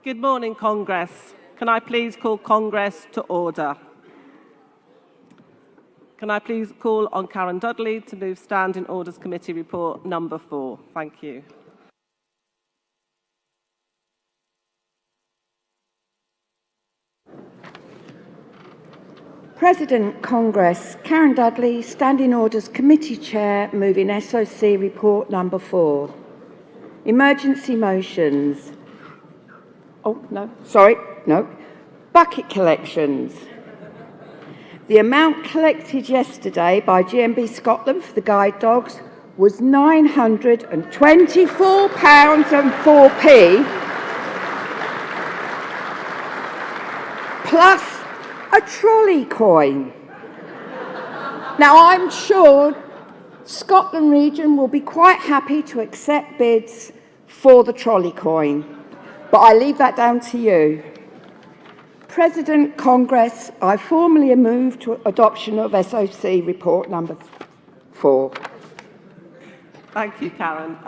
Good morning, Congress. Can I please call Congress to order? Can I please call on Karen Dudley to move Standing Orders Committee report number 4? Thank you. President Congress, Karen Dudley, Standing Orders Committee Chair, moving SOC report number 4. Emergency motions. Bucket collections. The amount collected yesterday by GMB Scotland for the guide dogs was £924.04 plus a trolley coin. Now, I'm sure Scotland region will be quite happy to accept bids for the trolley coin, but I leave that down to you. President Congress, I formally move to adoption of SOC report number 4. Thank you, Karen.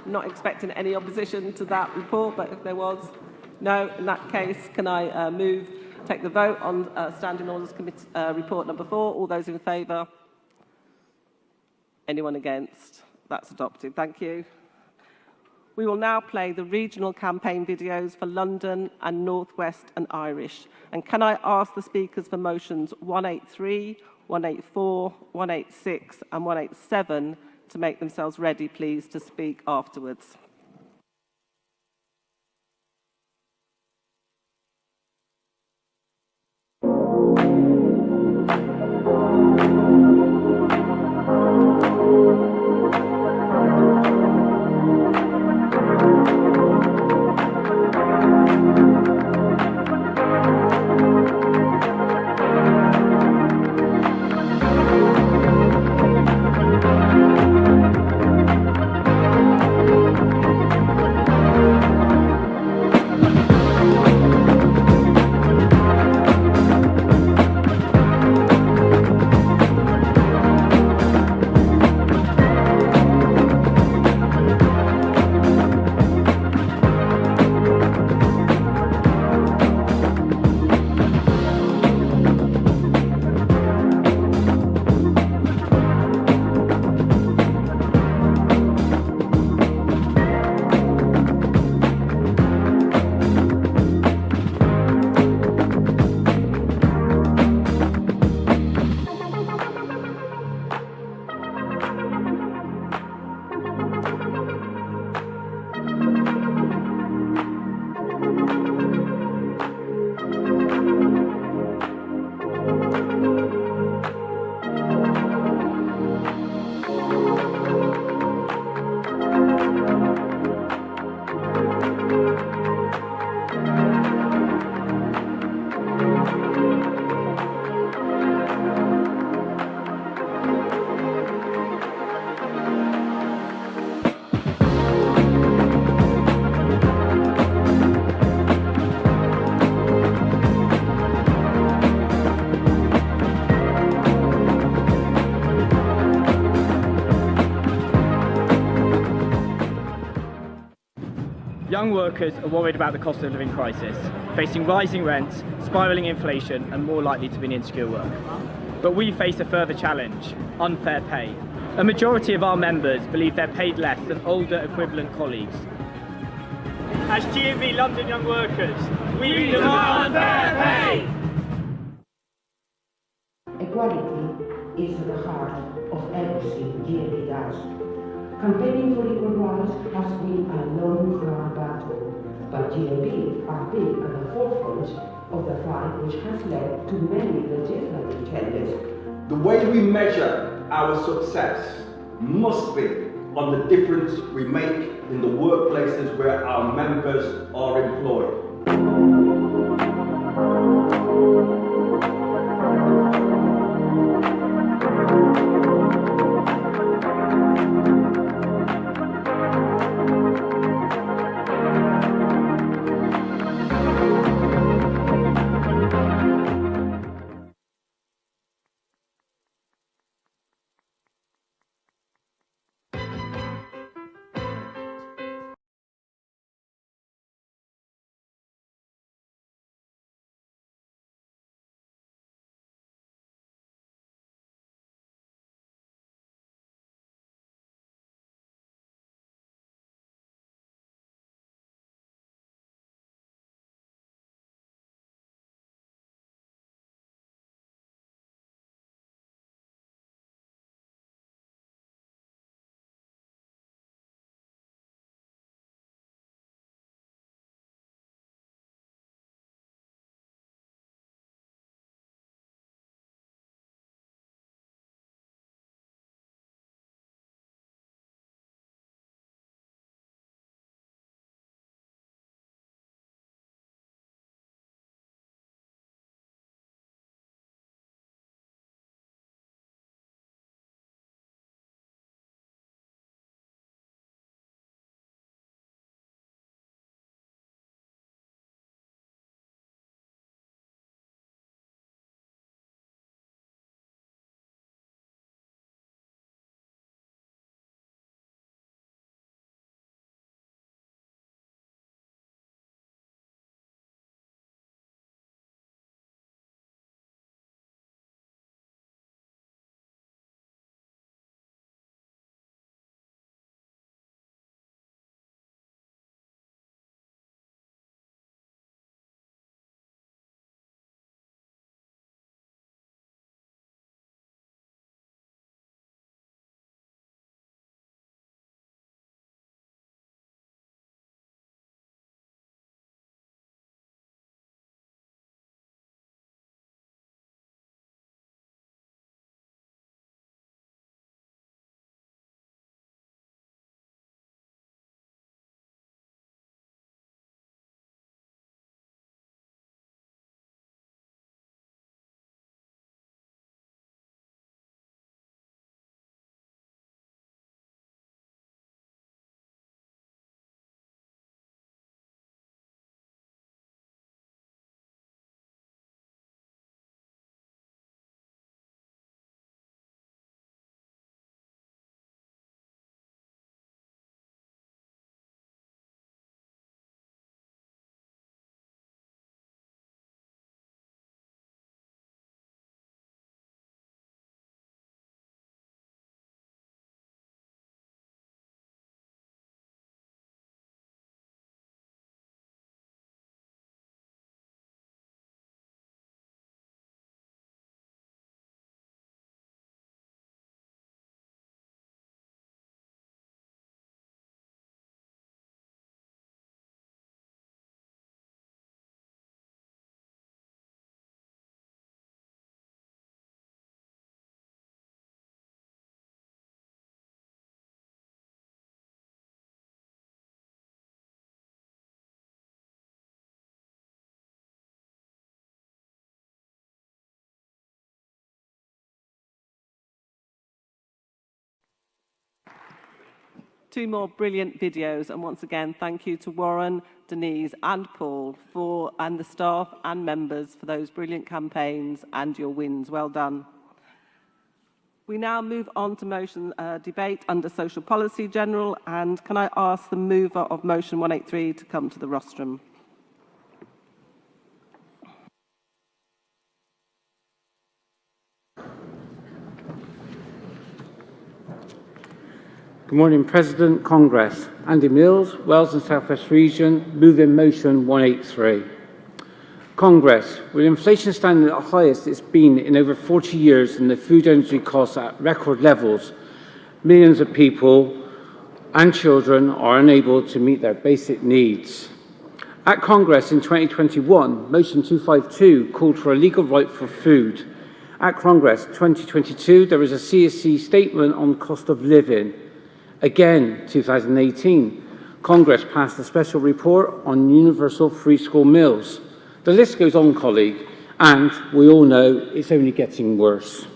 Not expecting any opposition to that report, but if there was, no. In that case, can I take the vote on Standing Orders Committee report number 4? All those in favour? Anyone against? That's adopted. Thank you. We will now play the regional campaign videos for London and North West and Irish. And can I ask the speakers for motions 183, 184, 186 and 187 to make themselves ready, please, to speak afterwards. Young workers are worried about the cost of living crisis, facing rising rents, spiralling inflation and more likely to be in insecure work. But we face a further challenge: unfair pay. A majority of our members believe they're paid less than older equivalent colleagues. As GMB London Young Workers, we demand fair pay! Equality is at the heart of everything GMB does. Campaigning for equal rights has been a long hard battle, but GMB are big at the forefront of the fight, which has led to many legislative changes. The way we measure our success must be on the difference we make in the workplaces where our members are employed. 2 more brilliant videos, and once again, thank you to Warren, Denise and Paul and the staff and members for those brilliant campaigns and your wins. Well done. We now move on to motion debate under Social Policy General, and can I ask the mover of motion 183 to come to the rostrum? Good morning, President, Congress. Andy Mills, Wales and South West Region, moving motion 183. Congress, with inflation standing at the highest it's been in over 40 years and the food energy costs at record levels, millions of people and children are unable to meet their basic needs. At Congress in 2021, motion 252 called for a legal right for food. At Congress 2022, there was a CSC statement on cost of living. Again, 2018, Congress passed a special report on universal free school meals. The list goes on, colleague, and we all know it's only getting worse.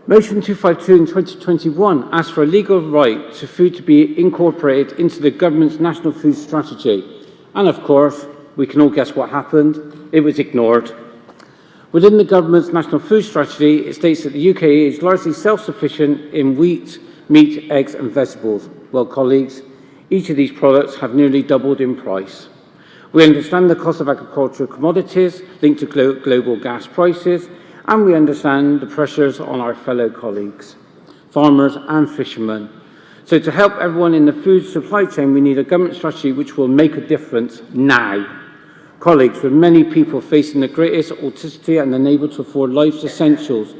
Motion 252 in 2021 asked for a legal right to food to be incorporated into the government's national food strategy. And of course, we can all guess what happened. It was ignored. Within the government's national food strategy, it states that the UK is largely self-sufficient in wheat, meat, eggs and vegetables. Well, colleagues, each of these products have nearly doubled in price. We understand the cost of agricultural commodities linked to global gas prices, and we understand the pressures on our fellow colleagues, farmers and fishermen. So to help everyone in the food supply chain, we need a government strategy which will make a difference now. Colleagues, with many people facing the greatest austerity and unable to afford life's essentials,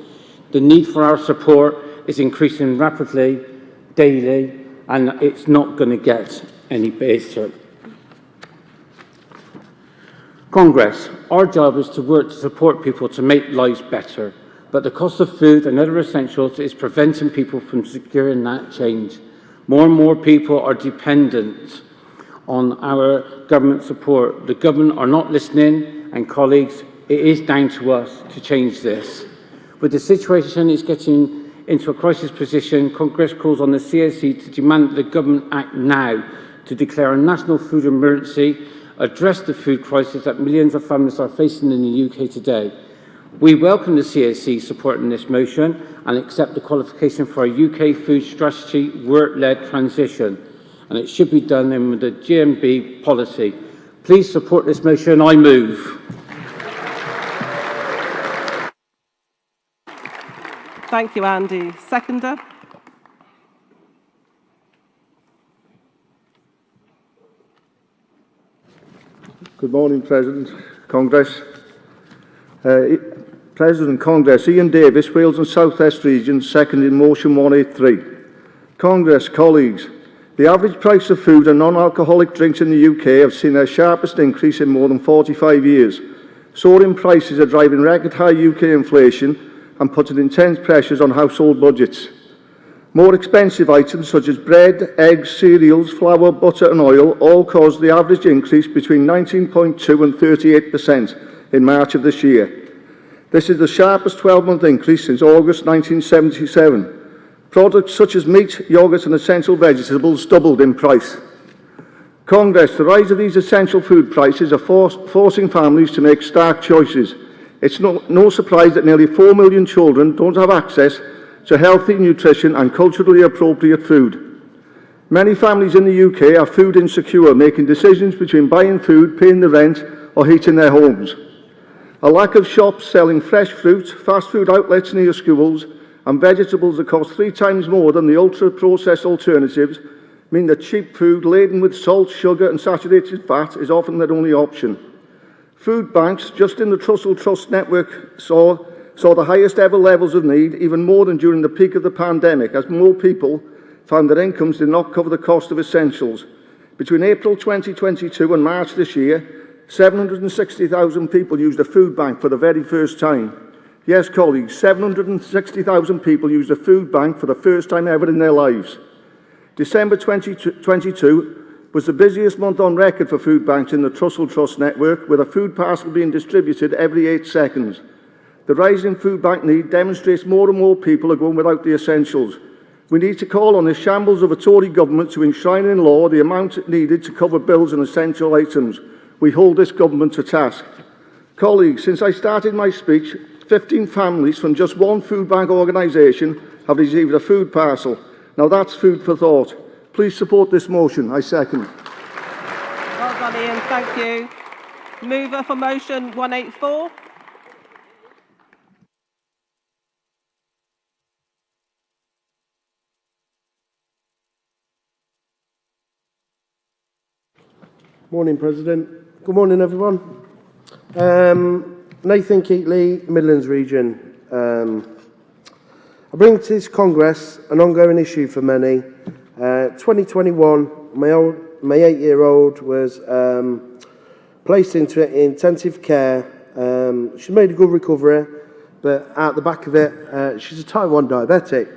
the need for our support is increasing rapidly, daily, and it's not going to get any better. Congress, our job is to work to support people to make lives better, but the cost of food and other essentials is preventing people from securing that change. More and more people are dependent on our government support. The government are not listening, and colleagues, it is down to us to change this. With the situation is getting into a crisis position, Congress calls on the CSC to demand that the government act now to declare a national food emergency, address the food crisis that millions of families are facing in the UK today. We welcome the CSC supporting this motion and accept the qualification for a UK food strategy work-led transition, and it should be done in with the GMB policy. Please support this motion. I move. Thank you, Andy. Seconder? Good morning, President, Congress. President, Congress, Ian Davis, Wales and South West Region, seconded motion 183. Congress, colleagues, the average price of food and non-alcoholic drinks in the UK have seen their sharpest increase in more than 45 years. Soaring prices are driving record-high UK inflation and putting intense pressures on household budgets. More expensive items such as bread, eggs, cereals, flour, butter and oil all caused the average increase between 19.2% and 38% in March of this year. This is the sharpest 12-month increase since August 1977. Products such as meat, yoghurt and essential vegetables doubled in price. Congress, the rise of these essential food prices are forcing families to make stark choices. It's no surprise that nearly 4 million children don't have access to healthy, nutrition and culturally appropriate food. Many families in the UK are food insecure, making decisions between buying food, paying the rent or heating their homes. A lack of shops selling fresh fruit, fast food outlets near schools and vegetables that cost 3 times more than the ultra-processed alternatives mean that cheap food laden with salt, sugar and saturated fat is often their only option. Food banks, just in the Trussell Trust network, saw the highest ever levels of need, even more than during the peak of the pandemic, as more people found their incomes did not cover the cost of essentials. Between April 2022 and March this year, 760,000 people used a food bank for the very first time. Yes, colleagues, 760,000 people used a food bank for the first time ever in their lives. December 2022 was the busiest month on record for food banks in the Trussell Trust network, with a food parcel being distributed every 8 seconds. The rising food bank need demonstrates more and more people are going without the essentials. We need to call on the shambles of a Tory government to enshrine in law the amount needed to cover bills and essential items. We hold this government to task. Colleagues, since I started my speech, 15 families from just one food bank organisation have received a food parcel. Now that's food for thought. Please support this motion. I second. Well done, Ian. Thank you. Mover for motion 184. Morning, President. Good morning, everyone. Nathan Keatley, Midlands Region. I bring to this Congress an ongoing issue for many. 2021, my 8-year-old was placed into intensive care. She made a good recovery, but at the back of it, she's a type 1 diabetic.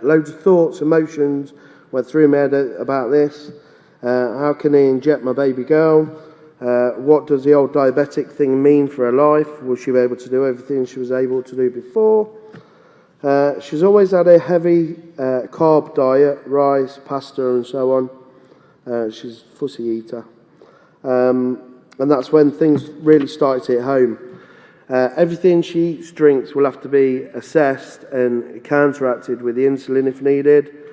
Loads of thoughts, emotions went through my head about this. How can I inject my baby girl? What does the old diabetic thing mean for her life? Will she be able to do everything she was able to do before? She's always had a heavy carb diet, rice, pasta and so on. She's a fussy eater. And that's when things really started to hit home. Everything she eats, drinks will have to be assessed and counteracted with the insulin if needed.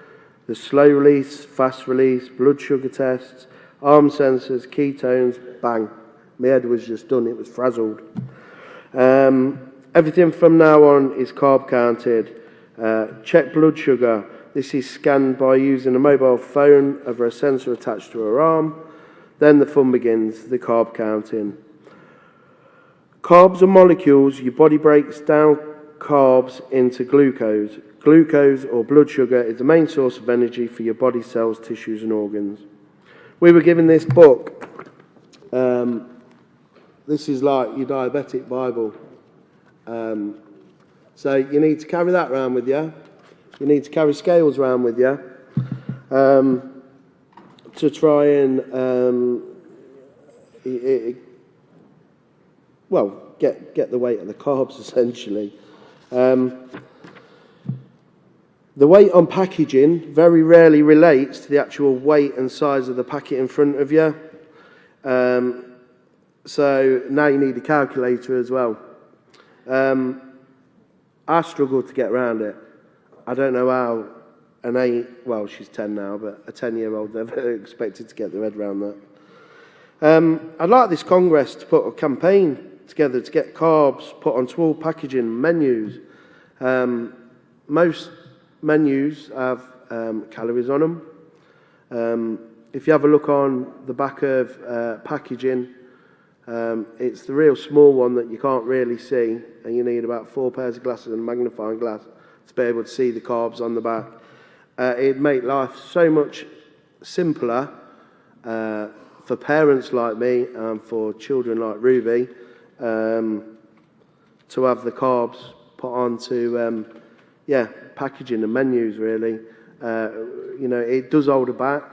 The slow release, fast release, blood sugar tests, arm sensors, ketones, bang. My head was just done, it was frazzled. Everything from now on is carb counted. Check blood sugar. This is scanned by using a mobile phone over a sensor attached to her arm. Then the fun begins, the carb counting. Carbs are molecules. Your body breaks down carbs into glucose. Glucose, or blood sugar, is the main source of energy for your body cells, tissues and organs. We were given this book. This is like your diabetic Bible. So you need to carry that around with you. You need to carry scales around with you to try and get the weight of the carbs, essentially. The weight on packaging very rarely relates to the actual weight and size of the packet in front of you. So now you need a calculator as well. I struggled to get around it. I don't know how she's 10 now, but a 10-year-old never expected to get their head around that. I'd like this Congress to put a campaign together to get carbs put onto all packaging menus. Most menus have calories on them. If you have a look on the back of packaging, it's the real small one that you can't really see, and you need about 4 pairs of glasses and a magnifying glass to be able to see the carbs on the back. It'd make life so much simpler for parents like me and for children like Ruby to have the carbs put onto packaging and menus, really. It does hold it back.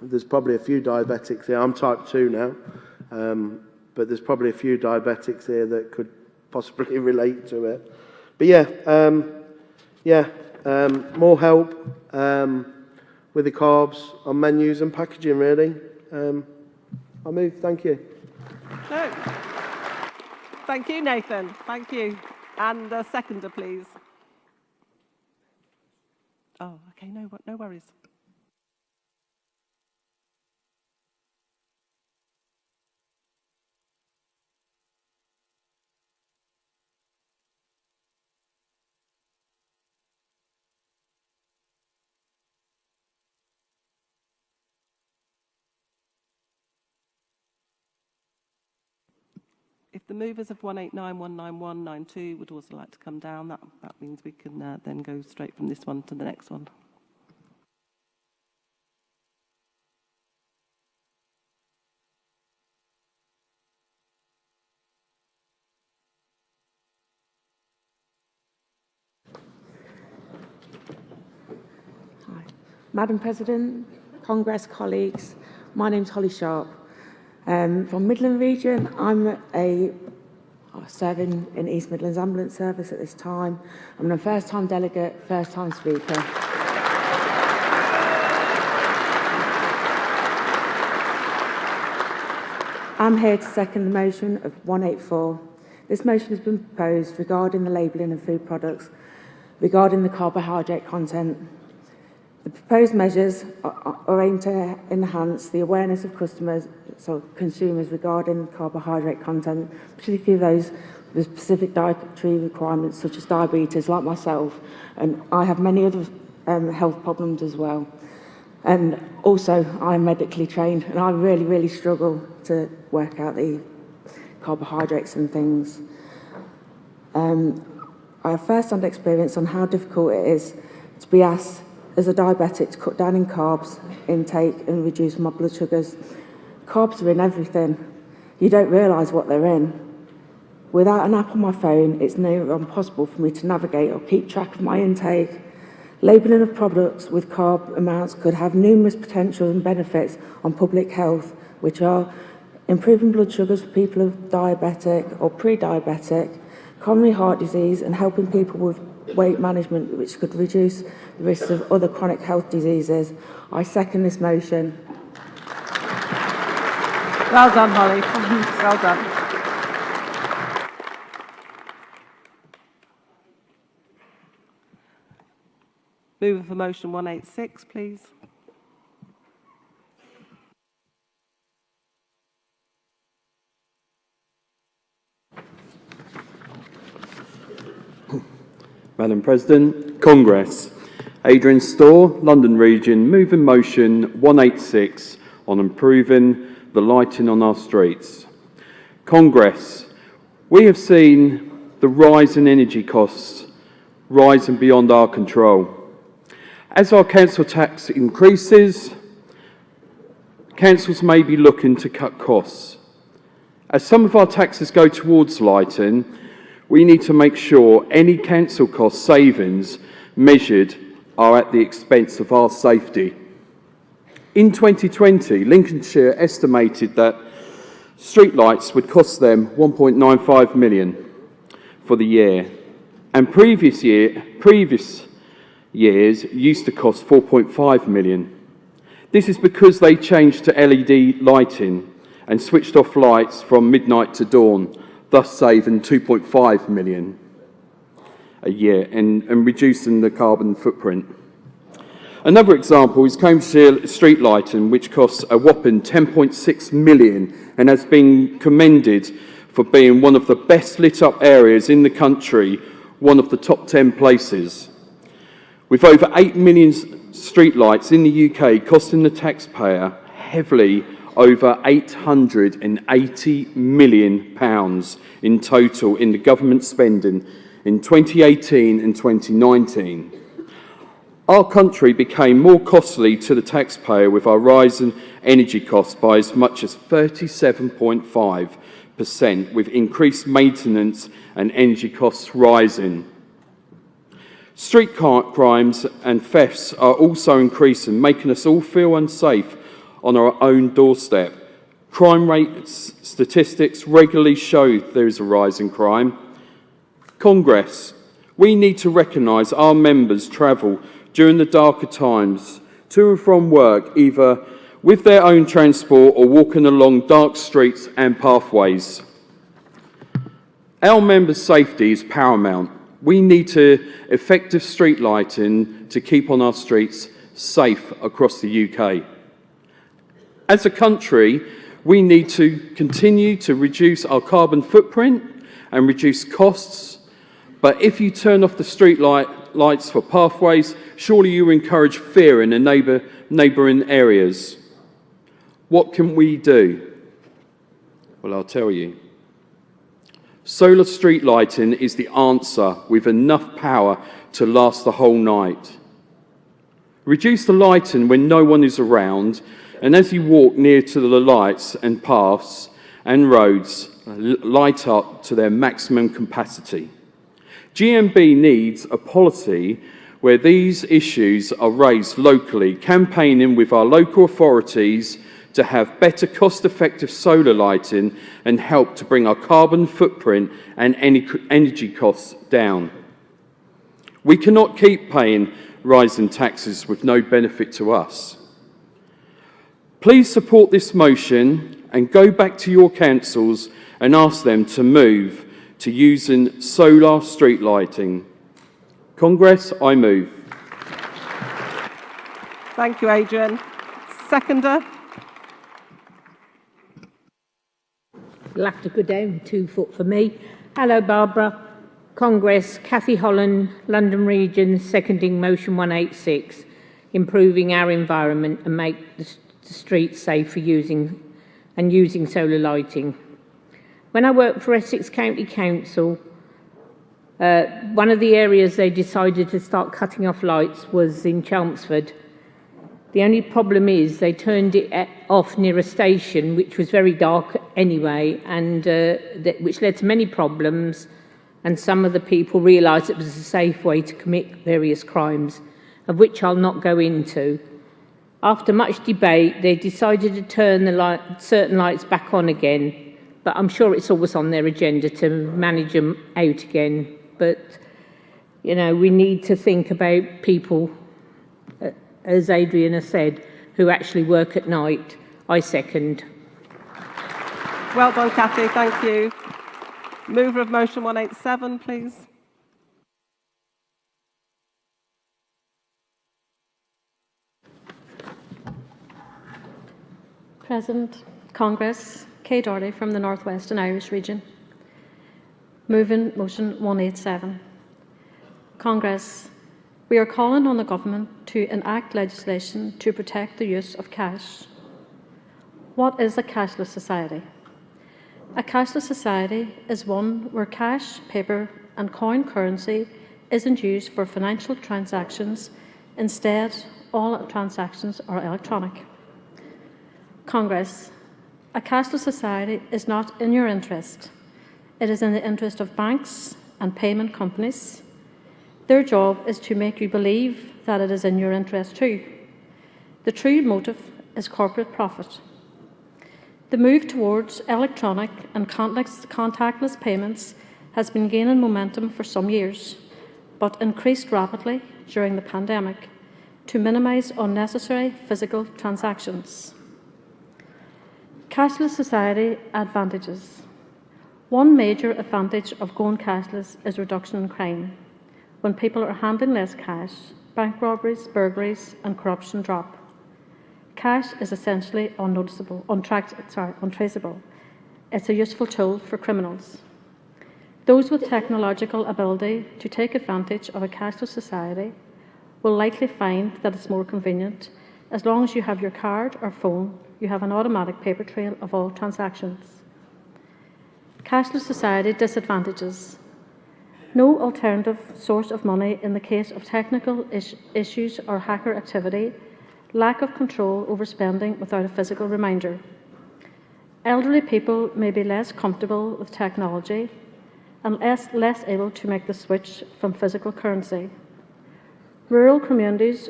There's probably a few diabetics here. I'm type 2 now, but there's probably a few diabetics here that could possibly relate to it. But more help with the carbs on menus and packaging, really. I'll move. Thank you. No. Thank you, Nathan. Thank you. And a seconder, please. Oh, okay, no worries. If the movers of 189, 191, 92 would also like to come down, that means we can then go straight from this one to the next one. Hi. Madam President, Congress colleagues, my name's Holly Sharp. From Midland Region, I'm a serving in East Midlands Ambulance Service at this time. I'm a first-time delegate, first-time speaker. I'm here to second the motion of 184. This motion has been proposed regarding the labelling of food products regarding the carbohydrate content. The proposed measures are aimed to enhance the awareness of consumers regarding carbohydrate content, particularly those with specific dietary requirements such as diabetes, like myself, and I have many other health problems as well. And also, I'm medically trained, and I really struggle to work out the carbohydrates and things. I have first-hand experience on how difficult it is to be asked as a diabetic to cut down in carbs intake and reduce my blood sugars. Carbs are in everything. You don't realise what they're in. Without an app on my phone, it's nearly impossible for me to navigate or keep track of my intake. Labelling of products with carb amounts could have numerous potentials and benefits on public health, which are improving blood sugars for people who are diabetic or pre-diabetic, coronary heart disease, and helping people with weight management, which could reduce the risks of other chronic health diseases. I second this motion. Well done, Holly. Well done. Mover for motion 186, please. Madam President, Congress. Adrian Storr, London Region, move in motion 186 on improving the lighting on our streets. Congress, we have seen the rise in energy costs rising beyond our control. As our council tax increases, councils may be looking to cut costs. As some of our taxes go towards lighting, we need to make sure any council cost savings measured are at the expense of our safety. In 2020, Lincolnshire estimated that streetlights would cost them 1.95 million for the year, and previous years used to cost 4.5 million. This is because they changed to LED lighting and switched off lights from midnight to dawn, thus saving 2.5 million a year and reducing the carbon footprint. Another example is Cambridgeshire street lighting, which costs a whopping 10.6 million and has been commended for being one of the best lit up areas in the country, one of the top 10 places. With over 8 million street lights in the UK costing the taxpayer heavily over £880 million in total in the government spending in 2018 and 2019. Our country became more costly to the taxpayer with our rising energy costs by as much as 37.5%, with increased maintenance and energy costs rising. Street crimes and thefts are also increasing, making us all feel unsafe on our own doorstep. Crime rate statistics regularly show there is a rise in crime. Congress, we need to recognise our members travel during the darker times to and from work, either with their own transport or walking along dark streets and pathways. Our members' safety is paramount. We need effective street lighting to keep on our streets safe across the UK. As a country, we need to continue to reduce our carbon footprint and reduce costs. But if you turn off the street lights for pathways, surely you encourage fear in the neighbouring areas. What can we do? Well, I'll tell you. Solar street lighting is the answer, with enough power to last the whole night. Reduce the lighting when no one is around, and as you walk near to the lights and paths and roads, light up to their maximum capacity. GMB needs a policy where these issues are raised locally, campaigning with our local authorities to have better cost-effective solar lighting and help to bring our carbon footprint and energy costs down. We cannot keep paying rising taxes with no benefit to us. Please support this motion and go back to your councils and ask them to move to using solar street lighting. Congress, I move. Thank you, Adrian. Seconder. You'll have to go down 2 foot for me. Hello, Barbara. Congress, Cathy Holland, London Region, seconding motion 186, improving our environment and make the streets safe for using solar lighting. When I worked for Essex County Council, one of the areas they decided to start cutting off lights was in Chelmsford. The only problem is they turned it off near a station, which was very dark anyway, and which led to many problems, and some of the people realised it was a safe way to commit various crimes, of which I'll not go into. After much debate, they decided to turn certain lights back on again, but I'm sure it's always on their agenda to manage them out again. But, you know, we need to think about people, as Adrian has said, who actually work at night. I second. Well done, Cathy. Thank you. Mover of motion 187, please. President, Congress, Kay Doherty from the North West and Irish region. Moving motion 187. Congress, we are calling on the Government to enact legislation to protect the use of cash. What is a cashless society? A cashless society is one where cash, paper and coin currency isn't used for financial transactions. Instead, all transactions are electronic. Congress, a cashless society is not in your interest. It is in the interest of banks and payment companies. Their job is to make you believe that it is in your interest too. The true motive is corporate profit. The move towards electronic and contactless payments has been gaining momentum for some years, but increased rapidly during the pandemic to minimise unnecessary physical transactions. Cashless society advantages. One major advantage of going cashless is reduction in crime. When people are handling less cash, bank robberies, burglaries and corruption drop. Cash is essentially untraceable. It's a useful tool for criminals. Those with technological ability to take advantage of a cashless society will likely find that it's more convenient. As long as you have your card or phone, you have an automatic paper trail of all transactions. Cashless society disadvantages. No alternative source of money in the case of technical issues or hacker activity. Lack of control over spending without a physical reminder. Elderly people may be less comfortable with technology and less able to make the switch from physical currency. Rural communities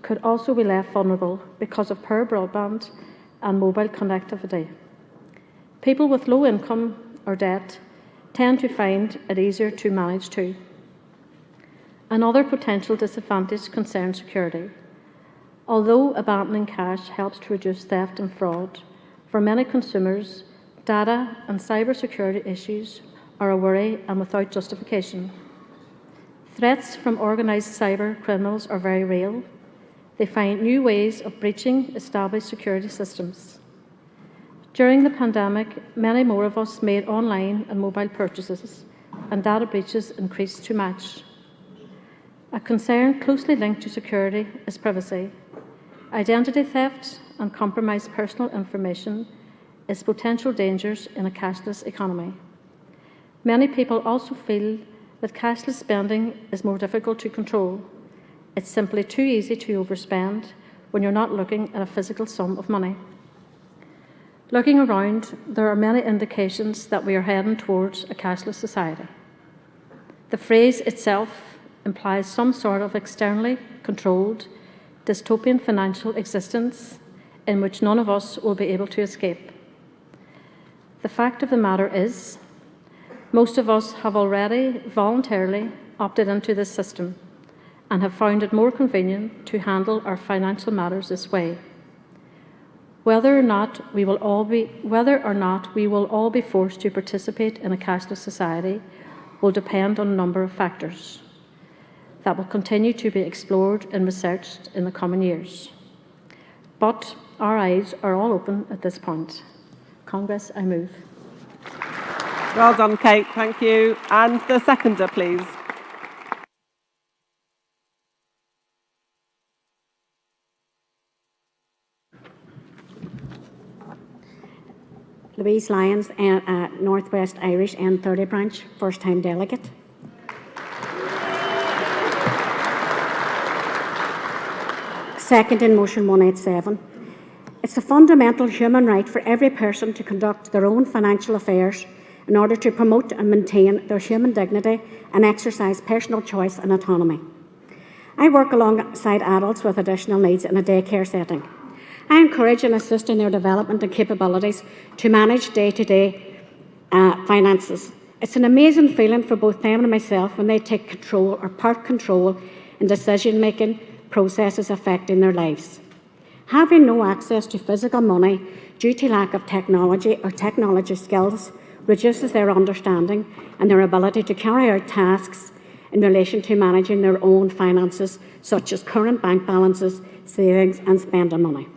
could also be left vulnerable because of poor broadband and mobile connectivity. People with low income or debt tend to find it easier to manage too. Another potential disadvantage concerns security. Although abandoning cash helps to reduce theft and fraud, for many consumers, data and cybersecurity issues are a worry and without justification. Threats from organised cyber criminals are very real. They find new ways of breaching established security systems. During the pandemic, many more of us made online and mobile purchases, and data breaches increased to match. A concern closely linked to security is privacy. Identity theft and compromised personal information is potential dangers in a cashless economy. Many people also feel that cashless spending is more difficult to control. It's simply too easy to overspend when you're not looking at a physical sum of money. Looking around, there are many indications that we are heading towards a cashless society. The phrase itself implies some sort of externally controlled, dystopian financial existence in which none of us will be able to escape. The fact of the matter is, most of us have already voluntarily opted into this system and have found it more convenient to handle our financial matters this way. Whether or not we will all be forced to participate in a cashless society will depend on a number of factors that will continue to be explored and researched in the coming years. But our eyes are all open at this point. Congress, I move. Well done, Kate. Thank you. And the seconder, please. Louise Lyons, North West Irish N30 branch, first-time delegate. Second in motion 187. It's a fundamental human right for every person to conduct their own financial affairs in order to promote and maintain their human dignity and exercise personal choice and autonomy. I work alongside adults with additional needs in a daycare setting. I encourage and assist in their development and capabilities to manage day-to-day finances. It's an amazing feeling for both them and myself when they take control or part control in decision-making processes affecting their lives. Having no access to physical money due to lack of technology or technology skills reduces their understanding and their ability to carry out tasks in relation to managing their own finances, such as current bank balances, savings and spending money.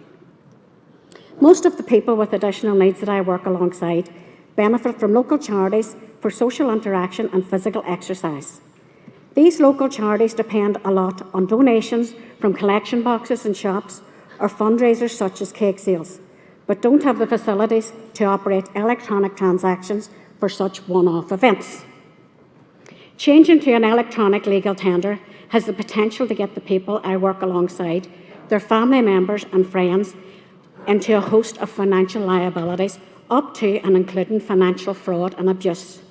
Most of the people with additional needs that I work alongside benefit from local charities for social interaction and physical exercise. These local charities depend a lot on donations from collection boxes and shops or fundraisers such as cake sales, but don't have the facilities to operate electronic transactions for such one-off events. Changing to an electronic legal tender has the potential to get the people I work alongside, their family members and friends, into a host of financial liabilities, up to and including financial fraud and abuse,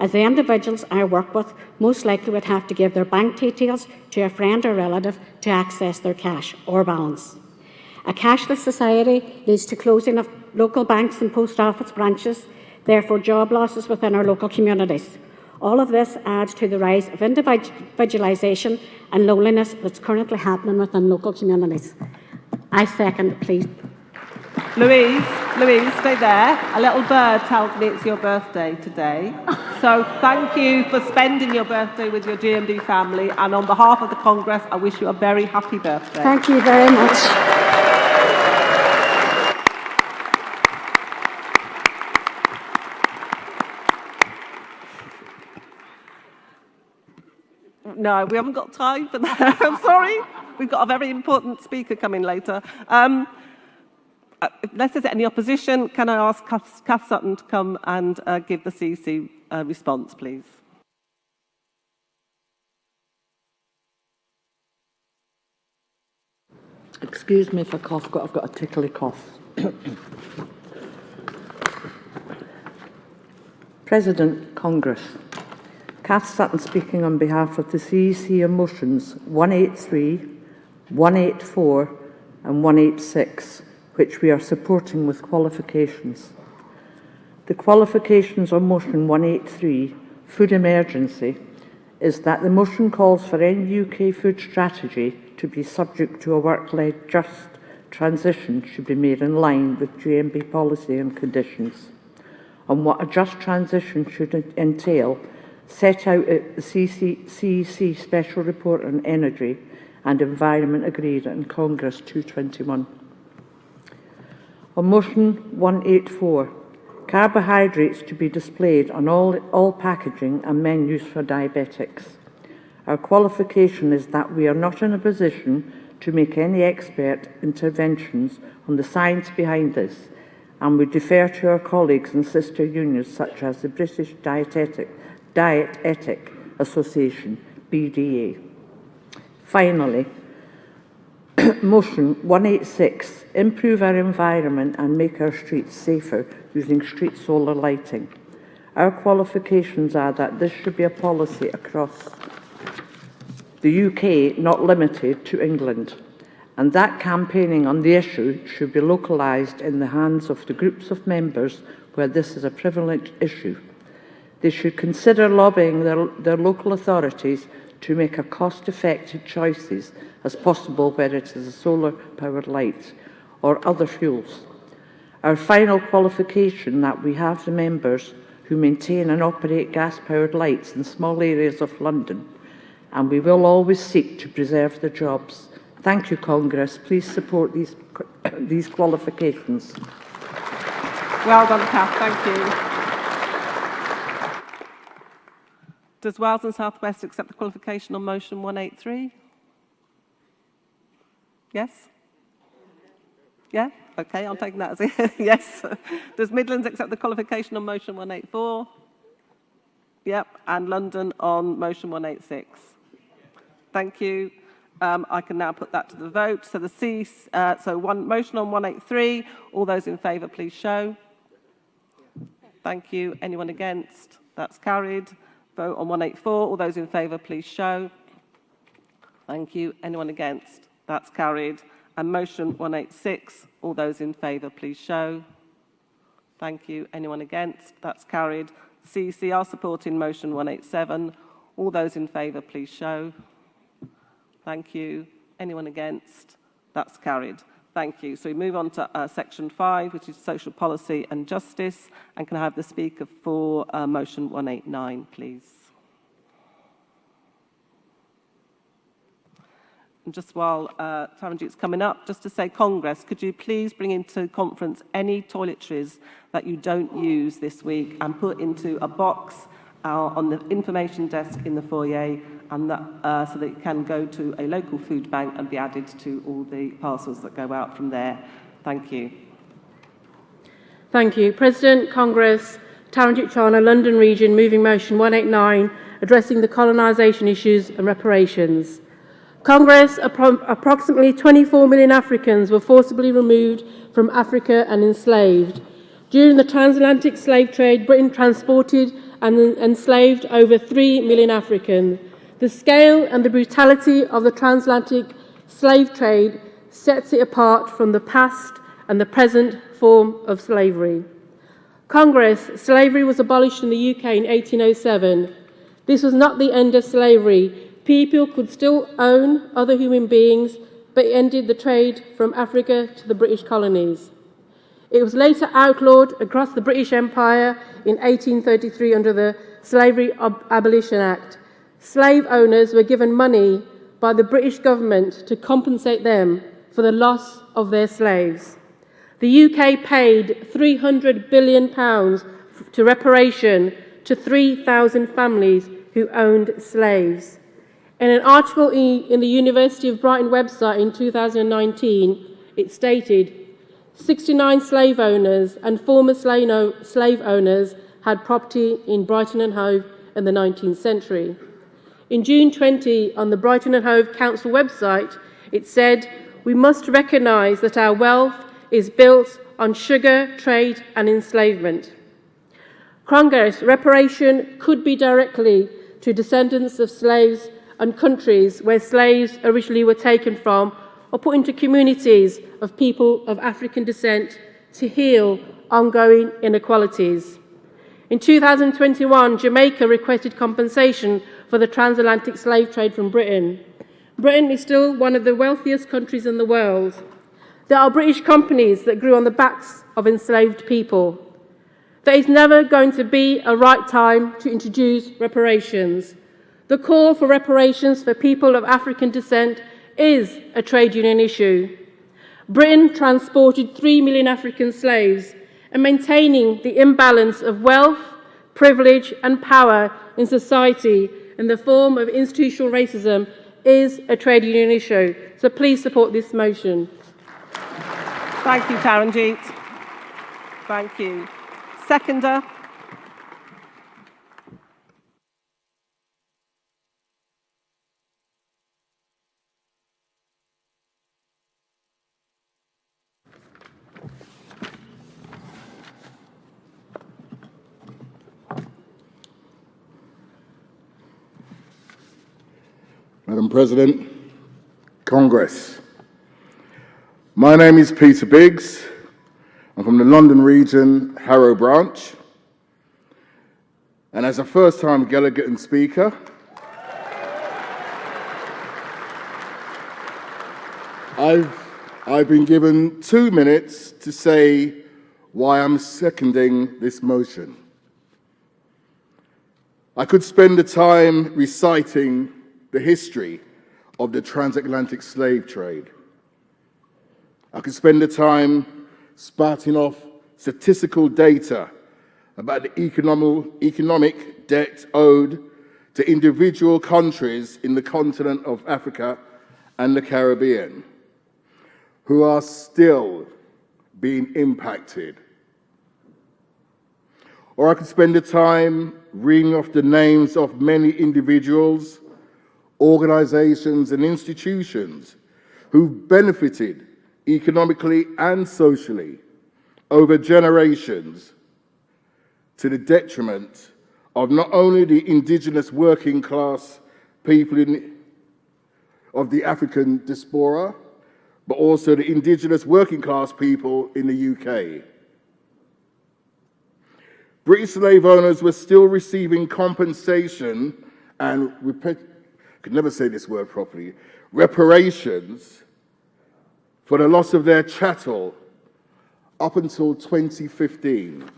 as the individuals I work with most likely would have to give their bank details to a friend or relative to access their cash or balance. A cashless society leads to closing of local banks and post office branches, therefore job losses within our local communities. All of this adds to the rise of individualisation and loneliness that's currently happening within local communities. I second, please. Louise, stay there. A little bird tells me it's your birthday today. So thank you for spending your birthday with your GMB family. And on behalf of the Congress, I wish you a very happy birthday. Thank you very much. No, we haven't got time for that. I'm sorry. We've got a very important speaker coming later. Unless there's any opposition, can I ask Kath Sutton to come and give the CEC response, please? Excuse me if I cough, I've got a tickly cough. President, Congress. Kath Sutton speaking on behalf of the CEC on motions 183, 184 and 186, which we are supporting with qualifications. The qualifications on motion 183, food emergency, is that the motion calls for any UK food strategy to be subject to a work-led just transition should be made in line with GMB policy and conditions. On what a just transition should entail, set out at the CEC Special Report on Energy and Environment agreed in Congress 221. On motion 184, carbohydrates to be displayed on all packaging and menus for diabetics. Our qualification is that we are not in a position to make any expert interventions on the science behind this, and we defer to our colleagues and sister unions such as the British Dietetic Association, BDA. Finally, motion 186, improve our environment and make our streets safer using street solar lighting. Our qualifications are that this should be a policy across the UK, not limited to England, and that campaigning on the issue should be localised in the hands of the groups of members where this is a privileged issue. They should consider lobbying their local authorities to make a cost-effective choices as possible, whether it is a solar-powered light or other fuels. Our final qualification that we have the members who maintain and operate gas-powered lights in small areas of London, and we will always seek to preserve their jobs. Thank you, Congress. Please support these qualifications. Well done, Kath. Thank you. Does Wales and South West accept the qualification on motion 183? Yes? Yeah? Okay, I'm taking that as a yes. Does Midlands accept the qualification on motion 184? Yep. And London on motion 186? Thank you. I can now put that to the vote. So motion on 183. All those in favour, please show. Thank you. Anyone against? That's carried. Vote on 184. All those in favour, please show. Thank you. Anyone against? That's carried. And motion 186. All those in favour, please show. Thank you. Anyone against? That's carried. CEC are supporting motion 187. All those in favour, please show. Thank you. Anyone against? That's carried. Thank you. So we move on to section 5, which is social policy and justice. And can I have the speaker for motion 189, please? And just while Taranjeet's coming up, just to say, Congress, could you please bring into conference any toiletries that you don't use this week and put into a box on the information desk in the foyer, and that, so that it can go to a local food bank and be added to all the parcels that go out from there. Thank you. Thank you. President, Congress, Taranjeet Chana, London Region, moving motion 189, addressing the colonisation issues and reparations. Congress, approximately 24 million Africans were forcibly removed from Africa and enslaved. During the transatlantic slave trade, Britain transported and enslaved over 3 million Africans. The scale and the brutality of the transatlantic slave trade sets it apart from the past and the present form of slavery. Congress, slavery was abolished in the UK in 1807. This was not the end of slavery. People could still own other human beings, but it ended the trade from Africa to the British colonies. It was later outlawed across the British Empire in 1833 under the Slavery Abolition Act. Slave owners were given money by the British government to compensate them for the loss of their slaves. The UK paid £300 billion to reparation to 3,000 families who owned slaves. In an article in the University of Brighton website in 2019, it stated, 69 slave owners and former slave owners had property in Brighton and Hove in the 19th century. In June 20, on the Brighton and Hove Council website, it said, "We must recognise that our wealth is built on sugar, trade and enslavement." Congress, reparation could be directly to descendants of slaves and countries where slaves originally were taken from, or put into communities of people of African descent to heal ongoing inequalities. In 2021, Jamaica requested compensation for the transatlantic slave trade from Britain. Britain is still one of the wealthiest countries in the world. There are British companies that grew on the backs of enslaved people. There is never going to be a right time to introduce reparations. The call for reparations for people of African descent is a trade union issue. Britain transported 3 million African slaves, and maintaining the imbalance of wealth, privilege and power in society in the form of institutional racism is a trade union issue. So please support this motion. Thank you, Taranjeet. Thank you. Seconder. Madam President, Congress, My name is Peter Biggs. I'm from the London region, Harrow branch. And as a first-time delegate and speaker, I've been given 2 minutes to say why I'm seconding this motion. I could spend the time reciting the history of the transatlantic slave trade. I could spend the time spouting off statistical data about the economic debt owed to individual countries in the continent of Africa and the Caribbean, who are still being impacted. Or I could spend the time reading off the names of many individuals, organizations, and institutions who've benefited economically and socially over generations to the detriment of not only the indigenous working class people of the African diaspora, but also the indigenous working class people in the UK. British slave owners were still receiving compensation and, I could never say this word properly, reparations for the loss of their chattel up until 2015.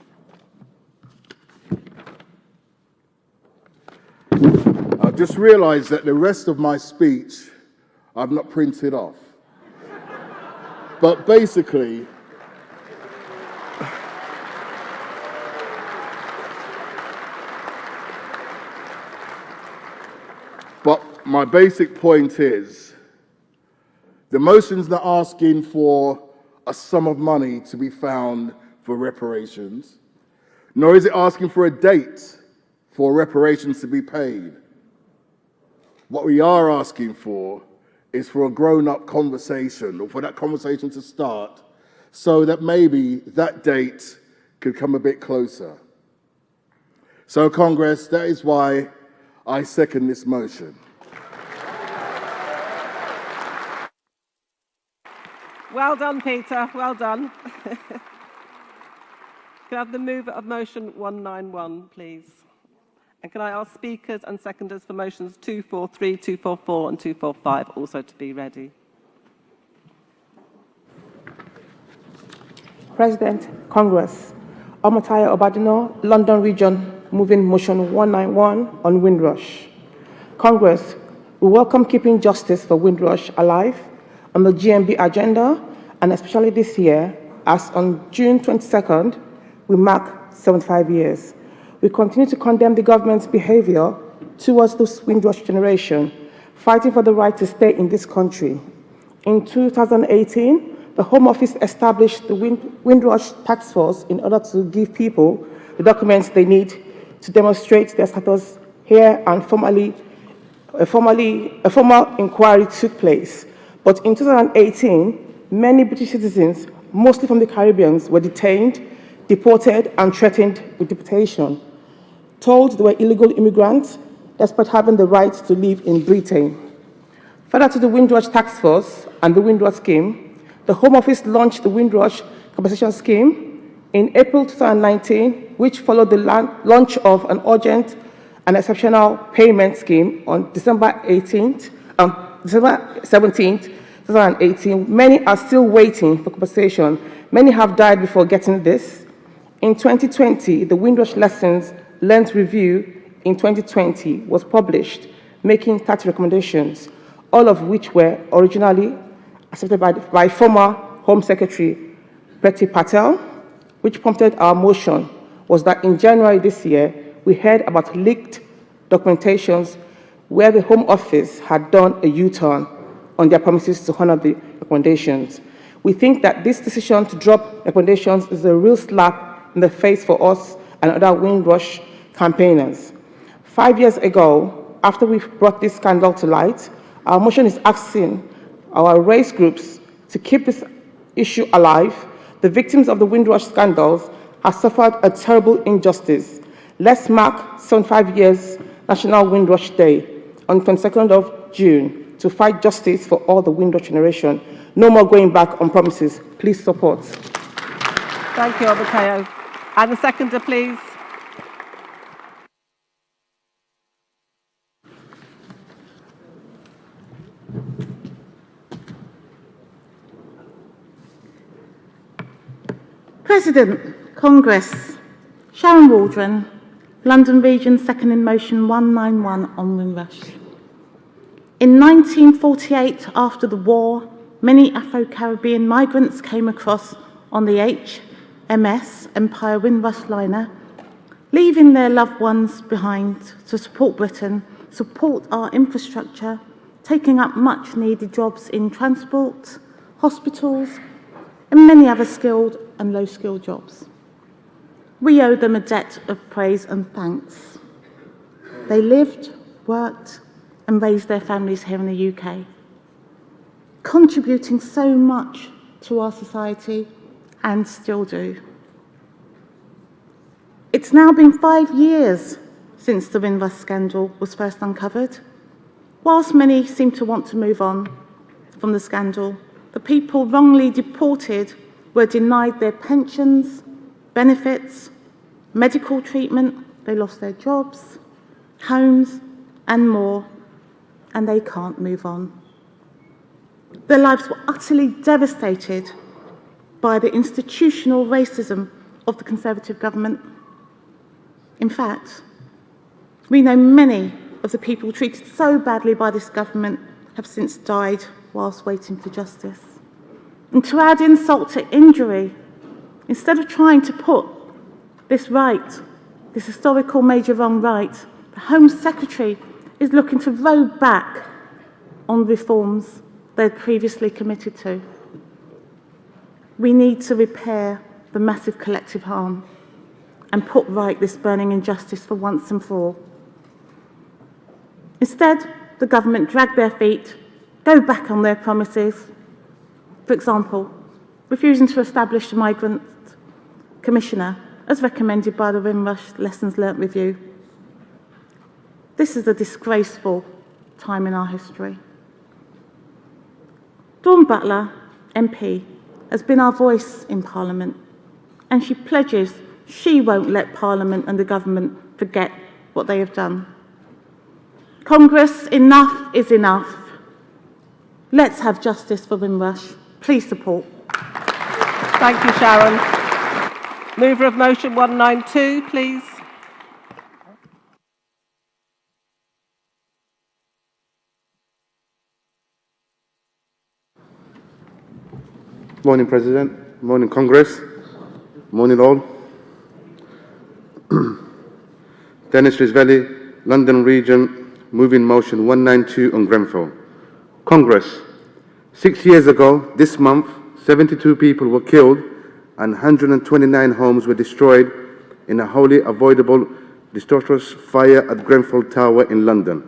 I've just realized that the rest of my speech I've not printed off. But basically, my basic point is, the motion's not asking for a sum of money to be found for reparations, nor is it asking for a date for reparations to be paid. What we are asking for is for a grown-up conversation, or for that conversation to start, so that maybe that date could come a bit closer. So, Congress, that is why I second this motion. Well done, Peter. Well done. Can I have the mover of motion 191, please? And can I ask speakers and seconders for motions 243, 244 and 245 also to be ready? President, Congress. Omotayo Obadino, London Region, moving motion 191 on Windrush. Congress, we welcome keeping justice for Windrush alive on the GMB agenda, and especially this year, as on June 22nd, we mark 75 years. We continue to condemn the government's behavior towards this Windrush generation, fighting for the right to stay in this country. In 2018, the Home Office established the Windrush Task Force in order to give people the documents they need to demonstrate their status here, and a formal inquiry took place. But in 2018, many British citizens, mostly from the Caribbean, were detained, deported, and threatened with deportation, told they were illegal immigrants despite having the right to live in Britain. Further to the Windrush Task Force and the Windrush Scheme, the Home Office launched the Windrush Compensation Scheme in April 2019, which followed the launch of an urgent and exceptional payment scheme on December 17th, 2018. Many are still waiting for compensation. Many have died before getting this. In 2020, the Windrush Lessons Learned Review in 2020 was published, making 30 recommendations, all of which were originally accepted by former Home Secretary Priti Patel. Which prompted our motion was that in January this year, we heard about leaked documentations where the Home Office had done a U-turn on their promises to honor the recommendations. We think that this decision to drop recommendations is a real slap in the face for us and other Windrush campaigners. 5 years ago, after we brought this scandal to light, our motion is asking our race groups to keep this issue alive. The victims of the Windrush scandals have suffered a terrible injustice. Let's mark 75 years National Windrush Day on 22nd of June. to fight justice for all the Windrush generation. No more going back on promises. Please support. Thank you, Obateo. And the seconder, please. President, Congress, Sharon Waldron, London Region, second in motion 191 on Windrush. In 1948, after the war, many Afro-Caribbean migrants came across on the HMS Empire Windrush liner, leaving their loved ones behind to support Britain, support our infrastructure, taking up much needed jobs in transport, hospitals, and many other skilled and low-skilled jobs. We owe them a debt of praise and thanks. They lived, worked, and raised their families here in the UK, contributing so much to our society, and still do. It's now been 5 years since the Windrush scandal was first uncovered. Whilst many seem to want to move on from the scandal, the people wrongly deported were denied their pensions, benefits, medical treatment, they lost their jobs, homes, and more, and they can't move on. Their lives were utterly devastated by the institutional racism of the Conservative government. In fact, we know many of the people treated so badly by this government have since died whilst waiting for justice. And to add insult to injury, instead of trying to put this right, this historical major wrong right, the Home Secretary is looking to row back on reforms they'd previously committed to. We need to repair the massive collective harm and put right this burning injustice for once and for all. Instead, the government drag their feet, go back on their promises. For example, refusing to establish a migrant commissioner as recommended by the Windrush Lessons Learnt Review. This is a disgraceful time in our history. Dawn Butler, MP, has been our voice in Parliament, and she pledges she won't let Parliament and the government forget what they have done. Congress, enough is enough. Let's have justice for Windrush. Please support. Thank you, Sharon. Mover of motion 192, please. Morning, President. Morning, Congress. Morning, all. Dennis Risvelli, London Region, moving motion 192 on Grenfell. Congress. 6 years ago, this month, 72 people were killed and 129 homes were destroyed in a wholly avoidable, disastrous fire at Grenfell Tower in London.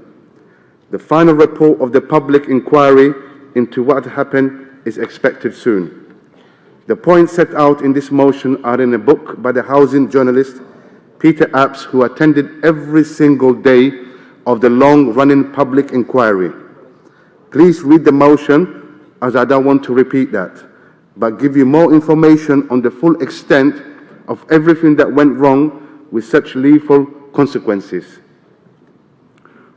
The final report of the public inquiry into what happened is expected soon. The points set out in this motion are in a book by the housing journalist Peter Apps, who attended every single day of the long-running public inquiry. Please read the motion, as I don't want to repeat that, but give you more information on the full extent of everything that went wrong with such lethal consequences.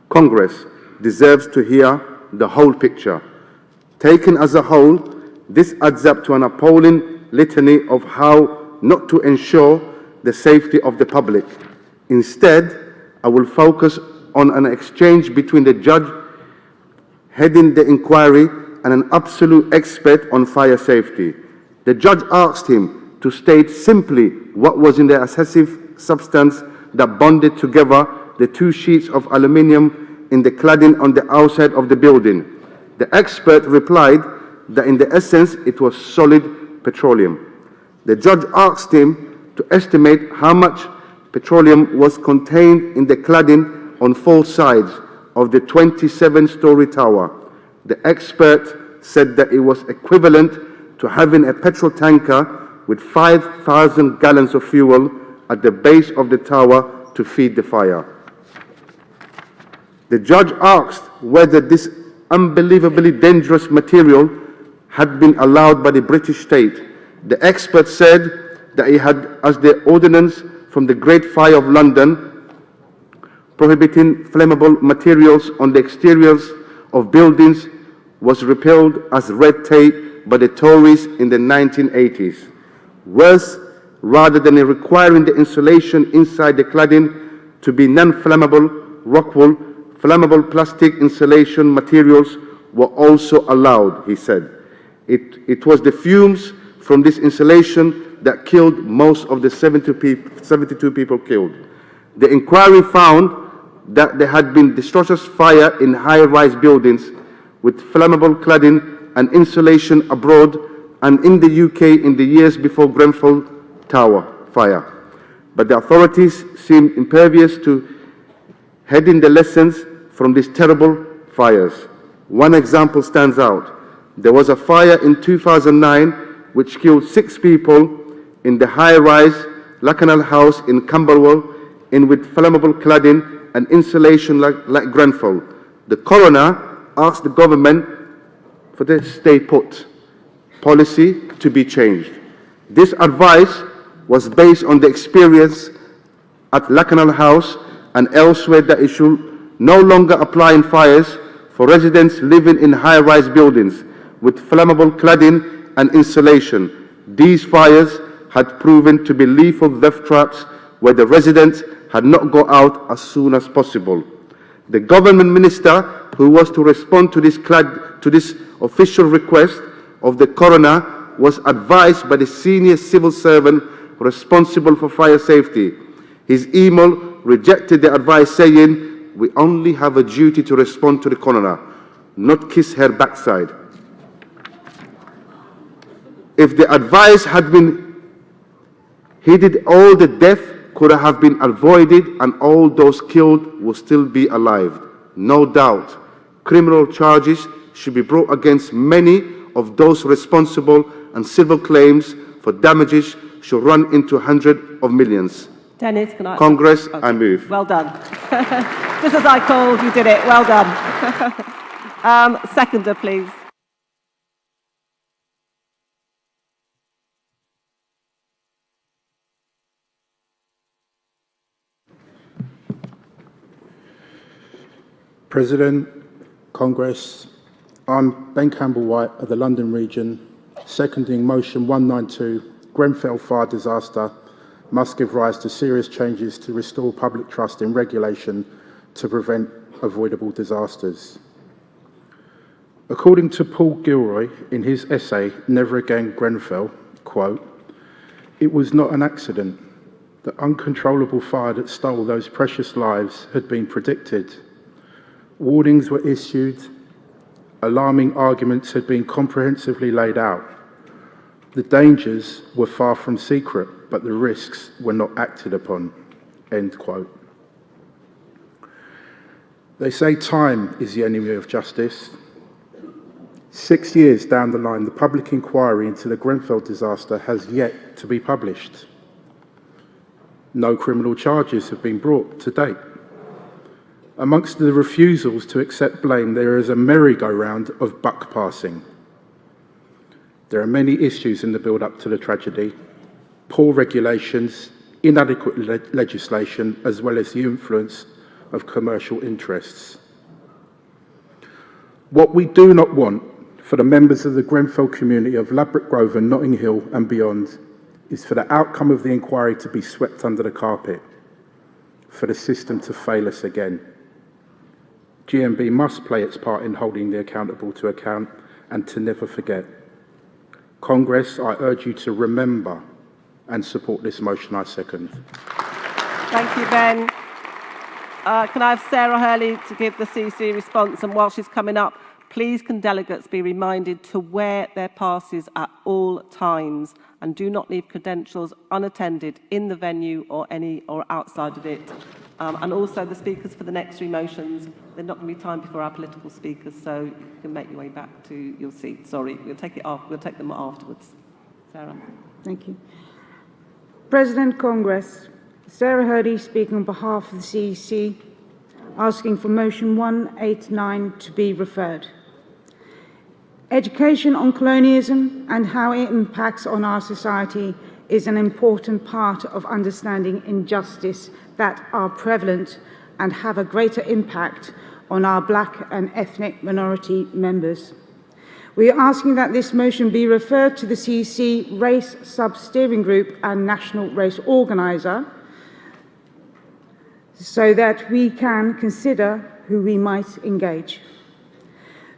Congress deserves to hear the whole picture. Taken as a whole, this adds up to an appalling litany of how not to ensure the safety of the public. Instead, I will focus on an exchange between the judge heading the inquiry and an absolute expert on fire safety. The judge asked him to state simply what was in the adhesive substance that bonded together the two sheets of aluminium in the cladding on the outside of the building. The expert replied that in the essence it was solid petroleum. The judge asked him to estimate how much petroleum was contained in the cladding on 4 sides of the 27-story tower. The expert said that it was equivalent to having a petrol tanker with 5,000 gallons of fuel at the base of the tower to feed the fire. The judge asked whether this unbelievably dangerous material had been allowed by the British state. The expert said that he had, as the ordinance from the Great Fire of London prohibiting flammable materials on the exteriors of buildings was repealed as red tape by the Tories in the 1980s. Worse, rather than requiring the insulation inside the cladding to be non-flammable rock wool, flammable plastic insulation materials were also allowed, he said. It was the fumes from this insulation that killed most of the 72 people killed. The inquiry found that there had been disastrous fire in high-rise buildings with flammable cladding and insulation abroad and in the UK in the years before Grenfell Tower fire. But the authorities seemed impervious to heeding the lessons from these terrible fires. One example stands out. There was a fire in 2009 which killed 6 people in the high-rise Lakanal House in Camberwell with flammable cladding and insulation like Grenfell. The coroner asked the government for the stay put policy to be changed. This advice was based on the experience at Lakanal House and elsewhere that it should no longer apply in fires for residents living in high-rise buildings with flammable cladding and insulation. These fires had proven to be lethal death traps where the residents had not got out as soon as possible. The government minister who was to respond to this official request of the coroner was advised by the senior civil servant responsible for fire safety. His email rejected the advice, saying, "We only have a duty to respond to the coroner, not kiss her backside." If the advice had been heeded, all the death could have been avoided and all those killed would still be alive. No doubt, criminal charges should be brought against many of those responsible and civil claims for damages should run into hundreds of millions. Dennis, can I... Congress, I move. Well done. Just as I called, you did it. Well done. Seconder, please. President, Congress, I'm Ben Campbell-White of the London region, seconding motion 192, Grenfell fire disaster must give rise to serious changes to restore public trust in regulation to prevent avoidable disasters. According to Paul Gilroy in his essay, Never Again Grenfell, quote, "It was not an accident. The uncontrollable fire that stole those precious lives had been predicted. Warnings were issued, alarming arguments had been comprehensively laid out. The dangers were far from secret, but the risks were not acted upon." End quote. They say time is the enemy of justice. 6 years down the line, the public inquiry into the Grenfell disaster has yet to be published. No criminal charges have been brought to date. Amongst the refusals to accept blame, there is a merry-go-round of buck passing. There are many issues in the build-up to the tragedy: poor regulations, inadequate legislation, as well as the influence of commercial interests. What we do not want for the members of the Grenfell community of Ladbroke Grove and Notting Hill and beyond is for the outcome of the inquiry to be swept under the carpet, for the system to fail us again. GMB must play its part in holding the accountable to account and to never forget. Congress, I urge you to remember and support this motion. I second. Thank you, Ben. Can I have Sarah Hurley to give the CC response? And while she's coming up, please can delegates be reminded to wear their passes at all times and do not leave credentials unattended in the venue or outside of it. And also the speakers for the next 3 motions, they're not going to be time before our political speakers, so you can make your way back to your seat. Sorry, we'll take them afterwards. Sarah. Thank you. President, Congress, Sarah Hurdy speaking on behalf of the CEC. asking for motion 189 to be referred. Education on colonialism and how it impacts on our society is an important part of understanding injustice that are prevalent and have a greater impact on our black and ethnic minority members. We are asking that this motion be referred to the CEC Race Sub-Steering Group and National Race Organiser so that we can consider who we might engage.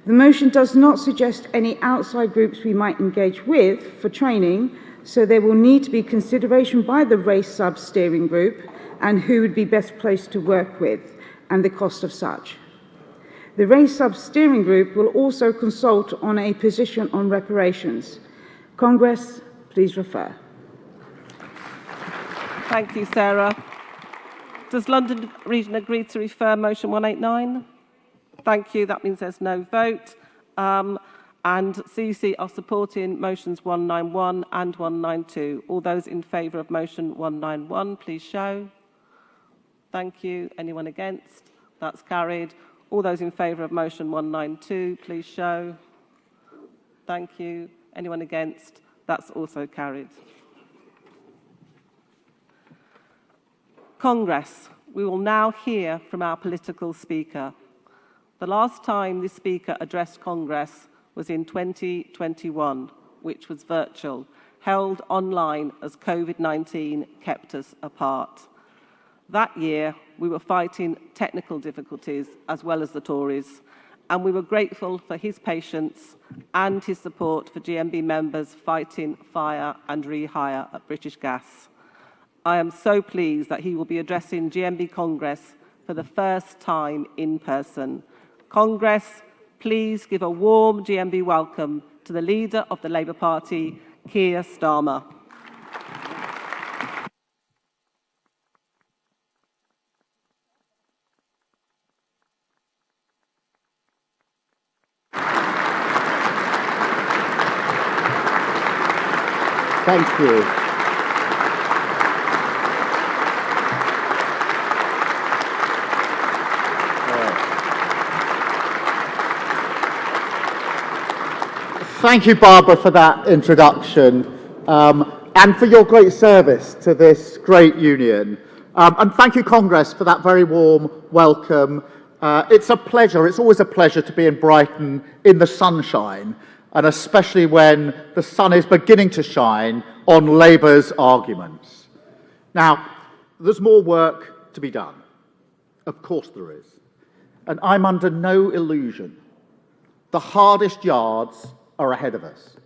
The motion does not suggest any outside groups we might engage with for training, so there will need to be consideration by the Race Sub-Steering Group and who would be best placed to work with and the cost of such. The Race Sub-Steering Group will also consult on a position on reparations. Congress, please refer. Thank you, Sarah. Does London Region agree to refer motion 189? Thank you. That means there's no vote. And CEC are supporting motions 191 and 192. All those in favour of motion 191, please show. Thank you. Anyone against? That's carried. All those in favour of motion 192, please show. Thank you. Anyone against? That's also carried. Congress, we will now hear from our political speaker. The last time this speaker addressed Congress was in 2021, which was virtual, held online as COVID-19 kept us apart. That year, we were fighting technical difficulties as well as the Tories, and we were grateful for his patience and his support for GMB members fighting fire and rehire at British Gas. I am so pleased that he will be addressing GMB Congress for the first time in person. Congress, please give a warm GMB welcome to the leader of the Labour Party, Keir Starmer. Thank you. Thank you, Barbara, for that introduction and for your great service to this great union. And thank you, Congress, for that very warm welcome. It's a pleasure, it's always a pleasure to be in Brighton in the sunshine, and especially when the sun is beginning to shine on Labour's arguments. Now, there's more work to be done. Of course there is. And I'm under no illusion. The hardest yards are ahead of us.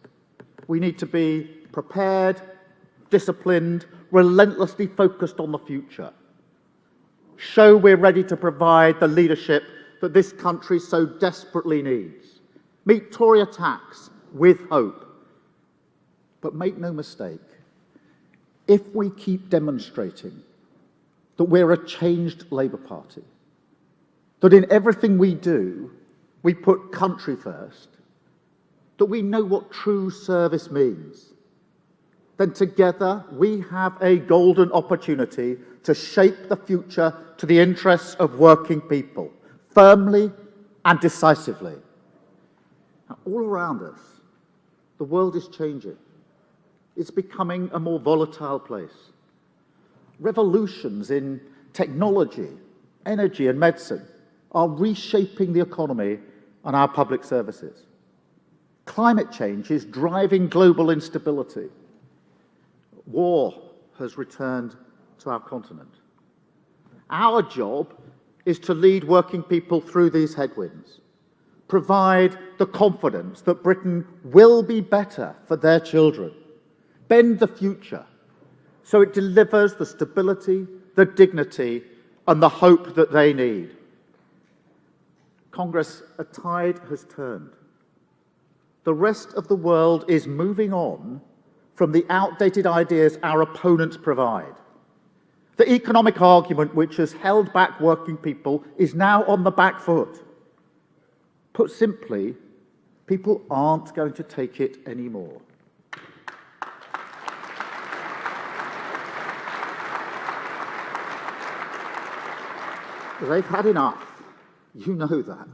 We need to be prepared, disciplined, relentlessly focused on the future. Show we're ready to provide the leadership that this country so desperately needs. Meet Tory attacks with hope. But make no mistake, if we keep demonstrating that we're a changed Labour Party, that in everything we do, we put country first, that we know what true service means, then together we have a golden opportunity to shape the future to the interests of working people, firmly and decisively. Now, all around us, the world is changing. It's becoming a more volatile place. Revolutions in technology, energy and medicine are reshaping the economy and our public services. Climate change is driving global instability. War has returned to our continent. Our job is to lead working people through these headwinds, provide the confidence that Britain will be better for their children, bend the future so it delivers the stability, the dignity, and the hope that they need. Congress, a tide has turned. The rest of the world is moving on from the outdated ideas our opponents provide. The economic argument which has held back working people is now on the back foot. Put simply, people aren't going to take it anymore. They've had enough. You know that.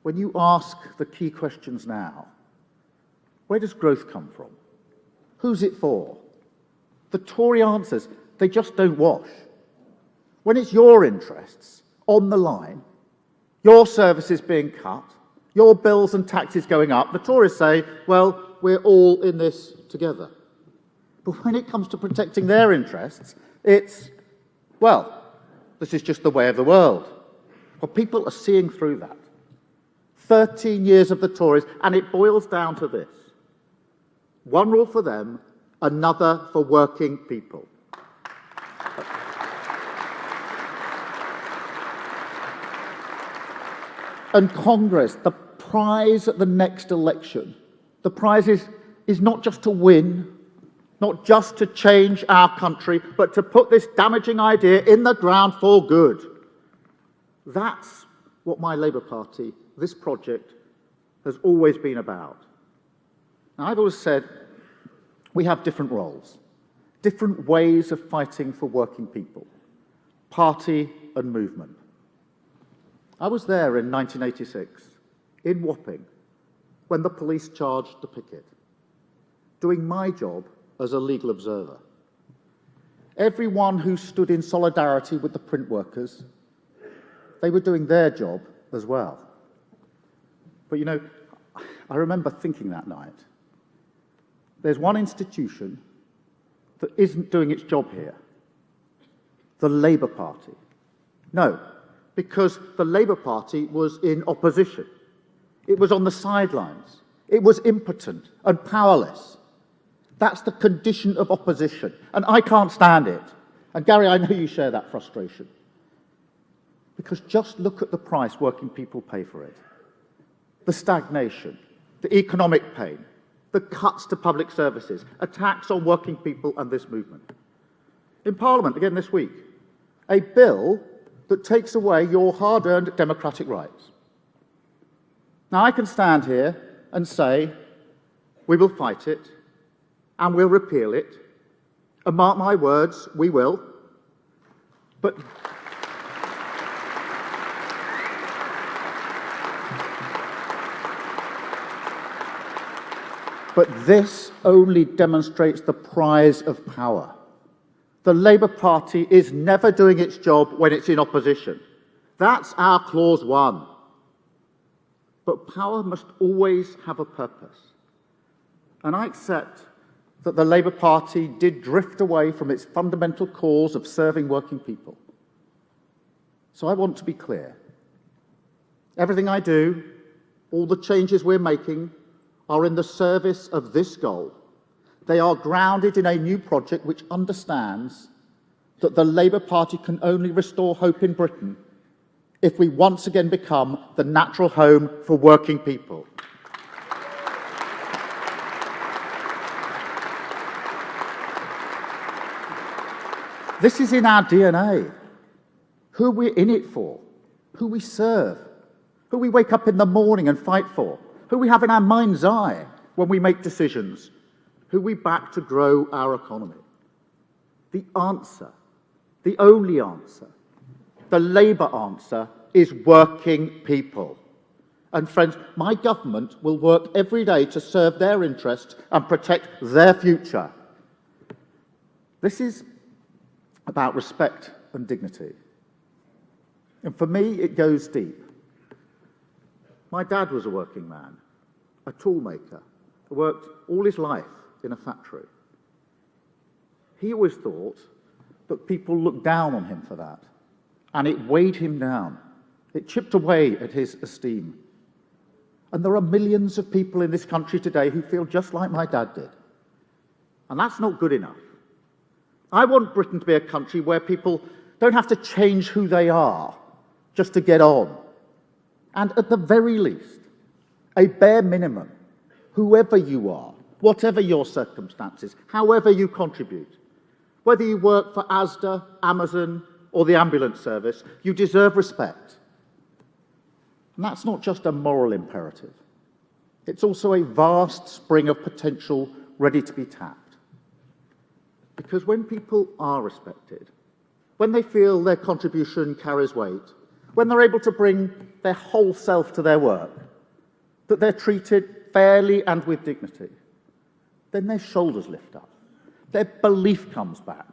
When you ask the key questions now, where does growth come from? Who's it for? The Tory answers, they just don't wash. When it's your interests on the line, your services being cut, your bills and taxes going up, the Tories say, well, we're all in this together. But when it comes to protecting their interests, it's, well, this is just the way of the world. Well, people are seeing through that. 13 years of the Tories, and it boils down to this. One rule for them, another for working people. And Congress, the prize at the next election, the prize is not just to win, not just to change our country, but to put this damaging idea in the ground for good. That's what my Labour Party, this project, has always been about. Now, I've always said we have different roles, different ways of fighting for working people, party and movement. I was there in 1986, in Wapping, when the police charged the picket, doing my job as a legal observer. Everyone who stood in solidarity with the print workers, they were doing their job as well. But you know, I remember thinking that night, there's one institution that isn't doing its job here, the Labour Party. No, because the Labour Party was in opposition. It was on the sidelines. It was impotent and powerless. That's the condition of opposition, and I can't stand it. And Gary, I know you share that frustration. Because just look at the price working people pay for it. The stagnation, the economic pain, the cuts to public services, attacks on working people and this movement. In Parliament, again this week, a bill that takes away your hard-earned democratic rights. Now, I can stand here and say, we will fight it, and we'll repeal it, and mark my words, we will. But this only demonstrates the prize of power. The Labour Party is never doing its job when it's in opposition. That's our clause 1. But power must always have a purpose. And I accept that the Labour Party did drift away from its fundamental cause of serving working people. So I want to be clear. Everything I do, all the changes we're making, are in the service of this goal. They are grounded in a new project which understands that the Labour Party can only restore hope in Britain if we once again become the natural home for working people. This is in our DNA. Who we're in it for, who we serve, who we wake up in the morning and fight for, who we have in our mind's eye when we make decisions, who we back to grow our economy. The answer, the only answer, the Labour answer is working people. And friends, my government will work every day to serve their interests and protect their future. This is about respect and dignity. And for me, it goes deep. My dad was a working man, a tool maker, who worked all his life in a factory. He always thought that people looked down on him for that, and it weighed him down. It chipped away at his esteem. And there are millions of people in this country today who feel just like my dad did. And that's not good enough. I want Britain to be a country where people don't have to change who they are just to get on. And at the very least, a bare minimum, whoever you are, whatever your circumstances, however you contribute, whether you work for Asda, Amazon, or the ambulance service, you deserve respect. And that's not just a moral imperative. It's also a vast spring of potential ready to be tapped. Because when people are respected, when they feel their contribution carries weight, when they're able to bring their whole self to their work, that they're treated fairly and with dignity, then their shoulders lift up, their belief comes back,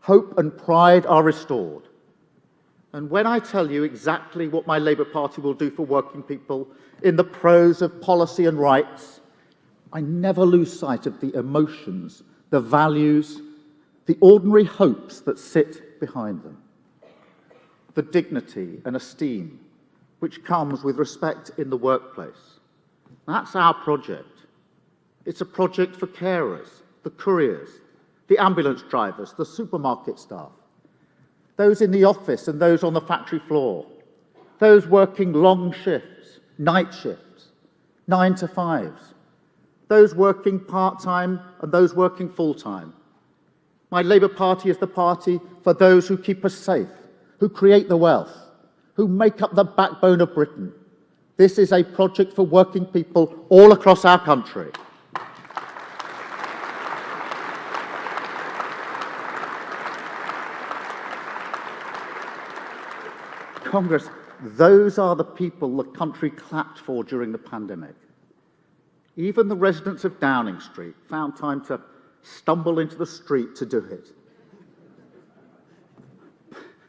hope and pride are restored. And when I tell you exactly what my Labour Party will do for working people in the prose of policy and rights, I never lose sight of the emotions, the values, the ordinary hopes that sit behind them. The dignity and esteem which comes with respect in the workplace. That's our project. It's a project for carers, the couriers, the ambulance drivers, the supermarket staff, those in the office and those on the factory floor, those working long shifts, night shifts, 9 to 5s, those working part-time and those working full-time. My Labour Party is the party for those who keep us safe, who create the wealth, who make up the backbone of Britain. This is a project for working people all across our country. Congress, those are the people the country clapped for during the pandemic. Even the residents of Downing Street found time to stumble into the street to do it.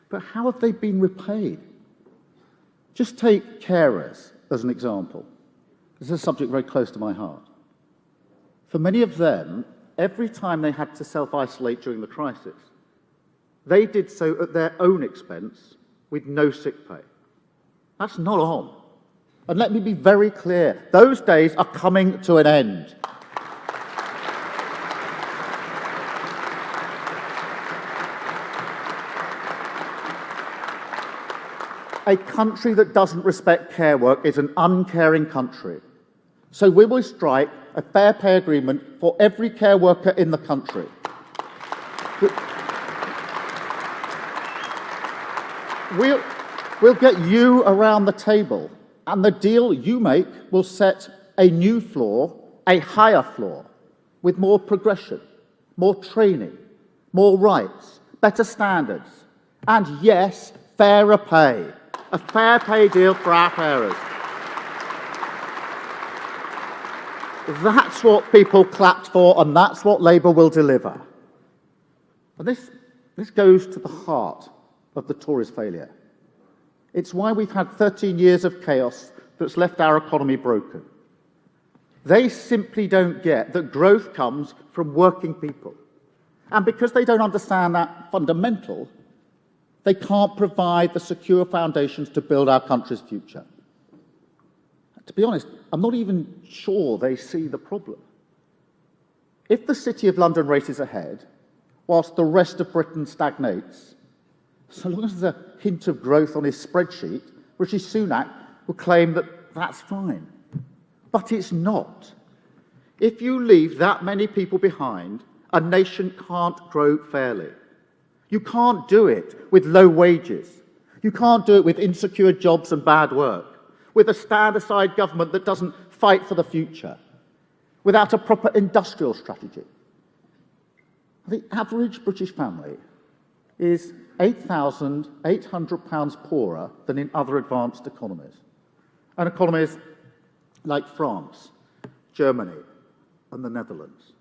But how have they been repaid? Just take carers as an example. This is a subject very close to my heart. For many of them, every time they had to self-isolate during the crisis, they did so at their own expense with no sick pay. That's not on. And let me be very clear, those days are coming to an end. A country that doesn't respect care work is an uncaring country. So we will strike a fair pay agreement for every care worker in the country. We'll get you around the table, and the deal you make will set a new floor, a higher floor, with more progression, more training, more rights, better standards, and yes, fairer pay. A fair pay deal for our carers. That's what people clapped for, and that's what Labour will deliver. And this goes to the heart of the Tories' failure. It's why we've had 13 years of chaos that's left our economy broken. They simply don't get that growth comes from working people. And because they don't understand that fundamental, they can't provide the secure foundations to build our country's future. To be honest, I'm not even sure they see the problem. If the City of London races ahead, whilst the rest of Britain stagnates, so long as there's a hint of growth on his spreadsheet, Rishi Sunak will claim that that's fine. But it's not. If you leave that many people behind, a nation can't grow fairly. You can't do it with low wages. You can't do it with insecure jobs and bad work, with a stand-aside government that doesn't fight for the future, without a proper industrial strategy. The average British family is £8,800 poorer than in other advanced economies. And economies like France, Germany, and the Netherlands.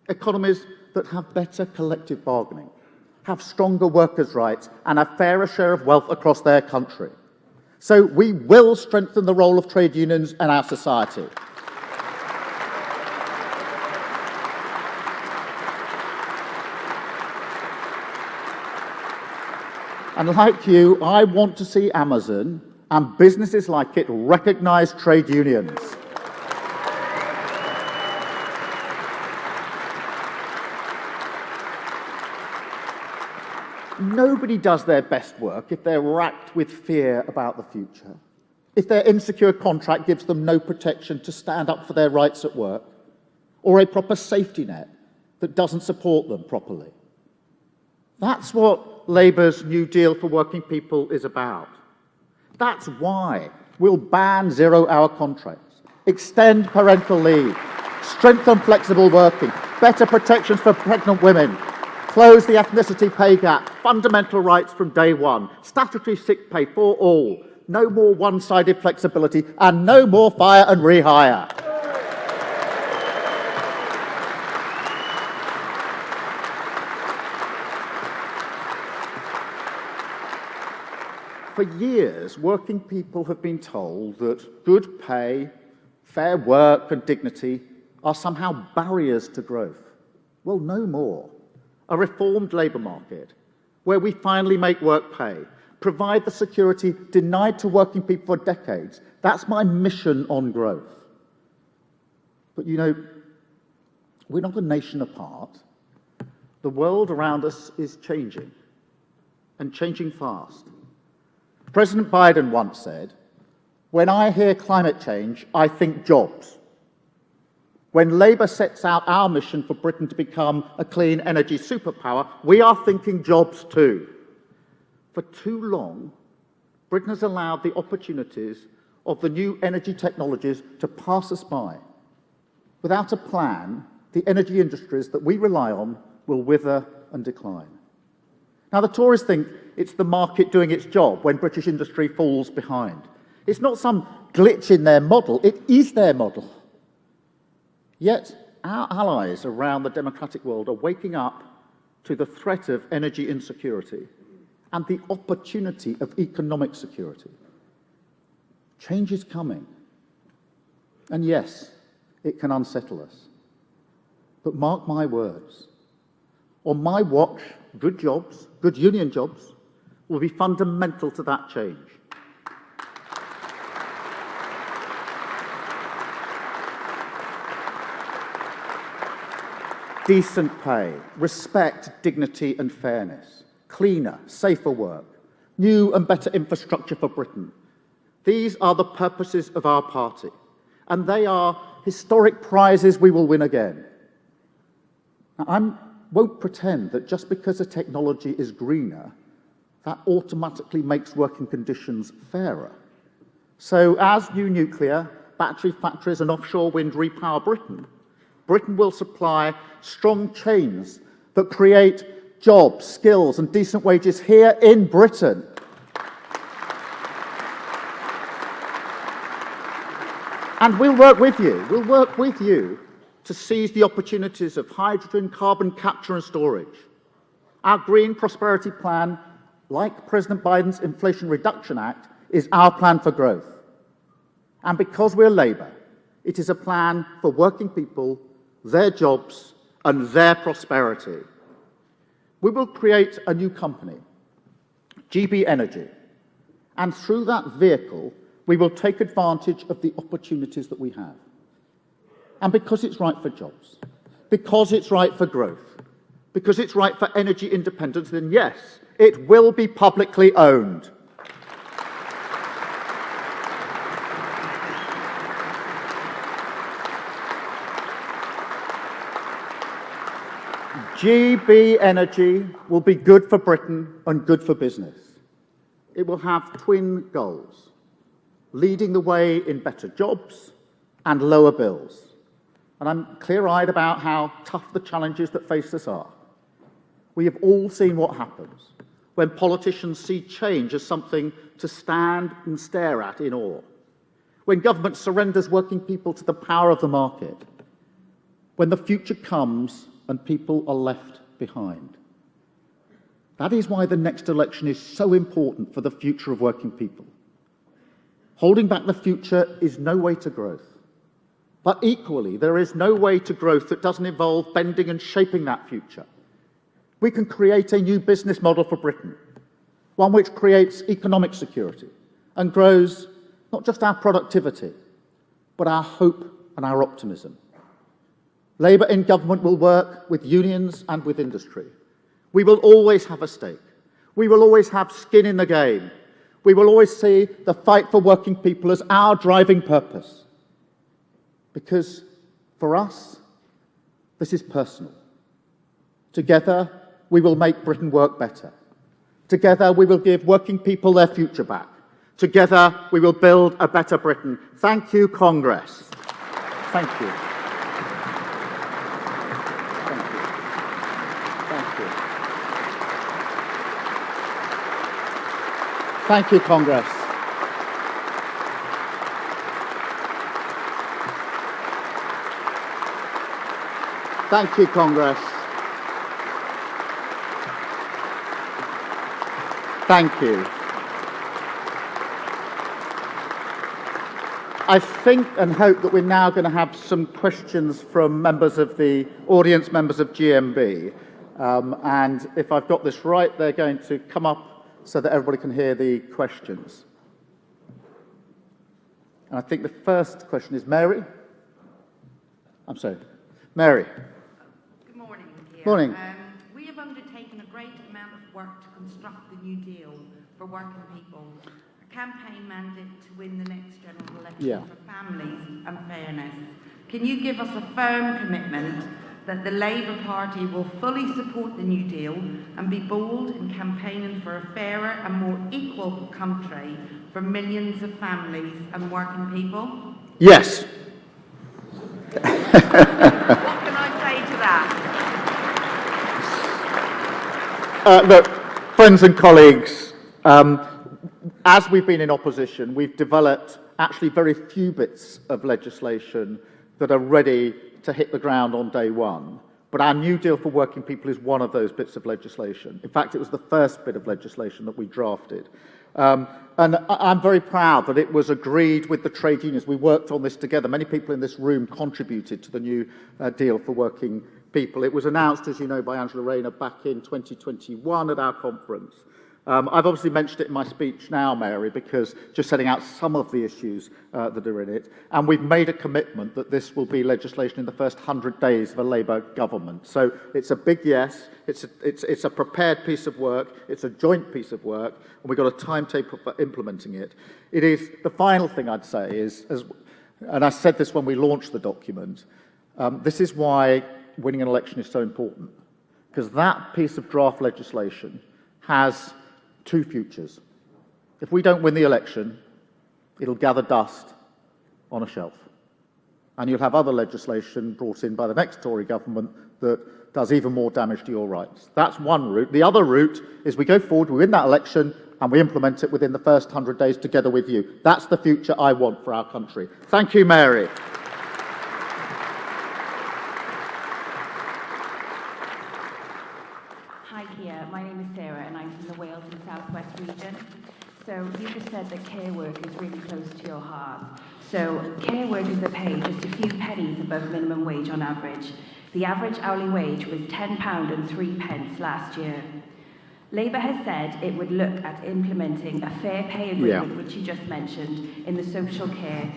Economies that have better collective bargaining, have stronger workers' rights, and a fairer share of wealth across their country. So we will strengthen the role of trade unions in our society. And like you, I want to see Amazon and businesses like it recognise trade unions. Nobody does their best work if they're racked with fear about the future, if their insecure contract gives them no protection to stand up for their rights at work, or a proper safety net that doesn't support them properly. That's what Labour's New Deal for working people is about. That's why we'll ban zero-hour contracts, extend parental leave, strengthen flexible working, better protections for pregnant women, close the ethnicity pay gap, fundamental rights from day one, statutory sick pay for all, no more one-sided flexibility, and no more fire and rehire. For years, working people have been told that good pay, fair work and dignity are somehow barriers to growth. Well, no more. A reformed labour market, where we finally make work pay, provide the security denied to working people for decades, that's my mission on growth. But you know, we're not a nation apart. The world around us is changing, and changing fast. President Biden once said, "When I hear climate change, I think jobs." When Labour sets out our mission for Britain to become a clean energy superpower, we are thinking jobs too. For too long, Britain has allowed the opportunities of the new energy technologies to pass us by. Without a plan, the energy industries that we rely on will wither and decline. Now, the Tories think it's the market doing its job when British industry falls behind. It's not some glitch in their model, it is their model. Yet, our allies around the democratic world are waking up to the threat of energy insecurity and the opportunity of economic security. Change is coming. And yes, it can unsettle us. But mark my words, on my watch, good jobs, good union jobs, will be fundamental to that change. Decent pay, respect, dignity and fairness, cleaner, safer work, new and better infrastructure for Britain. These are the purposes of our party, and they are historic prizes we will win again. Now, I won't pretend that just because a technology is greener, that automatically makes working conditions fairer. So as new nuclear, battery factories and offshore wind repower Britain, Britain will supply strong chains that create jobs, skills and decent wages here in Britain. And we'll work with you to seize the opportunities of hydrogen, carbon capture and storage. Our Green Prosperity Plan, like President Biden's Inflation Reduction Act, is our plan for growth. And because we're Labour, it is a plan for working people, their jobs and their prosperity. We will create a new company, GB Energy, and through that vehicle, we will take advantage of the opportunities that we have. And because it's right for jobs, because it's right for growth, because it's right for energy independence, then yes, it will be publicly owned. GB Energy will be good for Britain and good for business. It will have twin goals: leading the way in better jobs and lower bills. And I'm clear-eyed about how tough the challenges that face us are. We have all seen what happens when politicians see change as something to stand and stare at in awe, when government surrenders working people to the power of the market, when the future comes and people are left behind. That is why the next election is so important for the future of working people. Holding back the future is no way to growth. But equally, there is no way to growth that doesn't involve bending and shaping that future. We can create a new business model for Britain, one which creates economic security and grows not just our productivity, but our hope and our optimism. Labour in government will work with unions and with industry. We will always have a stake. We will always have skin in the game. We will always see the fight for working people as our driving purpose. Because for us, this is personal. Together, we will make Britain work better. Together, we will give working people their future back. Together, we will build a better Britain. Thank you, Congress. Thank you. Thank you. Thank you. Thank you, Congress. Thank you, Congress. Thank you. I think and hope that we're now going to have some questions from members of the audience, members of GMB. And if I've got this right, they're going to come up so that everybody can hear the questions. And I think the first question is Mary. I'm sorry. Mary. Good morning. Here. Morning. We have undertaken a great amount of work to construct the New Deal for working people, a campaign mandate to win the next general election for families and fairness. Can you give us a firm commitment that the Labour Party will fully support the New Deal and be bold in campaigning for a fairer and more equal country for millions of families and working people? Yes. What can I say to that? Look, friends and colleagues, as we've been in opposition, we've developed actually very few bits of legislation that are ready to hit the ground on day one. But our New Deal for Working People is one of those bits of legislation. In fact, it was the first bit of legislation that we drafted. And I'm very proud that it was agreed with the trade unions. We worked on this together. Many people in this room contributed to the New Deal for Working People. It was announced, as you know, by Angela Rayner back in 2021 at our conference. I've obviously mentioned it in my speech now, Mary, because just setting out some of the issues that are in it. And we've made a commitment that this will be legislation in the first 100 days of a Labour government. So it's a big yes. It's a prepared piece of work. It's a joint piece of work. And we've got a timetable for implementing it. It is, the final thing I'd say is, and I said this when we launched the document, this is why winning an election is so important. Because that piece of draft legislation has two futures. If we don't win the election, it'll gather dust on a shelf. And you'll have other legislation brought in by the next Tory government that does even more damage to your rights. That's one route. The other route is we go forward, we win that election, and we implement it within the first 100 days together with you. That's the future I want for our country. Thank you, Mary. Hi, Kia. My name is Sarah, and I'm from the Wales and South West region. So you just said that care work is really close to your heart. So care workers are paid just a few pennies above minimum wage on average. The average hourly wage was £10.03 last year. Labour has said it would look at implementing a fair pay agreement, which you just mentioned, in the social care,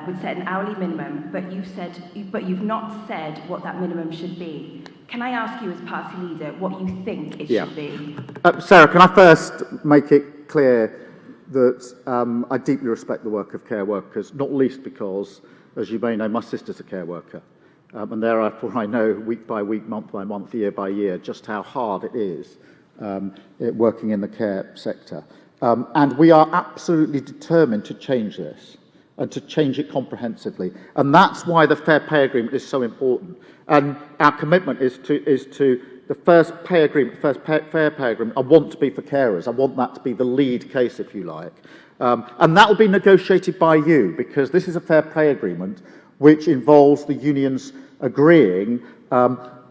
would set an hourly minimum, but you've not said what that minimum should be. Can I ask you as party leader what you think it should be? Sarah, can I first make it clear that I deeply respect the work of care workers, not least because, as you may know, my sister's a care worker. And therefore I know week by week, month by month, year by year, just how hard it is working in the care sector. And we are absolutely determined to change this and to change it comprehensively. And that's why the Fair Pay Agreement is so important. And our commitment is to the first pay agreement, fair pay agreement, I want to be for carers. I want that to be the lead case, if you like. And that will be negotiated by you, because this is a fair pay agreement which involves the unions agreeing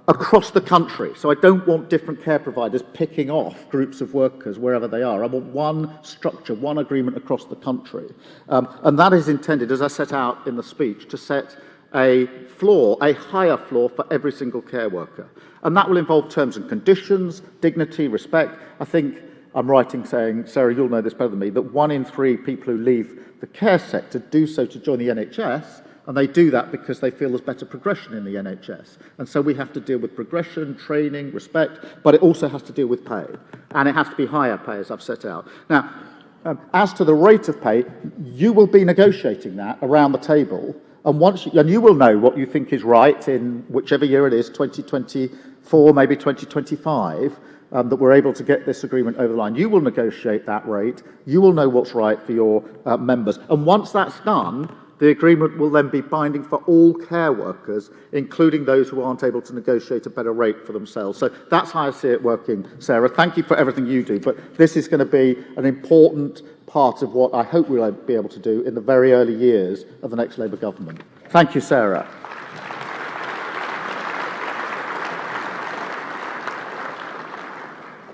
across the country. So I don't want different care providers picking off groups of workers wherever they are. I want one structure, one agreement across the country. And that is intended, as I set out in the speech, to set a floor, a higher floor for every single care worker. And that will involve terms and conditions, dignity, respect. I think I'm right in saying, Sarah, you'll know this better than me, that 1 in 3 people who leave the care sector do so to join the NHS, and they do that because they feel there's better progression in the NHS. And so we have to deal with progression, training, respect, but it also has to deal with pay. And it has to be higher pay, as I've set out. Now, as to the rate of pay, you will be negotiating that around the table, and you will know what you think is right in whichever year it is, 2024, maybe 2025, that we're able to get this agreement over the line. You will negotiate that rate. You will know what's right for your members. And once that's done, The agreement will then be binding for all care workers, including those who aren't able to negotiate a better rate for themselves. So that's how I see it working, Sarah. Thank you for everything you do, but this is going to be an important part of what I hope we'll be able to do in the very early years of the next Labour government. Thank you, Sarah.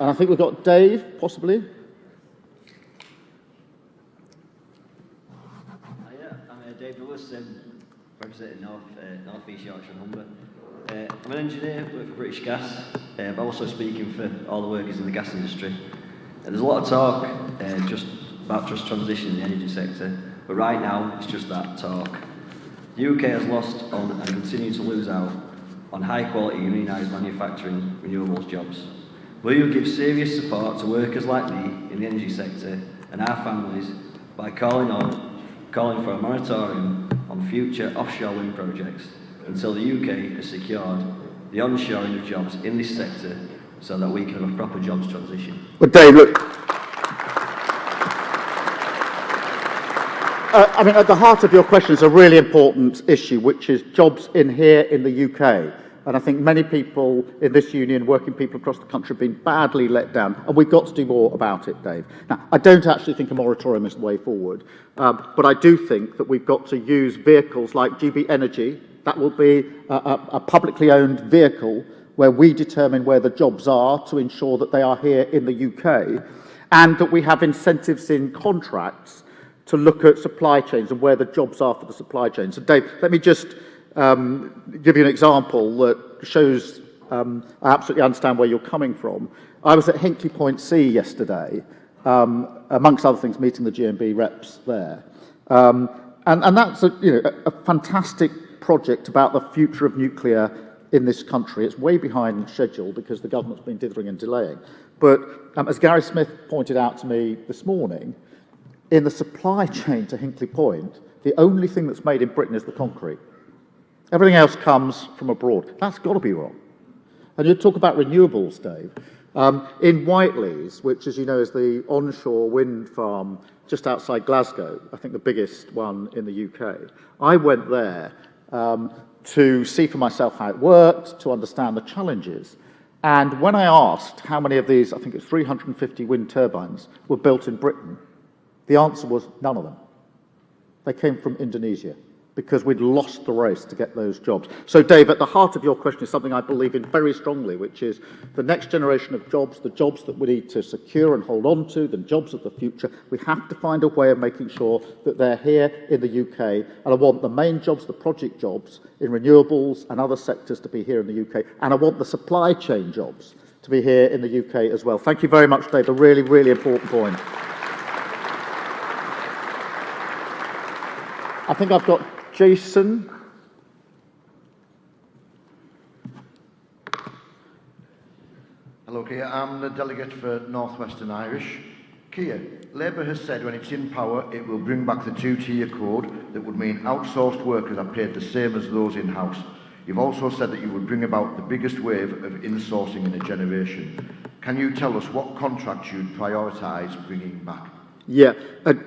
And I think we've got Dave, possibly. I'm Dave Lewis, representing North East Yorkshire and Humber. I'm an engineer, work for British Gas, but also speaking for all the workers in the gas industry. There's a lot of talk about just transition in the energy sector, but right now it's just that talk. The UK has lost on and continues to lose out on high-quality unionised manufacturing renewables jobs. Will you give serious support to workers like me in the energy sector and our families by calling for a moratorium on future offshore wind projects until the UK has secured the onshoring of jobs in this sector so that we can have a proper jobs transition? Well, Dave, look, I mean, at the heart of your question is a really important issue, which is jobs in here in the UK. And I think many people in this union, working people across the country, have been badly let down. And we've got to do more about it, Dave. Now, I don't actually think a moratorium is the way forward. But I do think that we've got to use vehicles like GB Energy. That will be a publicly owned vehicle where we determine where the jobs are to ensure that they are here in the UK. And that we have incentives in contracts to look at supply chains and where the jobs are for the supply chain. So, Dave, let me just give you an example that shows I absolutely understand where you're coming from. I was at Hinkley Point C yesterday, amongst other things, meeting the GMB reps there. And that's a fantastic project about the future of nuclear in this country. It's way behind schedule because the government's been dithering and delaying. But as Gary Smith pointed out to me this morning, in the supply chain to Hinkley Point, the only thing that's made in Britain is the concrete. Everything else comes from abroad. That's got to be wrong. And you talk about renewables, Dave. In Whiteley's, which, as you know, is the onshore wind farm just outside Glasgow, I think the biggest one in the UK, I went there to see for myself how it worked, to understand the challenges. And when I asked how many of these, I think it's 350 wind turbines, were built in Britain, the answer was none of them. They came from Indonesia because we'd lost the race to get those jobs. So, Dave, at the heart of your question is something I believe in very strongly, which is the next generation of jobs, the jobs that we need to secure and hold on to, the jobs of the future. We have to find a way of making sure that they're here in the UK. And I want the main jobs, the project jobs in renewables and other sectors to be here in the UK. And I want the supply chain jobs to be here in the UK as well. Thank you very much, Dave. A really, really important point. I think I've got Jason. Hello, Keir. I'm the delegate for North Western Irish. Keir, Labour has said when it's in power it will bring back the two-tier code that would mean outsourced workers are paid the same as those in-house. You've also said that you would bring about the biggest wave of insourcing in a generation. Can you tell us what contracts you'd prioritise bringing back? Yeah,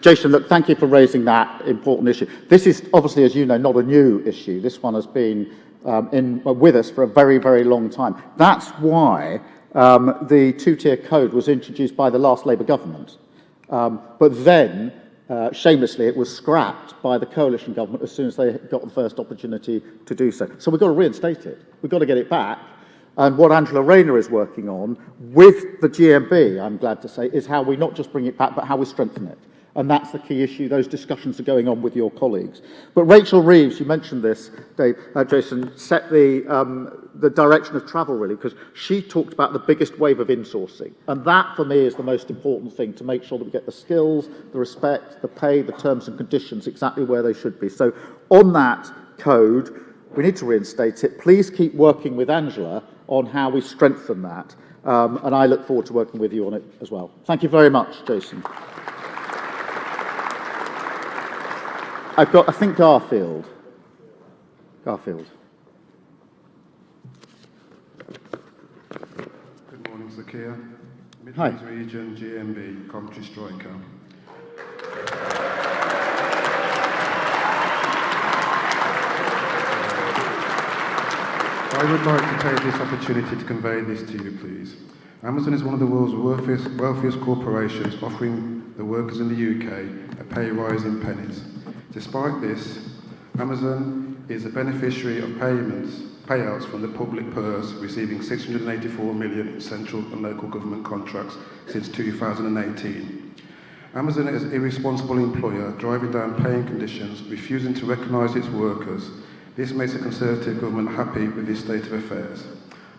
Jason, look, thank you for raising that important issue. This is obviously, as you know, not a new issue. This one has been with us for a very, very long time. That's why the two-tier code was introduced by the last Labour government. But then, shamelessly, it was scrapped by the coalition government as soon as they got the first opportunity to do so. So we've got to reinstate it. We've got to get it back. And what Angela Rayner is working on with the GMB, I'm glad to say, is how we not just bring it back, but how we strengthen it. And that's the key issue. Those discussions are going on with your colleagues. But Rachel Reeves, you mentioned this, Dave, Jason, set the direction of travel, really, because she talked about the biggest wave of insourcing. And that, for me, is the most important thing, to make sure that we get the skills, the respect, the pay, the terms and conditions exactly where they should be. So on that code, we need to reinstate it. Please keep working with Angela on how we strengthen that. And I look forward to working with you on it as well. Thank you very much, Jason. I've got, I think, Garfield. Garfield. Good morning, Sir Keir. Hi. Midlands Region, GMB, Coventry Striker. I would like to take this opportunity to convey this to you, please. Amazon is one of the world's wealthiest corporations, offering the workers in the UK a pay rise in pennies. Despite this, Amazon is a beneficiary of payouts from the public purse, receiving 684 million in central and local government contracts since 2018. Amazon is an irresponsible employer, driving down paying conditions, refusing to recognise its workers. This makes a Conservative government happy with this state of affairs.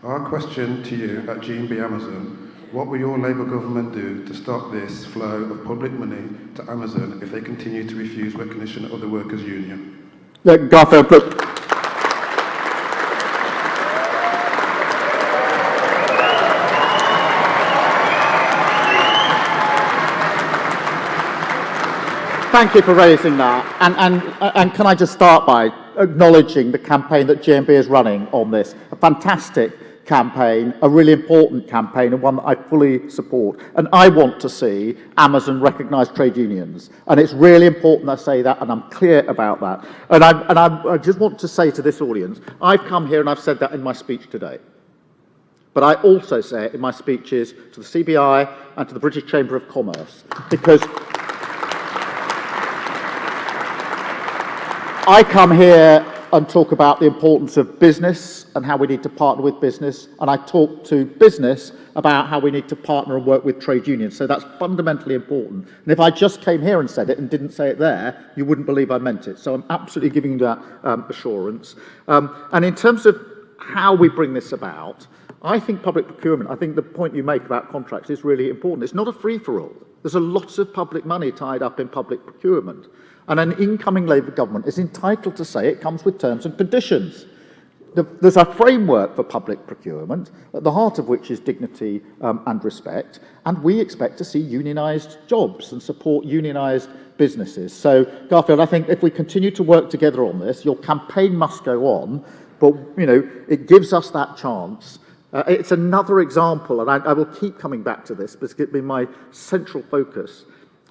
Our question to you at GMB Amazon: what will your Labour government do to stop this flow of public money to Amazon if they continue to refuse recognition of the workers' union? Garfield, look. Thank you for raising that. And can I just start by acknowledging the campaign that GMB is running on this? A fantastic campaign, a really important campaign, and one that I fully support. And I want to see Amazon recognise trade unions. And it's really important I say that, and I'm clear about that. And I just want to say to this audience, I've come here and I've said that in my speech today. But I also say it in my speeches to the CBI and to the British Chamber of Commerce, because I come here and talk about the importance of business and how we need to partner with business, and I talk to business about how we need to partner and work with trade unions. So that's fundamentally important. And if I just came here and said it and didn't say it there, you wouldn't believe I meant it. So I'm absolutely giving you that assurance. And in terms of how we bring this about, I think public procurement, I think the point you make about contracts is really important. It's not a free-for-all. There's a lot of public money tied up in public procurement. And an incoming Labour government is entitled to say it comes with terms and conditions. There's a framework for public procurement, at the heart of which is dignity and respect, and we expect to see unionised jobs and support unionised businesses. So, Garfield, I think if we continue to work together on this, your campaign must go on, but, you know, it gives us that chance. It's another example, and I will keep coming back to this, because it's been my central focus.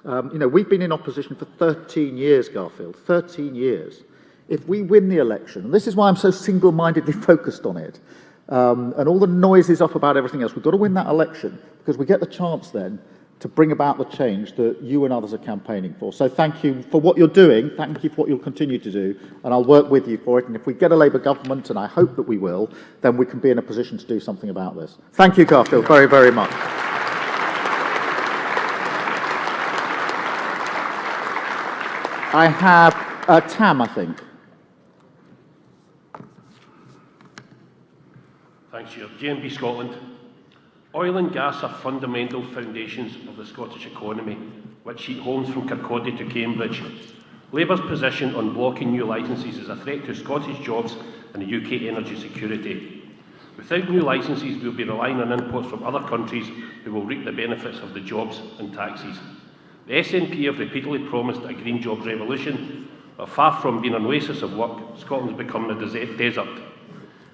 You know, we've been in opposition for 13 years, Garfield, 13 years. If we win the election, and this is why I'm so single-mindedly focused on it, and all the noise is off about everything else, we've got to win that election, because we get the chance then to bring about the change that you and others are campaigning for. So thank you for what you're doing, thank you for what you'll continue to do, and I'll work with you for it, and if we get a Labour government, and I hope that we will, then we can be in a position to do something about this. Thank you, Garfield, very, very much. I have Tam, I think. Thanks, Chair. GMB Scotland. Oil and gas are fundamental foundations of the Scottish economy, which heat homes from Kirkcaldy to Cambridge. Labour's position on blocking new licences is a threat to Scottish jobs and the UK energy security. Without new licences, we will be relying on imports from other countries who will reap the benefits of the jobs and taxes. The SNP have repeatedly promised a green jobs revolution, but far from being an oasis of work, Scotland's becoming a desert.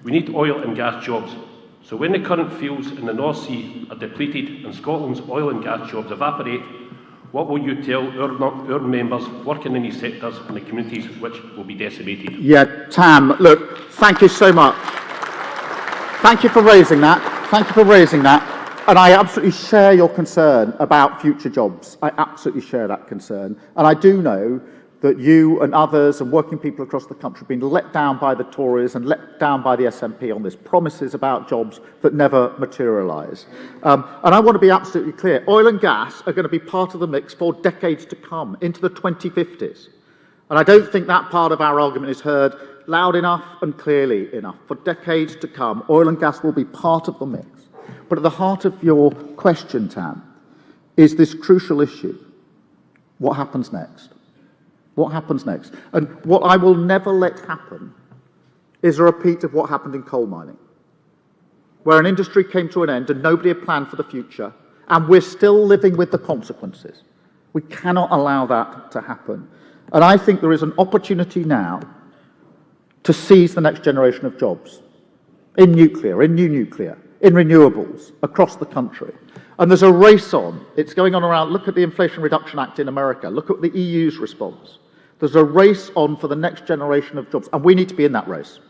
We need oil and gas jobs, so when the current fields in the North Sea are depleted and Scotland's oil and gas jobs evaporate, what will you tell our members working in these sectors and the communities which will be decimated? Yeah, Tam, look, thank you so much. Thank you for raising that. Thank you for raising that. And I absolutely share your concern about future jobs. I absolutely share that concern. And I do know that you and others and working people across the country have been let down by the Tories and let down by the SNP on this promises about jobs that never materialise. And I want to be absolutely clear. Oil and gas are going to be part of the mix for decades to come, into the 2050s. And I don't think that part of our argument is heard loud enough and clearly enough. For decades to come, oil and gas will be part of the mix. But at the heart of your question, Tam, is this crucial issue. What happens next? What happens next? And what I will never let happen is a repeat of what happened in coal mining, where an industry came to an end and nobody had planned for the future, and we're still living with the consequences. We cannot allow that to happen. And I think there is an opportunity now to seize the next generation of jobs in nuclear, in new nuclear, in renewables across the country. And there's a race on. It's going on around, look at the Inflation Reduction Act in America, look at the EU's response. There's a race on for the next generation of jobs, and we need to be in that race.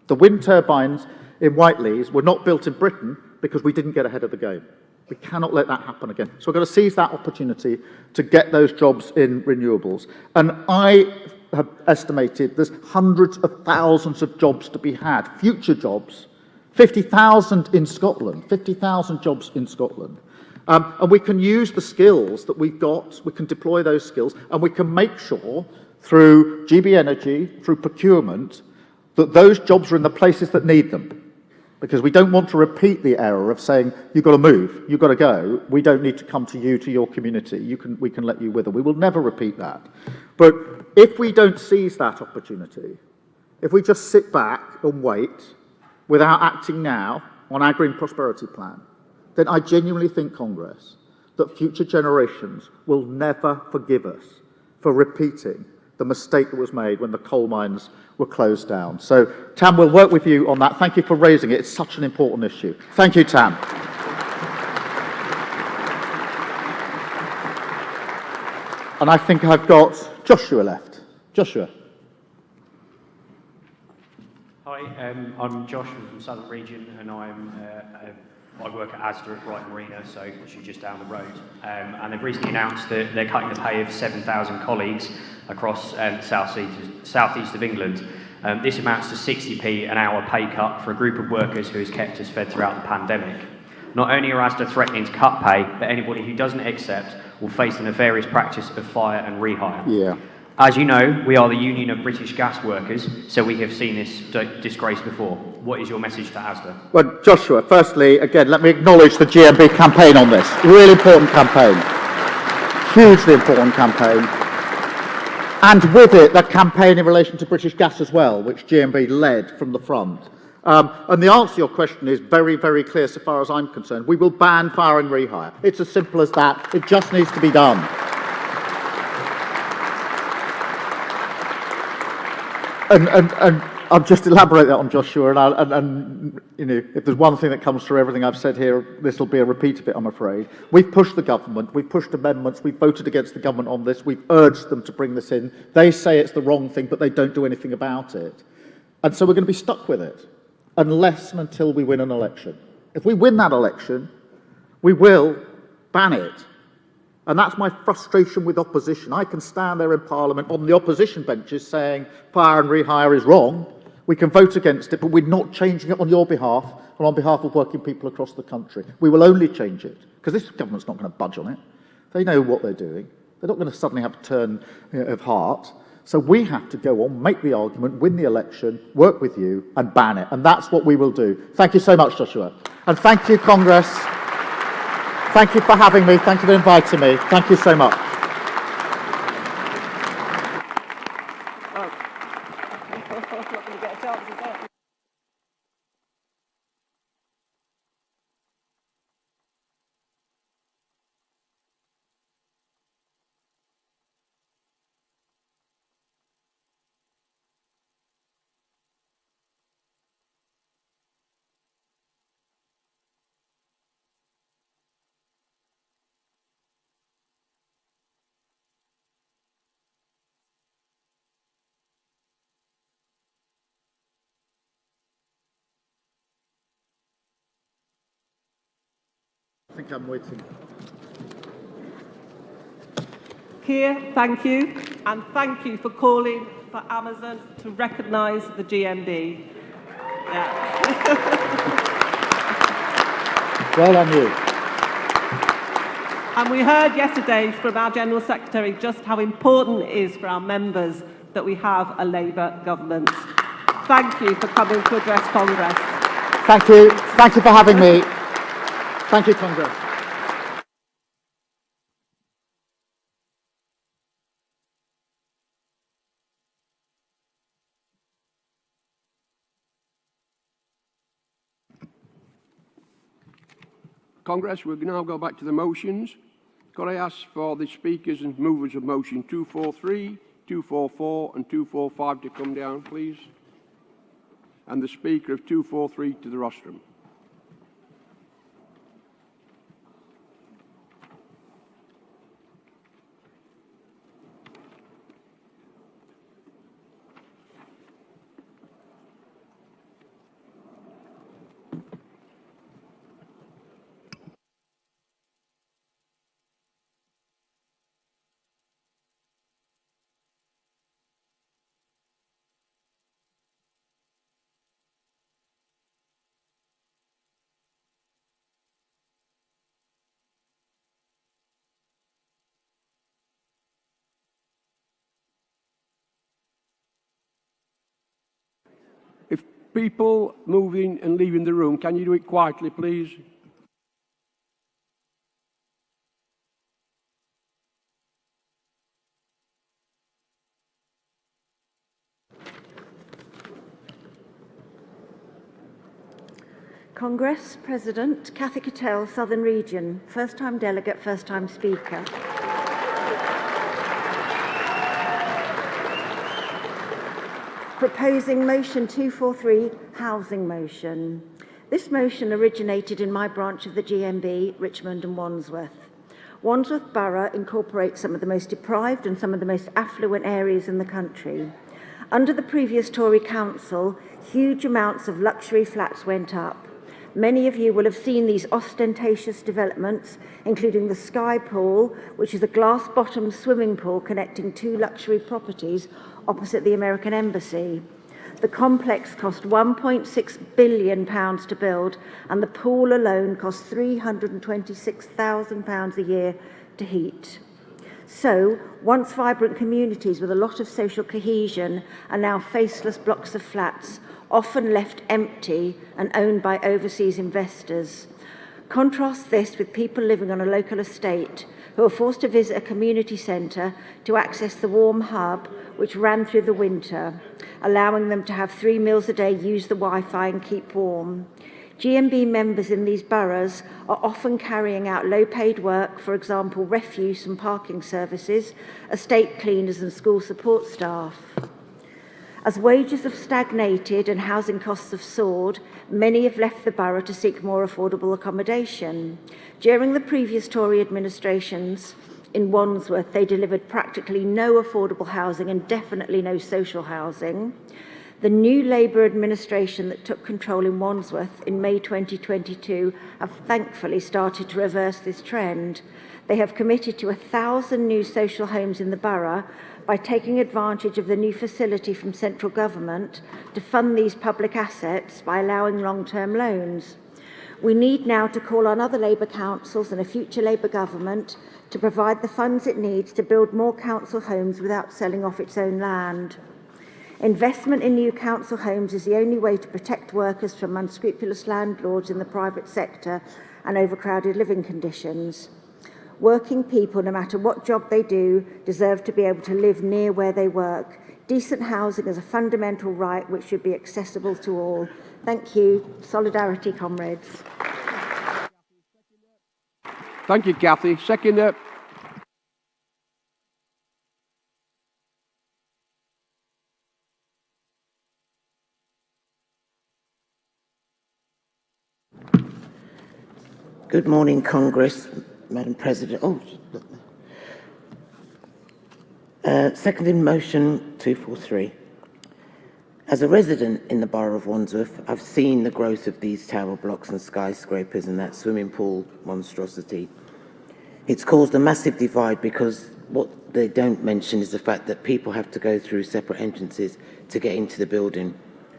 The wind turbines in Whiteleys were not built in Britain because we didn't get ahead of the game. We cannot let that happen again. So we've got to seize that opportunity to get those jobs in renewables. And I have estimated there's hundreds of thousands of jobs to be had, future jobs, 50,000 in Scotland, 50,000 jobs in Scotland. And we can use the skills that we've got, we can deploy those skills, and we can make sure through GB Energy, through procurement, that those jobs are in the places that need them. Because we don't want to repeat the error of saying, you've got to move, you've got to go, we don't need to come to you, to your community, we can let you wither. We will never repeat that. But if we don't seize that opportunity, if we just sit back and wait without acting now on our Green Prosperity Plan, then I genuinely think, Congress, that future generations will never forgive us for repeating the mistake that was made when the coal mines were closed down. So, Tam, we'll work with you on that. Thank you for raising it. It's such an important issue. Thank you, Tam. And I think I've got Joshua left. Joshua. Hi, I'm Joshua from Southern Region, and I work at Asda at Brighton Arena, so actually just down the road. And they've recently announced that they're cutting the pay of 7,000 colleagues across the southeast of England. This amounts to 60p an hour pay cut for a group of workers who has kept us fed throughout the pandemic. Not only are Asda threatening to cut pay, but anybody who doesn't accept will face the nefarious practice of fire and rehire. Yeah. As you know, we are the Union of British Gas Workers, so we have seen this disgrace before. What is your message to Asda? Well, Joshua, firstly, again, let me acknowledge the GMB campaign on this. Really important campaign. Hugely important campaign. And with it, the campaign in relation to British Gas as well, which GMB led from the front. And the answer to your question is very, very clear so far as I'm concerned. We will ban fire and rehire. It's as simple as that. It just needs to be done. And I'll just elaborate that on Joshua, and you know, if there's one thing that comes through everything I've said here, this will be a repeat of it, I'm afraid. We've pushed the government, we've pushed amendments, we've voted against the government on this, we've urged them to bring this in. They say it's the wrong thing, but they don't do anything about it. And so we're going to be stuck with it, unless and until we win an election. If we win that election, we will ban it. And that's my frustration with opposition. I can stand there in Parliament on the opposition benches saying fire and rehire is wrong. We can vote against it, but we're not changing it on your behalf or on behalf of working people across the country. We will only change it, because this government's not going to budge on it. They know what they're doing. They're not going to suddenly have a turn of heart. So we have to go on, make the argument, win the election, work with you, and ban it. And that's what we will do. Thank you so much, Joshua. And thank you, Congress. Thank you for having me. Thank you for inviting me. Thank you so much. I think I'm waiting. Keir, thank you. And thank you for calling for Amazon to recognise the GMB. Yeah. Well on you. And we heard yesterday from our General Secretary just how important it is for our members that we have a Labour government. Thank you for coming to address Congress. Thank you. Thank you for having me. Thank you, Congress. Congress, we'll now go back to the motions. Could I ask for the speakers and movers of motion 243, 244 and 245 to come down, please? And the speaker of 243 to the rostrum. people moving and leaving the room, can you do it quietly, please? Congress President Cathy Cattell, Southern Region, first-time delegate, first-time speaker. Proposing motion 243, housing motion. This motion originated in my branch of the GMB, Richmond and Wandsworth. Wandsworth Borough incorporates some of the most deprived and some of the most affluent areas in the country. Under the previous Tory council, huge amounts of luxury flats went up. Many of you will have seen these ostentatious developments, including the Sky Pool, which is a glass-bottomed swimming pool connecting two luxury properties opposite the American Embassy. The complex cost £1.6 billion to build, and the pool alone cost £326,000 a year to heat. So, once vibrant communities with a lot of social cohesion are now faceless blocks of flats, often left empty and owned by overseas investors. Contrast this with people living on a local estate who are forced to visit a community centre to access the warm hub which ran through the winter, allowing them to have 3 meals a day, use the Wi-Fi and keep warm. GMB members in these boroughs are often carrying out low-paid work, for example, refuse and parking services, estate cleaners and school support staff. As wages have stagnated and housing costs have soared, many have left the borough to seek more affordable accommodation. During the previous Tory administrations in Wandsworth, they delivered practically no affordable housing and definitely no social housing. The new Labour administration that took control in Wandsworth in May 2022 have thankfully started to reverse this trend. They have committed to 1,000 new social homes in the borough by taking advantage of the new facility from central government to fund these public assets by allowing long-term loans. We need now to call on other Labour councils and a future Labour government to provide the funds it needs to build more council homes without selling off its own land. Investment in new council homes is the only way to protect workers from unscrupulous landlords in the private sector and overcrowded living conditions. Working people, no matter what job they do, deserve to be able to live near where they work. Decent housing is a fundamental right which should be accessible to all. Thank you. Solidarity, comrades. Thank you, Cathy. Seconder. Good morning, Congress, Madam President. Seconding motion 243. As a resident in the borough of Wandsworth, I've seen the growth of these tower blocks and skyscrapers and that swimming pool monstrosity. It's caused a massive divide because what they don't mention is the fact that people have to go through separate entrances to get into the building.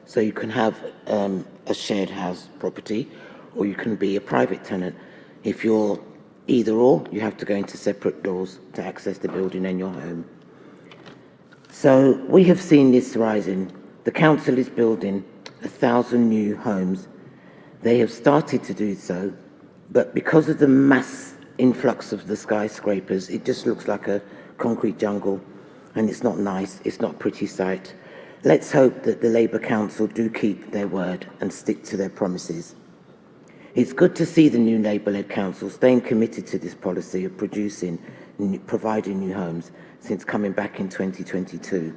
So you can have a shared house property, or you can be a private tenant. If you're either or, you have to go into separate doors to access the building and your home. So we have seen this rising. The council is building 1,000 new homes. They have started to do so, but because of the mass influx of the skyscrapers, it just looks like a concrete jungle, and it's not nice, it's not a pretty sight. Let's hope that the Labour Council do keep their word and stick to their promises. It's good to see the new Labour-led council staying committed to this policy of providing new homes since coming back in 2022.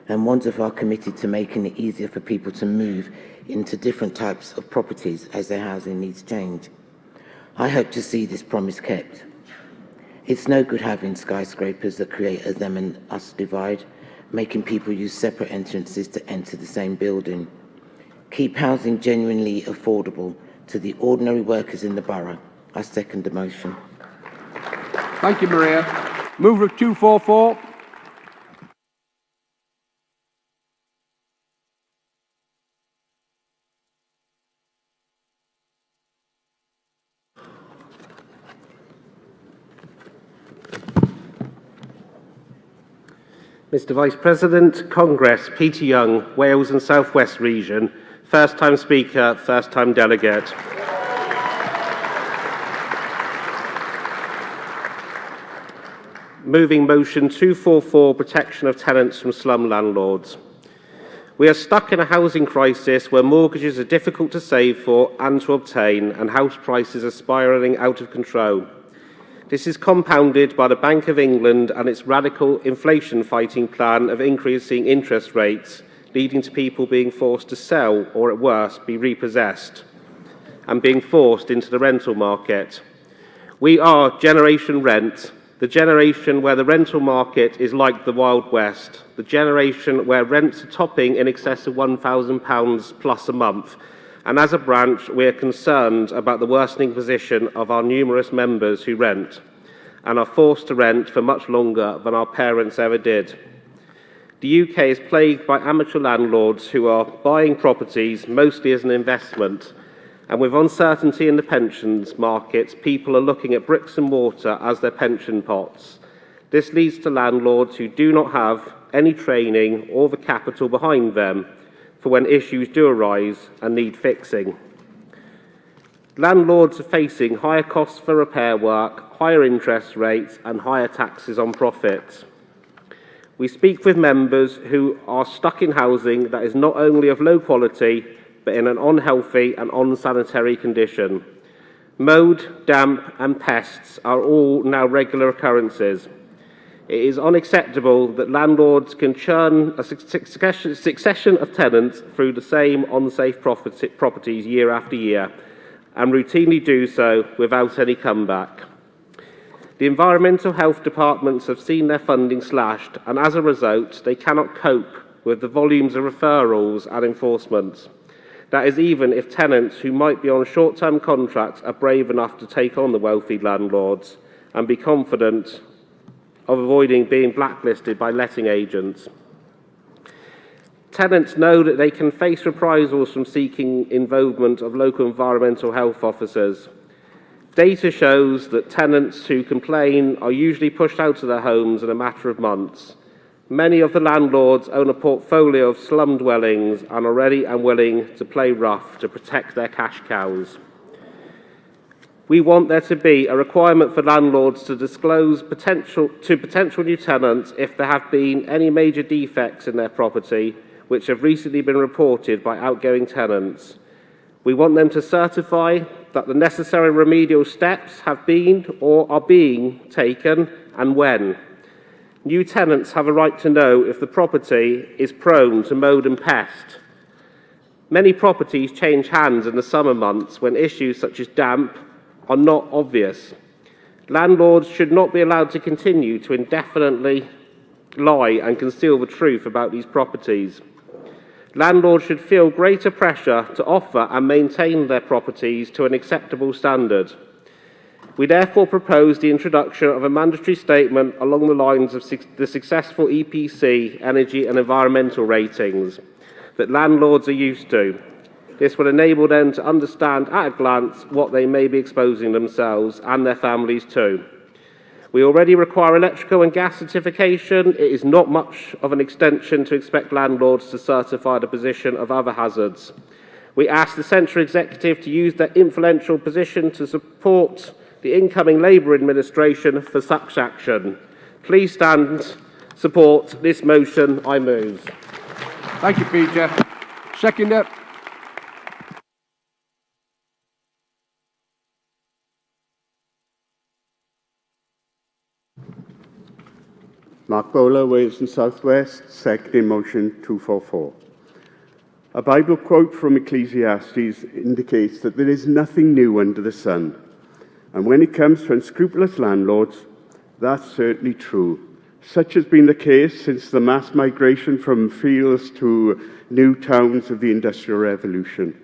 And Wandsworth are committed to making it easier for people to move into different types of properties as their housing needs change. I hope to see this promise kept. It's no good having skyscrapers that create a them and us divide, making people use separate entrances to enter the same building. Keep housing genuinely affordable to the ordinary workers in the borough. I second the motion. Thank you, Maria. Mover of 244. Mr Vice President, Congress, Peter Young, Wales and South West Region, First time speaker, first time delegate. Moving motion 244, protection of tenants from slum landlords. We are stuck in a housing crisis where mortgages are difficult to save for and to obtain, and house prices are spiralling out of control. This is compounded by the Bank of England and its radical inflation-fighting plan of increasing interest rates, leading to people being forced to sell or, at worst, be repossessed, and being forced into the rental market. We are Generation Rent, the generation where the rental market is like the Wild West, the generation where rents are topping in excess of £1,000 plus a month. And as a branch, we are concerned about the worsening position of our numerous members who rent and are forced to rent for much longer than our parents ever did. The UK is plagued by amateur landlords who are buying properties mostly as an investment, and with uncertainty in the pensions markets, people are looking at bricks and mortar as their pension pots. This leads to landlords who do not have any training or the capital behind them for when issues do arise and need fixing. Landlords are facing higher costs for repair work, higher interest rates, and higher taxes on profits. We speak with members who are stuck in housing that is not only of low quality, but in an unhealthy and unsanitary condition. Mould, damp, and pests are all now regular occurrences. It is unacceptable that landlords can churn a succession of tenants through the same unsafe properties year after year, and routinely do so without any comeback. The environmental health departments have seen their funding slashed, and as a result, they cannot cope with the volumes of referrals and enforcement. That is even if tenants who might be on short-term contracts are brave enough to take on the wealthy landlords and be confident of avoiding being blacklisted by letting agents. Tenants know that they can face reprisals from seeking involvement of local environmental health officers. Data shows that tenants who complain are usually pushed out of their homes in a matter of months. Many of the landlords own a portfolio of slum dwellings and are ready and willing to play rough to protect their cash cows. We want there to be a requirement for landlords to disclose to potential new tenants if there have been any major defects in their property, which have recently been reported by outgoing tenants. We want them to certify that the necessary remedial steps have been or are being taken, and when. New tenants have a right to know if the property is prone to mould and pest. Many properties change hands in the summer months when issues such as damp are not obvious. Landlords should not be allowed to continue to indefinitely lie and conceal the truth about these properties. Landlords should feel greater pressure to offer and maintain their properties to an acceptable standard. We therefore propose the introduction of a mandatory statement along the lines of the successful EPC, energy and environmental ratings that landlords are used to. This will enable them to understand at a glance what they may be exposing themselves and their families to. We already require electrical and gas certification. It is not much of an extension to expect landlords to certify the position of other hazards. We ask the Central Executive to use their influential position to support the incoming Labour administration for such action. Please stand, support this motion. I move. Thank you, Peter. Seconder. Mark Bowler, Wales and South West, seconding motion 244. A Bible quote from Ecclesiastes indicates that there is nothing new under the sun. And when it comes to unscrupulous landlords, that's certainly true. Such has been the case since the mass migration from fields to new towns of the Industrial Revolution.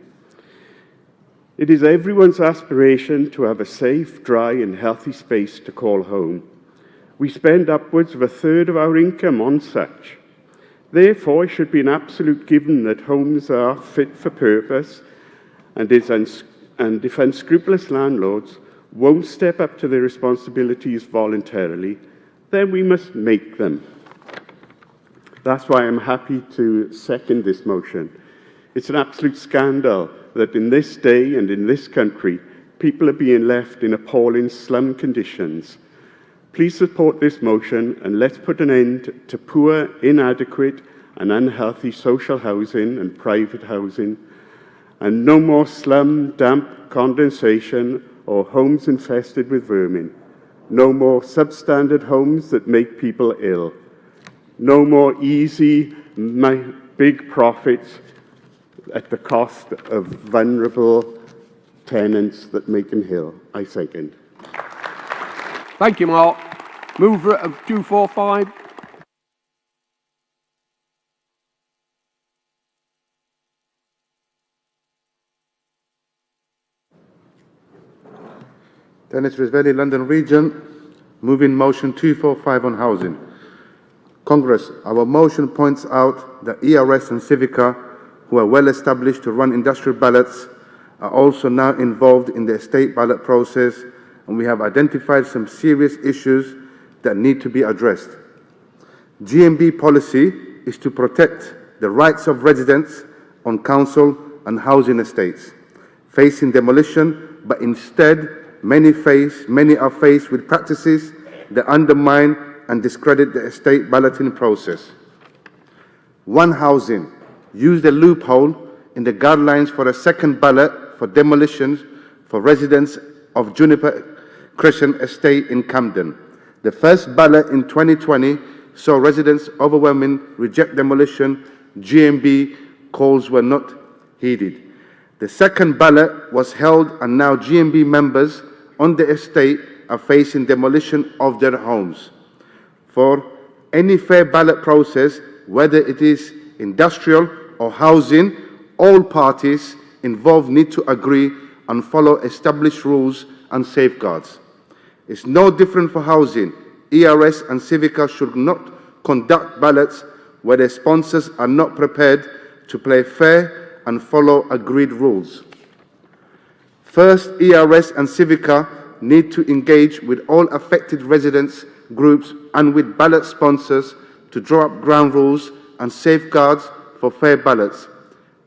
It is everyone's aspiration to have a safe, dry and healthy space to call home. We spend upwards of a third of our income on such. Therefore, it should be an absolute given that homes are fit for purpose, and if unscrupulous landlords won't step up to their responsibilities voluntarily, then we must make them. That's why I'm happy to second this motion. It's an absolute scandal that in this day and in this country, people are being left in appalling slum conditions. Please support this motion and let's put an end to poor, inadequate and unhealthy social housing and private housing, and no more slum, damp condensation or homes infested with vermin. No more substandard homes that make people ill. No more easy, big profits at the cost of vulnerable tenants that make them ill. I second. Thank you, Mark. Mover of 245. Dennis Risvelli, London Region, moving motion 245 on housing. Congress, our motion points out that ERS and Civica, who are well established to run industrial ballots, are also now involved in the estate ballot process, and we have identified some serious issues that need to be addressed. GMB policy is to protect the rights of residents on council and housing estates facing demolition, but instead many are faced with practices that undermine and discredit the estate balloting process. One Housing used a loophole in the guidelines for a second ballot for demolitions for residents of Juniper Crescent Estate in Camden. The first ballot in 2020 saw residents overwhelmingly reject demolition. GMB calls were not heeded. The second ballot was held, and now GMB members on the estate are facing demolition of their homes. For any fair ballot process, whether it is industrial or housing, all parties involved need to agree and follow established rules and safeguards. It's no different for housing. ERS and Civica should not conduct ballots where their sponsors are not prepared to play fair and follow agreed rules. First, ERS and Civica need to engage with all affected residents, groups and with ballot sponsors to draw up ground rules and safeguards for fair ballots.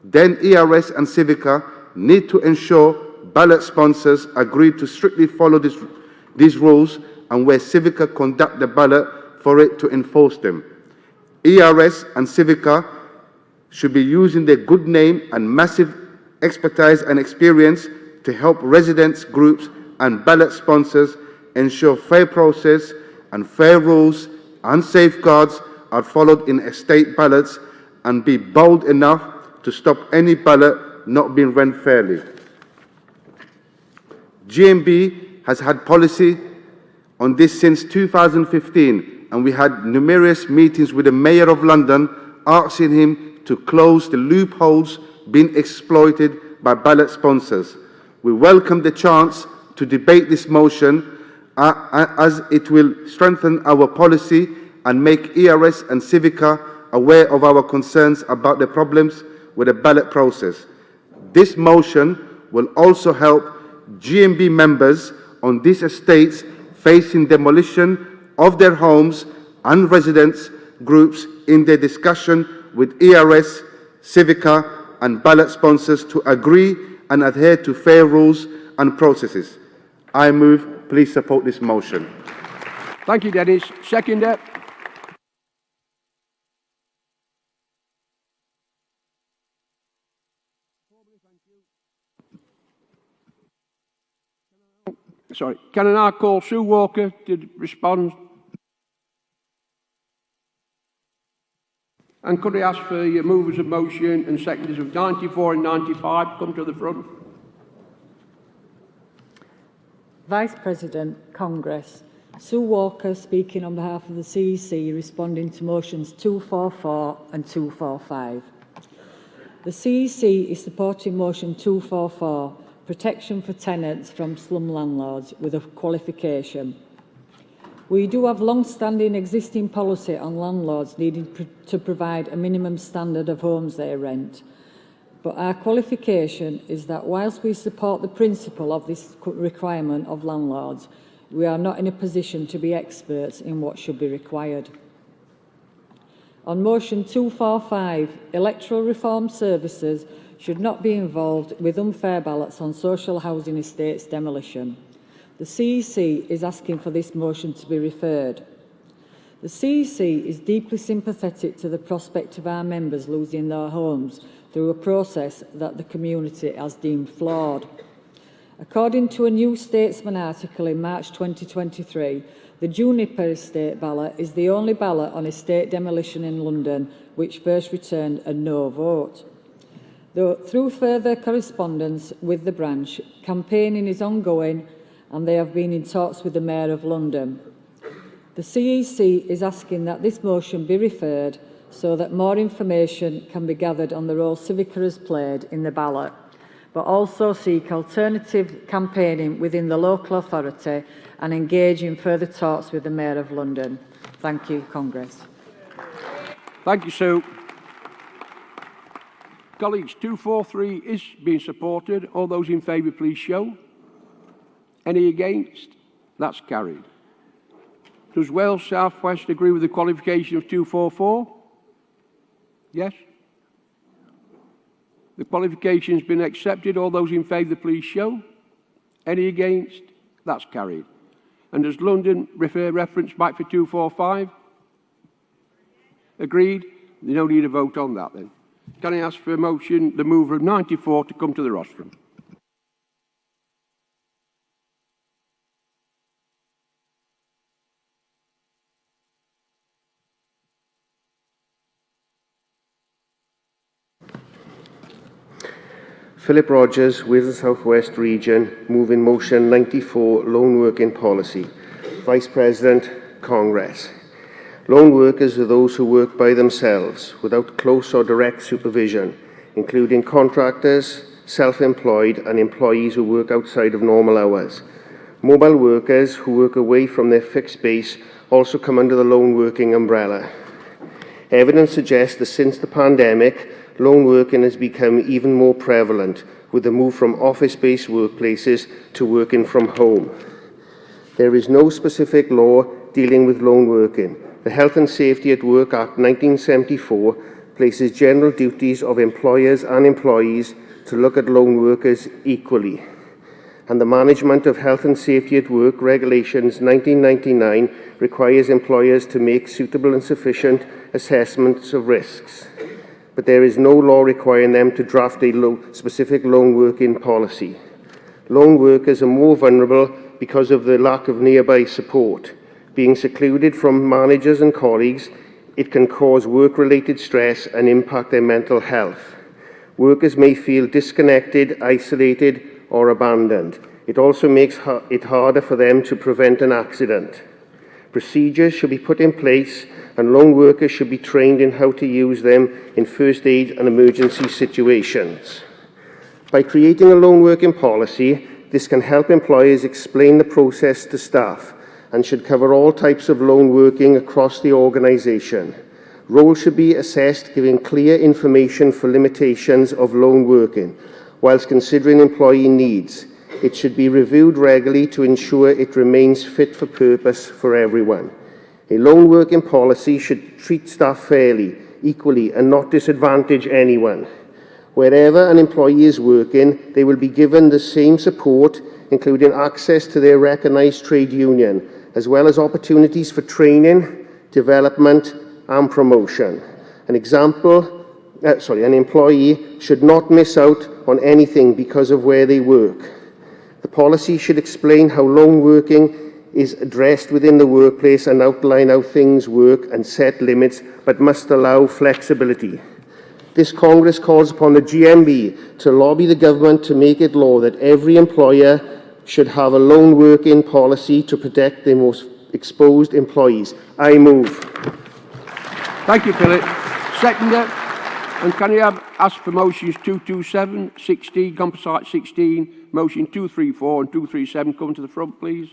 Then ERS and Civica need to ensure ballot sponsors agree to strictly follow these rules, and where Civica conduct the ballot, for it to enforce them. ERS and Civica should be using their good name and massive expertise and experience to help residents, groups and ballot sponsors ensure fair process and fair rules and safeguards are followed in estate ballots, and be bold enough to stop any ballot not being run fairly. GMB has had policy on this since 2015, and we had numerous meetings with the Mayor of London asking him to close the loopholes being exploited by ballot sponsors. We welcome the chance to debate this motion as it will strengthen our policy and make ERS and Civica aware of our concerns about the problems with the ballot process. This motion will also help GMB members on these estates facing demolition of their homes and residents groups in their discussion with ERS, Civica and ballot sponsors to agree and adhere to fair rules and processes. I move, please support this motion. Thank you, Dennis. Seconder. Sorry. Can I now call Sue Walker to respond? And could I ask for your movers of motion and seconders of 94 and 95 come to the front? Vice President, Congress. Sue Walker speaking on behalf of the CEC, responding to motions 244 and 245. The CEC is supporting motion 244, protection for tenants from slum landlords, with a qualification. We do have long-standing existing policy on landlords needing to provide a minimum standard of homes they rent. But our qualification is that whilst we support the principle of this requirement of landlords, we are not in a position to be experts in what should be required. On motion 245, electoral reform services should not be involved with unfair ballots on social housing estates demolition. The CEC is asking for this motion to be referred. The CEC is deeply sympathetic to the prospect of our members losing their homes through a process that the community has deemed flawed. According to a New Statesman article in March 2023, the Juniper Estate ballot is the only ballot on estate demolition in London which first returned a no vote. Though through further correspondence with the branch, campaigning is ongoing and they have been in talks with the Mayor of London. The CEC is asking that this motion be referred so that more information can be gathered on the role Civica has played in the ballot, but also seek alternative campaigning within the local authority and engage in further talks with the Mayor of London. Thank you, Congress. Thank you, Sue. Colleagues, 243 is being supported. All those in favour, please show. Any against? That's carried. Does Wales South West agree with the qualification of 244? Yes? The qualification has been accepted. All those in favour, please show. Any against? That's carried. And does London refer reference back for 245? Agreed? You don't need a vote on that then. Can I ask for a motion, the mover of 94, to come to the rostrum? Philip Rogers, Wales South West Region, moving motion 94, Loan Working Policy. Vice President, Congress. Lone workers are those who work by themselves, without close or direct supervision, including contractors, self-employed and employees who work outside of normal hours. Mobile workers who work away from their fixed base also come under the lone working umbrella. Evidence suggests that since the pandemic, lone working has become even more prevalent, with the move from office-based workplaces to working from home. There is no specific law dealing with lone working. The Health and Safety at Work Act 1974 places general duties of employers and employees to look at lone workers equally. And the Management of Health and Safety at Work Regulations 1999 requires employers to make suitable and sufficient assessments of risks. But there is no law requiring them to draft a specific lone working policy. Lone workers are more vulnerable because of the lack of nearby support. Being secluded from managers and colleagues, it can cause work-related stress and impact their mental health. Workers may feel disconnected, isolated, or abandoned. It also makes it harder for them to prevent an accident. Procedures should be put in place, and lone workers should be trained in how to use them in first aid and emergency situations. By creating a lone working policy, this can help employers explain the process to staff and should cover all types of lone working across the organisation. Roles should be assessed, giving clear information for limitations of lone working, whilst considering employee needs. It should be reviewed regularly to ensure it remains fit for purpose for everyone. A lone working policy should treat staff fairly, equally, and not disadvantage anyone. Wherever an employee is working, they will be given the same support, including access to their recognised trade union, as well as opportunities for training, development, and promotion. An employee should not miss out on anything because of where they work. The policy should explain how lone working is addressed within the workplace and outline how things work and set limits, but must allow flexibility. This Congress calls upon the GMB to lobby the government to make it law that every employer should have a lone working policy to protect their most exposed employees. I move. Thank you, Philip. Seconder. And can I ask for motions 227, 16, Composite 16, motion 234 and 237 come to the front, please?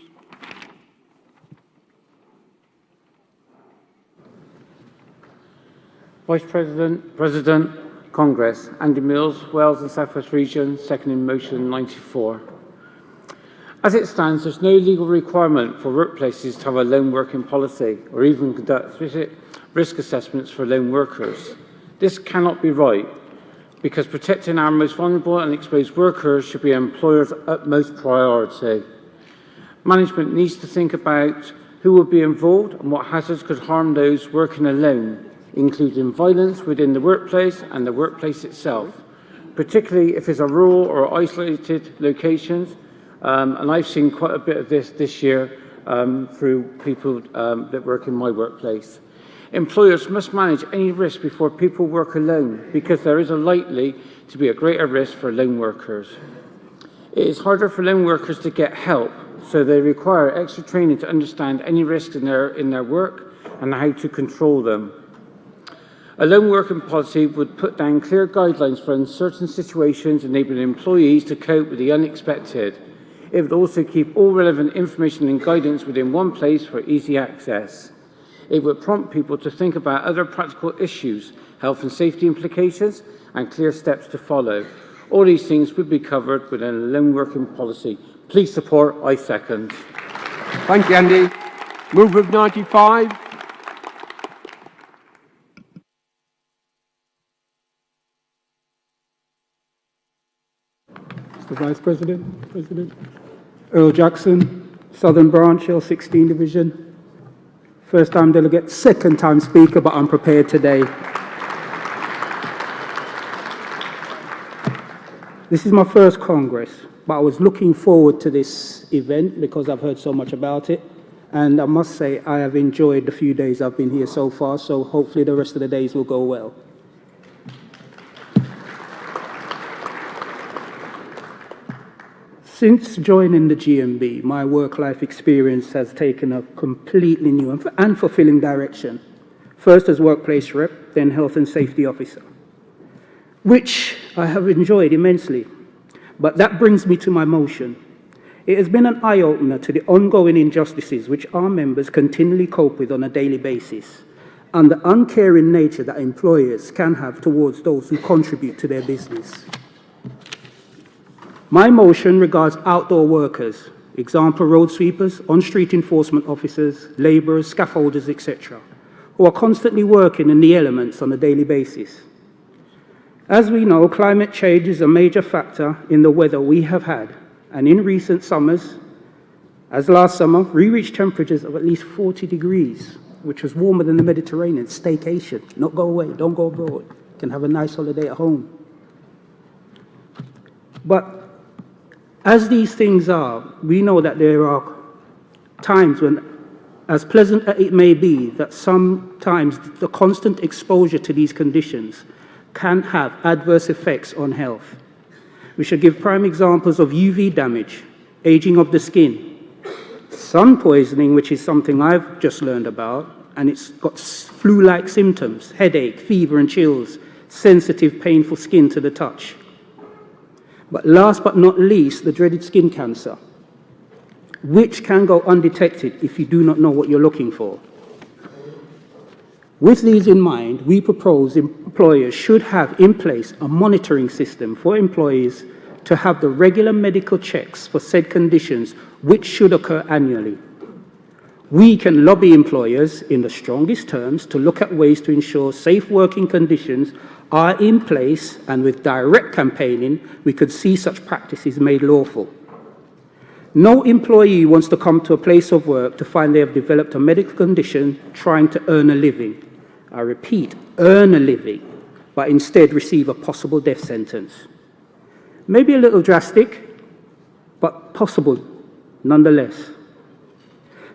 Vice President, Congress, Andy Mills, Wales and South West Region, seconding motion 94. As it stands, there's no legal requirement for workplaces to have a lone working policy or even conduct risk assessments for lone workers. This cannot be right, because protecting our most vulnerable and exposed workers should be an employer's utmost priority. Management needs to think about who will be involved and what hazards could harm those working alone, including violence within the workplace and the workplace itself, particularly if it's a rural or isolated locations. And I've seen quite a bit of this year through people that work in my workplace. Employers must manage any risk before people work alone, because there is likely to be a greater risk for lone workers. It is harder for lone workers to get help, so they require extra training to understand any risks in their work and how to control them. A lone working policy would put down clear guidelines for uncertain situations, enabling employees to cope with the unexpected. It would also keep all relevant information and guidance within one place for easy access. It would prompt people to think about other practical issues, health and safety implications, and clear steps to follow. All these things would be covered within a lone working policy. Please support. I second. Thank you, Andy. Move with 95. Mr. Vice President, Earl Jackson, Southern Branch, L16 Division. First time delegate, second time speaker, but I'm prepared today. This is my first Congress, but I was looking forward to this event because I've heard so much about it. And I must say, I have enjoyed the few days I've been here so far, so hopefully the rest of the days will go well. Since joining the GMB, my work-life experience has taken a completely new and fulfilling direction. First as workplace rep, then health and safety officer, which I have enjoyed immensely. But that brings me to my motion. It has been an eye-opener to the ongoing injustices which our members continually cope with on a daily basis, and the uncaring nature that employers can have towards those who contribute to their business. My motion regards outdoor workers, example road sweepers, on-street enforcement officers, labourers, scaffolders, etc., who are constantly working in the elements on a daily basis. As we know, climate change is a major factor in the weather we have had, and in recent summers, as last summer, we reached temperatures of at least 40 degrees, which was warmer than the Mediterranean. Staycation, not go away, don't go abroad, you can have a nice holiday at home. But as these things are, we know that there are times when, as pleasant as it may be, that sometimes the constant exposure to these conditions can have adverse effects on health. We should give prime examples of UV damage, aging of the skin, sun poisoning, which is something I've just learned about, and it's got flu-like symptoms, headache, fever and chills, sensitive, painful skin to the touch. But last but not least, the dreaded skin cancer, which can go undetected if you do not know what you're looking for. With these in mind, we propose employers should have in place a monitoring system for employees to have the regular medical checks for said conditions, which should occur annually. We can lobby employers in the strongest terms to look at ways to ensure safe working conditions are in place, and with direct campaigning, we could see such practices made lawful. No employee wants to come to a place of work to find they have developed a medical condition trying to earn a living. I repeat, earn a living, but instead receive a possible death sentence. Maybe a little drastic, but possible nonetheless.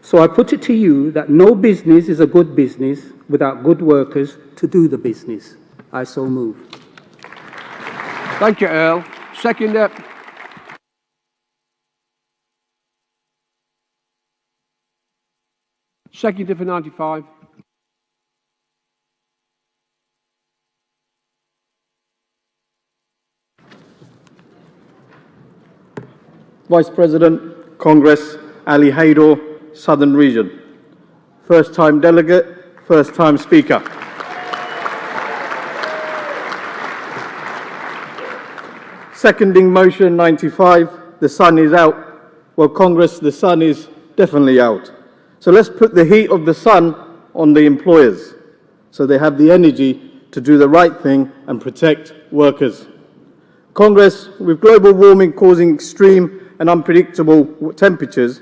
So I put it to you that no business is a good business without good workers to do the business. I so move. Thank you, Earl. Seconder. Seconder for 95. Vice President, Congress, Ali Haidor, Southern Region. First time delegate, first time speaker. Seconding motion 95, the sun is out. Well, Congress, the sun is definitely out. So let's put the heat of the sun on the employers. so they have the energy to do the right thing and protect workers. Congress, with global warming causing extreme and unpredictable temperatures,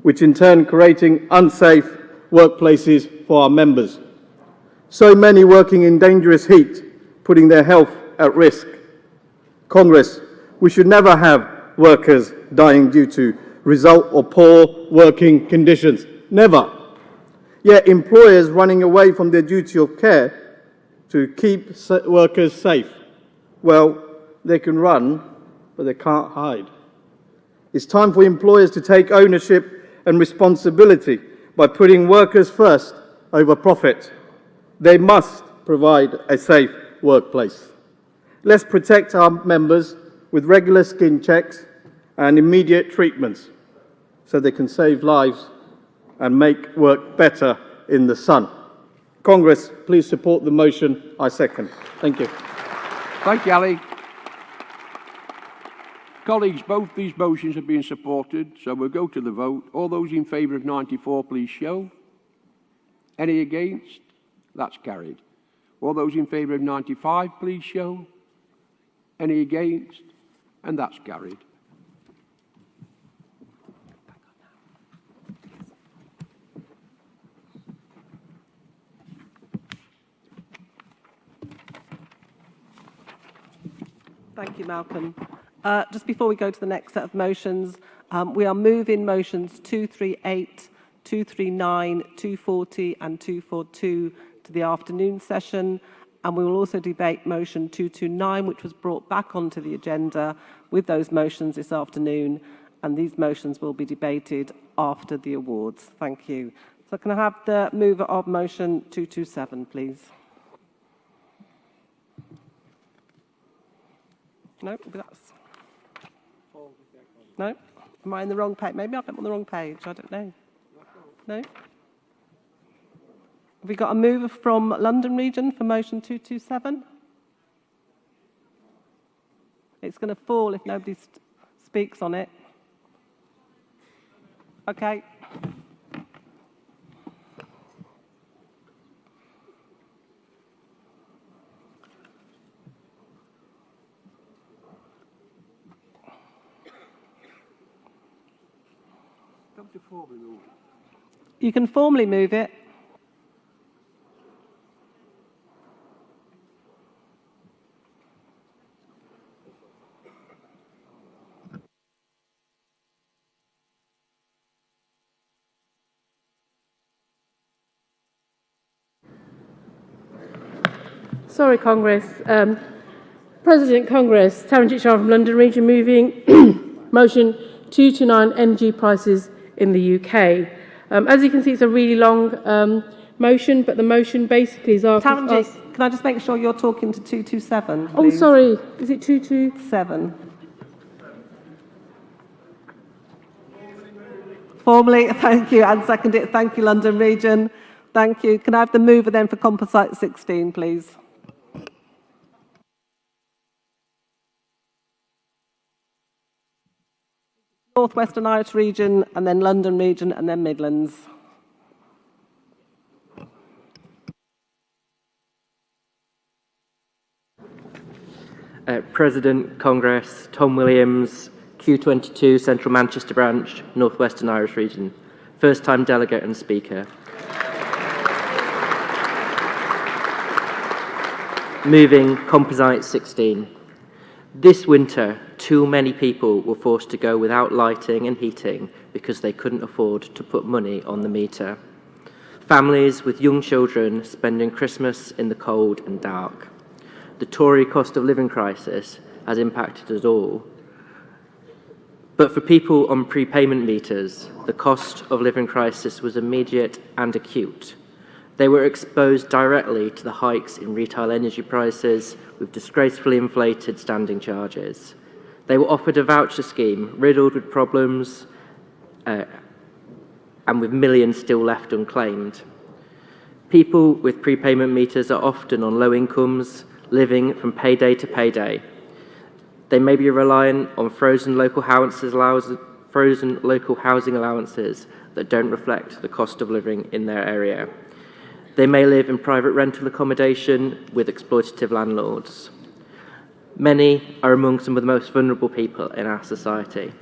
which in turn creating unsafe workplaces for our members. So many working in dangerous heat, putting their health at risk. Congress, we should never have workers dying due to result of poor working conditions. Never. Yet employers running away from their duty of care to keep workers safe. Well, they can run, but they can't hide. It's time for employers to take ownership and responsibility by putting workers first over profit. They must provide a safe workplace. Let's protect our members with regular skin checks and immediate treatments so they can save lives and make work better in the sun. Congress, please support the motion I second. Thank you. Thank you, Ali. Colleagues, both these motions have been supported, so we'll go to the vote. All those in favour of 94, please show. Any against? That's carried. All those in favour of 95, please show. Any against? And that's carried. Thank you, Malcolm. Just before we go to the next set of motions, we are moving motions 238, 239, 240 and 242 to the afternoon session, and we will also debate motion 229, which was brought back onto the agenda with those motions this afternoon, and these motions will be debated after the awards. Thank you. So can I have the mover of motion 227, please? No, that's... No? Am I in the wrong page? Maybe I'm on the wrong page. I don't know. No? Have we got a mover from London region for motion 227? It's going to fall if nobody speaks on it. Okay. You can formally move it. Sorry, Congress. President Congress, Taranjit Shah from London Region, moving motion 229, energy prices in the UK. As you can see, it's a really long motion, but the motion basically is asking... Taranjit, can I just make sure you're talking to 227, please? Oh, sorry. Is it 227? Formally, thank you, and second it. Thank you, London Region. Thank you. Can I have the mover then for composite 16, please? North Western Irish Region, and then London Region, and then Midlands. President, Congress, Tom Williams, Q22, Central Manchester Branch, North Western Irish Region. First time delegate and speaker. Moving composite 16. This winter, too many people were forced to go without lighting and heating because they couldn't afford to put money on the meter. Families with young children spending Christmas in the cold and dark. The Tory cost of living crisis has impacted us all. But for people on prepayment meters, the cost of living crisis was immediate and acute. They were exposed directly to the hikes in retail energy prices with disgracefully inflated standing charges. They were offered a voucher scheme riddled with problems and with millions still left unclaimed. People with prepayment meters are often on low incomes, living from payday to payday. They may be reliant on frozen local housing allowances that don't reflect the cost of living in their area. They may live in private rental accommodation with exploitative landlords. Many are among some of the most vulnerable people in our society.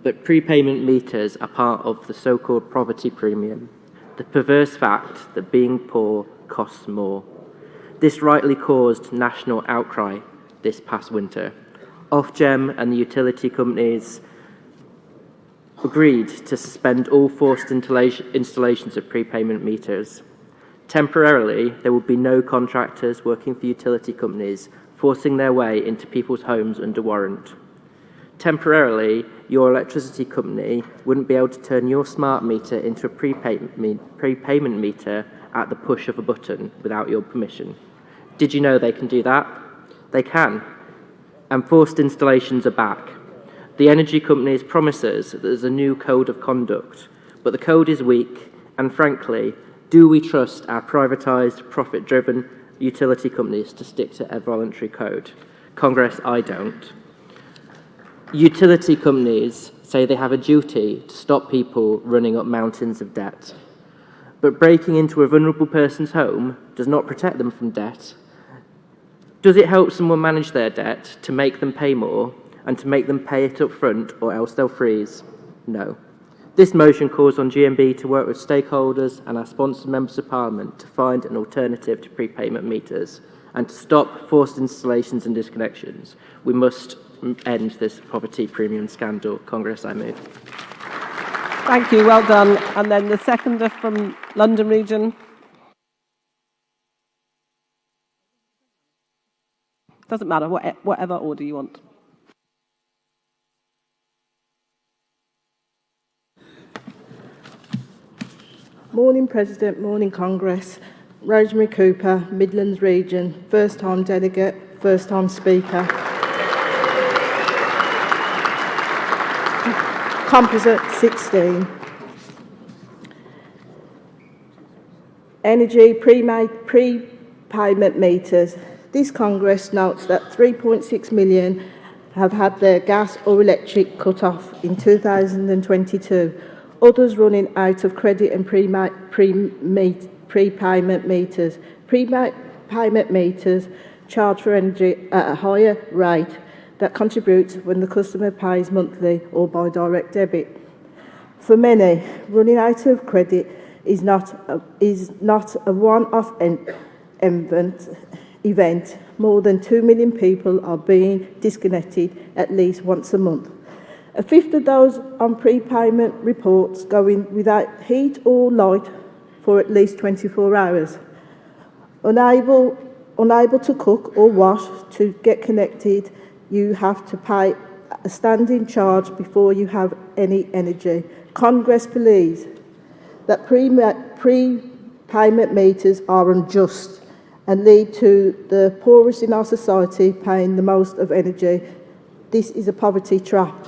But prepayment meters are part of the so-called poverty premium, the perverse fact that being poor costs more. This rightly caused national outcry this past winter. Ofgem and the utility companies agreed to suspend all forced installations of prepayment meters. Temporarily, there would be no contractors working for utility companies forcing their way into people's homes under warrant. Temporarily, your electricity company wouldn't be able to turn your smart meter into a prepayment meter at the push of a button without your permission. Did you know they can do that? They can. And forced installations are back. The energy companies promise us that there's a new code of conduct, but the code is weak, and frankly, do we trust our privatised, profit-driven utility companies to stick to a voluntary code? Congress, I don't. Utility companies say they have a duty to stop people running up mountains of debt. But breaking into a vulnerable person's home does not protect them from debt. Does it help someone manage their debt to make them pay more and to make them pay it up front or else they'll freeze? No. This motion calls on GMB to work with stakeholders and our sponsored members of Parliament to find an alternative to prepayment meters and to stop forced installations and disconnections. We must end this poverty premium scandal. Congress, I move. Thank you, well done. And then the seconder from London Region. Doesn't matter, whatever order you want. Morning, President. Morning, Congress. Rosemary Cooper, Midlands Region, first-time delegate, first-time speaker. Composite 16. Energy prepayment meters. This Congress notes that 3.6 million have had their gas or electric cut off in 2022. Others running out of credit and prepayment meters. Prepayment meters charge for energy at a higher rate that contributes when the customer pays monthly or by direct debit. For many, running out of credit is not a one-off event. More than 2 million people are being disconnected at least once a month. A fifth of those on prepayment reports going without heat or light for at least 24 hours. Unable to cook or wash to get connected, you have to pay a standing charge before you have any energy. Congress believes that prepayment meters are unjust and lead to the poorest in our society paying the most of energy. This is a poverty trap.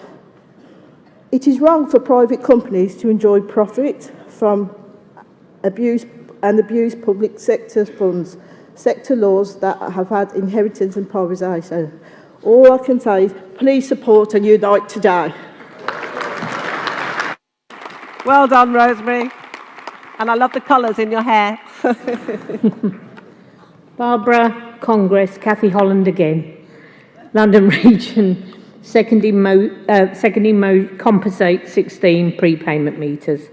It is wrong for private companies to enjoy profit from abuse public sector funds, sector laws that have had inheritance and privatisation. All I can say is please support and unite today. Well done, Rosemary. And I love the colours in your hair. Barbara, Congress, Cathy Holland again. London Region, seconding compensate 16 prepayment meters.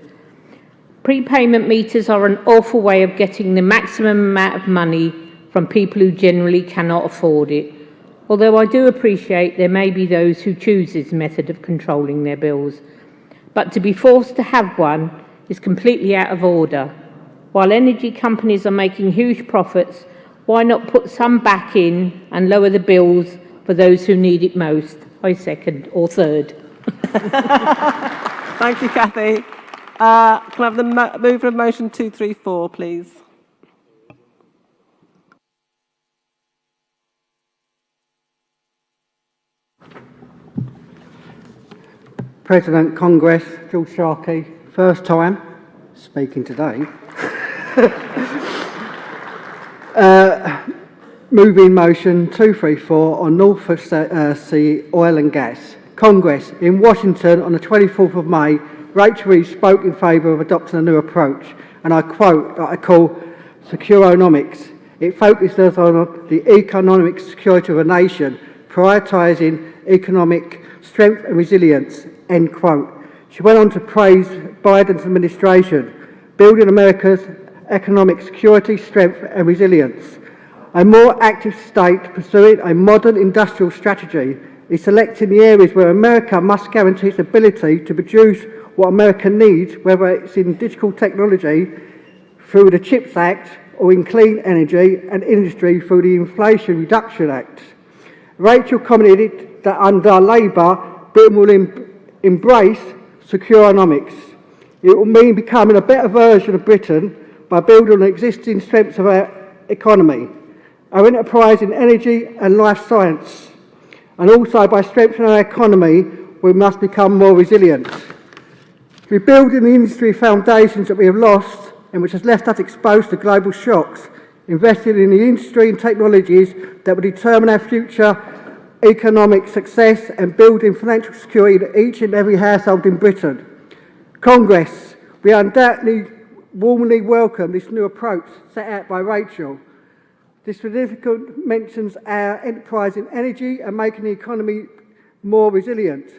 Prepayment meters are an awful way of getting the maximum amount of money from people who generally cannot afford it. Although I do appreciate there may be those who choose this method of controlling their bills. But to be forced to have one is completely out of order. While energy companies are making huge profits, why not put some back in and lower the bills for those who need it most? I second or third. Thank you, Cathy. Can I have the mover of motion 234, please? President, Congress, George Sharkey, first time speaking today. Moving motion 234 on North Sea oil and gas. Congress, in Washington on the 24th of May, Rachel Reeves spoke in favour of adopting a new approach, and I quote, that I call securonomics. It focuses on the economic security of a nation, prioritising economic strength and resilience, end quote. She went on to praise Biden's administration, building America's economic security, strength and resilience. A more active state pursuing a modern industrial strategy is selecting the areas where America must guarantee its ability to produce what America needs, whether it's in digital technology through the CHIPS Act or in clean energy and industry through the Inflation Reduction Act. Rachel commented that under Labour, Britain will embrace securonomics. It will mean becoming a better version of Britain by building on the existing strengths of our economy, our enterprise in energy and life science, and also by strengthening our economy, we must become more resilient. Rebuilding the industry foundations that we have lost and which has left us exposed to global shocks, investing in the industry and technologies that will determine our future economic success and building financial security in each and every household in Britain. Congress, we undoubtedly warmly welcome this new approach set out by Rachel. This significantly mentions our enterprise in energy and making the economy more resilient.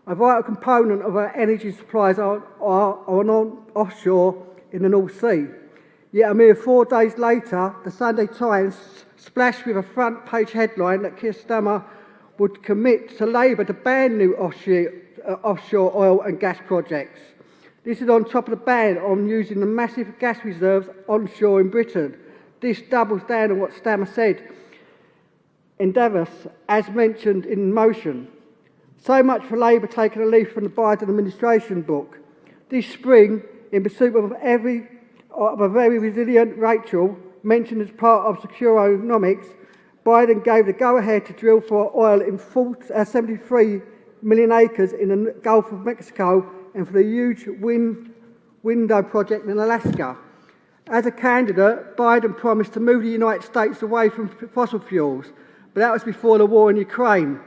A vital component of our energy supplies are offshore in the North Sea. Yet a mere 4 days later, the Sunday Times splashed with a front page headline that Keir Starmer would commit to Labour to ban new offshore oil and gas projects. This is on top of the ban on using the massive gas reserves onshore in Britain. This doubles down on what Starmer said in Davos, as mentioned in motion. So much for Labour taking a leaf from the Biden administration book. This spring, in pursuit of a very resilient Rachel, mentioned as part of securonomics, Biden gave the go-ahead to drill for oil in 73 million acres in the Gulf of Mexico and for the huge window project in Alaska. As a candidate, Biden promised to move the United States away from fossil fuels, but that was before the war in Ukraine,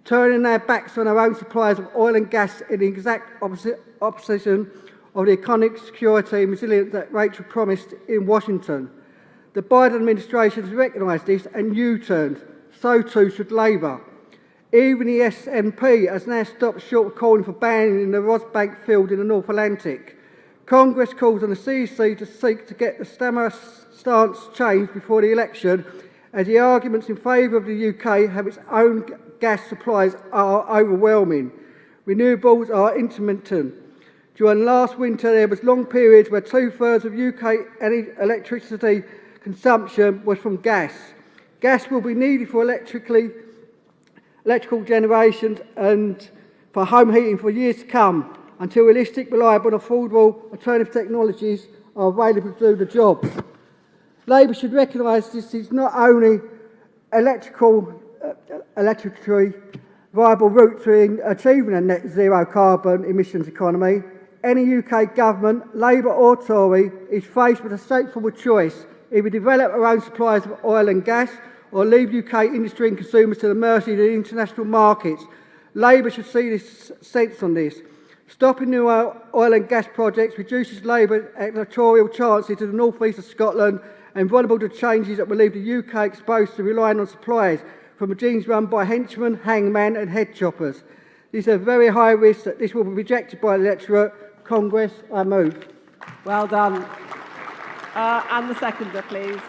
turning their backs on our own supplies of oil and gas in the exact opposition of the economic security and resilience that Rachel promised in Washington. The Biden administration has recognised this and U-turned. So too should Labour. Even the SNP has now stopped short of calling for banning the Rosebank field in the North Atlantic. Congress calls on the CEC to seek to get the Starmer stance changed before the election, as the arguments in favour of the UK have its own gas supplies are overwhelming. Renewables are intermittent. During last winter, there was long periods where 2/3 of UK electricity consumption was from gas. Gas will be needed for electrical generations and for home heating for years to come, until realistic, reliable and affordable alternative technologies are available to do the job. Labour should recognise this is not only electrically viable route to achieving a net zero carbon emissions economy. Any UK government, Labour or Tory, is faced with a straightforward choice: either develop our own supplies of oil and gas or leave UK industry and consumers to the mercy of the international markets. Labour should see this sense on this. Stopping new oil and gas projects reduces Labour's electoral chances to the north east of Scotland and vulnerable to changes that will leave the UK exposed to relying on supplies from regimes run by henchmen, hangmen and head choppers. There's a very high risk that this will be rejected by the electorate. Congress, I move. Well done. And the seconder, please.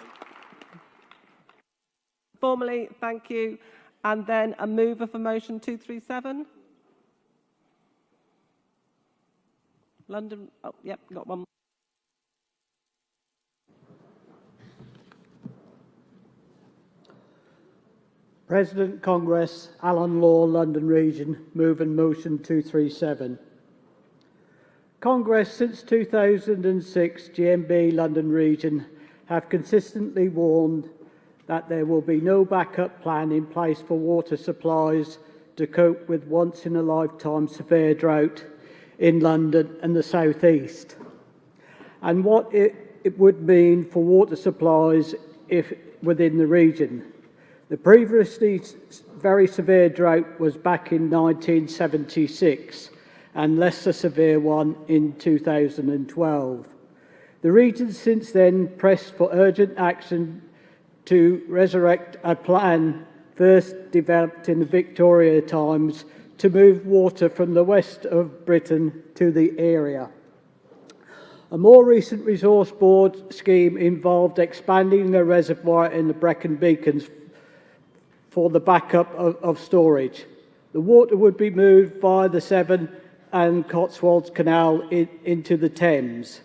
Formally, thank you. And then a mover for motion 237. London, oh, yep, got one. President, Congress, Alan Law, London Region, moving motion 237. Congress, since 2006, GMB London Region have consistently warned that there will be no backup plan in place for water supplies to cope with once-in-a-lifetime severe drought in London and the South East, and what it would mean for water supplies if within the region. The previously very severe drought was back in 1976 and less a severe one in 2012. The region since then pressed for urgent action to resurrect a plan first developed in the Victoria times to move water from the west of Britain to the area. A more recent resource board scheme involved expanding a reservoir in the Brecon Beacons for the backup of storage. The water would be moved via the Severn and Cotswolds Canal into the Thames.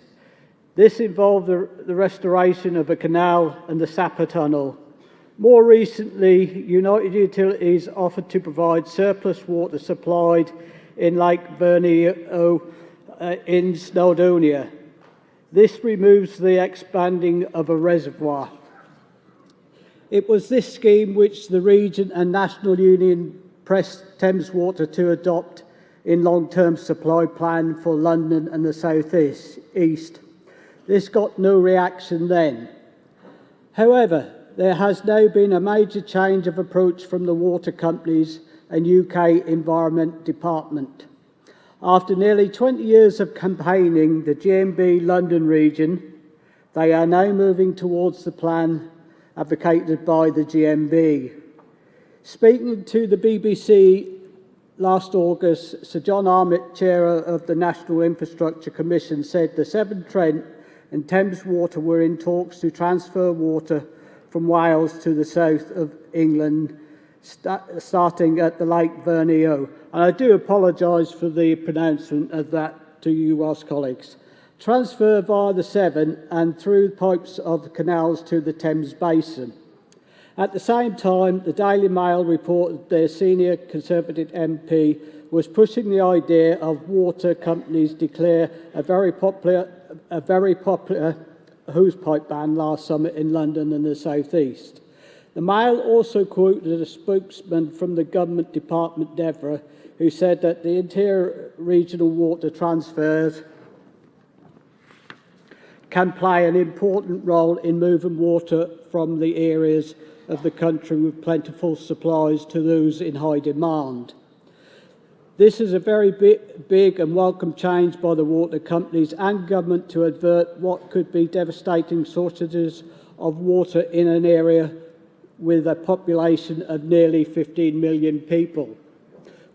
This involved the restoration of a canal and the Sapper Tunnel. More recently, United Utilities offered to provide surplus water supplied in Lake Vernio in Snowdonia. This removes the expanding of a reservoir. It was this scheme which the region and National Union pressed Thames Water to adopt in long-term supply plan for London and the South East. This got no reaction then. However, there has now been a major change of approach from the water companies and UK Environment Department. After nearly 20 years of campaigning the GMB London region, they are now moving towards the plan advocated by the GMB. Speaking to the BBC last August, Sir John Armitt, Chair of the National Infrastructure Commission, said the Severn Trent and Thames Water were in talks to transfer water from Wales to the south of England, starting at the Lake Vernio. And I do apologise for the pronouncement of that to you, Welsh colleagues. Transfer via the Severn and through pipes of the canals to the Thames Basin. At the same time, the Daily Mail reported their senior Conservative MP was pushing the idea of water companies declare a very popular hosepipe ban last summer in London and the South East. The Mail also quoted a spokesman from the government department, Devra, who said that the interior regional water transfers can play an important role in moving water from the areas of the country with plentiful supplies to those in high demand. This is a very big and welcome change by the water companies and government to avert what could be devastating shortages of water in an area with a population of nearly 15 million people.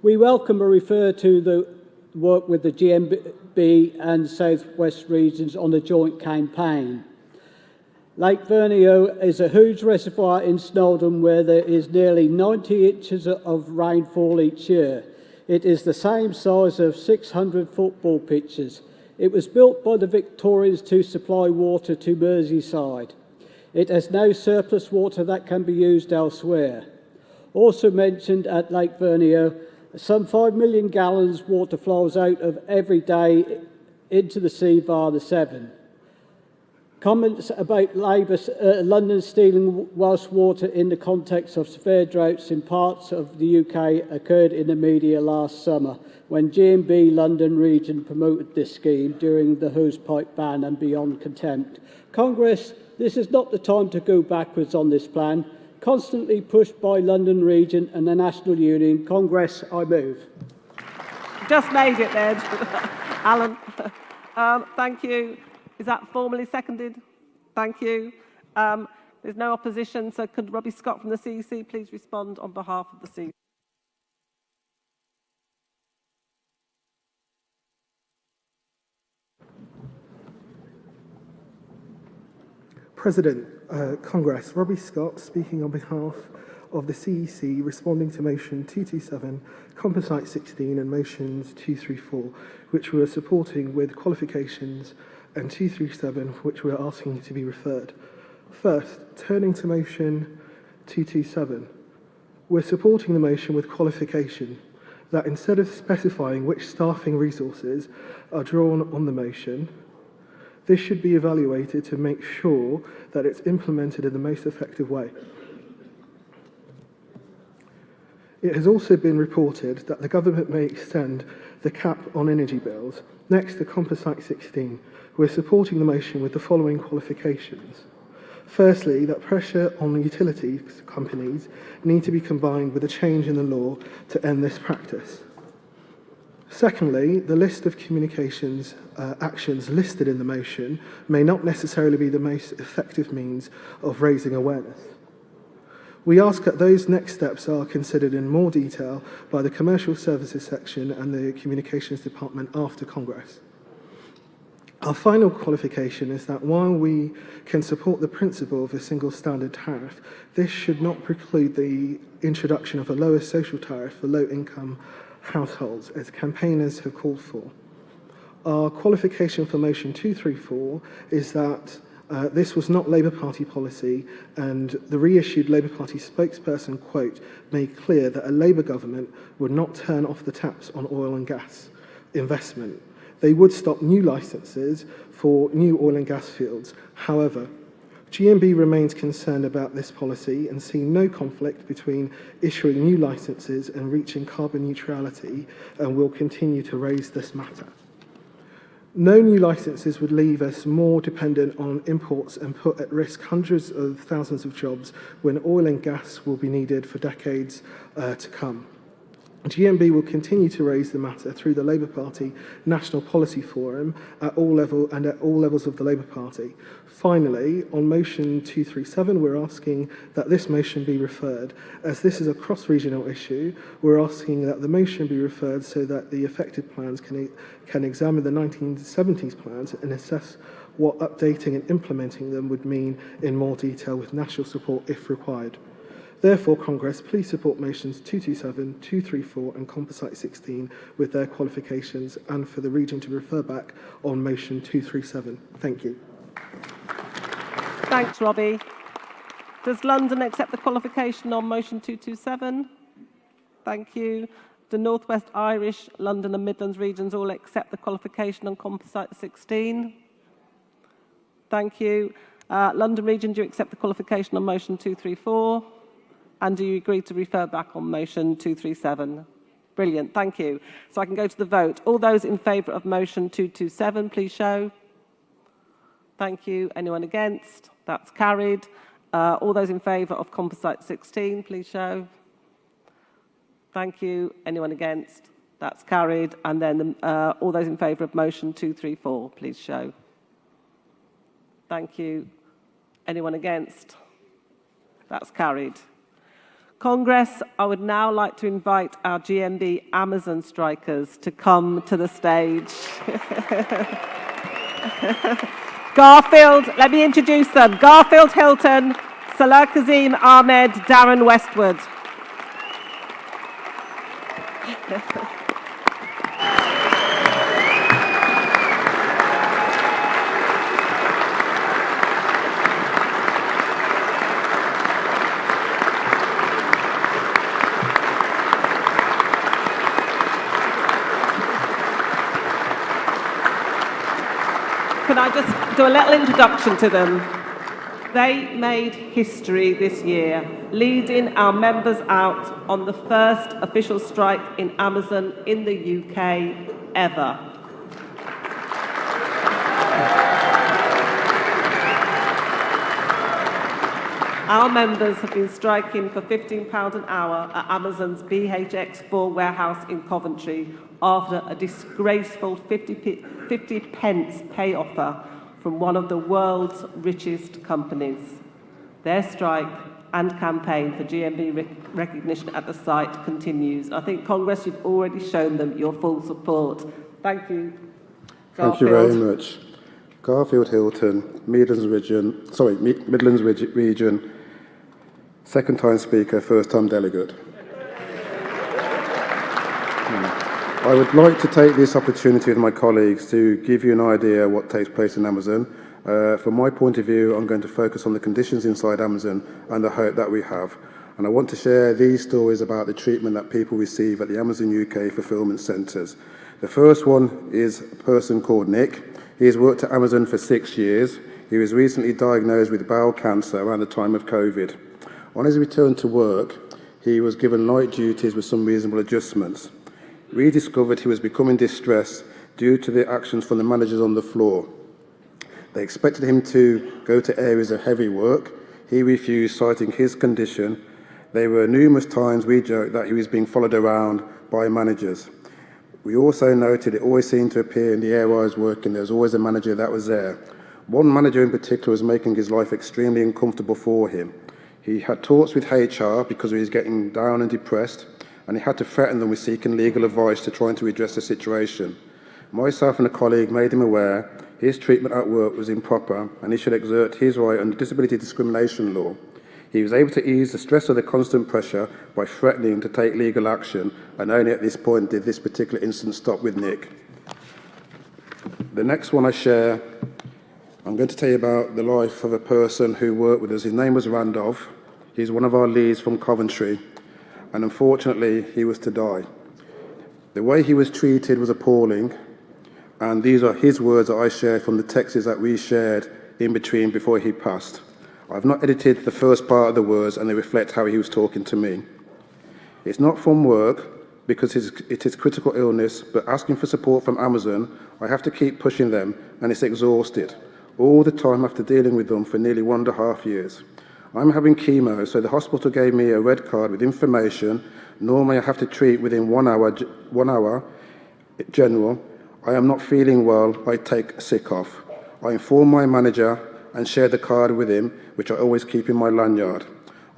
We welcome and refer to the work with the GMB and South West regions on a joint campaign. Lake Vernio is a huge reservoir in Snowdon where there is nearly 90 inches of rainfall each year. It is the same size of 600 football pitches. It was built by the Victorians to supply water to Merseyside. It has no surplus water that can be used elsewhere. Also mentioned at Lake Vernio, some 5 million gallons water flows out of every day into the sea via the Severn. Comments about London stealing Welsh water in the context of severe droughts in parts of the UK occurred in the media last summer when GMB London region promoted this scheme during the hosepipe ban and beyond contempt. Congress, this is not the time to go backwards on this plan. Constantly pushed by London region and the National Union, Congress, I move. Just made it then. Alan. Thank you. Is that formally seconded? Thank you. There's no opposition, so could Robbie Scott from the CEC please respond on behalf of the CEC? President, Congress, Robbie Scott speaking on behalf of the CEC, responding to motion 227, Composite 16 and motions 234, which we are supporting with qualifications, and 237, which we are asking to be referred. First, turning to motion 227, we're supporting the motion with qualification that instead of specifying which staffing resources are drawn on the motion, this should be evaluated to make sure that it's implemented in the most effective way. It has also been reported that the government may extend the cap on energy bills. Next, the Composite 16. We're supporting the motion with the following qualifications. Firstly, that pressure on the utilities companies need to be combined with a change in the law to end this practice. Secondly, the list of communications actions listed in the motion may not necessarily be the most effective means of raising awareness. We ask that those next steps are considered in more detail by the Commercial Services section and the Communications Department after Congress. Our final qualification is that while we can support the principle of a single standard tariff, this should not preclude the introduction of a lower social tariff for low-income households, as campaigners have called for. Our qualification for motion 234 is that this was not Labour Party policy, and the reissued Labour Party spokesperson quote made clear that a Labour government would not turn off the taps on oil and gas investment. They would stop new licences for new oil and gas fields. However, GMB remains concerned about this policy and see no conflict between issuing new licences and reaching carbon neutrality, and will continue to raise this matter. No new licences would leave us more dependent on imports and put at risk hundreds of thousands of jobs when oil and gas will be needed for decades to come. GMB will continue to raise the matter through the Labour Party National Policy Forum at all levels of the Labour Party. Finally, on motion 237, we're asking that this motion be referred. As this is a cross-regional issue, we're asking that the motion be referred so that the affected plans can examine the 1970s plans and assess what updating and implementing them would mean in more detail with national support if required. Therefore, Congress, please support motions 227, 234 and Composite 16 with their qualifications, and for the region to refer back on motion 237. Thank you. Thanks, Robbie. Does London accept the qualification on motion 227? Thank you. The North West Irish, London and Midlands regions all accept the qualification on Composite 16? Thank you. London region, do you accept the qualification on motion 234? And do you agree to refer back on motion 237? Brilliant, thank you. So I can go to the vote. All those in favour of motion 227, please show. Thank you. Anyone against? That's carried. All those in favour of Composite 16, please show. Thank you. Anyone against? That's carried. And then all those in favour of motion 234, please show. Thank you. Anyone against? That's carried. Congress, I would now like to invite our GMB Amazon strikers to come to the stage. Garfield, let me introduce them. Garfield Hilton, Salah Kazim Ahmed, Darren Westwood. Can I just do a little introduction to them? They made history this year, leading our members out on the first official strike in Amazon in the UK ever. Our members have been striking for £15 an hour at Amazon's BHX4 warehouse in Coventry after a disgraceful 50 pence pay offer from one of the world's richest companies. Their strike and campaign for GMB recognition at the site continues. I think, Congress, you've already shown them your full support. Thank you. Garfield. Thank you very much. Garfield Hilton, Midlands region, second time speaker, first time delegate. I would like to take this opportunity with my colleagues to give you an idea of what takes place in Amazon. From my point of view, I'm going to focus on the conditions inside Amazon and the hope that we have. And I want to share these stories about the treatment that people receive at the Amazon UK fulfillment centres. The first one is a person called Nick. He has worked at Amazon for 6 years. He was recently diagnosed with bowel cancer around the time of COVID. On his return to work, he was given light duties with some reasonable adjustments. We discovered he was becoming distressed due to the actions from the managers on the floor. They expected him to go to areas of heavy work. He refused, citing his condition. There were numerous times we joked that he was being followed around by managers. We also noted it always seemed to appear in the area I was working, there was always a manager that was there. One manager in particular was making his life extremely uncomfortable for him. He had talks with HR because he was getting down and depressed, and he had to threaten them with seeking legal advice to try and to redress the situation. Myself and a colleague made him aware his treatment at work was improper and he should exert his right under disability discrimination law. He was able to ease the stress of the constant pressure by threatening to take legal action, and only at this point did this particular incident stop with Nick. The next one I share, I'm going to tell you about the life of a person who worked with us. His name was Randolph. He's one of our leads from Coventry, and unfortunately he was to die. The way he was treated was appalling, and these are his words that I shared from the texts that we shared in between before he passed. I've not edited the first part of the words, and they reflect how he was talking to me. It's not from work because it is critical illness, but asking for support from Amazon, I have to keep pushing them, and it's exhausted. All the time after dealing with them for nearly 1.5 years. I'm having chemo, so the hospital gave me a red card with information. Normally I have to treat within 1 hour general. I am not feeling well, I take sick off. I inform my manager and share the card with him, which I always keep in my lanyard.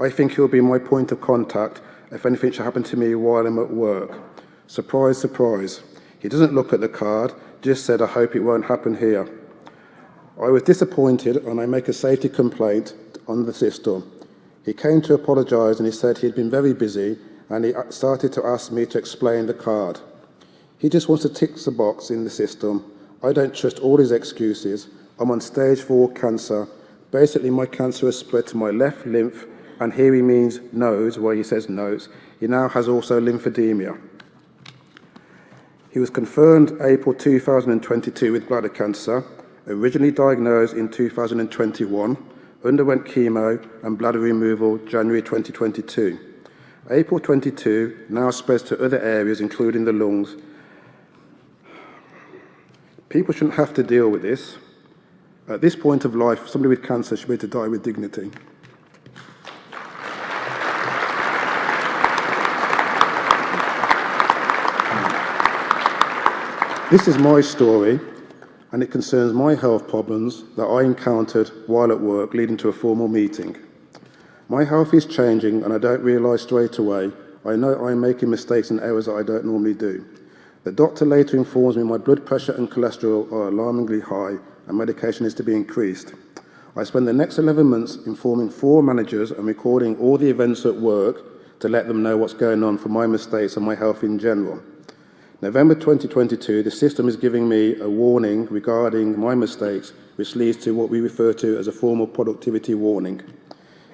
I think he'll be my point of contact if anything should happen to me while I'm at work. Surprise, surprise. He doesn't look at the card, just said, I hope it won't happen here. I was disappointed and I make a safety complaint on the system. He came to apologise and he said he'd been very busy and he started to ask me to explain the card. He just wants to tick the box in the system. I don't trust all his excuses. I'm on stage 4 cancer. Basically my cancer has spread to my left lymph, and here he means nose, where he says nose. He now has also lymphedema. He was confirmed April 2022 with bladder cancer. Originally diagnosed in 2021, underwent chemo and bladder removal January 2022. April 22 now spreads to other areas, including the lungs. People shouldn't have to deal with this. At this point of life, somebody with cancer should be able to die with dignity. This is my story, and it concerns my health problems that I encountered while at work, leading to a formal meeting. My health is changing, and I don't realise straight away. I know I'm making mistakes and errors that I don't normally do. The doctor later informs me my blood pressure and cholesterol are alarmingly high, and medication is to be increased. I spend the next 11 months informing 4 managers and recording all the events at work to let them know what's going on for my mistakes and my health in general. November 2022, the system is giving me a warning regarding my mistakes, which leads to what we refer to as a formal productivity warning.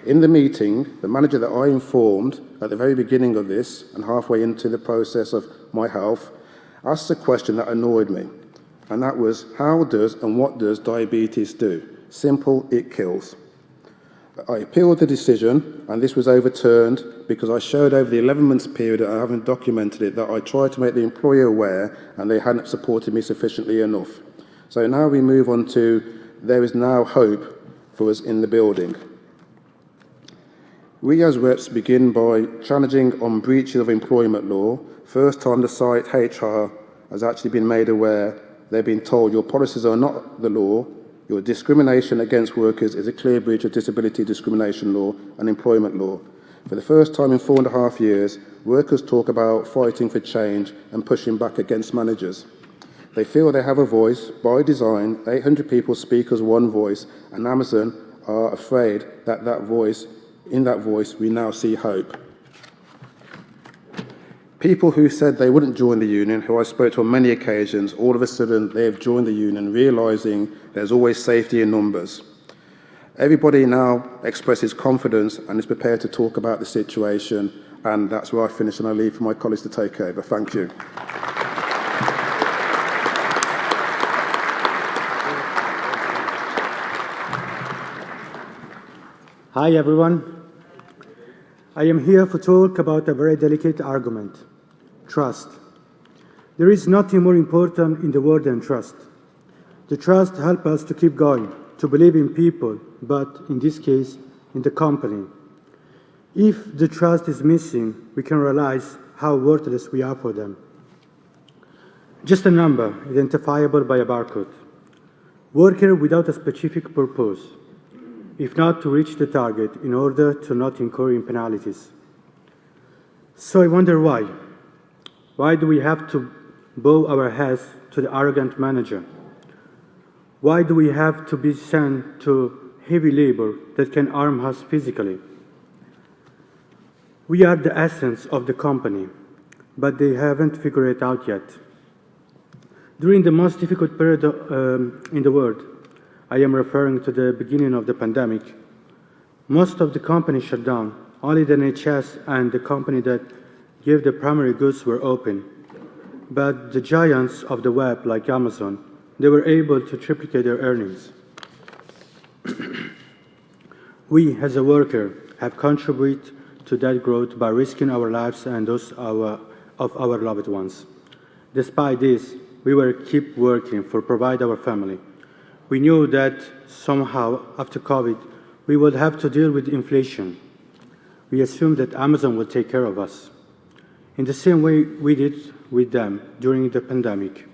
In the meeting, the manager that I informed at the very beginning of this and halfway into the process of my health asked a question that annoyed me, and that was, how does and what does diabetes do? Simple, it kills. I appealed the decision, and this was overturned because I showed over the 11 months period, and I haven't documented it, that I tried to make the employer aware and they hadn't supported me sufficiently enough. So now we move on to, there is now hope for us in the building. We as reps begin by challenging on breaches of employment law. First time the site HR has actually been made aware, they've been told your policies are not the law, your discrimination against workers is a clear breach of disability discrimination law and employment law. For the first time in 4.5 years, workers talk about fighting for change and pushing back against managers. They feel they have a voice. By design, 800 people speak as one voice, and Amazon are afraid that in that voice, we now see hope. People who said they wouldn't join the union, who I spoke to on many occasions, all of a sudden they have joined the union, realising there's always safety in numbers. Everybody now expresses confidence and is prepared to talk about the situation, and that's where I finish, and I leave for my colleagues to take over. Thank you. Hi everyone. I am here to talk about a very delicate argument. Trust. There is nothing more important in the world than trust. The trust helps us to keep going, to believe in people, but in this case, in the company. If the trust is missing, we can realize how worthless we are for them. Just a number identifiable by a barcode. Worker without a specific purpose, if not to reach the target in order to not incur in penalties. So I wonder why. Why do we have to bow our heads to the arrogant manager? Why do we have to be sent to heavy labor that can harm us physically? We are the essence of the company, but they haven't figured it out yet. During the most difficult period in the world, I am referring to the beginning of the pandemic, most of the companies shut down. Only the NHS and the company that gave the primary goods were open. But the giants of the web, like Amazon, they were able to triplicate their earnings. We, as a worker, have contributed to that growth by risking our lives and those of our loved ones. Despite this, we will keep working to provide our family. We knew that somehow, after COVID, we would have to deal with inflation. We assumed that Amazon would take care of us, in the same way we did with them during the pandemic.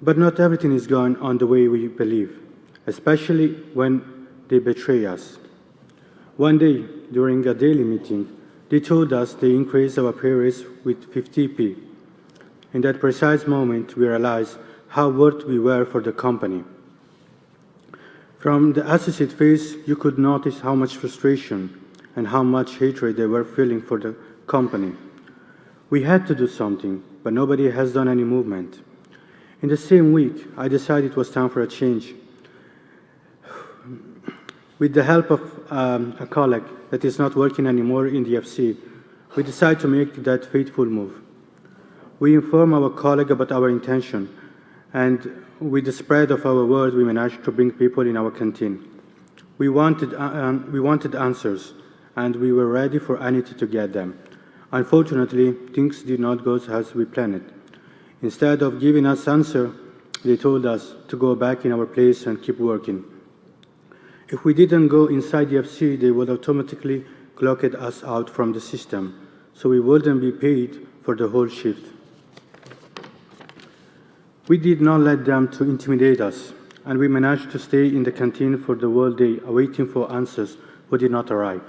But not everything is going on the way we believe, especially when they betray us. One day, during a daily meeting, they told us they increased our pay raise with 50p. In that precise moment, we realized how worth we were for the company. From the associate face, you could notice how much frustration and how much hatred they were feeling for the company. We had to do something, but nobody has done any movement. In the same week, I decided it was time for a change. With the help of a colleague that is not working anymore in the FC, we decided to make that fateful move. We informed our colleague about our intention, and with the spread of our word, we managed to bring people in our canteen. We wanted answers, and we were ready for anything to get them. Unfortunately, things did not go as we planned. Instead of giving us answer, they told us to go back in our place and keep working. If we didn't go inside the FC, they would automatically clock us out from the system, so we wouldn't be paid for the whole shift. We did not let them to intimidate us, and we managed to stay in the canteen for the whole day, awaiting for answers who did not arrive.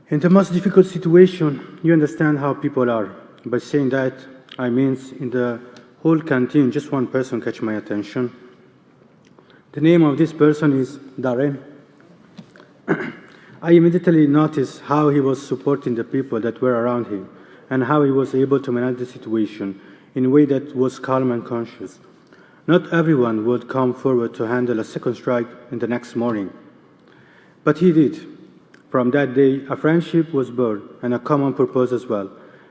In the most difficult situation, you understand how people are. By saying that, I mean in the whole canteen, just one person catch my attention. The name of this person is Darren. I immediately noticed how he was supporting the people that were around him, and how he was able to manage the situation in a way that was calm and conscious. Not everyone would come forward to handle a second strike in the next morning, but he did. From that day, a friendship was born, and a common purpose as well: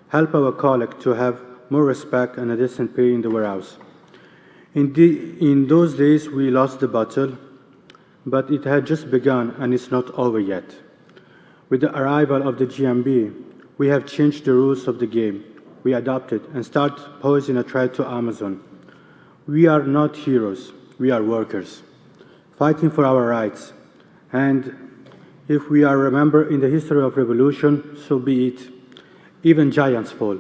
help our colleague to have more respect and a decent pay in the warehouse. In those days, we lost the battle, but it had just begun, and it's not over yet. With the arrival of the GMB, we have changed the rules of the game. We adopted and started posing a threat to Amazon. We are not heroes, we are workers, fighting for our rights. And if we are remembered in the history of revolution, so be it. Even giants fall.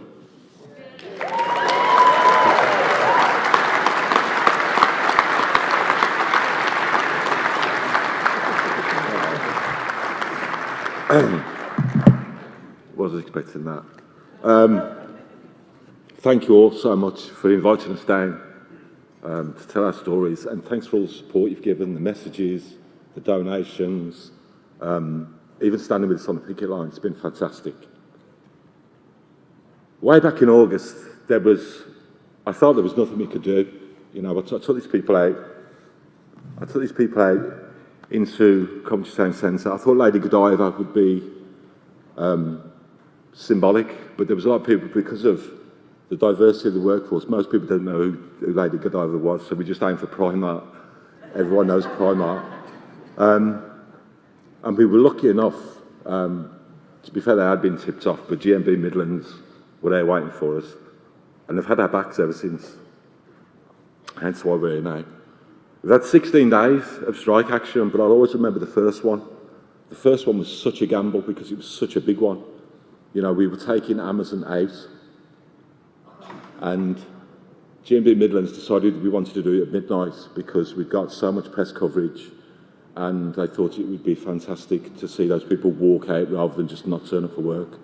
Wasn't expecting that. Thank you all so much for inviting us down to tell our stories, and thanks for all the support you've given, the messages, the donations, even standing with us on the picket line. It's been fantastic. Way back in August, I thought there was nothing we could do. You know, I took these people out. Into Coventry Town Centre. I thought Lady Godiva would be symbolic, but there was a lot of people, because of the diversity of the workforce, most people don't know who Lady Godiva was, so we just aimed for Primark. Everyone knows Primark. And we were lucky enough, to be fair, they had been tipped off, but GMB Midlands were there waiting for us, and they've had our backs ever since. Hence why we're here now. We've had 16 days of strike action, but I'll always remember the first one. The first one was such a gamble because it was such a big one. You know, we were taking Amazon out, And GMB Midlands decided we wanted to do it at midnight because we got so much press coverage, and I thought it would be fantastic to see those people walk out rather than just not turn up for work.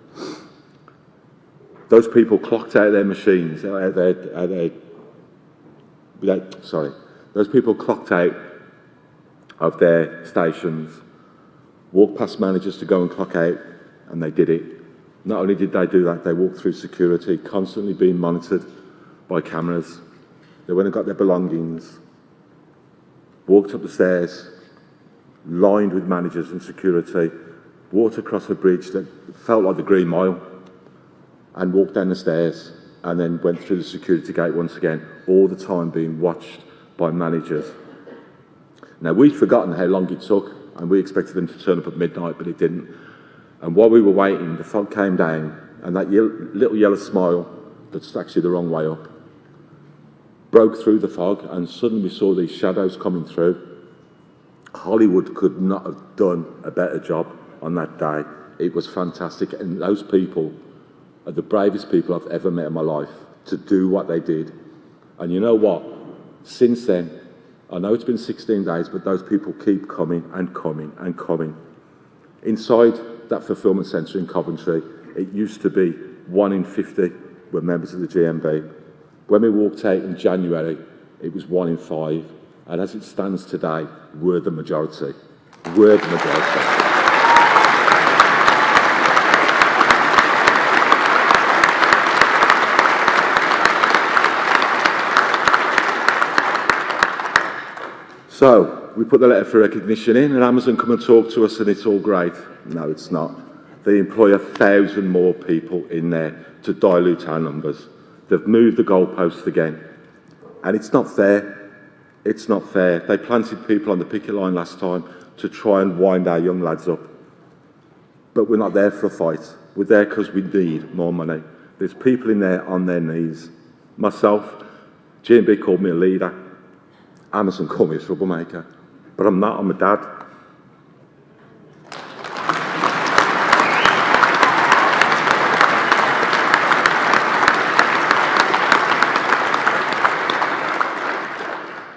Those people clocked out their machines, those people clocked out of their stations, walked past managers to go and clock out, and they did it. Not only did they do that, they walked through security, constantly being monitored by cameras. They went and got their belongings, walked up the stairs, lined with managers and security, walked across a bridge that felt like the Green Mile, and walked down the stairs, and then went through the security gate once again, all the time being watched by managers. Now, we'd forgotten how long it took, and we expected them to turn up at midnight, but it didn't. And while we were waiting, the fog came down, and that little yellow smile, that's actually the wrong way up, broke through the fog, and suddenly we saw these shadows coming through. Hollywood could not have done a better job on that day. It was fantastic, and those people are the bravest people I've ever met in my life to do what they did. And you know what? Since then, I know it's been 16 days, but those people keep coming and coming and coming. Inside that fulfilment centre in Coventry, it used to be 1 in 50 were members of the GMB. When we walked out in January, it was 1 in 5. And as it stands today, we're the majority. We're the majority. So, we put the letter for recognition in, and Amazon come and talk to us, and it's all great. No, it's not. They employ 1,000 more people in there to dilute our numbers. They've moved the goalposts again. And it's not fair. It's not fair. They planted people on the picket line last time to try and wind our young lads up. But we're not there for a fight. We're there because we need more money. There's people in there on their knees. Myself, GMB called me a leader. Amazon called me a troublemaker. But I'm not, I'm a dad.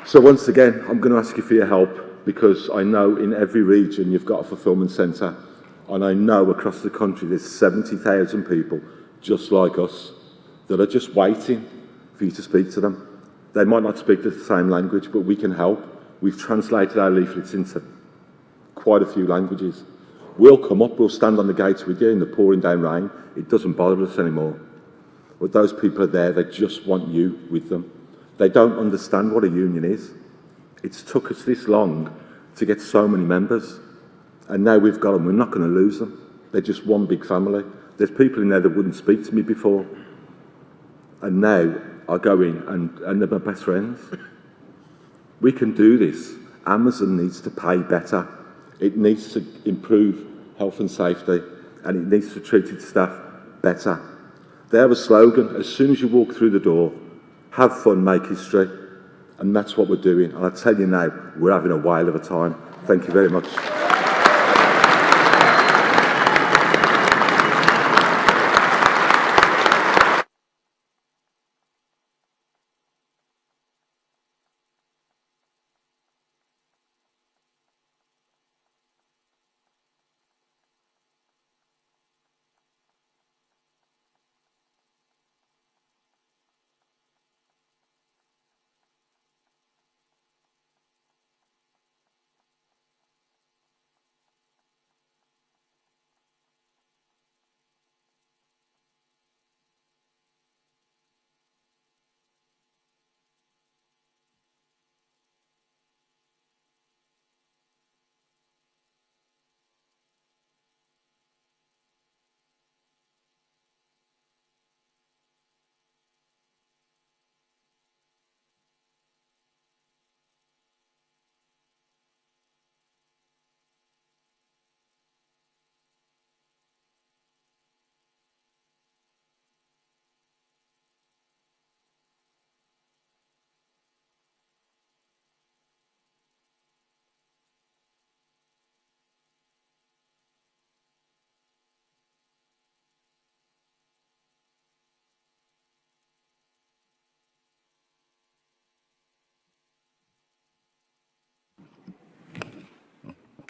So once again, I'm going to ask you for your help, because I know in every region you've got a fulfilment centre, and I know across the country there's 70,000 people just like us that are just waiting for you to speak to them. They might not speak the same language, but we can help. We've translated our leaflets into quite a few languages. We'll come up, we'll stand on the gates with you in the pouring down rain. It doesn't bother us anymore. But those people are there, they just want you with them. They don't understand what a union is. It's took us this long to get so many members, and now we've got them. We're not going to lose them. They're just one big family. There's people in there that wouldn't speak to me before, and now I go in and they're my best friends. We can do this. Amazon needs to pay better. It needs to improve health and safety, and it needs to treat its staff better. They have a slogan: as soon as you walk through the door, have fun, make history. And that's what we're doing. And I tell you now, we're having a whale of a time. Thank you very much.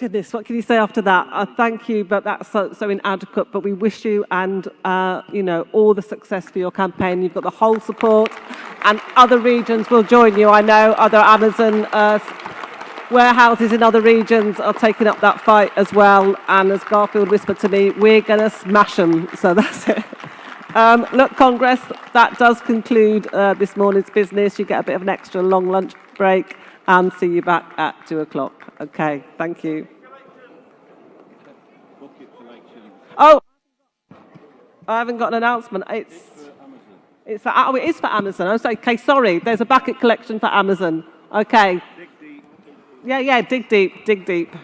Goodness, what can you say after that? Thank you, but that's so inadequate. But we wish you and all the success for your campaign. You've got the whole support, and other regions will join you. I know other Amazon warehouses in other regions are taking up that fight as well. And as Garfield whispered to me, we're going to smash them. So that's it. Look, Congress, that does conclude this morning's business. You get a bit of an extra long lunch break, and see you back at 2 o'clock. Okay, thank you. Oh, I haven't got an announcement. It is for Amazon. Okay, sorry. There's a bucket collection for Amazon. Okay. Yeah, dig deep.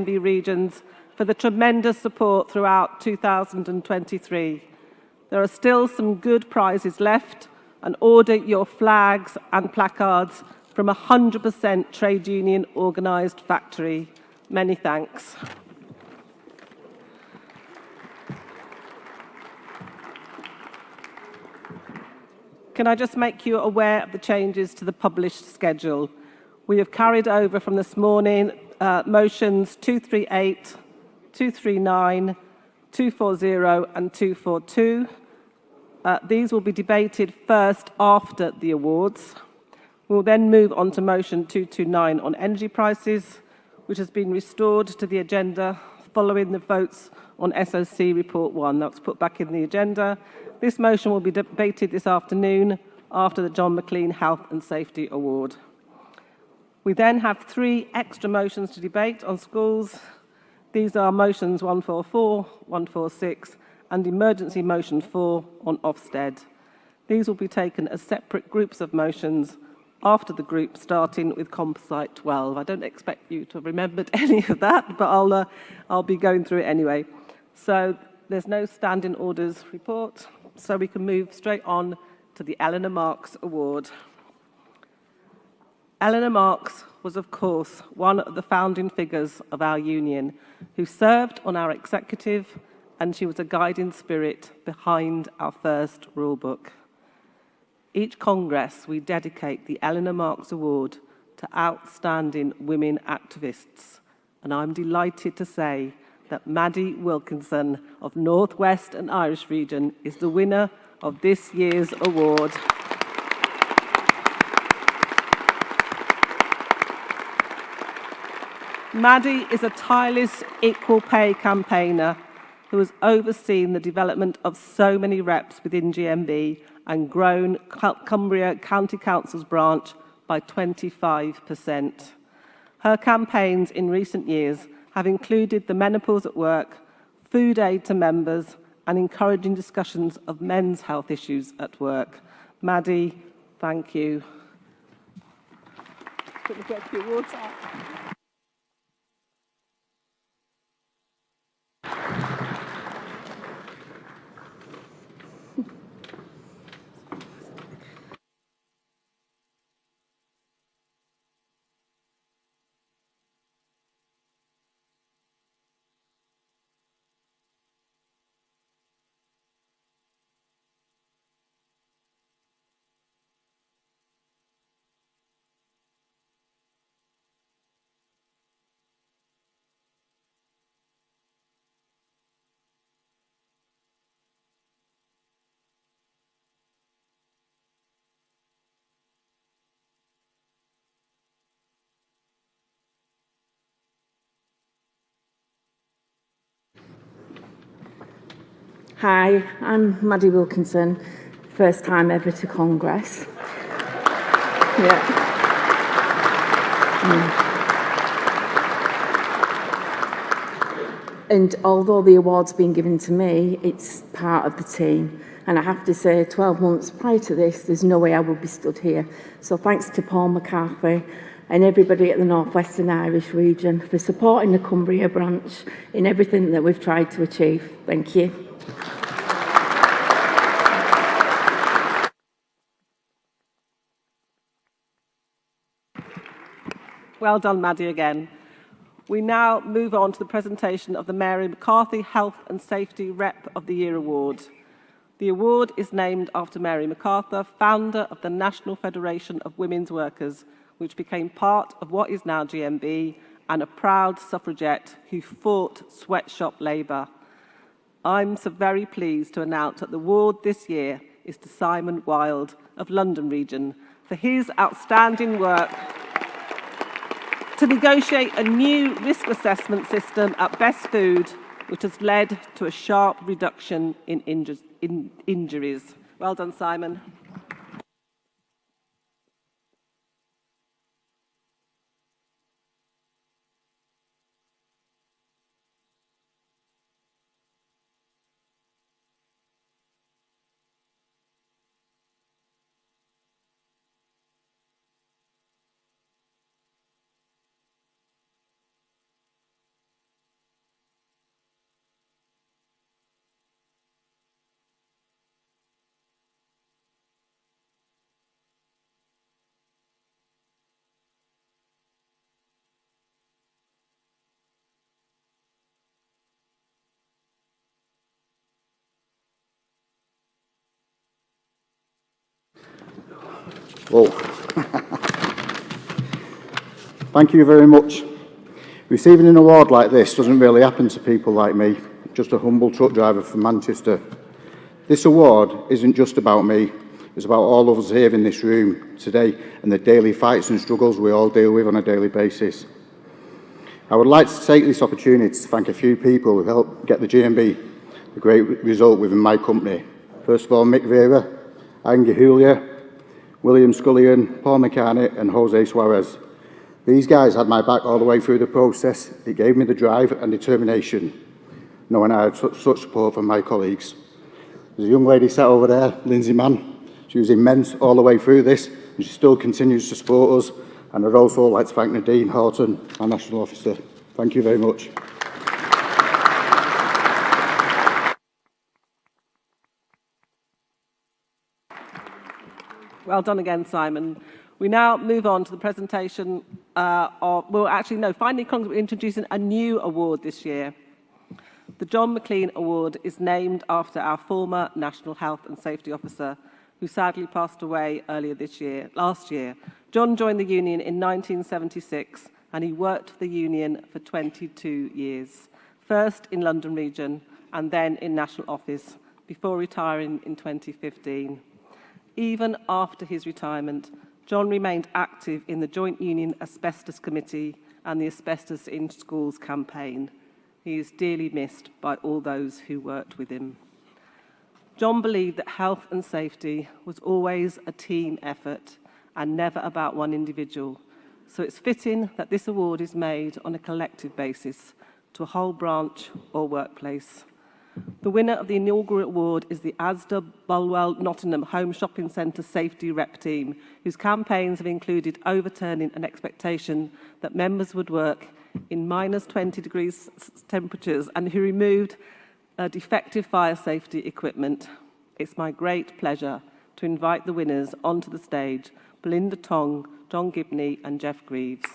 GMB regions for the tremendous support throughout 2023. There are still some good prizes left, and order your flags and placards from a 100% trade union organised factory. Many thanks. Can I just make you aware of the changes to the published schedule? We have carried over from this morning motions 238, 239, 240 and 242. These will be debated first after the awards. We'll then move on to motion 229 on energy prices, which has been restored to the agenda following the votes on SOC Report 1. That was put back in the agenda. This motion will be debated this afternoon after the John McLean Health and Safety Award. We then have 3 extra motions to debate on schools. These are motions 144, 146 and emergency motion 4 on Ofsted. These will be taken as separate groups of motions after the group, starting with Composite 12. I don't expect you to have remembered any of that, but I'll be going through it anyway. So there's no standing orders report, so we can move straight on to the Eleanor Marks Award. Eleanor Marks was, of course, one of the founding figures of our union, who served on our executive, and she was a guiding spirit behind our first rule book. Each Congress, we dedicate the Eleanor Marks Award to outstanding women activists, and I'm delighted to say that Maddie Wilkinson of North West and Irish Region is the winner of this year's award. Maddie is a tireless equal pay campaigner who has overseen the development of so many reps within GMB and grown Cumbria County Council's branch by 25%. Her campaigns in recent years have included the menopause at work, food aid to members, and encouraging discussions of men's health issues at work. Maddie, thank you. Can we get the awards out? Hi, I'm Maddie Wilkinson, first time ever to Congress. And although the award's been given to me, it's part of the team. And I have to say, 12 months prior to this, there's no way I would be stood here. So thanks to Paul McCarthy and everybody at the North West and Irish region for supporting the Cumbria branch in everything that we've tried to achieve. Thank you. Well done, Maddie, again. We now move on to the presentation of the Mary McCarthy Health and Safety Rep of the Year Award. The award is named after Mary McArthur, founder of the National Federation of Women's Workers, which became part of what is now GMB, and a proud suffragette who fought sweatshop labour. I'm so very pleased to announce that the award this year is to Simon Wilde of London Region for his outstanding work to negotiate a new risk assessment system at Best Food, which has led to a sharp reduction in injuries. Well done, Simon. Well, thank you very much. Receiving an award like this doesn't really happen to people like me, just a humble truck driver from Manchester. This award isn't just about me, it's about all of us here in this room today and the daily fights and struggles we all deal with on a daily basis. I would like to take this opportunity to thank a few people who helped get the GMB a great result within my company. First of all, Mick Vera, Angie Julia, William Scullion, Paul McCartney and Jose Suarez. These guys had my back all the way through the process. It gave me the drive and determination, knowing I had such support from my colleagues. There's a young lady sat over there, Lindsay Mann. She was immense all the way through this, and she still continues to support us. And I'd also like to thank Nadine Horton, our National Officer. Thank you very much. Well done again, Simon. We now move on to the presentation finally, Congress are introducing a new award this year. The John McLean Award is named after our former National Health and Safety Officer, who sadly passed away last year. John joined the Union in 1976, and he worked for the Union for 22 years, first in London Region and then in National Office, before retiring in 2015. Even after his retirement, John remained active in the Joint Union Asbestos Committee and the Asbestos in Schools campaign. He is dearly missed by all those who worked with him. John believed that health and safety was always a team effort and never about one individual, so it's fitting that this award is made on a collective basis to a whole branch or workplace. The winner of the inaugural award is the Asda Bulwell Nottingham Home Shopping Centre Safety Rep Team, whose campaigns have included overturning an expectation that members would work in -20 degrees temperatures and who removed defective fire safety equipment. It's my great pleasure to invite the winners onto the stage, Belinda Tong, John Gibney and Jeff Greaves.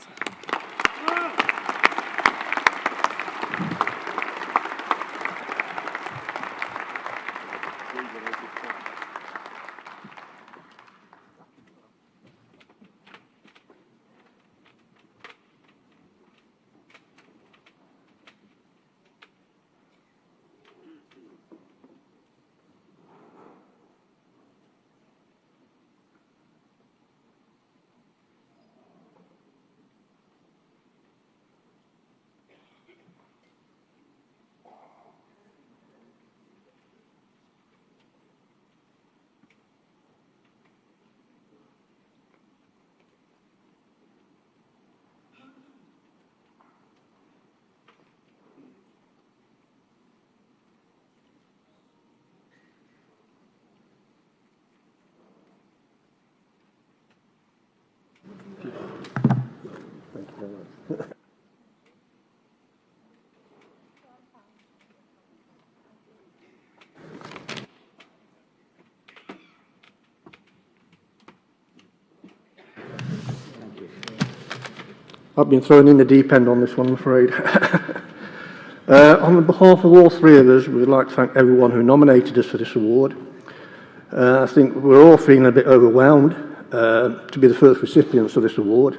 I've been thrown in the deep end on this one, I'm afraid. On behalf of all three of us, we'd like to thank everyone who nominated us for this award. I think we're all feeling a bit overwhelmed to be the first recipients of this award,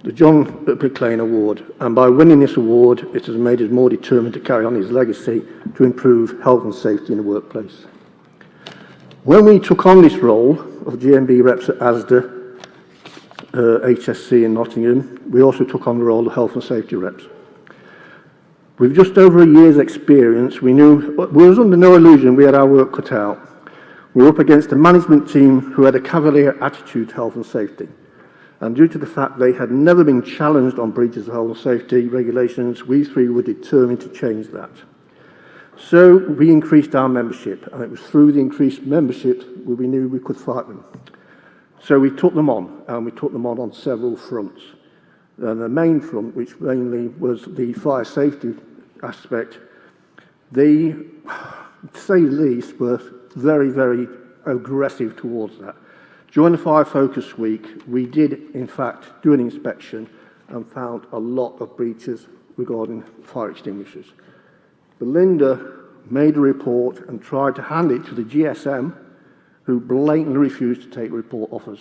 the John McLean Award. And by winning this award, it has made us more determined to carry on his legacy to improve health and safety in the workplace. When we took on this role of GMB reps at ASDA, HSC in Nottingham, we also took on the role of health and safety reps. With just over a year's experience, we was under no illusion we had our work cut out. We were up against a management team who had a cavalier attitude to health and safety. And due to the fact they had never been challenged on breaches of health and safety regulations, we three were determined to change that. So we increased our membership, and it was through the increased membership where we knew we could fight them. So we took them on, and we took them on several fronts. And the main front, which mainly was the fire safety aspect, they, to say the least, were very, very aggressive towards that. During the Fire Focus Week, we did, in fact, do an inspection and found a lot of breaches regarding fire extinguishers. Belinda made a report and tried to hand it to the GSM, who blatantly refused to take the report off us.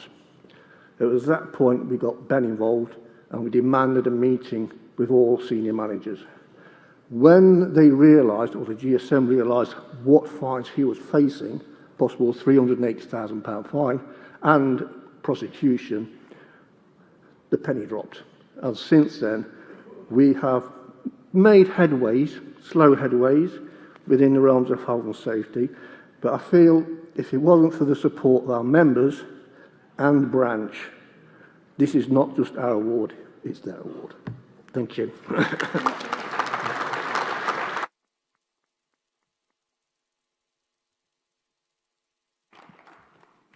It was at that point we got Ben involved and we demanded a meeting with all senior managers. When they realised, or the GSM realised, what fines he was facing, possible £380,000 fine and prosecution, the penny dropped. And since then, we have made headways, slow headways, within the realms of health and safety. But I feel if it wasn't for the support of our members and the branch, this is not just our award, it's their award. Thank you.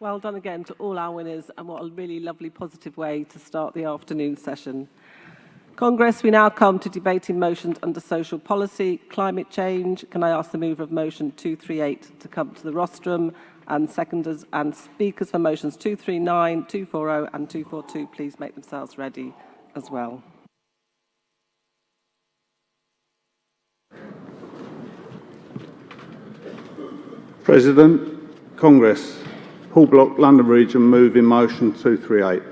Well done again to all our winners, and what a really lovely positive way to start the afternoon session. Congress, we now come to debating motions under social policy, climate change. Can I ask the mover of motion 238 to come to the rostrum, and seconders and speakers for motions 239, 240 and 242, please make themselves ready as well. President, Congress, Paul Block, London Region, move in motion 238.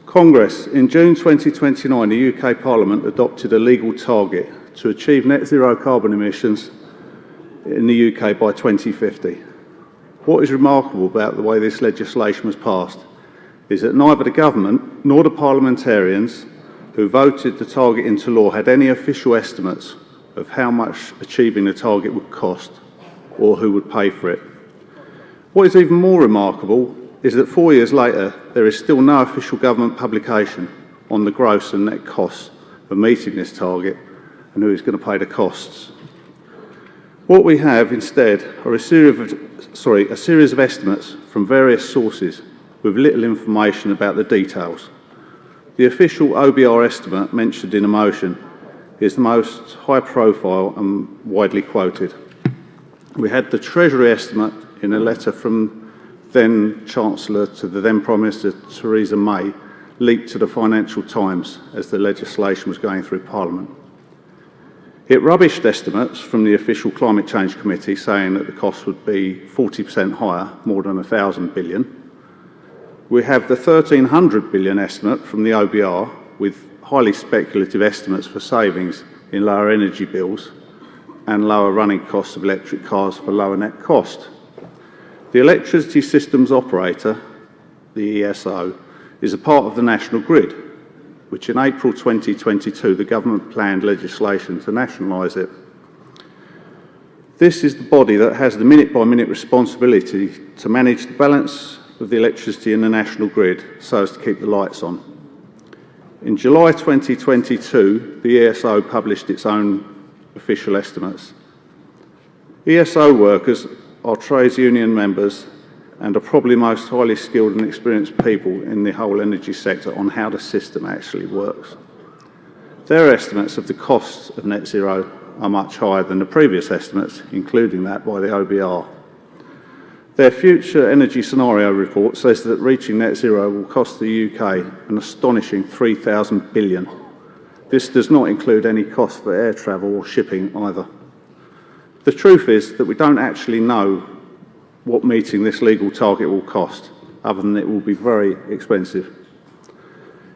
Congress, in June 2029, the UK Parliament adopted a legal target to achieve net zero carbon emissions in the UK by 2050. What is remarkable about the way this legislation was passed is that neither the government nor the parliamentarians who voted the target into law had any official estimates of how much achieving the target would cost or who would pay for it. What is even more remarkable is that 4 years later, there is still no official government publication on the gross and net costs of meeting this target and who is going to pay the costs. What we have instead are a series of estimates from various sources with little information about the details. The official OBR estimate mentioned in the motion is the most high profile and widely quoted. We had the Treasury estimate in a letter from then Chancellor to the then Prime Minister Theresa May, leaked to the Financial Times as the legislation was going through Parliament. It rubbished estimates from the official Climate Change Committee saying that the cost would be 40% higher, more than 1,000 billion. We have the 1,300 billion estimate from the OBR with highly speculative estimates for savings in lower energy bills and lower running costs of electric cars for lower net cost. The Electricity Systems Operator, the ESO, is a part of the national grid, which in April 2022 the government planned legislation to nationalise it. This is the body that has the minute-by-minute responsibility to manage the balance of the electricity in the national grid so as to keep the lights on. In July 2022, the ESO published its own official estimates. ESO workers are trades union members and are probably most highly skilled and experienced people in the whole energy sector on how the system actually works. Their estimates of the costs of net zero are much higher than the previous estimates, including that by the OBR. Their future energy scenario report says that reaching net zero will cost the UK an astonishing 3,000 billion. This does not include any cost for air travel or shipping either. The truth is that we don't actually know what meeting this legal target will cost, other than it will be very expensive.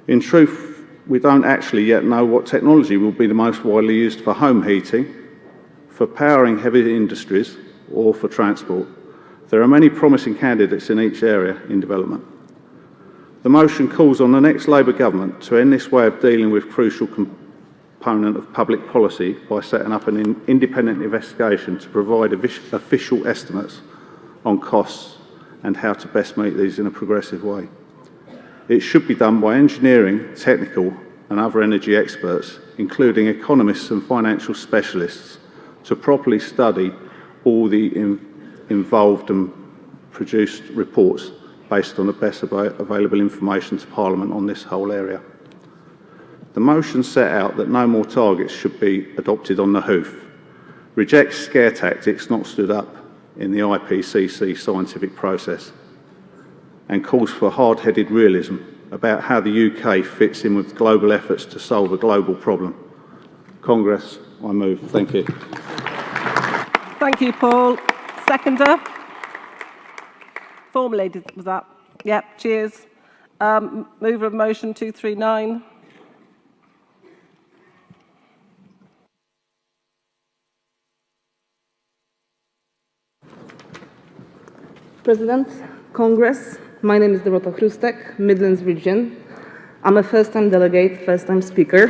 In truth, we don't actually yet know what technology will be the most widely used for home heating, for powering heavy industries, or for transport. There are many promising candidates in each area in development. The motion calls on the next Labour government to end this way of dealing with crucial component of public policy by setting up an independent investigation to provide official estimates on costs and how to best meet these in a progressive way. It should be done by engineering, technical and other energy experts, including economists and financial specialists, to properly study all the involved and produced reports based on the best available information to Parliament on this whole area. The motion set out that no more targets should be adopted on the hoof, rejects scare tactics not stood up in the IPCC scientific process, and calls for hard-headed realism about how the UK fits in with global efforts to solve a global problem. Congress, I move. Thank you. Thank you, Paul. Seconder? Former lady was that. Yep, cheers. Mover of motion 239. President, Congress, my name is Dorota Chrustek, Midlands Region. I'm a first-time delegate, first-time speaker.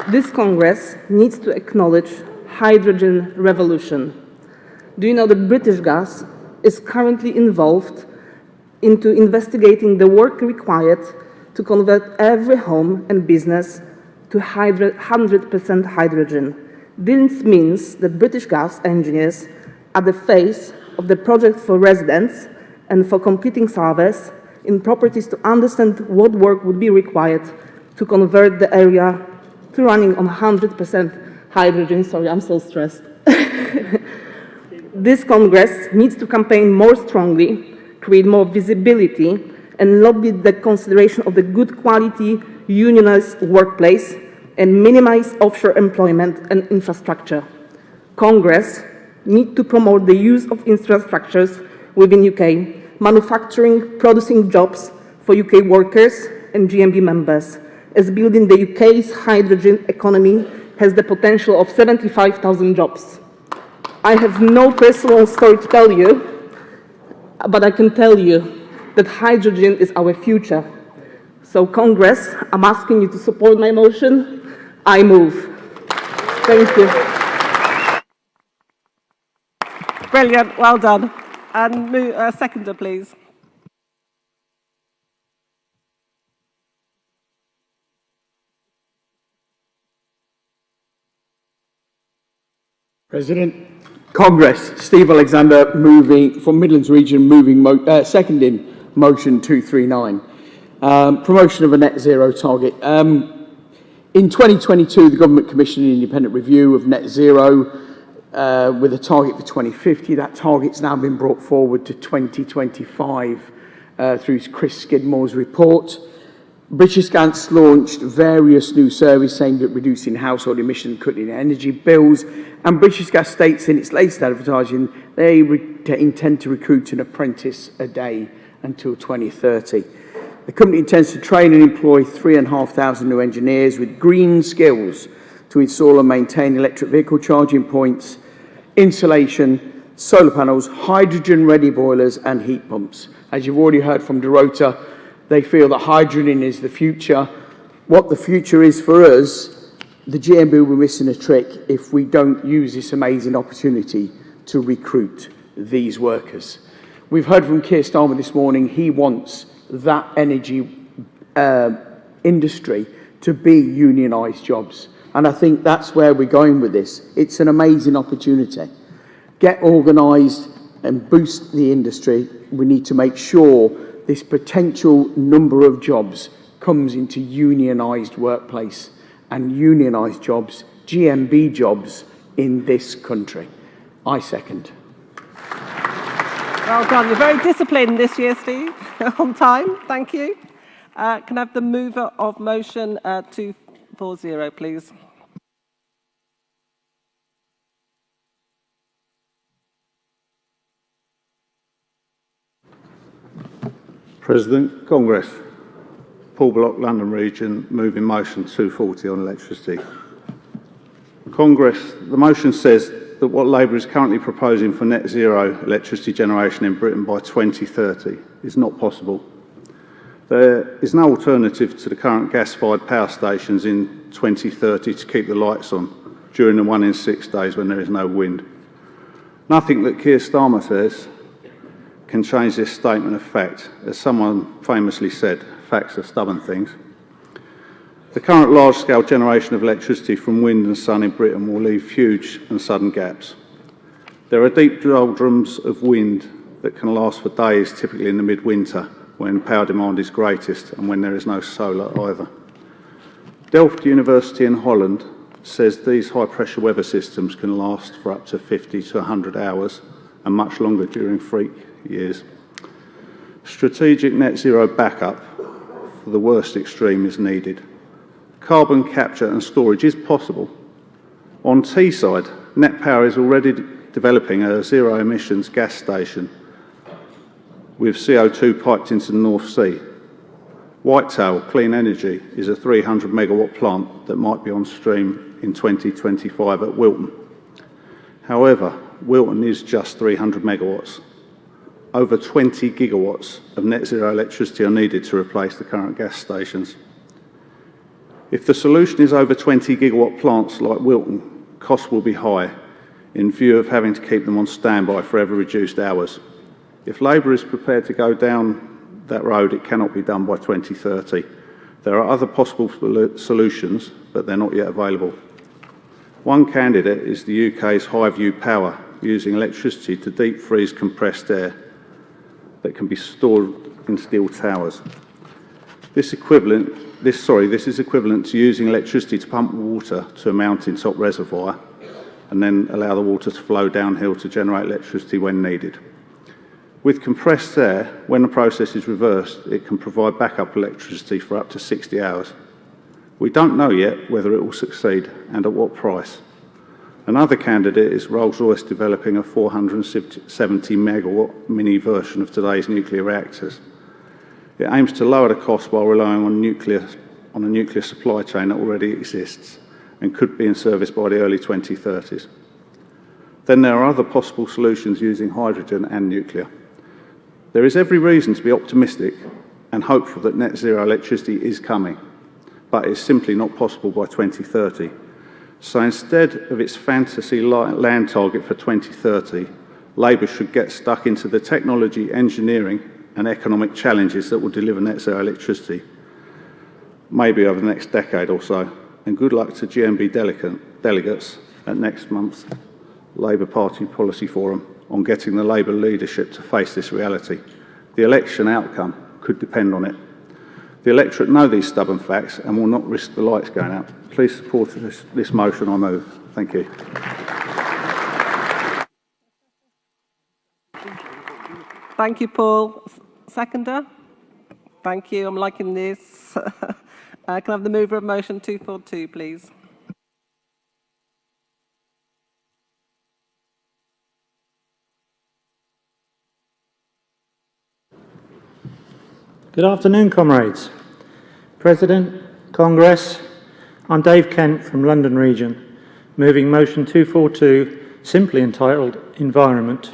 This Congress needs to acknowledge hydrogen revolution. Do you know that British Gas is currently involved into investigating the work required to convert every home and business to 100% hydrogen? This means that British Gas engineers are the face of the project for residents and for completing surveys in properties to understand what work would be required to convert the area to running on 100% hydrogen. Sorry, I'm so stressed. This Congress needs to campaign more strongly, create more visibility, and lobby the consideration of the good quality unionized workplace and minimize offshore employment and infrastructure. Congress needs to promote the use of infrastructures within UK, manufacturing, producing jobs for UK workers and GMB members, as building the UK's hydrogen economy has the potential of 75,000 jobs. I have no personal story to tell you, but I can tell you that hydrogen is our future. So Congress, I'm asking you to support my motion. I move. Thank you. Brilliant, well done. And seconder, please. President, Congress, Steve Alexander, moving from Midlands Region, seconding motion 239, promotion of a net zero target. In 2022, the government commissioned an independent review of net zero with a target for 2050. That target's now been brought forward to 2025 through Chris Skidmore's report. British Gas launched various new services aimed at reducing household emissions, cutting energy bills, and British Gas states in its latest advertising they intend to recruit an apprentice a day until 2030. The company intends to train and employ 3,500 new engineers with green skills to install and maintain electric vehicle charging points, insulation, solar panels, hydrogen-ready boilers and heat pumps. As you've already heard from Dorota, they feel that hydrogen is the future. What the future is for us, the GMB will be missing a trick if we don't use this amazing opportunity to recruit these workers. We've heard from Keir Starmer this morning, he wants that energy industry to be unionised jobs. And I think that's where we're going with this. It's an amazing opportunity. Get organised and boost the industry. We need to make sure this potential number of jobs comes into unionised workplace and unionised jobs, GMB jobs in this country. I second. Well done. You're very disciplined this year, Steve. On time. Thank you. Can I have the mover of motion 240, please? President, Congress, Paul Block, London Region, moving motion 240 on electricity. Congress, the motion says that what Labour is currently proposing for net zero electricity generation in Britain by 2030 is not possible. There is no alternative to the current gas-fired power stations in 2030 to keep the lights on during the 1 in 6 days when there is no wind. Nothing that Keir Starmer says can change this statement of fact. As someone famously said, facts are stubborn things. The current large-scale generation of electricity from wind and sun in Britain will leave huge and sudden gaps. There are deep doldrums of wind that can last for days, typically in the midwinter, when power demand is greatest and when there is no solar either. Delft University in Holland says these high-pressure weather systems can last for up to 50 to 100 hours and much longer during freak years. Strategic net zero backup for the worst extreme is needed. Carbon capture and storage is possible. On Teesside, Net Power is already developing a zero-emissions gas station with CO2 piped into the North Sea. Whitetail Clean Energy is a 300 megawatt plant that might be on stream in 2025 at Wilton. However, Wilton is just 300 megawatts. Over 20 gigawatts of net zero electricity are needed to replace the current gas stations. If the solution is over 20 gigawatt plants like Wilton, costs will be high in view of having to keep them on standby for ever reduced hours. If Labour is prepared to go down that road, it cannot be done by 2030. There are other possible solutions, but they're not yet available. One candidate is the UK's Highview Power, using electricity to deep freeze compressed air that can be stored in steel towers. This is equivalent to using electricity to pump water to a mountaintop reservoir and then allow the water to flow downhill to generate electricity when needed. With compressed air, when the process is reversed, it can provide backup electricity for up to 60 hours. We don't know yet whether it will succeed and at what price. Another candidate is Rolls-Royce developing a 470 megawatt mini version of today's nuclear reactors. It aims to lower the cost while relying on a nuclear supply chain that already exists and could be in service by the early 2030s. Then there are other possible solutions using hydrogen and nuclear. There is every reason to be optimistic and hopeful that net zero electricity is coming, but it's simply not possible by 2030. So instead of its fantasy land target for 2030, Labour should get stuck into the technology, engineering and economic challenges that will deliver net zero electricity, maybe over the next decade or so. And good luck to GMB delegates at next month's Labour Party Policy Forum on getting the Labour leadership to face this reality. The election outcome could depend on it. The electorate know these stubborn facts and will not risk the lights going out. Please support this motion. I move. Thank you. Thank you, Paul. Seconder? Thank you. I'm liking this. Can I have the mover of motion 242, please? Good afternoon, comrades. President, Congress, I'm Dave Kent from London Region, moving motion 242, simply entitled Environment.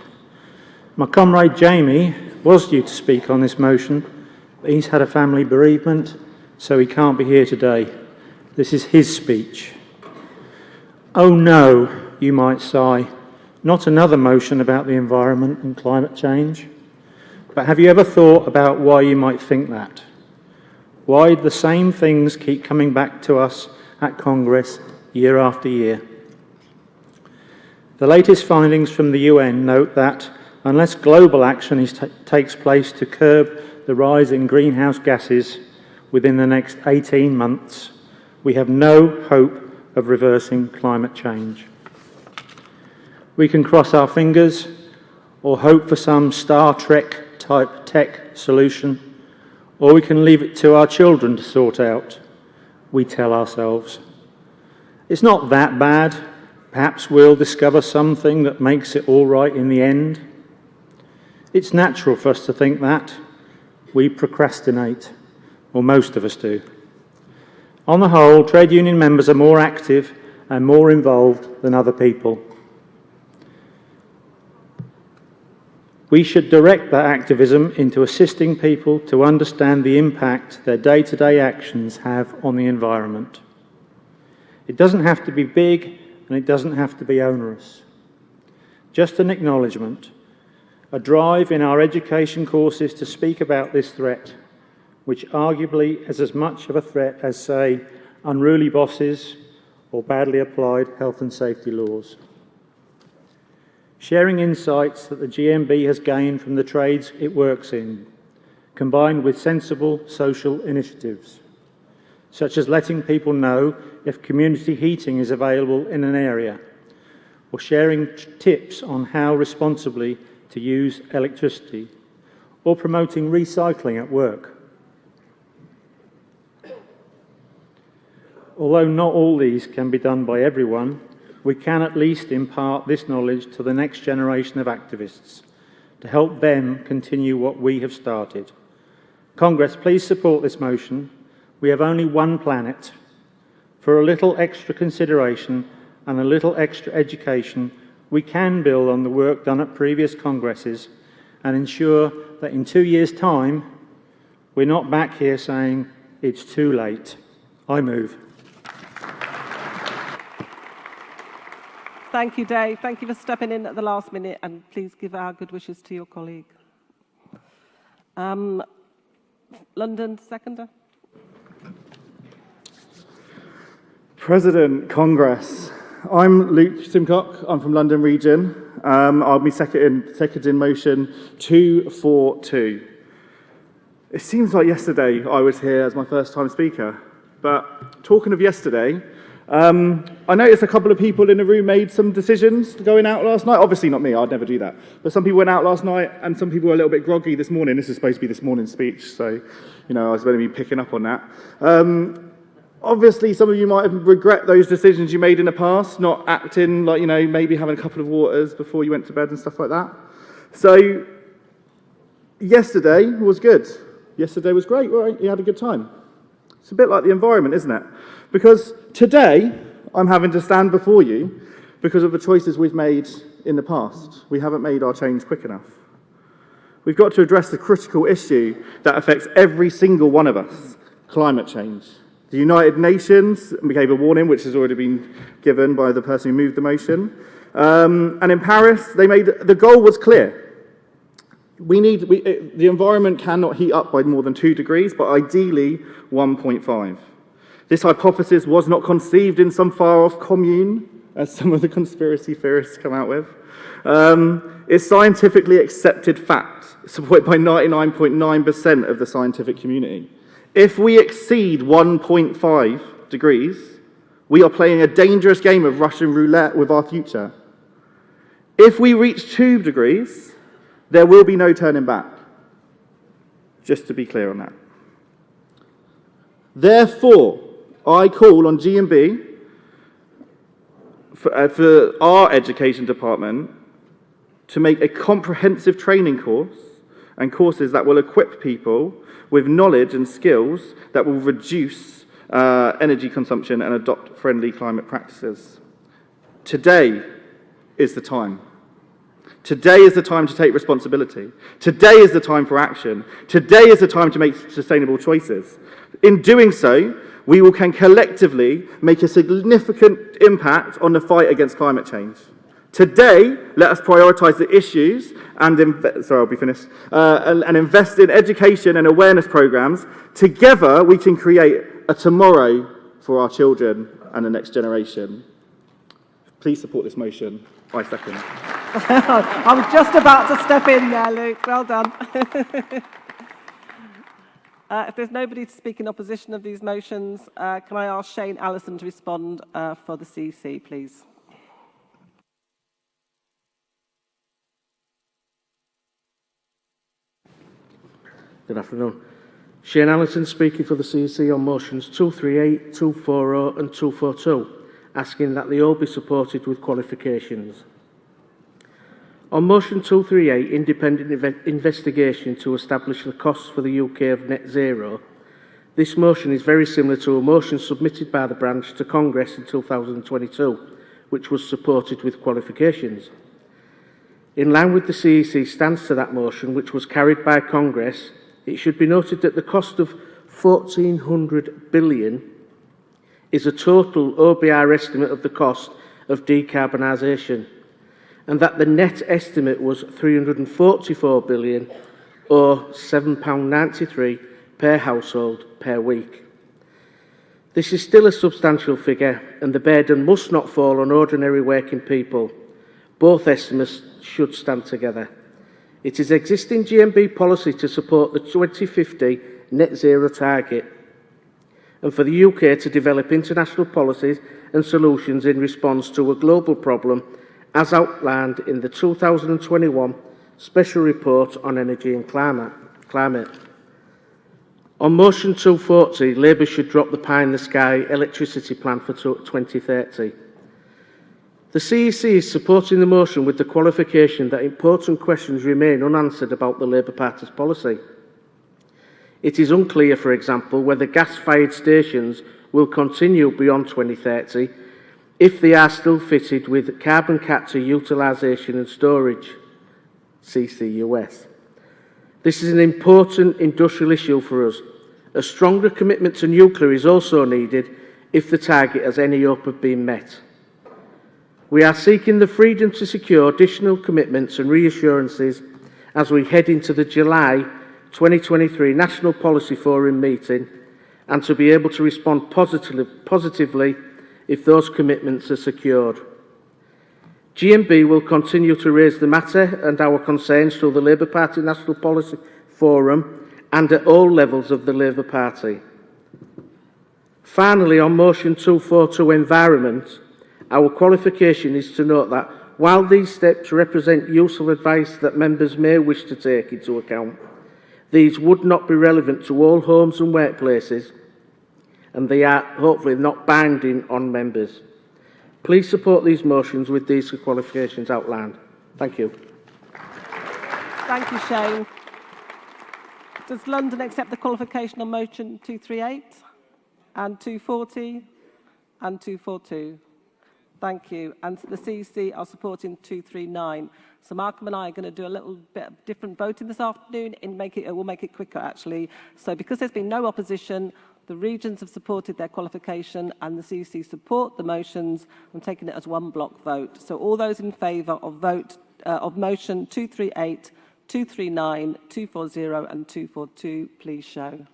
My comrade Jamie was due to speak on this motion, but he's had a family bereavement, so he can't be here today. This is his speech. Oh no, you might sigh, not another motion about the environment and climate change. But have you ever thought about why you might think that? Why the same things keep coming back to us at Congress year after year? The latest findings from the UN note that unless global action takes place to curb the rise in greenhouse gases within the next 18 months, we have no hope of reversing climate change. We can cross our fingers or hope for some Star Trek type tech solution, or we can leave it to our children to sort out, we tell ourselves. It's not that bad. Perhaps we'll discover something that makes it all right in the end. It's natural for us to think that. We procrastinate, or most of us do. On the whole, trade union members are more active and more involved than other people. We should direct that activism into assisting people to understand the impact their day-to-day actions have on the environment. It doesn't have to be big and it doesn't have to be onerous. Just an acknowledgement, a drive in our education courses to speak about this threat, which arguably is as much of a threat as, say, unruly bosses or badly applied health and safety laws. Sharing insights that the GMB has gained from the trades it works in, combined with sensible social initiatives, such as letting people know if community heating is available in an area, or sharing tips on how responsibly to use electricity, or promoting recycling at work. Although not all these can be done by everyone, we can at least impart this knowledge to the next generation of activists to help them continue what we have started. Congress, please support this motion. We have only one planet. For a little extra consideration and a little extra education, we can build on the work done at previous Congresses and ensure that in 2 years' time, we're not back here saying it's too late. I move. Thank you, Dave. Thank you for stepping in at the last minute, and please give our good wishes to your colleague. London, seconder. President, Congress. I'm Luke Simcock. I'm from London Region. I'll be seconding motion 242. It seems like yesterday I was here as my first time speaker, but talking of yesterday, I noticed a couple of people in the room made some decisions going out last night. Obviously not me, I'd never do that. But some people went out last night and some people were a little bit groggy this morning. This is supposed to be this morning's speech, so I was going to be picking up on that. Obviously, some of you might have regret those decisions you made in the past, not acting like, maybe having a couple of waters before you went to bed and stuff like that. So, yesterday was good. Yesterday was great, right? You had a good time. It's a bit like the environment, isn't it? Because today, I'm having to stand before you because of the choices we've made in the past. We haven't made our change quick enough. We've got to address the critical issue that affects every single one of us, climate change. The United Nations gave a warning, which has already been given by the person who moved the motion. And in Paris, the goal was clear. The environment cannot heat up by more than 2 degrees, but ideally 1.5. This hypothesis was not conceived in some far-off commune, as some of the conspiracy theorists come out with. It's scientifically accepted fact, supported by 99.9% of the scientific community. If we exceed 1.5 degrees, we are playing a dangerous game of Russian roulette with our future. If we reach 2 degrees, there will be no turning back. Just to be clear on that. Therefore, I call on GMB for our education department to make a comprehensive training course and courses that will equip people with knowledge and skills that will reduce energy consumption and adopt friendly climate practices. Today is the time. Today is the time to take responsibility. Today is the time for action. Today is the time to make sustainable choices. In doing so, we can collectively make a significant impact on the fight against climate change. Today, let us prioritise the issues and invest in education and awareness programmes. Together, we can create a tomorrow for our children and the next generation. Please support this motion. I second. I was just about to step in there, Luke. Well done. If there's nobody to speak in opposition of these motions, can I ask Shane Allison to respond for the CC, please? Good afternoon. Shane Allison speaking for the CEC on motions 238, 240 and 242, asking that they all be supported with qualifications. On motion 238, independent investigation to establish the costs for the UK of net zero, this motion is very similar to a motion submitted by the branch to Congress in 2022, which was supported with qualifications. In line with the CEC stance to that motion, which was carried by Congress, it should be noted that the cost of $1,400 billion is a total OBR estimate of the cost of decarbonisation, and that the net estimate was $344 billion, or £7.93 per household per week. This is still a substantial figure, and the burden must not fall on ordinary working people. Both estimates should stand together. It is existing GMB policy to support the 2050 net zero target, and for the UK to develop international policies and solutions in response to a global problem, as outlined in the 2021 Special Report on Energy and Climate. On motion 240, Labour should drop the pie in the sky electricity plan for 2030. The CEC is supporting the motion with the qualification that important questions remain unanswered about the Labour Party's policy. It is unclear, for example, whether gas-fired stations will continue beyond 2030 if they are still fitted with carbon capture, utilisation and storage, CCUS. This is an important industrial issue for us. A stronger commitment to nuclear is also needed if the target has any hope of being met. We are seeking the freedom to secure additional commitments and reassurances as we head into the July 2023 National Policy Forum meeting, and to be able to respond positively if those commitments are secured. GMB will continue to raise the matter and our concerns through the Labour Party National Policy Forum and at all levels of the Labour Party. Finally, on motion 242 Environment, our qualification is to note that while these steps represent useful advice that members may wish to take into account, these would not be relevant to all homes and workplaces, and they are hopefully not binding on members. Please support these motions with these qualifications outlined. Thank you. Thank you, Shane. Does London accept the qualification on motion 238 and 240 and 242? Thank you. And the CEC are supporting 239. So Malcolm and I are going to do a little bit of different voting this afternoon and we'll make it quicker, actually. So because there's been no opposition, the regions have supported their qualification and the CEC support the motions. I'm taking it as one block vote. So all those in favour of motion 238, 239, 240 and 242, please show.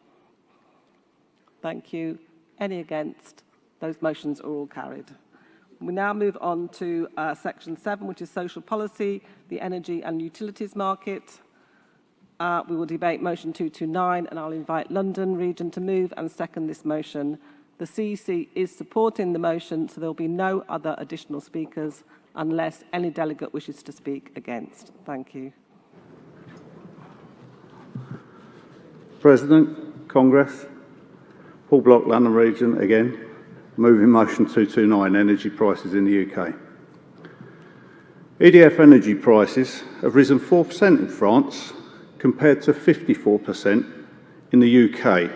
Thank you. Any against? Those motions are all carried. We now move on to section 7, which is social policy, the energy and utilities market. We will debate motion 229, and I'll invite London region to move and second this motion. The CEC is supporting the motion, so there will be no other additional speakers unless any delegate wishes to speak against. Thank you. President, Congress, Paul Block, London Region again, moving motion 229, energy prices in the UK. EDF energy prices have risen 4% in France compared to 54% in the UK,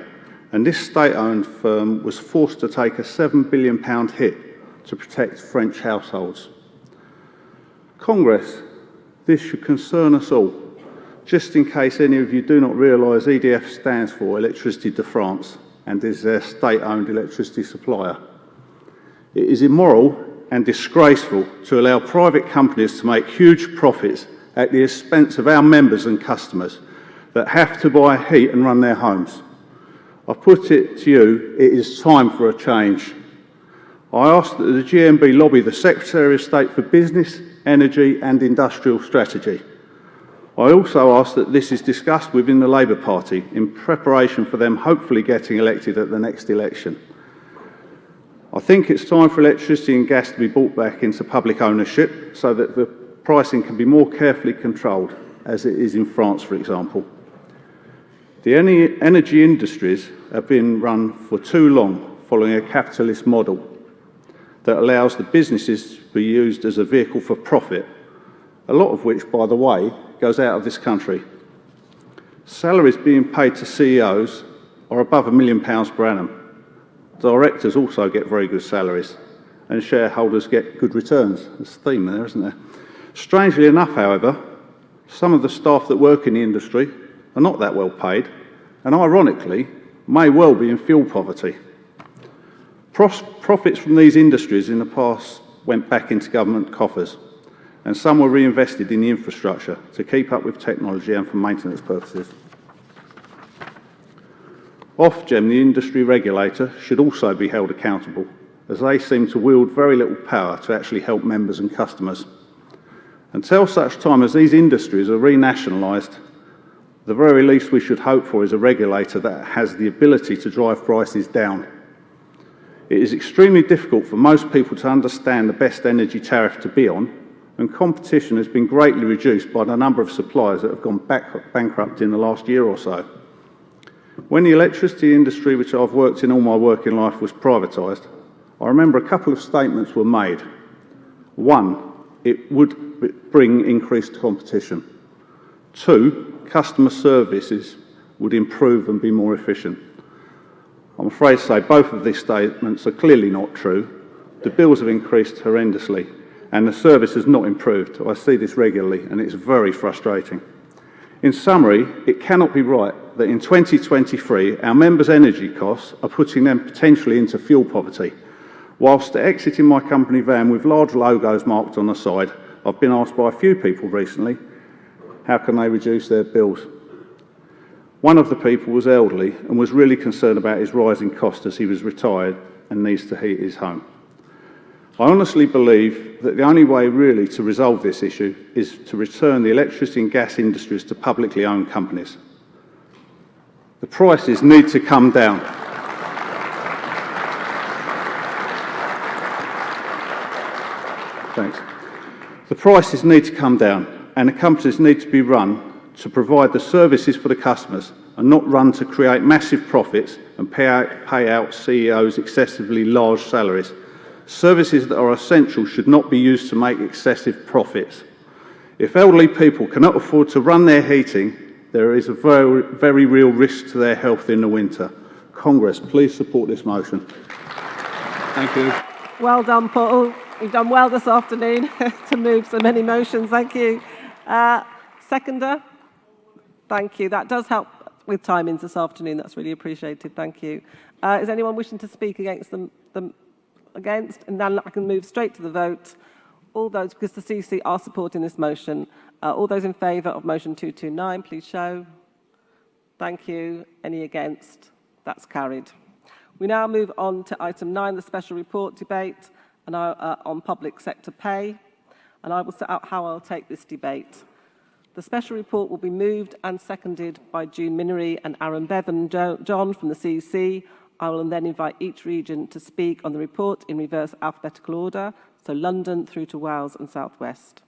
and this state-owned firm was forced to take a £7 billion hit to protect French households. Congress, this should concern us all. Just in case any of you do not realise, EDF stands for Electricité de France and is their state-owned electricity supplier. It is immoral and disgraceful to allow private companies to make huge profits at the expense of our members and customers that have to buy heat and run their homes. I put it to you, it is time for a change. I ask that the GMB lobby the Secretary of State for Business, Energy and Industrial Strategy. I also ask that this is discussed within the Labour Party in preparation for them hopefully getting elected at the next election. I think it's time for electricity and gas to be brought back into public ownership so that the pricing can be more carefully controlled, as it is in France, for example. The energy industries have been run for too long following a capitalist model that allows the businesses to be used as a vehicle for profit, a lot of which, by the way, goes out of this country. Salaries being paid to CEOs are above £1 million per annum. Directors also get very good salaries, and shareholders get good returns. There's a theme there, isn't there? Strangely enough, however, some of the staff that work in the industry are not that well paid, and ironically, may well be in fuel poverty. Profits from these industries in the past went back into government coffers, and some were reinvested in the infrastructure to keep up with technology and for maintenance purposes. Ofgem, the industry regulator, should also be held accountable, as they seem to wield very little power to actually help members and customers. Until such time as these industries are renationalised, the very least we should hope for is a regulator that has the ability to drive prices down. It is extremely difficult for most people to understand the best energy tariff to be on, and competition has been greatly reduced by the number of suppliers that have gone bankrupt in the last year or so. When the electricity industry, which I've worked in all my working life, was privatised, I remember a couple of statements were made. One, it would bring increased competition. Two, customer services would improve and be more efficient. I'm afraid to say both of these statements are clearly not true. The bills have increased horrendously and the service has not improved. I see this regularly and it's very frustrating. In summary, it cannot be right that in 2023 our members' energy costs are putting them potentially into fuel poverty. Whilst exiting my company van with large logos marked on the side, I've been asked by a few people recently, how can they reduce their bills? One of the people was elderly and was really concerned about his rising cost as he was retired and needs to heat his home. I honestly believe that the only way really to resolve this issue is to return the electricity and gas industries to publicly owned companies. The prices need to come down. Thanks. The prices need to come down and the companies need to be run to provide the services for the customers and not run to create massive profits and pay out CEOs excessively large salaries. Services that are essential should not be used to make excessive profits. If elderly people cannot afford to run their heating, there is a very, very real risk to their health in the winter. Congress, please support this motion. Thank you. Well done, Paul. You've done well this afternoon to move so many motions. Thank you. Seconder? Thank you. That does help with timings this afternoon. That's really appreciated. Thank you. Is anyone wishing to speak against them? Against? And then I can move straight to the vote. All those, because the CC are supporting this motion. All those in favour of motion 229, please show. Thank you. Any against? That's carried. We now move on to item 9, the special report debate and on public sector pay. And I will set out how I'll take this debate. The special report will be moved and seconded by June Minery and Aaron Bevan John from the CEC. I will then invite each region to speak on the report in reverse alphabetical order, so London through to Wales and South West.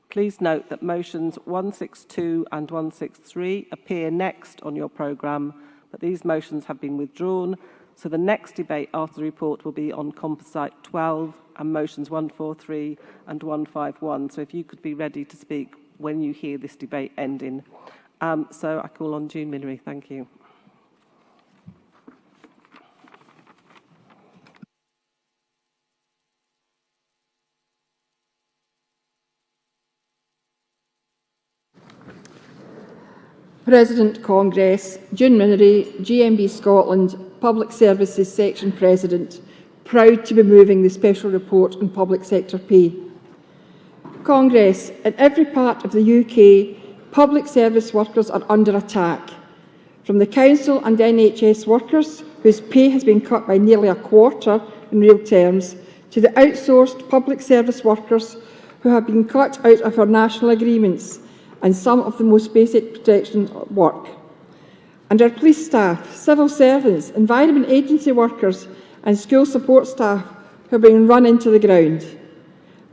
Please note that motions 162 and 163 appear next on your programme, but these motions have been withdrawn, so the next debate after the report will be on Composite 12 and motions 143 and 151. So if you could be ready to speak when you hear this debate ending. So I call on June Minery. Thank you. President Congress, June Minery, GMB Scotland, Public Services Section President, proud to be moving the special report on public sector pay. Congress, in every part of the UK, public service workers are under attack. From the council and NHS workers, whose pay has been cut by nearly a quarter in real terms, to the outsourced public service workers who have been cut out of our national agreements and some of the most basic protection work. And our police staff, civil servants, environment agency workers and school support staff who are being run into the ground.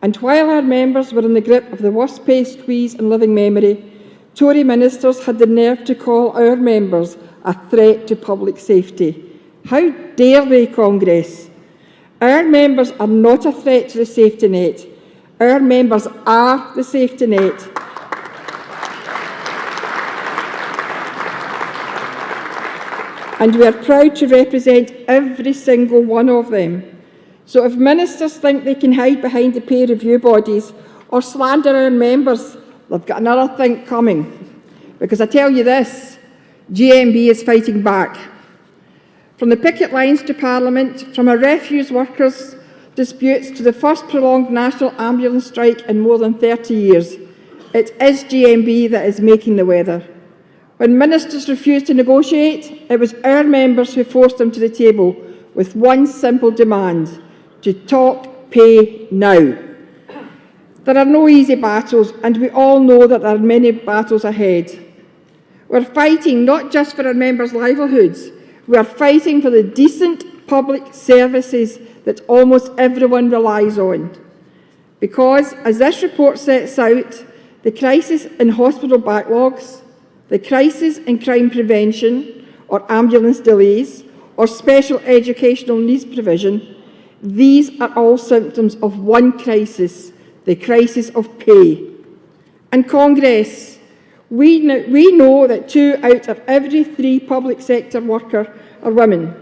And while our members were in the grip of the worst pay squeeze in living memory, Tory ministers had the nerve to call our members a threat to public safety. How dare they, Congress? Our members are not a threat to the safety net. Our members are the safety net. And we are proud to represent every single one of them. So if ministers think they can hide behind the pay review bodies or slander our members, they've got another think coming. Because I tell you this, GMB is fighting back. From the picket lines to Parliament, from our refuse workers' disputes to the first prolonged national ambulance strike in more than 30 years, it is GMB that is making the weather. When ministers refused to negotiate, it was our members who forced them to the table with one simple demand: to talk pay now. There are no easy battles, and we all know that there are many battles ahead. We're fighting not just for our members' livelihoods, we are fighting for the decent public services that almost everyone relies on. Because, as this report sets out, the crisis in hospital backlogs, the crisis in crime prevention or ambulance delays or special educational needs provision, these are all symptoms of one crisis, the crisis of pay. And Congress, we know that 2 out of every 3 public sector workers are women.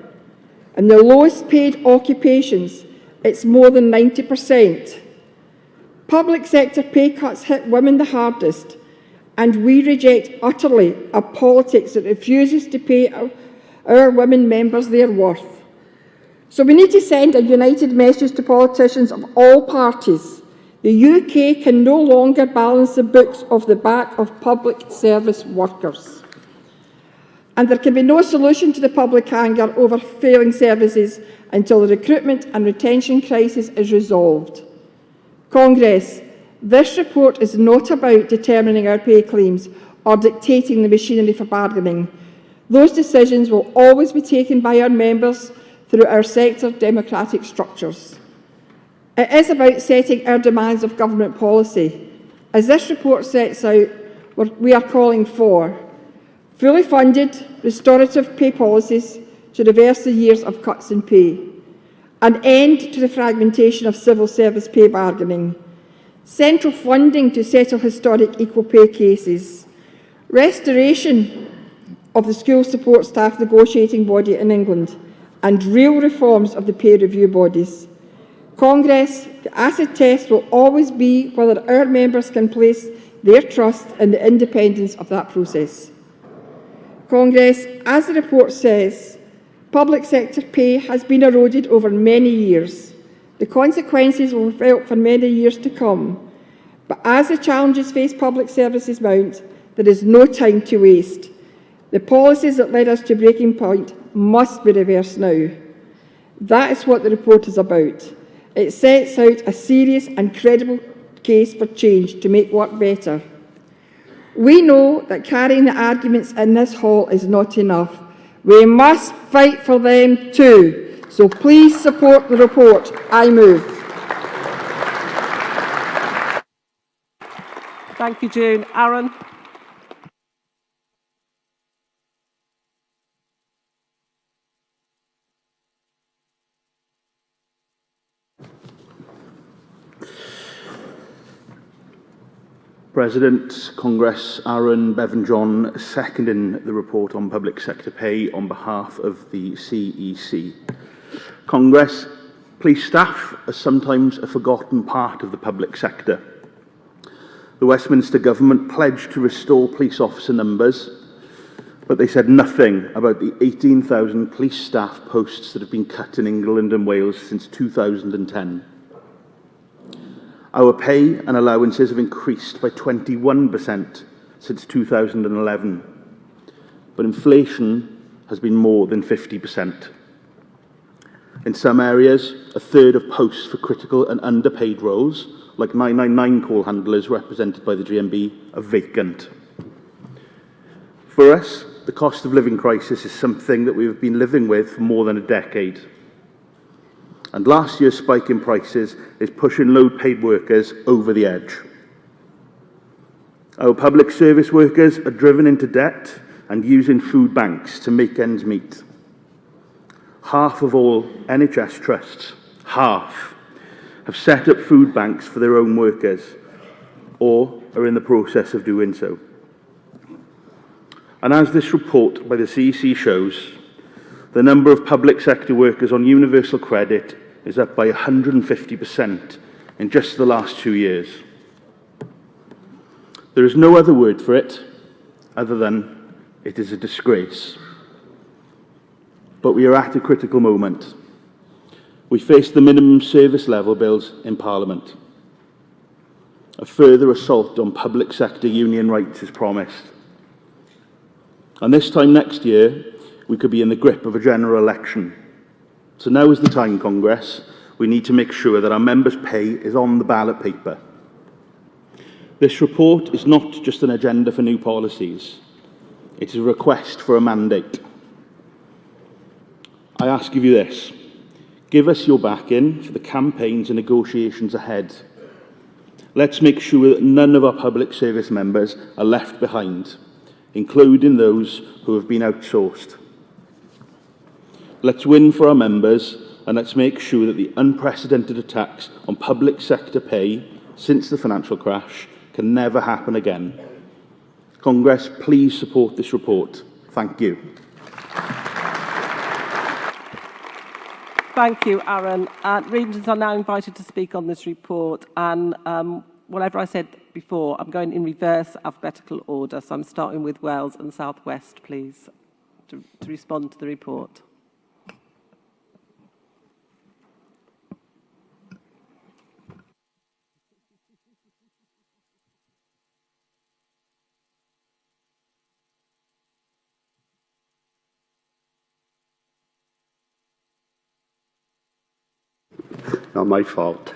In the lowest paid occupations, it's more than 90%. Public sector pay cuts hit women the hardest, and we reject utterly a politics that refuses to pay our women members their worth. So we need to send a united message to politicians of all parties. The UK can no longer balance the books off the back of public service workers. And there can be no solution to the public anger over failing services until the recruitment and retention crisis is resolved. Congress, this report is not about determining our pay claims or dictating the machinery for bargaining. Those decisions will always be taken by our members through our sector democratic structures. It is about setting our demands of government policy. As this report sets out, we are calling for fully funded, restorative pay policies to reverse the years of cuts in pay, an end to the fragmentation of civil service pay bargaining, central funding to settle historic equal pay cases, restoration of the school support staff negotiating body in England, and real reforms of the pay review bodies. Congress, the acid test will always be whether our members can place their trust in the independence of that process. Congress, as the report says, public sector pay has been eroded over many years. The consequences will be felt for many years to come. But as the challenges face public services mount, there is no time to waste. The policies that led us to breaking point must be reversed now. That is what the report is about. It sets out a serious and credible case for change to make work better. We know that carrying the arguments in this hall is not enough. We must fight for them too. So please support the report. I move. Thank you, June. Aaron. President, Congress, Aaron Bevan-John, seconding the report on public sector pay on behalf of the CEC. Congress, police staff are sometimes a forgotten part of the public sector. The Westminster Government pledged to restore police officer numbers, but they said nothing about the 18,000 police staff posts that have been cut in England and Wales since 2010. Our pay and allowances have increased by 21% since 2011, but inflation has been more than 50%. In some areas, a third of posts for critical and underpaid roles, like 999 call handlers represented by the GMB, are vacant. For us, the cost of living crisis is something that we have been living with for more than a decade. And last year's spike in prices is pushing low-paid workers over the edge. Our public service workers are driven into debt and using food banks to make ends meet. Half of all NHS trusts, half, have set up food banks for their own workers, or are in the process of doing so. And as this report by the CEC shows, the number of public sector workers on universal credit is up by 150% in just the last 2 years. There is no other word for it other than it is a disgrace. But we are at a critical moment. We face the minimum service level bills in Parliament. A further assault on public sector union rights is promised. And this time next year, we could be in the grip of a general election. So now is the time, Congress. We need to make sure that our members' pay is on the ballot paper. This report is not just an agenda for new policies. It is a request for a mandate. I ask of you this. Give us your backing for the campaigns and negotiations ahead. Let's make sure that none of our public service members are left behind, including those who have been outsourced. Let's win for our members, and let's make sure that the unprecedented attacks on public sector pay since the financial crash can never happen again. Congress, please support this report. Thank you. Thank you, Aaron. Regions are now invited to speak on this report, and whatever I said before, I'm going in reverse alphabetical order, so I'm starting with Wales and South West, please, to respond to the report. Not my fault.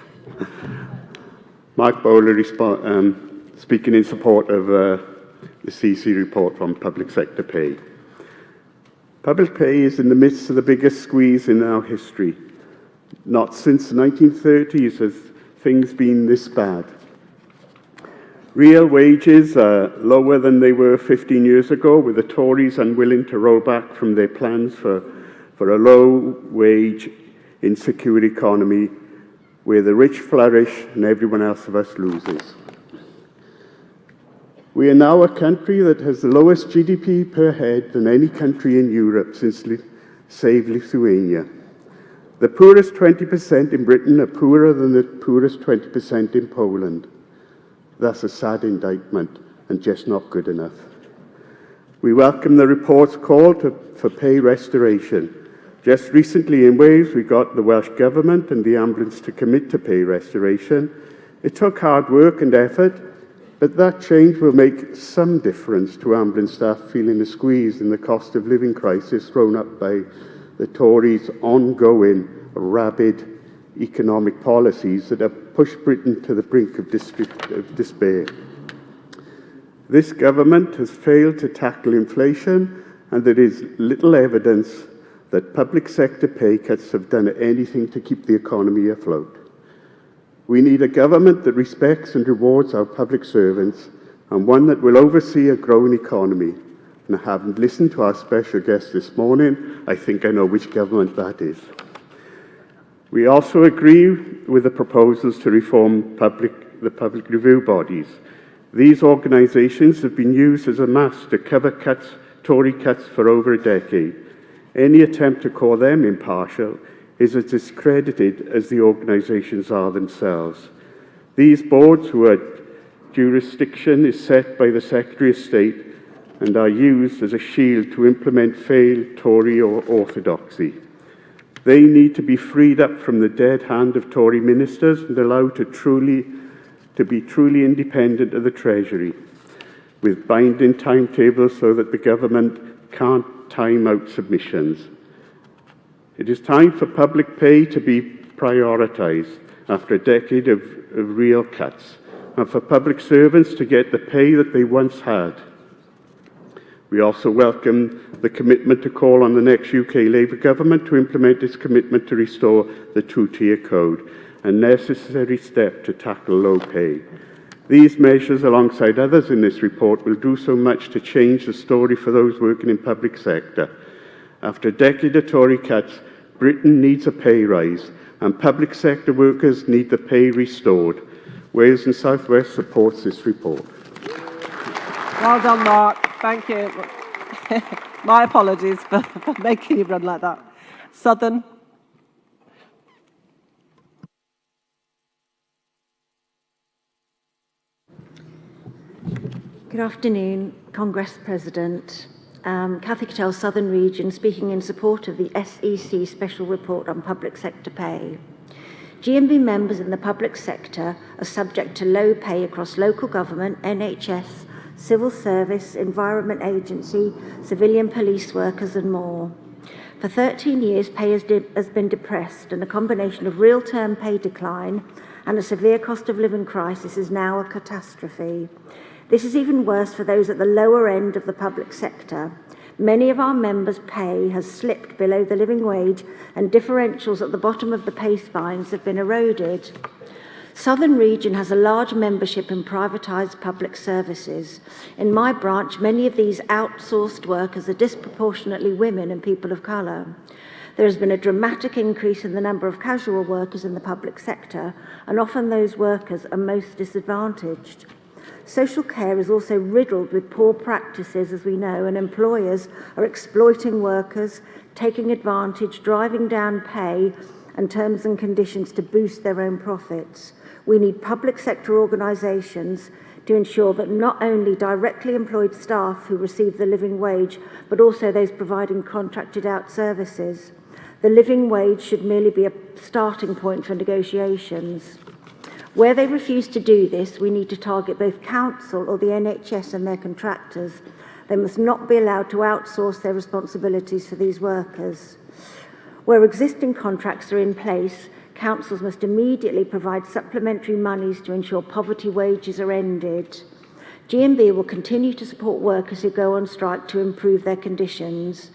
Mark Bowler speaking in support of the CC report on public sector pay. Public pay is in the midst of the biggest squeeze in our history. Not since the 1930s has things been this bad. Real wages are lower than they were 15 years ago, with the Tories unwilling to roll back from their plans for a low-wage, insecure economy where the rich flourish and everyone else of us loses. We are now a country that has the lowest GDP per head than any country in Europe since, save Lithuania. The poorest 20% in Britain are poorer than the poorest 20% in Poland. That's a sad indictment and just not good enough. We welcome the report's call for pay restoration. Just recently in Wales, we got the Welsh Government and the ambulance to commit to pay restoration. It took hard work and effort, but that change will make some difference to ambulance staff feeling the squeeze in the cost of living crisis thrown up by the Tories' ongoing rabid economic policies that have pushed Britain to the brink of despair. This government has failed to tackle inflation, and there is little evidence that public sector pay cuts have done anything to keep the economy afloat. We need a government that respects and rewards our public servants, and one that will oversee a growing economy. And I haven't listened to our special guest this morning. I think I know which government that is. We also agree with the proposals to reform the public review bodies. These organisations have been used as a mask to cover Tory cuts for over a decade. Any attempt to call them impartial is as discredited as the organisations are themselves. These boards, whose jurisdiction is set by the Secretary of State, and are used as a shield to implement failed Tory orthodoxy. They need to be freed up from the dead hand of Tory ministers and allowed to be truly independent of the Treasury, with binding timetables so that the government can't time out submissions. It is time for public pay to be prioritised after a decade of real cuts, and for public servants to get the pay that they once had. We also welcome the commitment to call on the next UK Labour government to implement its commitment to restore the two-tier code, a necessary step to tackle low pay. These measures, alongside others in this report, will do so much to change the story for those working in public sector. After a decade of Tory cuts, Britain needs a pay rise, and public sector workers need the pay restored. Wales and South West supports this report. Well done, Mark. Thank you. My apologies for making you run like that. Southern. Good afternoon, Congress President. Cathy Cattell, Southern Region, speaking in support of the SEC Special Report on Public Sector Pay. GMB members in the public sector are subject to low pay across local government, NHS, civil service, environment agency, civilian police workers and more. For 13 years, pay has been depressed, and a combination of real-term pay decline and a severe cost of living crisis is now a catastrophe. This is even worse for those at the lower end of the public sector. Many of our members' pay has slipped below the living wage, and differentials at the bottom of the pay spines have been eroded. Southern Region has a large membership in privatised public services. In my branch, many of these outsourced workers are disproportionately women and people of colour. There has been a dramatic increase in the number of casual workers in the public sector, and often those workers are most disadvantaged. Social care is also riddled with poor practices, as we know, and employers are exploiting workers, taking advantage, driving down pay and terms and conditions to boost their own profits. We need public sector organisations to ensure that not only directly employed staff who receive the living wage, but also those providing contracted out services. The living wage should merely be a starting point for negotiations. Where they refuse to do this, we need to target both council or the NHS and their contractors. They must not be allowed to outsource their responsibilities for these workers. Where existing contracts are in place, councils must immediately provide supplementary monies to ensure poverty wages are ended. GMB will continue to support workers who go on strike to improve their conditions.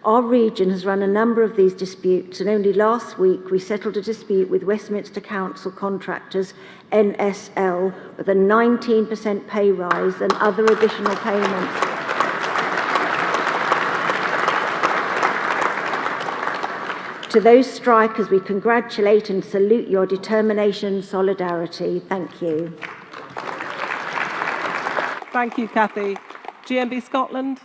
Our region has run a number of these disputes, and only last week we settled a dispute with Westminster Council contractors, NSL, with a 19% pay rise and other additional payments. To those strikers, we congratulate and salute your determination and solidarity. Thank you. Thank you, Cathy. GMB Scotland.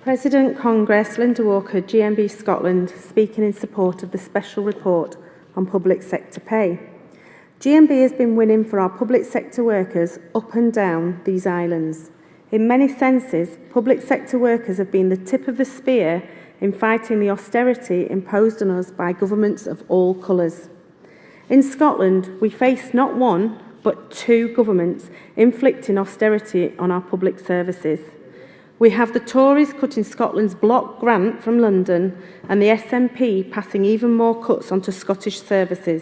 President Congress Linda Walker, GMB Scotland, speaking in support of the special report on public sector pay. GMB has been winning for our public sector workers up and down these islands. In many senses, public sector workers have been the tip of the spear in fighting the austerity imposed on us by governments of all colours. In Scotland, we face not one, but two governments inflicting austerity on our public services. We have the Tories cutting Scotland's block grant from London and the SNP passing even more cuts onto Scottish services,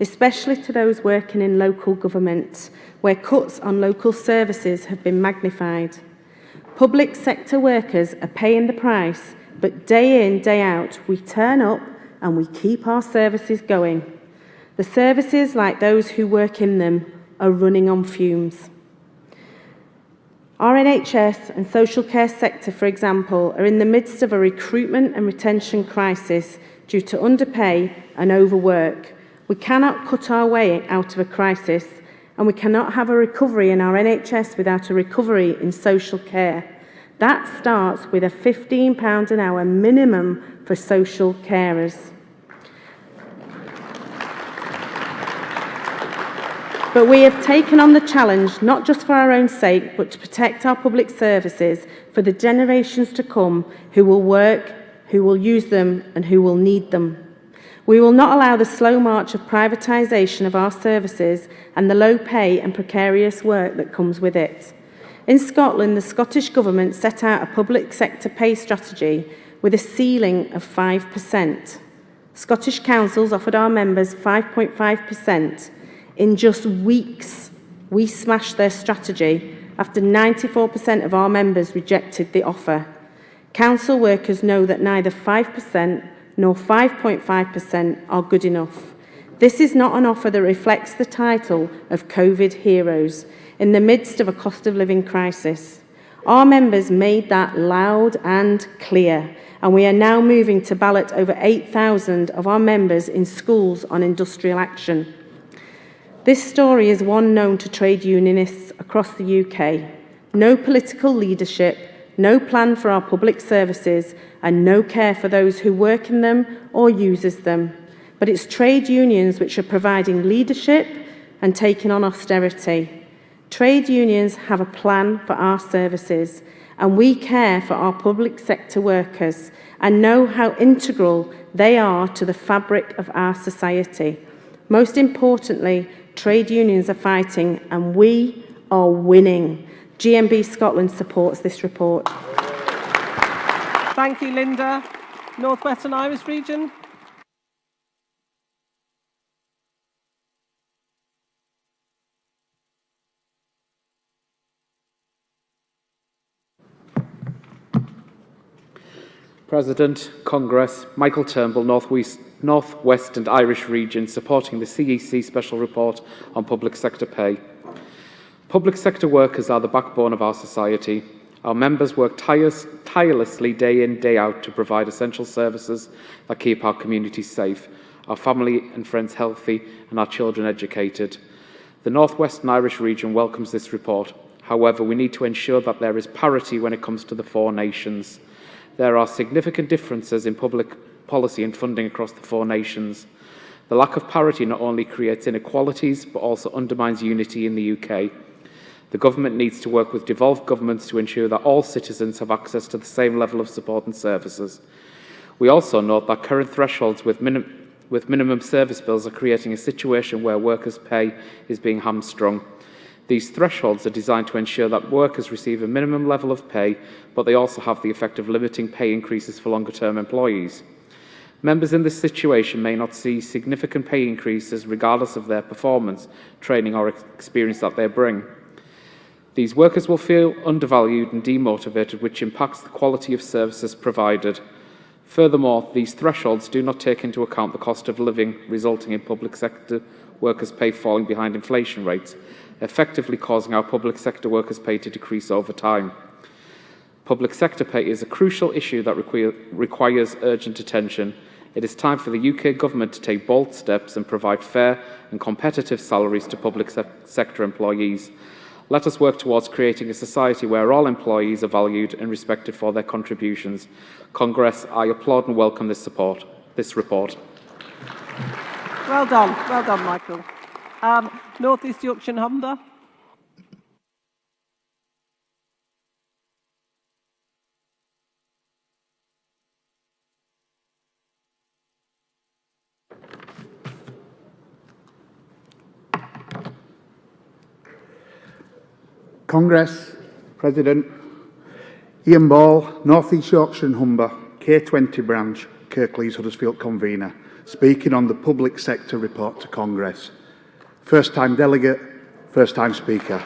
especially to those working in local government, where cuts on local services have been magnified. Public sector workers are paying the price, but day in, day out, we turn up and we keep our services going. The services, like those who work in them, are running on fumes. Our NHS and social care sector, for example, are in the midst of a recruitment and retention crisis due to underpay and overwork. We cannot cut our way out of a crisis, and we cannot have a recovery in our NHS without a recovery in social care. That starts with a £15 an hour minimum for social carers. But we have taken on the challenge, not just for our own sake, but to protect our public services for the generations to come who will work, who will use them, and who will need them. We will not allow the slow march of privatisation of our services and the low pay and precarious work that comes with it. In Scotland, the Scottish Government set out a public sector pay strategy with a ceiling of 5%. Scottish councils offered our members 5.5%. In just weeks, we smashed their strategy after 94% of our members rejected the offer. Council workers know that neither 5% nor 5.5% are good enough. This is not an offer that reflects the title of COVID heroes in the midst of a cost of living crisis. Our members made that loud and clear, and we are now moving to ballot over 8,000 of our members in schools on industrial action. This story is one known to trade unionists across the UK. No political leadership, no plan for our public services, and no care for those who work in them or uses them. But it's trade unions which are providing leadership and taking on austerity. Trade unions have a plan for our services, and we care for our public sector workers and know how integral they are to the fabric of our society. Most importantly, trade unions are fighting, and we are winning. GMB Scotland supports this report. Thank you, Linda. North West and Irish region. President, Congress, Michael Turnbull, North West and Irish region, supporting the CEC Special Report on Public Sector Pay. Public sector workers are the backbone of our society. Our members work tirelessly day in, day out to provide essential services that keep our communities safe, our family and friends healthy, and our children educated. The North West and Irish region welcomes this report. However, we need to ensure that there is parity when it comes to the four nations. There are significant differences in public policy and funding across the four nations. The lack of parity not only creates inequalities, but also undermines unity in the UK. The government needs to work with devolved governments to ensure that all citizens have access to the same level of support and services. We also note that current thresholds with minimum service bills are creating a situation where workers' pay is being hamstrung. These thresholds are designed to ensure that workers receive a minimum level of pay, but they also have the effect of limiting pay increases for longer-term employees. Members in this situation may not see significant pay increases regardless of their performance, training or experience that they bring. These workers will feel undervalued and demotivated, which impacts the quality of services provided. Furthermore, these thresholds do not take into account the cost of living, resulting in public sector workers' pay falling behind inflation rates, effectively causing our public sector workers' pay to decrease over time. Public sector pay is a crucial issue that requires urgent attention. It is time for the UK government to take bold steps and provide fair and competitive salaries to public sector employees. Let us work towards creating a society where all employees are valued and respected for their contributions. Congress, I applaud and welcome this report. Well done, Michael. North East Yorkshire and Humber. Congress, President, Ian Ball, North East Yorkshire and Humber, K20 branch, Kirklees Huddersfield convener, speaking on the public sector report to Congress. First time delegate, first time speaker.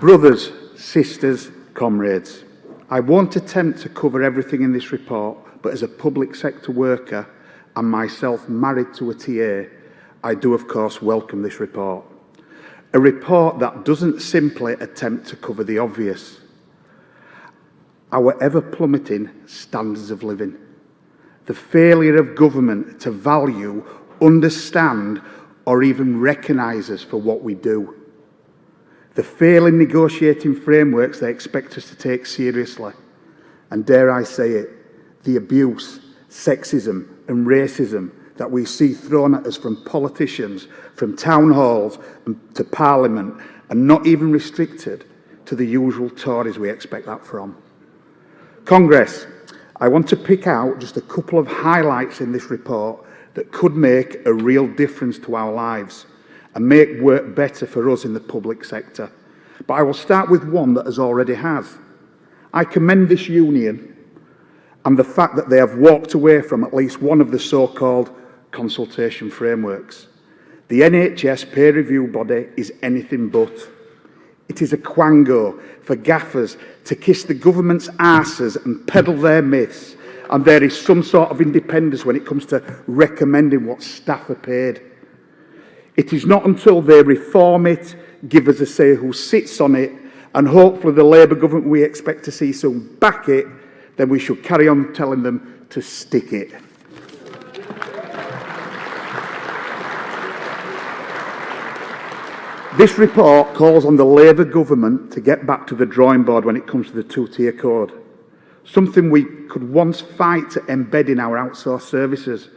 Brothers, sisters, comrades, I won't attempt to cover everything in this report, but as a public sector worker and myself married to a TA, I do of course welcome this report. A report that doesn't simply attempt to cover the obvious. Our ever-plummeting standards of living. The failure of government to value, understand, or even recognise us for what we do. The failing negotiating frameworks they expect us to take seriously. And dare I say it, the abuse, sexism and racism that we see thrown at us from politicians, from town halls to Parliament, and not even restricted to the usual Tories we expect that from. Congress, I want to pick out just a couple of highlights in this report that could make a real difference to our lives and make work better for us in the public sector. But I will start with one that has already has. I commend this union and the fact that they have walked away from at least one of the so-called consultation frameworks. The NHS peer review body is anything but. It is a quango for gaffers to kiss the government's arses and peddle their myths, and there is some sort of independence when it comes to recommending what staff are paid. It is not until they reform it, give us a say who sits on it, and hopefully the Labour government we expect to see soon back it, then we should carry on telling them to stick it. This report calls on the Labour government to get back to the drawing board when it comes to the two-tier code, something we could once fight to embed in our outsourced services.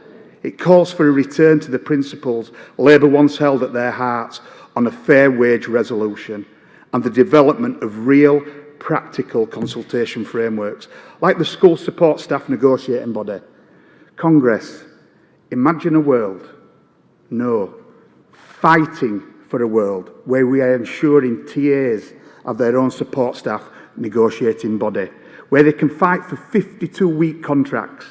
It calls for a return to the principles Labour once held at their hearts on a fair wage resolution and the development of real, practical consultation frameworks, like the school support staff negotiating body. Congress, imagine a world, no, fighting for a world where we are ensuring TAs have their own support staff negotiating body, where they can fight for 52-week contracts,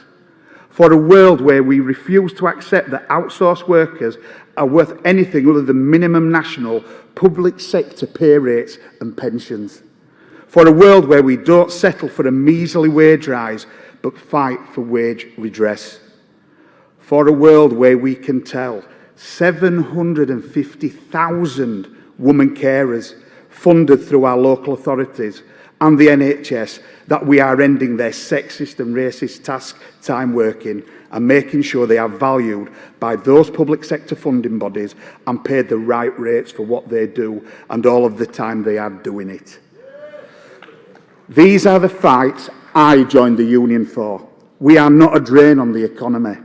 for a world where we refuse to accept that outsourced workers are worth anything other than minimum national public sector pay rates and pensions, for a world where we don't settle for a measly wage rise but fight for wage redress, for a world where we can tell 750,000 woman carers funded through our local authorities and the NHS that we are ending their sexist and racist task time working and making sure they are valued by those public sector funding bodies and paid the right rates for what they do and all of the time they are doing it. These are the fights I joined the union for. We are not a drain on the economy.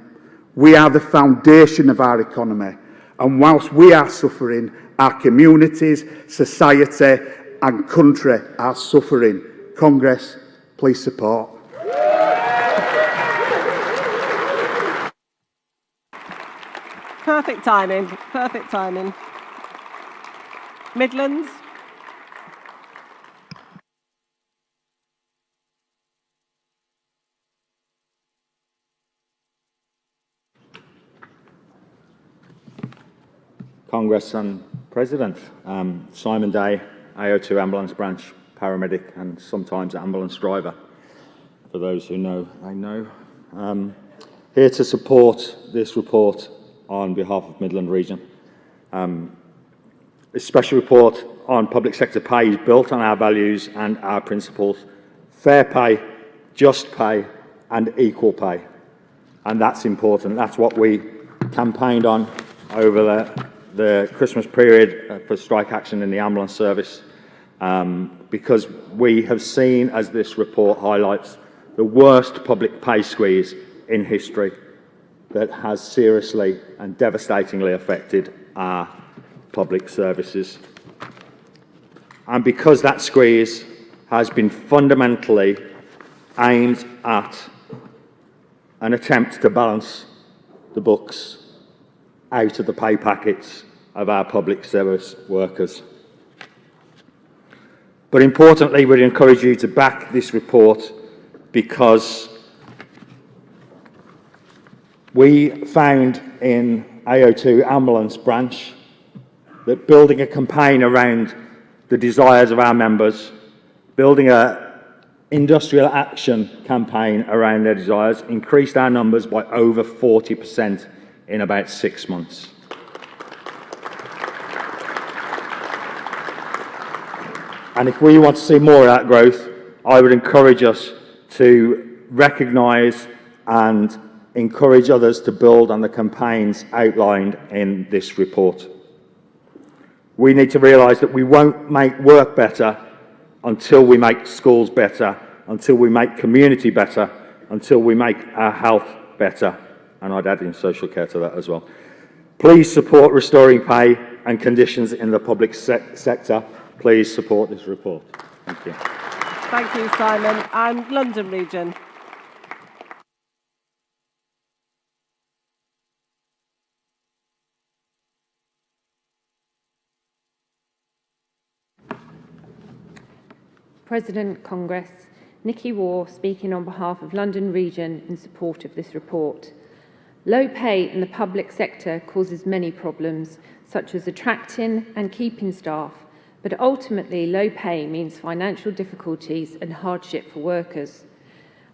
We are the foundation of our economy. And whilst we are suffering, our communities, society and country are suffering. Congress, please support. Perfect timing, perfect timing. Midlands. Congress and President, Simon Day, AO2 Ambulance Branch paramedic and sometimes ambulance driver. For those who know, I know. Here to support this report on behalf of Midland Region. This special report on public sector pay is built on our values and our principles: fair pay, just pay and equal pay. And that's important. That's what we campaigned on over the Christmas period for strike action in the ambulance service, because we have seen, as this report highlights, the worst public pay squeeze in history that has seriously and devastatingly affected our public services. And because that squeeze has been fundamentally aimed at an attempt to balance the books out of the pay packets of our public service workers. But importantly, we'd encourage you to back this report, because we found in AO2 Ambulance Branch that building a campaign around the desires of our members, building an industrial action campaign around their desires, increased our numbers by over 40% in about 6 months. And if we want to see more of that growth, I would encourage us to recognise and encourage others to build on the campaigns outlined in this report. We need to realise that we won't make work better until we make schools better, until we make community better, until we make our health better. And I'd add in social care to that as well. Please support restoring pay and conditions in the public sector. Please support this report. Thank you. Thank you, Simon. And London Region. President, Congress, Nikki Waugh speaking on behalf of London Region in support of this report. Low pay in the public sector causes many problems, such as attracting and keeping staff, but ultimately low pay means financial difficulties and hardship for workers.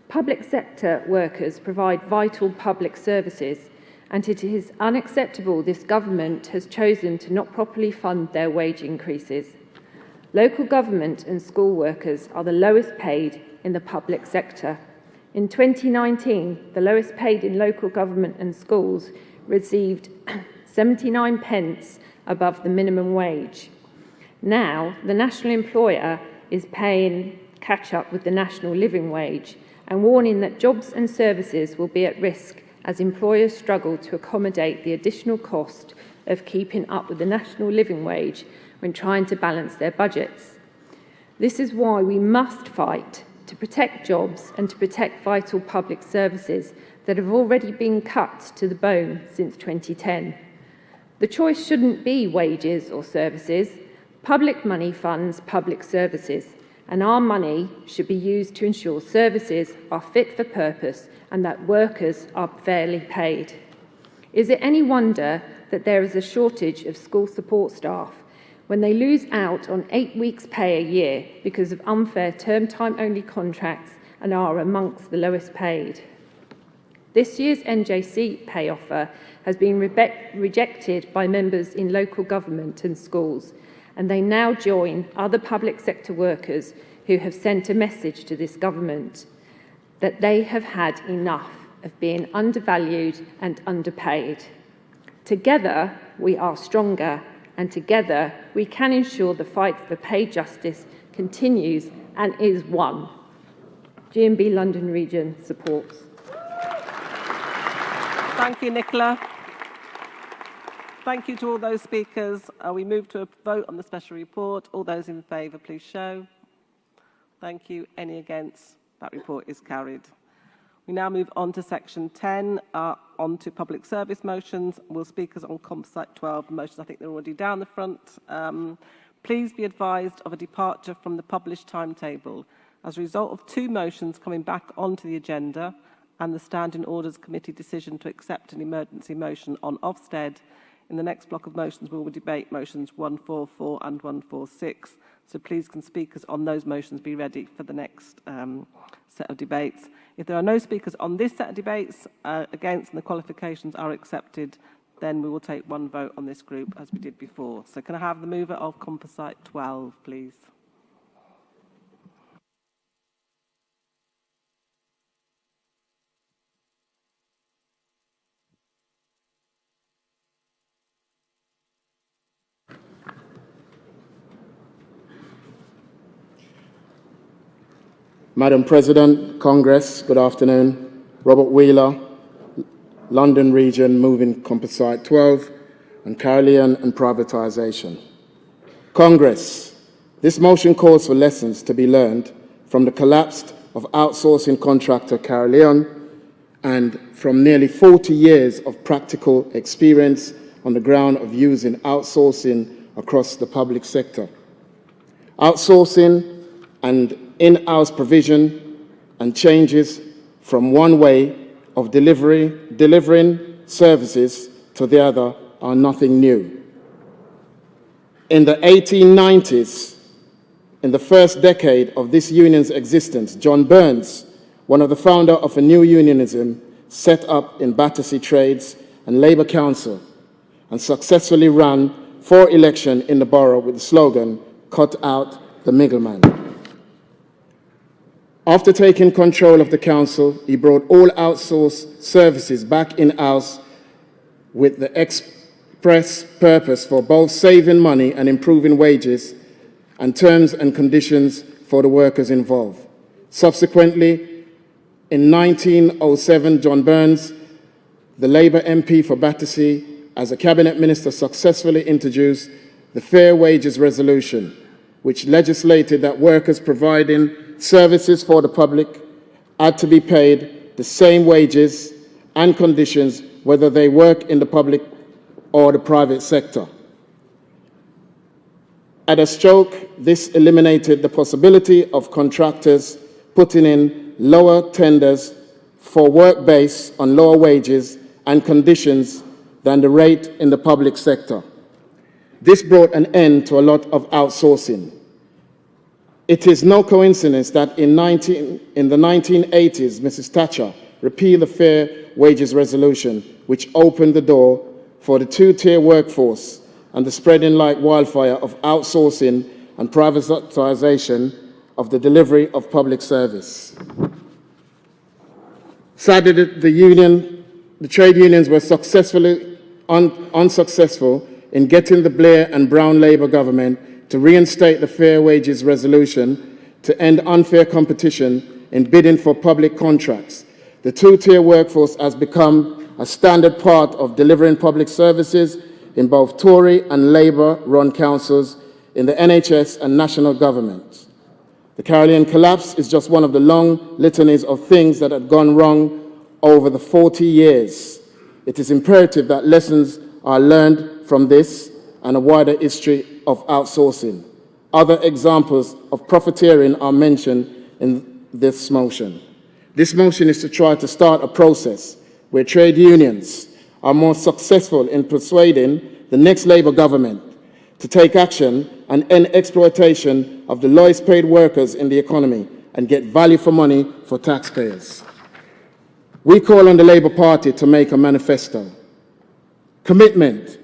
Public sector workers provide vital public services, and it is unacceptable this government has chosen to not properly fund their wage increases. Local government and school workers are the lowest paid in the public sector. In 2019, the lowest paid in local government and schools received 79 pence above the minimum wage. Now, the national employer is paying catch up with the national living wage and warning that jobs and services will be at risk as employers struggle to accommodate the additional cost of keeping up with the national living wage when trying to balance their budgets. This is why we must fight to protect jobs and to protect vital public services that have already been cut to the bone since 2010. The choice shouldn't be wages or services. Public money funds public services, and our money should be used to ensure services are fit for purpose and that workers are fairly paid. Is it any wonder that there is a shortage of school support staff when they lose out on 8 weeks' pay a year because of unfair term-time-only contracts and are amongst the lowest paid? This year's NJC pay offer has been rejected by members in local government and schools, and they now join other public sector workers who have sent a message to this government that they have had enough of being undervalued and underpaid. Together, we are stronger, and together we can ensure the fight for pay justice continues and is won. GMB London Region supports. Thank you, Nicola. Thank you to all those speakers. We move to a vote on the special report. All those in favour, please show. Thank you. Any against? That report is carried. We now move on to section 10, on to public service motions. Will speakers on composite 12 motions, I think they're already down the front. Please be advised of a departure from the published timetable as a result of 2 motions coming back onto the agenda and the Standing Orders Committee decision to accept an emergency motion on Ofsted. In the next block of motions, we will debate motions 144 and 146. So please can speakers on those motions be ready for the next set of debates. If there are no speakers on this set of debates against and the qualifications are accepted, then we will take one vote on this group as we did before. So can I have the mover of composite 12, please? Madam President, Congress, good afternoon. Robert Wheeler, London Region, moving composite 12, and Carolean and privatisation. Congress, this motion calls for lessons to be learned from the collapse of outsourcing contractor Carolean and from nearly 40 years of practical experience on the ground of using outsourcing across the public sector. Outsourcing and in-house provision and changes from one way of delivering services to the other are nothing new. In the 1890s, in the first decade of this union's existence, John Burns, one of the founders of a new unionism, set up in Battersea Trades and Labour Council and successfully ran for election in the borough with the slogan, "Cut out the middleman." After taking control of the council, he brought all outsourced services back in-house with the express purpose for both saving money and improving wages and terms and conditions for the workers involved. Subsequently, in 1907, John Burns, the Labour MP for Battersea, as a cabinet minister, successfully introduced the Fair Wages Resolution, which legislated that workers providing services for the public had to be paid the same wages and conditions whether they work in the public or the private sector. At a stroke, this eliminated the possibility of contractors putting in lower tenders for work based on lower wages and conditions than the rate in the public sector. This brought an end to a lot of outsourcing. It is no coincidence that in the 1980s, Mrs. Thatcher repealed the Fair Wages Resolution, which opened the door for the two-tier workforce and the spreading like wildfire of outsourcing and privatisation of the delivery of public service. Sadly, the trade unions were unsuccessful in getting the Blair and Brown Labour government to reinstate the Fair Wages Resolution to end unfair competition in bidding for public contracts. The two-tier workforce has become a standard part of delivering public services in both Tory and Labour-run councils in the NHS and national government. The Carolean collapse is just one of the long litanies of things that had gone wrong over the 40 years. It is imperative that lessons are learned from this and a wider history of outsourcing. Other examples of profiteering are mentioned in this motion. This motion is to try to start a process where trade unions are more successful in persuading the next Labour government to take action and end exploitation of the lowest paid workers in the economy and get value for money for taxpayers. We call on the Labour Party to make a manifesto. Commitment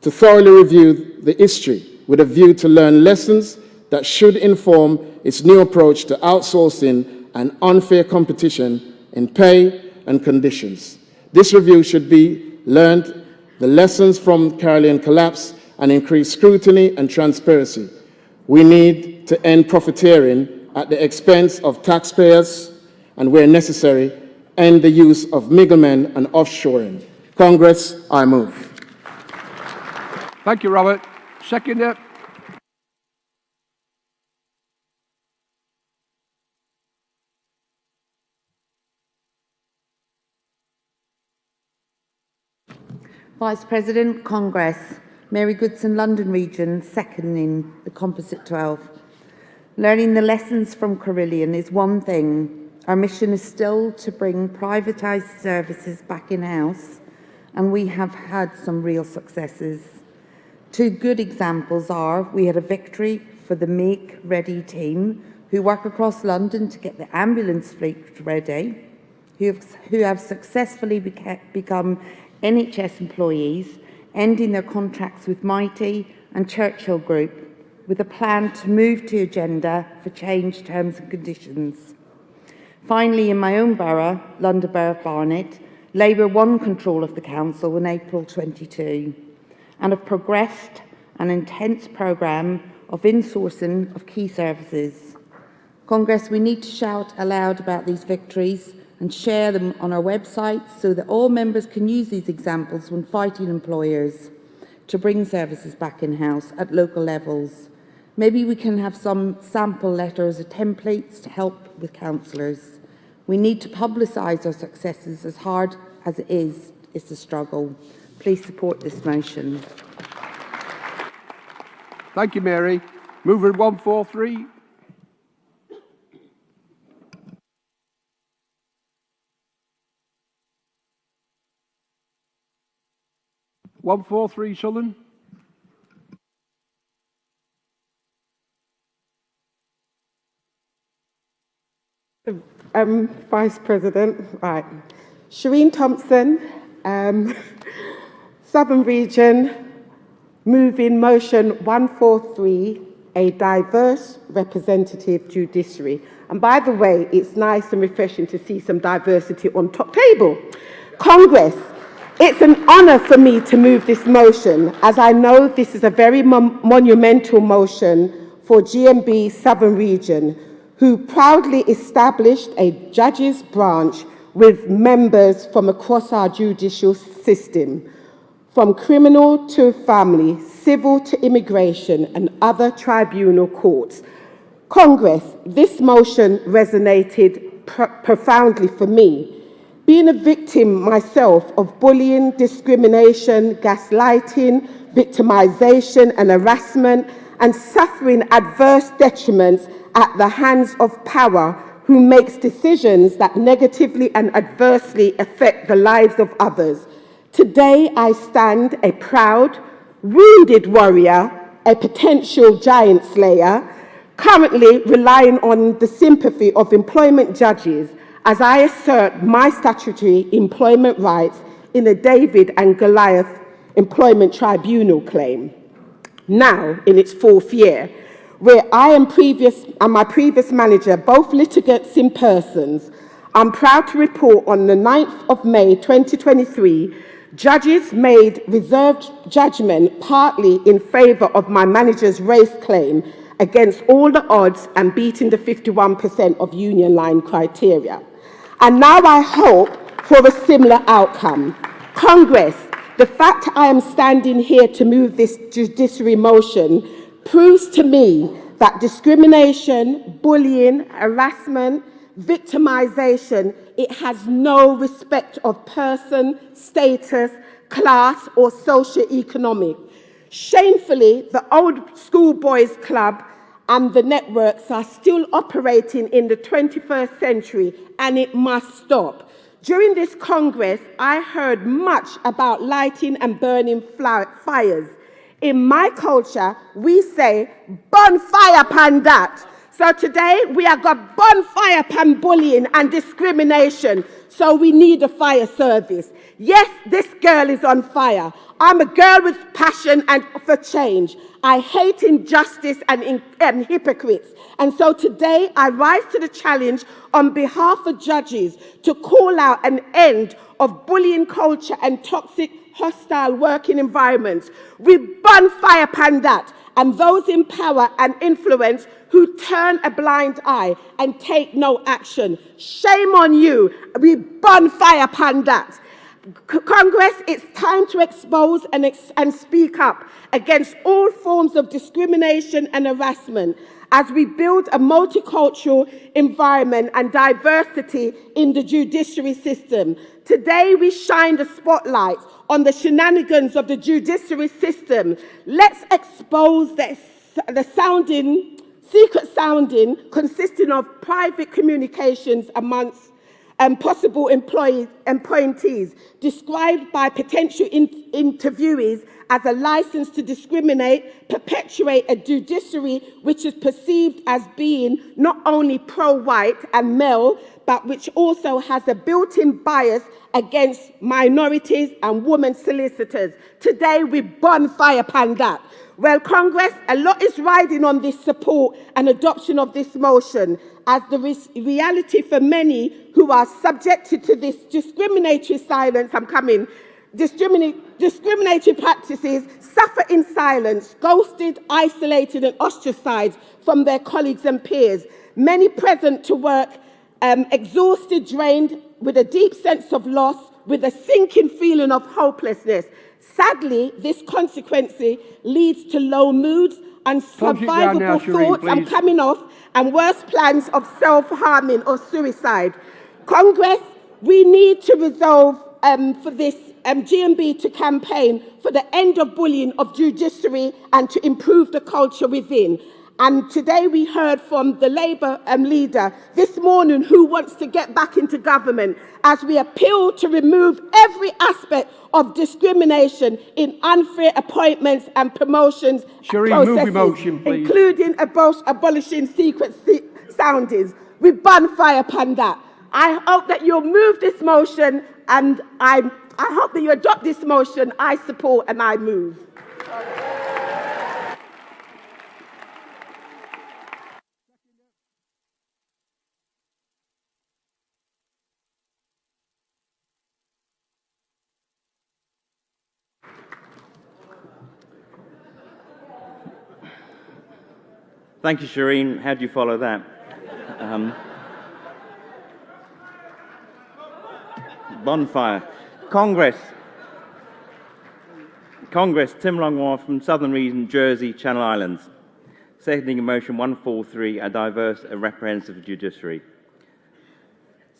to thoroughly review the history with a view to learn lessons that should inform its new approach to outsourcing and unfair competition in pay and conditions. This review should be learned the lessons from Carolean collapse and increase scrutiny and transparency. We need to end profiteering at the expense of taxpayers and, where necessary, end the use of middlemen and offshoring. Congress, I move. Thank you, Robert. Seconder. Vice President, Congress, Mary Goodson, London Region, seconding the Composite 12. Learning the lessons from Carolean is one thing. Our mission is still to bring privatised services back in-house, and we have had some real successes. Two good examples are, we had a victory for the Make Ready team, who work across London to get the ambulance fleet ready, who have successfully become NHS employees, ending their contracts with Mighty and Churchill Group, with a plan to move to agenda for change terms and conditions. Finally, in my own borough, London Borough of Barnet, Labour won control of the council in April 22 and have progressed an intense programme of insourcing of key services. Congress, we need to shout aloud about these victories and share them on our website so that all members can use these examples when fighting employers to bring services back in-house at local levels. Maybe we can have some sample letters or templates to help with councillors. We need to publicise our successes, as hard as it is a struggle. Please support this motion. Thank you, Mary. Mover 143. Southern. Vice President, right. Shireen Thompson, Southern Region, moving motion 143, a diverse representative judiciary. And by the way, it's nice and refreshing to see some diversity on top table. Congress, it's an honour for me to move this motion, as I know this is a very monumental motion for GMB Southern Region, who proudly established a judges branch with members from across our judicial system, from criminal to family, civil to immigration, and other tribunal courts. Congress, this motion resonated profoundly for me. Being a victim myself of bullying, discrimination, gaslighting, victimization and harassment, and suffering adverse detriments at the hands of power who makes decisions that negatively and adversely affect the lives of others. Today I stand a proud, wounded warrior, a potential giant slayer, currently relying on the sympathy of employment judges as I assert my statutory employment rights in the David and Goliath Employment Tribunal claim, now in its 4th year, where I and my previous manager, both litigants in persons. I'm proud to report on the 9th of May 2023, judges made reserved judgment partly in favour of my manager's race claim against all the odds and beating the 51% of union line criteria. And now I hope for a similar outcome. Congress, the fact I am standing here to move this judiciary motion proves to me that discrimination, bullying, harassment, victimization, it has no respect of person, status, class, or socio-economic. Shamefully, the old school boys club and the networks are still operating in the 21st century, and it must stop. During this Congress, I heard much about lighting and burning fires. In my culture, we say, burn fire upon that. So today we have got bonfire pan bullying and discrimination. So we need a fire service. Yes, this girl is on fire. I'm a girl with passion and for change. I hate injustice and hypocrites. And so today I rise to the challenge on behalf of judges to call out an end of bullying culture and toxic, hostile working environments. We bonfire pan that, and those in power and influence who turn a blind eye and take no action. Shame on you. We bonfire pan that. Congress, it's time to expose and speak up against all forms of discrimination and harassment as we build a multicultural environment and diversity in the judiciary system. Today, we shine the spotlight on the shenanigans of the judiciary system. Let's expose the secret sounding consisting of private communications amongst possible appointees, described by potential interviewees as a license to discriminate, perpetuate a judiciary which is perceived as being not only pro-white and male, but which also has a built-in bias against minorities and women solicitors. Today, we bonfire pan that. Well, Congress, a lot is riding on this support and adoption of this motion, as the reality for many who are subjected to this discriminatory silence, discriminatory practices, suffer in silence, ghosted, isolated and ostracized from their colleagues and peers. Many present to work exhausted, drained, with a deep sense of loss, with a sinking feeling of hopelessness. Sadly, this consequence leads to low moods, unsurvivable thoughts, I'm coming off, and worse plans of self-harming or suicide. Congress, we need to resolve for this GMB to campaign for the end of bullying of judiciary and to improve the culture within. And today we heard from the Labour leader this morning who wants to get back into government as we appeal to remove every aspect of discrimination in unfair appointments and promotions processes, including abolishing secret soundings. We bonfire upon that. I hope that you'll move this motion, and I hope that you adopt this motion. I support and I move. Thank you, Shireen. How do you follow that? Bonfire. Congress, Tim Longmore from Southern Region, Jersey, Channel Islands. Seconding motion 143, a diverse and representative judiciary.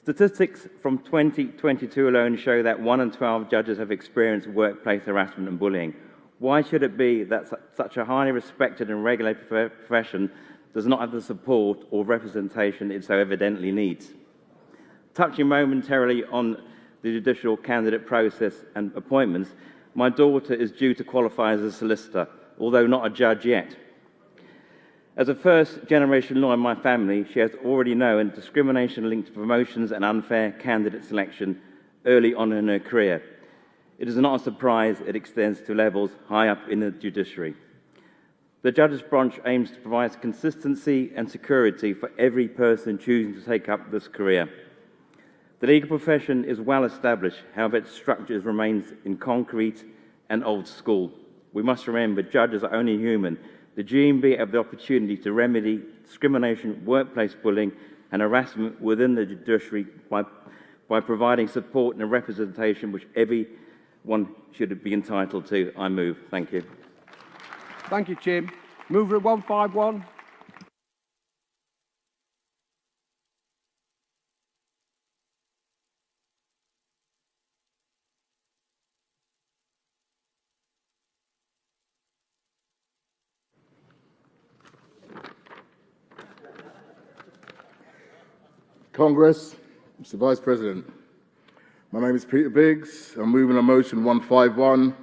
Statistics from 2022 alone show that 1 in 12 judges have experienced workplace harassment and bullying. Why should it be that such a highly respected and regulated profession does not have the support or representation it so evidently needs? Touching momentarily on the judicial candidate process and appointments, my daughter is due to qualify as a solicitor, although not a judge yet. As a first-generation lawyer in my family, she has already known discrimination linked to promotions and unfair candidate selection early on in her career. It is not a surprise it extends to levels high up in the judiciary. The Judges Branch aims to provide consistency and security for every person choosing to take up this career. The legal profession is well established, however its structure remains in concrete and old school. We must remember judges are only human. The GMB have the opportunity to remedy discrimination, workplace bullying and harassment within the judiciary by providing support and representation which everyone should be entitled to. I move. Thank you. Thank you, Tim. Mover 151. Congress, Mr. Vice President, my name is Peter Biggs. I'm moving a motion 151,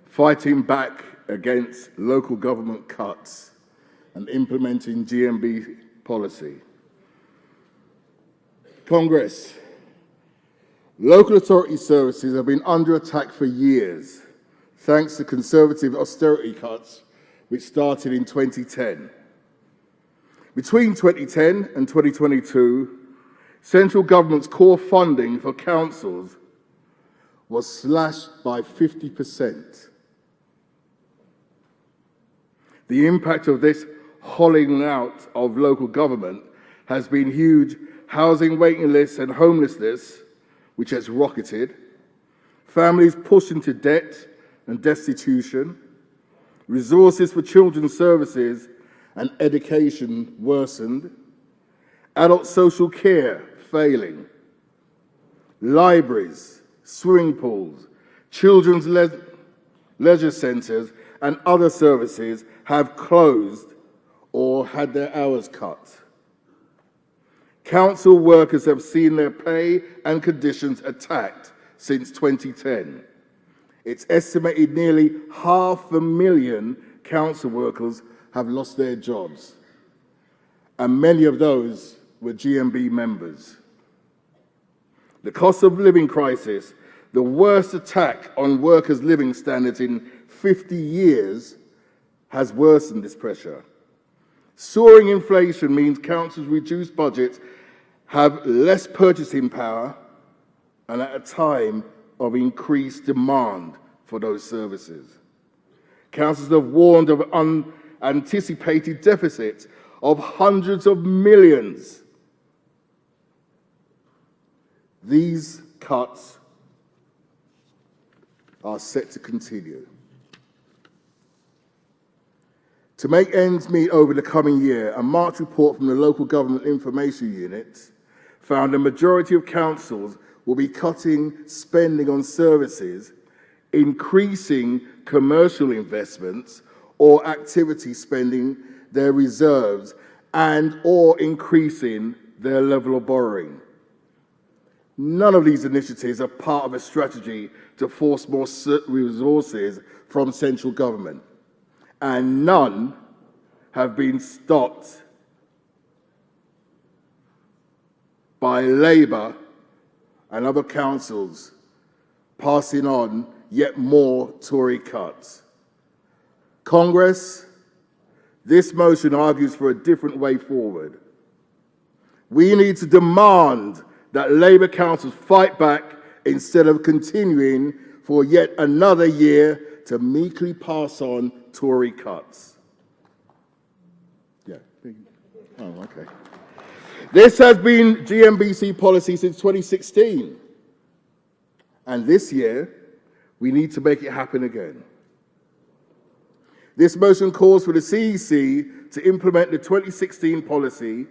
fighting back against local government cuts and implementing GMB policy. Congress, local authority services have been under attack for years, thanks to Conservative austerity cuts which started in 2010. Between 2010 and 2022, central government's core funding for councils was slashed by 50%. The impact of this hollowing out of local government has been huge. Housing waiting lists and homelessness, which has rocketed, families pushed into debt and destitution, resources for children's services and education worsened, adult social care failing, libraries, swimming pools, children's leisure centres and other services have closed or had their hours cut. Council workers have seen their pay and conditions attacked since 2010. It's estimated nearly 500,000 council workers have lost their jobs, and many of those were GMB members. The cost of living crisis, the worst attack on workers' living standards in 50 years, has worsened this pressure. Soaring inflation means councils' reduced budgets have less purchasing power and at a time of increased demand for those services. Councils have warned of unanticipated deficits of hundreds of millions. These cuts are set to continue. To make ends meet over the coming year, a March report from the Local Government Information Unit found a majority of councils will be cutting spending on services, increasing commercial investments or activity spending, their reserves, and or increasing their level of borrowing. None of these initiatives are part of a strategy to force more resources from central government, and none have been stopped by Labour and other councils passing on yet more Tory cuts. Congress, this motion argues for a different way forward. We need to demand that Labour councils fight back instead of continuing for yet another year to meekly pass on Tory cuts. Oh, okay. This has been GMBC policy since 2016. And this year, we need to make it happen again. This motion calls for the CEC to implement the 2016 policy,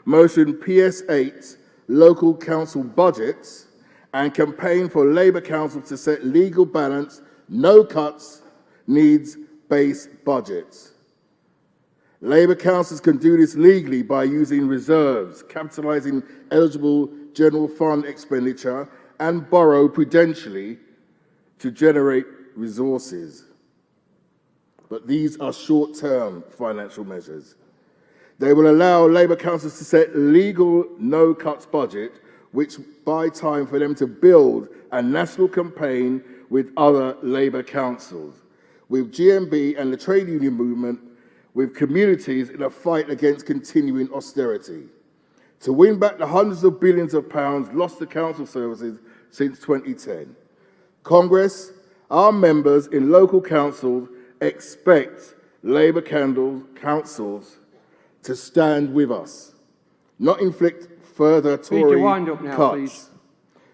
motion PS8, local council budgets, and campaign for Labour councils to set legal balance, no cuts, needs-based budgets. Labour councils can do this legally by using reserves, capitalising eligible general fund expenditure, and borrow prudentially to generate resources. But these are short-term financial measures. They will allow Labour councils to set legal no-cuts budget, which buy time for them to build a national campaign with other Labour councils, with GMB and the trade union movement, with communities in a fight against continuing austerity, to win back the hundreds of billions of pounds lost to council services since 2010. Congress, our members in local councils expect Labour councils to stand with us, not inflict further Tory wind up now, cuts. please.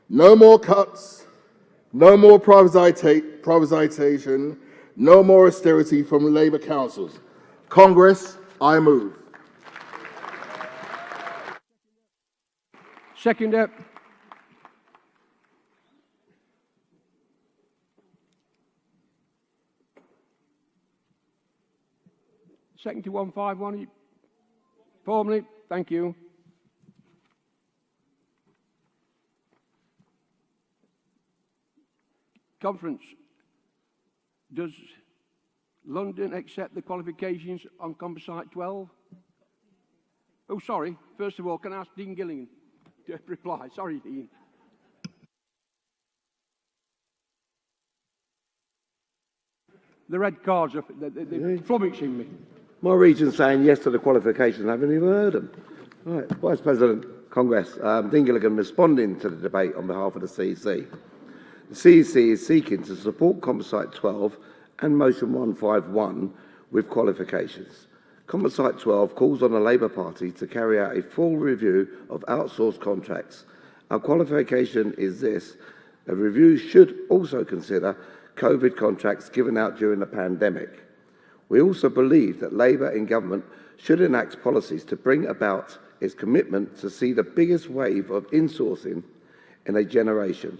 No more cuts, no more privatisation, no more austerity from Labour councils. Congress, I move. Seconder. Second to 151. Formally, thank you. Conference. Does London accept the qualifications on Composite 12? Oh, sorry. First of all, can I ask Dean Gillingham to reply? Sorry, Dean. The red cards are they're flummoxing me. My region's saying yes to the qualifications. I haven't even heard them. Right, Vice President, Congress, Dean Gilligan responding to the debate on behalf of the CEC. The CEC is seeking to support Composite 12 and Motion 151 with qualifications. Composite 12 calls on the Labour Party to carry out a full review of outsourced contracts. Our qualification is this: a review should also consider COVID contracts given out during the pandemic. We also believe that Labour in government should enact policies to bring about its commitment to see the biggest wave of insourcing in a generation,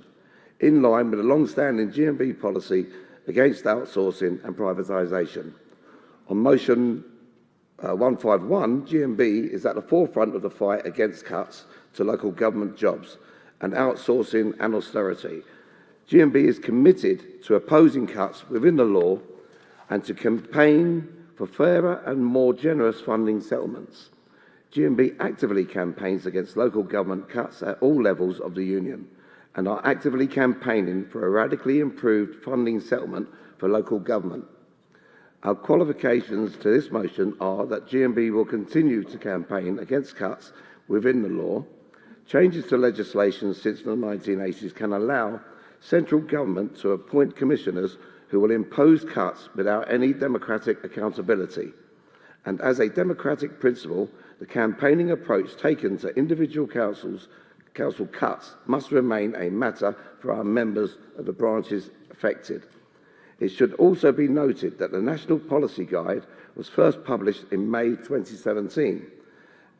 in line with the long-standing GMB policy against outsourcing and privatisation. On Motion 151, GMB is at the forefront of the fight against cuts to local government jobs and outsourcing and austerity. GMB is committed to opposing cuts within the law and to campaign for fairer and more generous funding settlements. GMB actively campaigns against local government cuts at all levels of the Union and are actively campaigning for a radically improved funding settlement for local government. Our qualifications to this motion are that GMB will continue to campaign against cuts within the law. Changes to legislation since the 1980s can allow central government to appoint commissioners who will impose cuts without any democratic accountability. And as a democratic principle, the campaigning approach taken to individual council cuts must remain a matter for our members of the branches affected. It should also be noted that the National Policy Guide was first published in May 2017,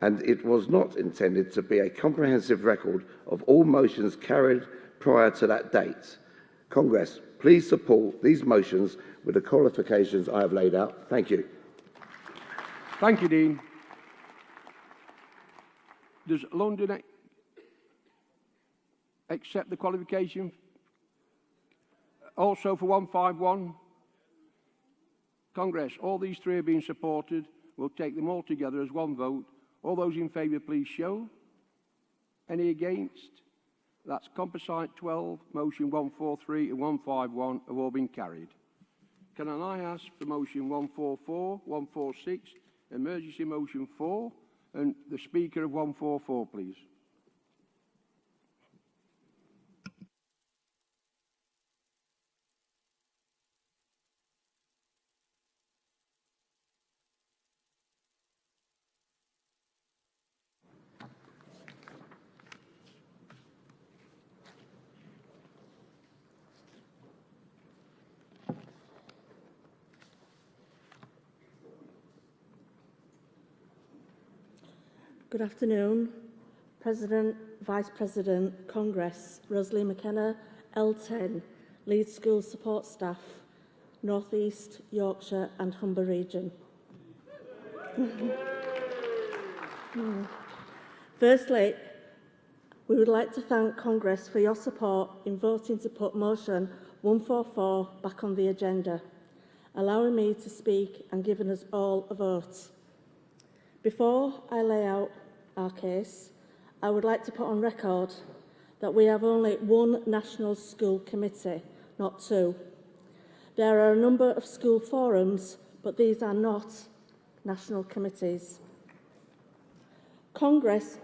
and it was not intended to be a comprehensive record of all motions carried prior to that date. Congress, please support these motions with the qualifications I have laid out. Thank you. Thank you, Dean. Does London accept the qualification? Also for 151? Congress, all these three are being supported. We'll take them all together as one vote. All those in favour, please show. Any against? That's Composite 12, Motion 143 and 151 have all been carried. Can I ask for Motion 144, 146, Emergency Motion 4, and the Speaker of 144, please. Good afternoon. President, Vice President, Congress, Rosalie McKenna, L10, Leeds School Support Staff, North East, Yorkshire and Humber Region. Firstly, we would like to thank Congress for your support in voting to put motion 144 back on the agenda, allowing me to speak and giving us all a vote. Before I lay out our case, I would like to put on record that we have only one National School Committee, not two. There are a number of school forums, but these are not national committees. Congress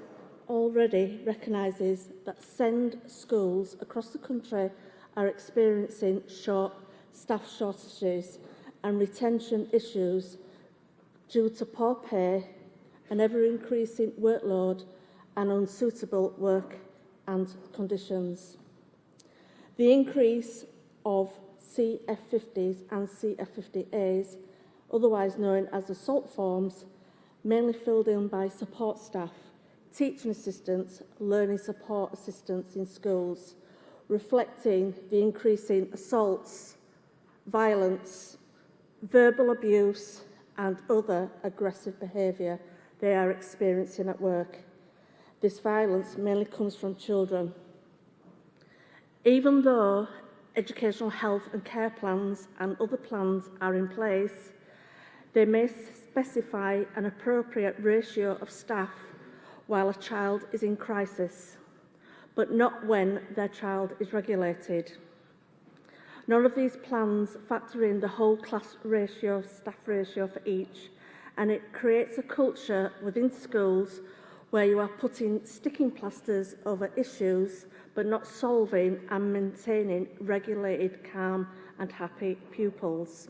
already recognises that SEND schools across the country are experiencing staff shortages and retention issues due to poor pay, an ever-increasing workload and unsuitable work and conditions. The increase of CF50s and CF50As, otherwise known as the SALT forms, mainly filled in by support staff, teaching assistants, learning support assistants in schools, reflecting the increasing assaults, violence, verbal abuse and other aggressive behaviour they are experiencing at work. This violence mainly comes from children. Even though educational health and care plans and other plans are in place, they may specify an appropriate ratio of staff while a child is in crisis, but not when their child is regulated. None of these plans factor in the whole class ratio, staff ratio for each, and it creates a culture within schools where you are putting sticking plasters over issues but not solving and maintaining regulated, calm and happy pupils.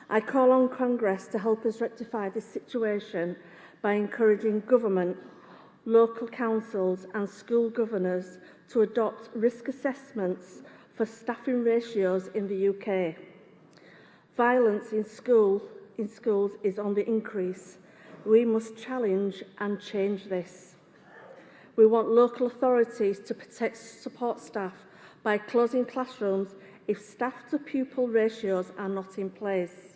I call on Congress to help us rectify this situation by encouraging government, local councils and school governors to adopt risk assessments for staffing ratios in the UK. Violence in schools is on the increase. We must challenge and change this. We want local authorities to protect support staff by closing classrooms if staff-to-pupil ratios are not in place.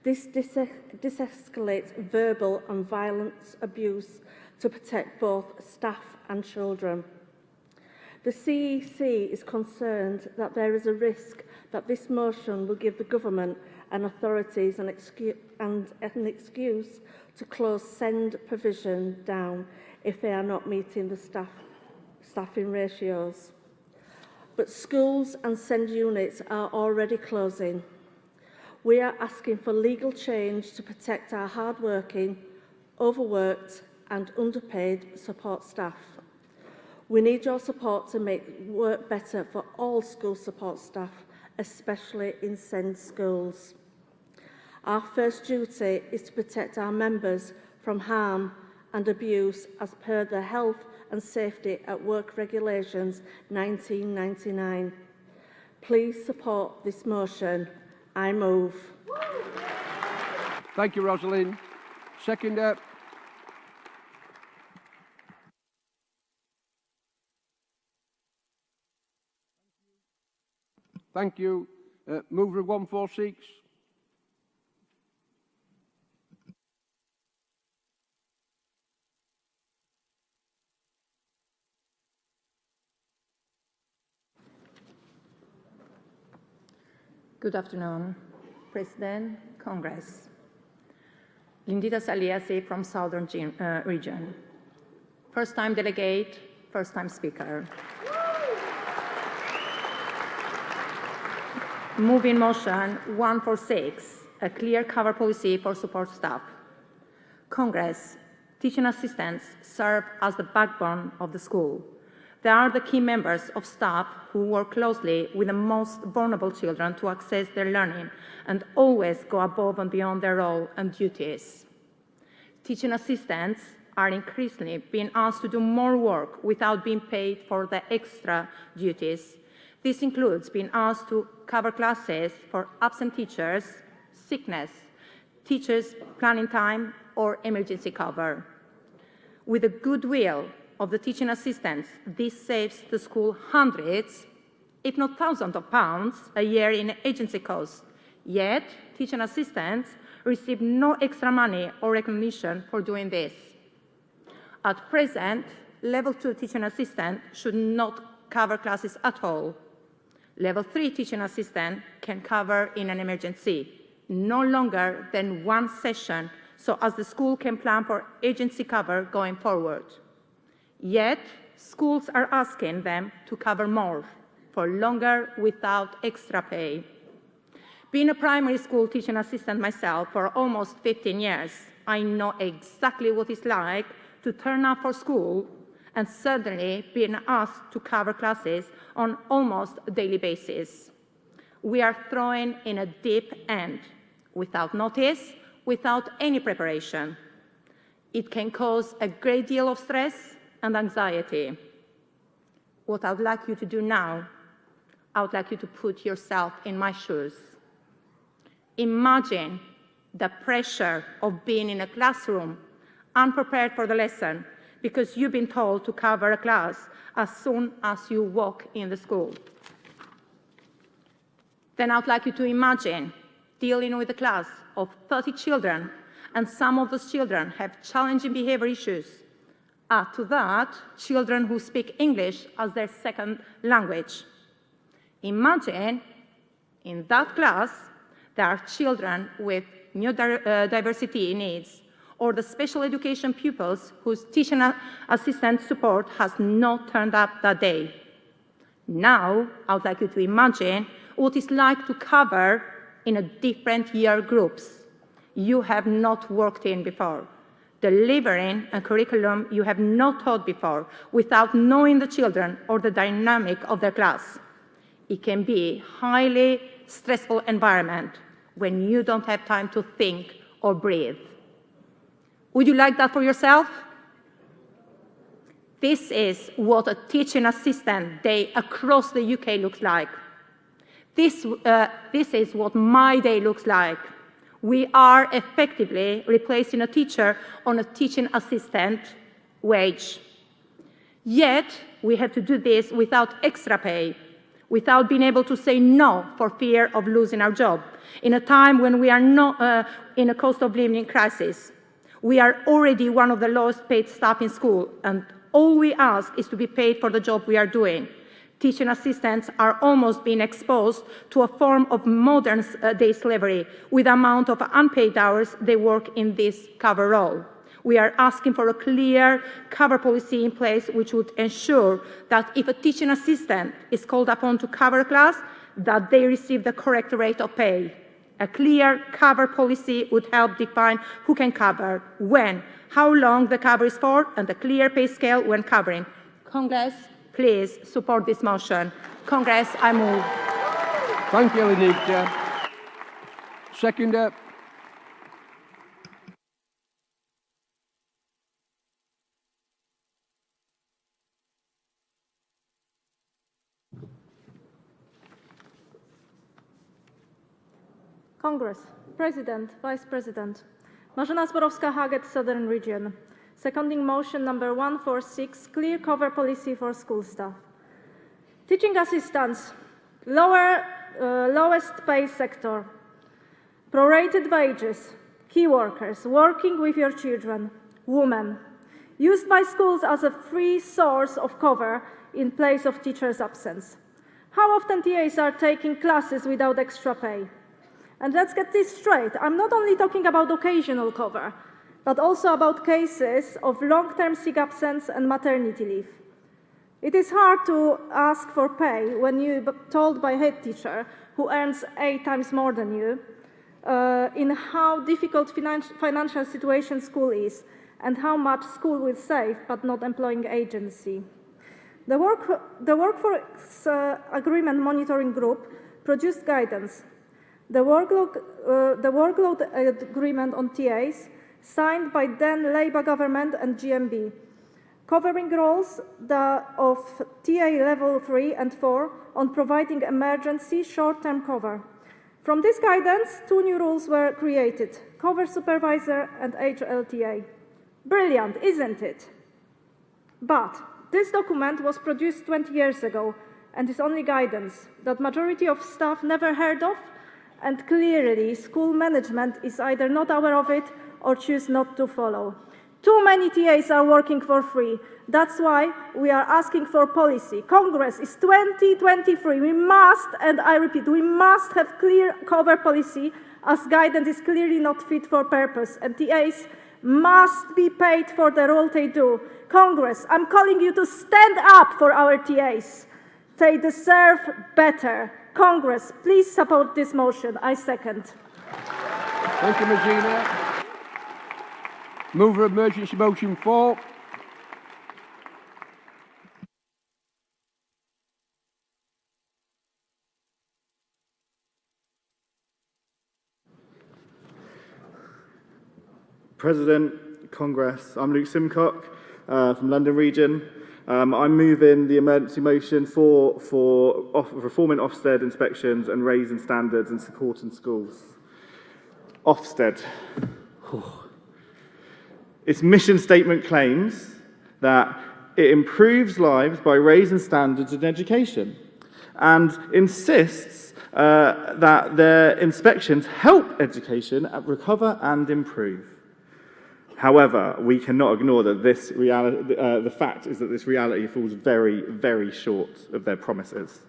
This escalates verbal and violent abuse to protect both staff and children. The CEC is concerned that there is a risk that this motion will give the government and authorities an excuse to close SEND provision down if they are not meeting the staffing ratios. But schools and SEND units are already closing. We are asking for legal change to protect our hard-working, overworked and underpaid support staff. We need your support to make work better for all school support staff, especially in SEND schools. Our first duty is to protect our members from harm and abuse as per the Health and Safety at Work Regulations 1999. Please support this motion. I move. Thank you, Rosalind. Seconder. Thank you. Mover 146. Good afternoon, President, Congress. Lindita Saliasi from Southern Region. First-time delegate, first-time speaker. Moving motion 146, a clear cover policy for support staff. Congress, teaching assistants serve as the backbone of the school. They are the key members of staff who work closely with the most vulnerable children to access their learning and always go above and beyond their role and duties. Teaching assistants are increasingly being asked to do more work without being paid for the extra duties. This includes being asked to cover classes for absent teachers, sickness, teachers' planning time, or emergency cover. With the goodwill of the teaching assistants, this saves the school hundreds, if not thousands of pounds a year in agency costs. Yet, teaching assistants receive no extra money or recognition for doing this. At present, Level 2 teaching assistant should not cover classes at all. Level 3 teaching assistant can cover in an emergency, no longer than one session, so as the school can plan for agency cover going forward. Yet, schools are asking them to cover more, for longer without extra pay. Being a primary school teaching assistant myself for almost 15 years, I know exactly what it's like to turn up for school and suddenly being asked to cover classes on almost a daily basis. We are thrown in a deep end, without notice, without any preparation. It can cause a great deal of stress and anxiety. What I would like you to do now, I would like you to put yourself in my shoes. Imagine the pressure of being in a classroom, unprepared for the lesson, because you've been told to cover a class as soon as you walk in the school. Then I would like you to imagine dealing with a class of 30 children, and some of those children have challenging behavior issues. Add to that, children who speak English as their second language. Imagine in that class there are children with diversity needs, or the special education pupils whose teaching assistant support has not turned up that day. Now, I would like you to imagine what it's like to cover in a different year groups you have not worked in before, delivering a curriculum you have not taught before without knowing the children or the dynamic of their class. It can be a highly stressful environment when you don't have time to think or breathe. Would you like that for yourself? This is what a teaching assistant day across the UK looks like. This is what my day looks like. We are effectively replacing a teacher on a teaching assistant wage. Yet, we have to do this without extra pay, without being able to say no for fear of losing our job, in a time when we are not in a cost of living crisis. We are already one of the lowest paid staff in school, and all we ask is to be paid for the job we are doing. Teaching assistants are almost being exposed to a form of modern day slavery with the amount of unpaid hours they work in this cover role. We are asking for a clear cover policy in place which would ensure that if a teaching assistant is called upon to cover a class, that they receive the correct rate of pay. A clear cover policy would help define who can cover, when, how long the cover is for, and a clear pay scale when covering. Congress, please support this motion. Congress, I move. Thank you, Lenita. Seconder. Congress, President, Vice President, Marzena Zborowska-Haget, Southern Region, seconding motion number 146, clear cover policy for school staff. Teaching assistants, lowest pay sector, prorated wages, key workers, working with your children, women, used by schools as a free source of cover in place of teachers' absence. How often TAs are taking classes without extra pay? And let's get this straight. I'm not only talking about occasional cover, but also about cases of long-term sick absence and maternity leave. It is hard to ask for pay when you're told by a head teacher who earns 8 times more than you in how difficult financial situation school is and how much school will save but not employing agency. The Workforce Agreement Monitoring Group produced guidance. The workload agreement on TAs, signed by then Labour government and GMB, covering roles of TA level 3 and 4 on providing emergency short-term cover. From this guidance, 2 new rules were created, cover supervisor and HLTA. Brilliant, isn't it? But this document was produced 20 years ago and is only guidance that majority of staff never heard of, and clearly school management is either not aware of it or choose not to follow. Too many TAs are working for free. That's why we are asking for policy. Congress is 2023. We must, and I repeat, we must have clear cover policy as guidance is clearly not fit for purpose, and TAs must be paid for the role they do. Congress, I'm calling you to stand up for our TAs. They deserve better. Congress, please support this motion. I second. Thank you, Marzena. Mover of emergency motion 4. President, Congress, I'm Luke Simcock from London Region. I'm moving the emergency motion for reforming Ofsted inspections and raising standards and supporting schools. Ofsted. Its mission statement claims that it improves lives by raising standards in education and insists that their inspections help education recover and improve. However, we cannot ignore that the fact is that this reality falls very, very short of their promises.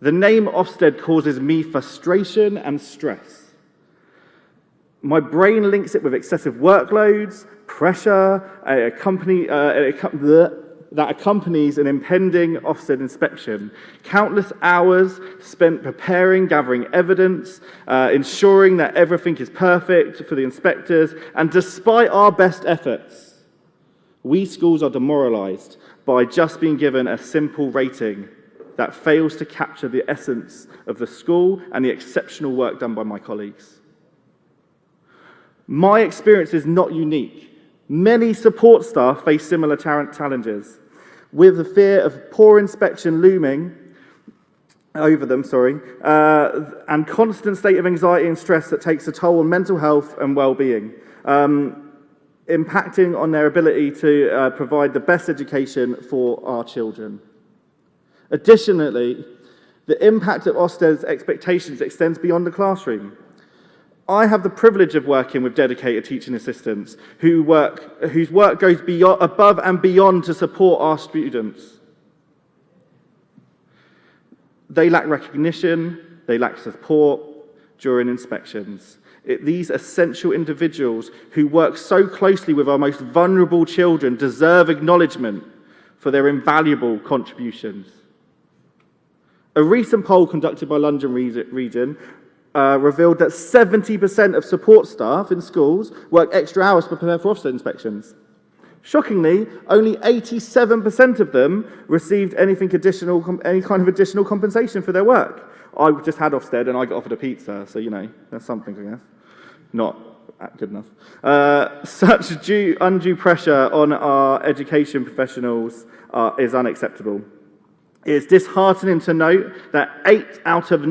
The name Ofsted causes me frustration and stress. My brain links it with excessive workloads, pressure, that accompanies an impending Ofsted inspection. Countless hours spent preparing, gathering evidence, ensuring that everything is perfect for the inspectors, and despite our best efforts, we schools are demoralised by just being given a simple rating that fails to capture the essence of the school and the exceptional work done by my colleagues. My experience is not unique. Many support staff face similar challenges, with the fear of poor inspection looming over them, and constant state of anxiety and stress that takes a toll on mental health and well-being, impacting on their ability to provide the best education for our children. Additionally, the impact of Ofsted's expectations extends beyond the classroom. I have the privilege of working with dedicated teaching assistants whose work goes above and beyond to support our students. They lack recognition, they lack support during inspections. These essential individuals who work so closely with our most vulnerable children deserve acknowledgement for their invaluable contributions. A recent poll conducted by London Region revealed that 70% of support staff in schools work extra hours to prepare for Ofsted inspections. Shockingly, only 87% of them received any kind of additional compensation for their work. I just had Ofsted and I got offered a pizza, so, that's something, I guess. Not good enough. Such undue pressure on our education professionals is unacceptable. It is disheartening to note that 8 out of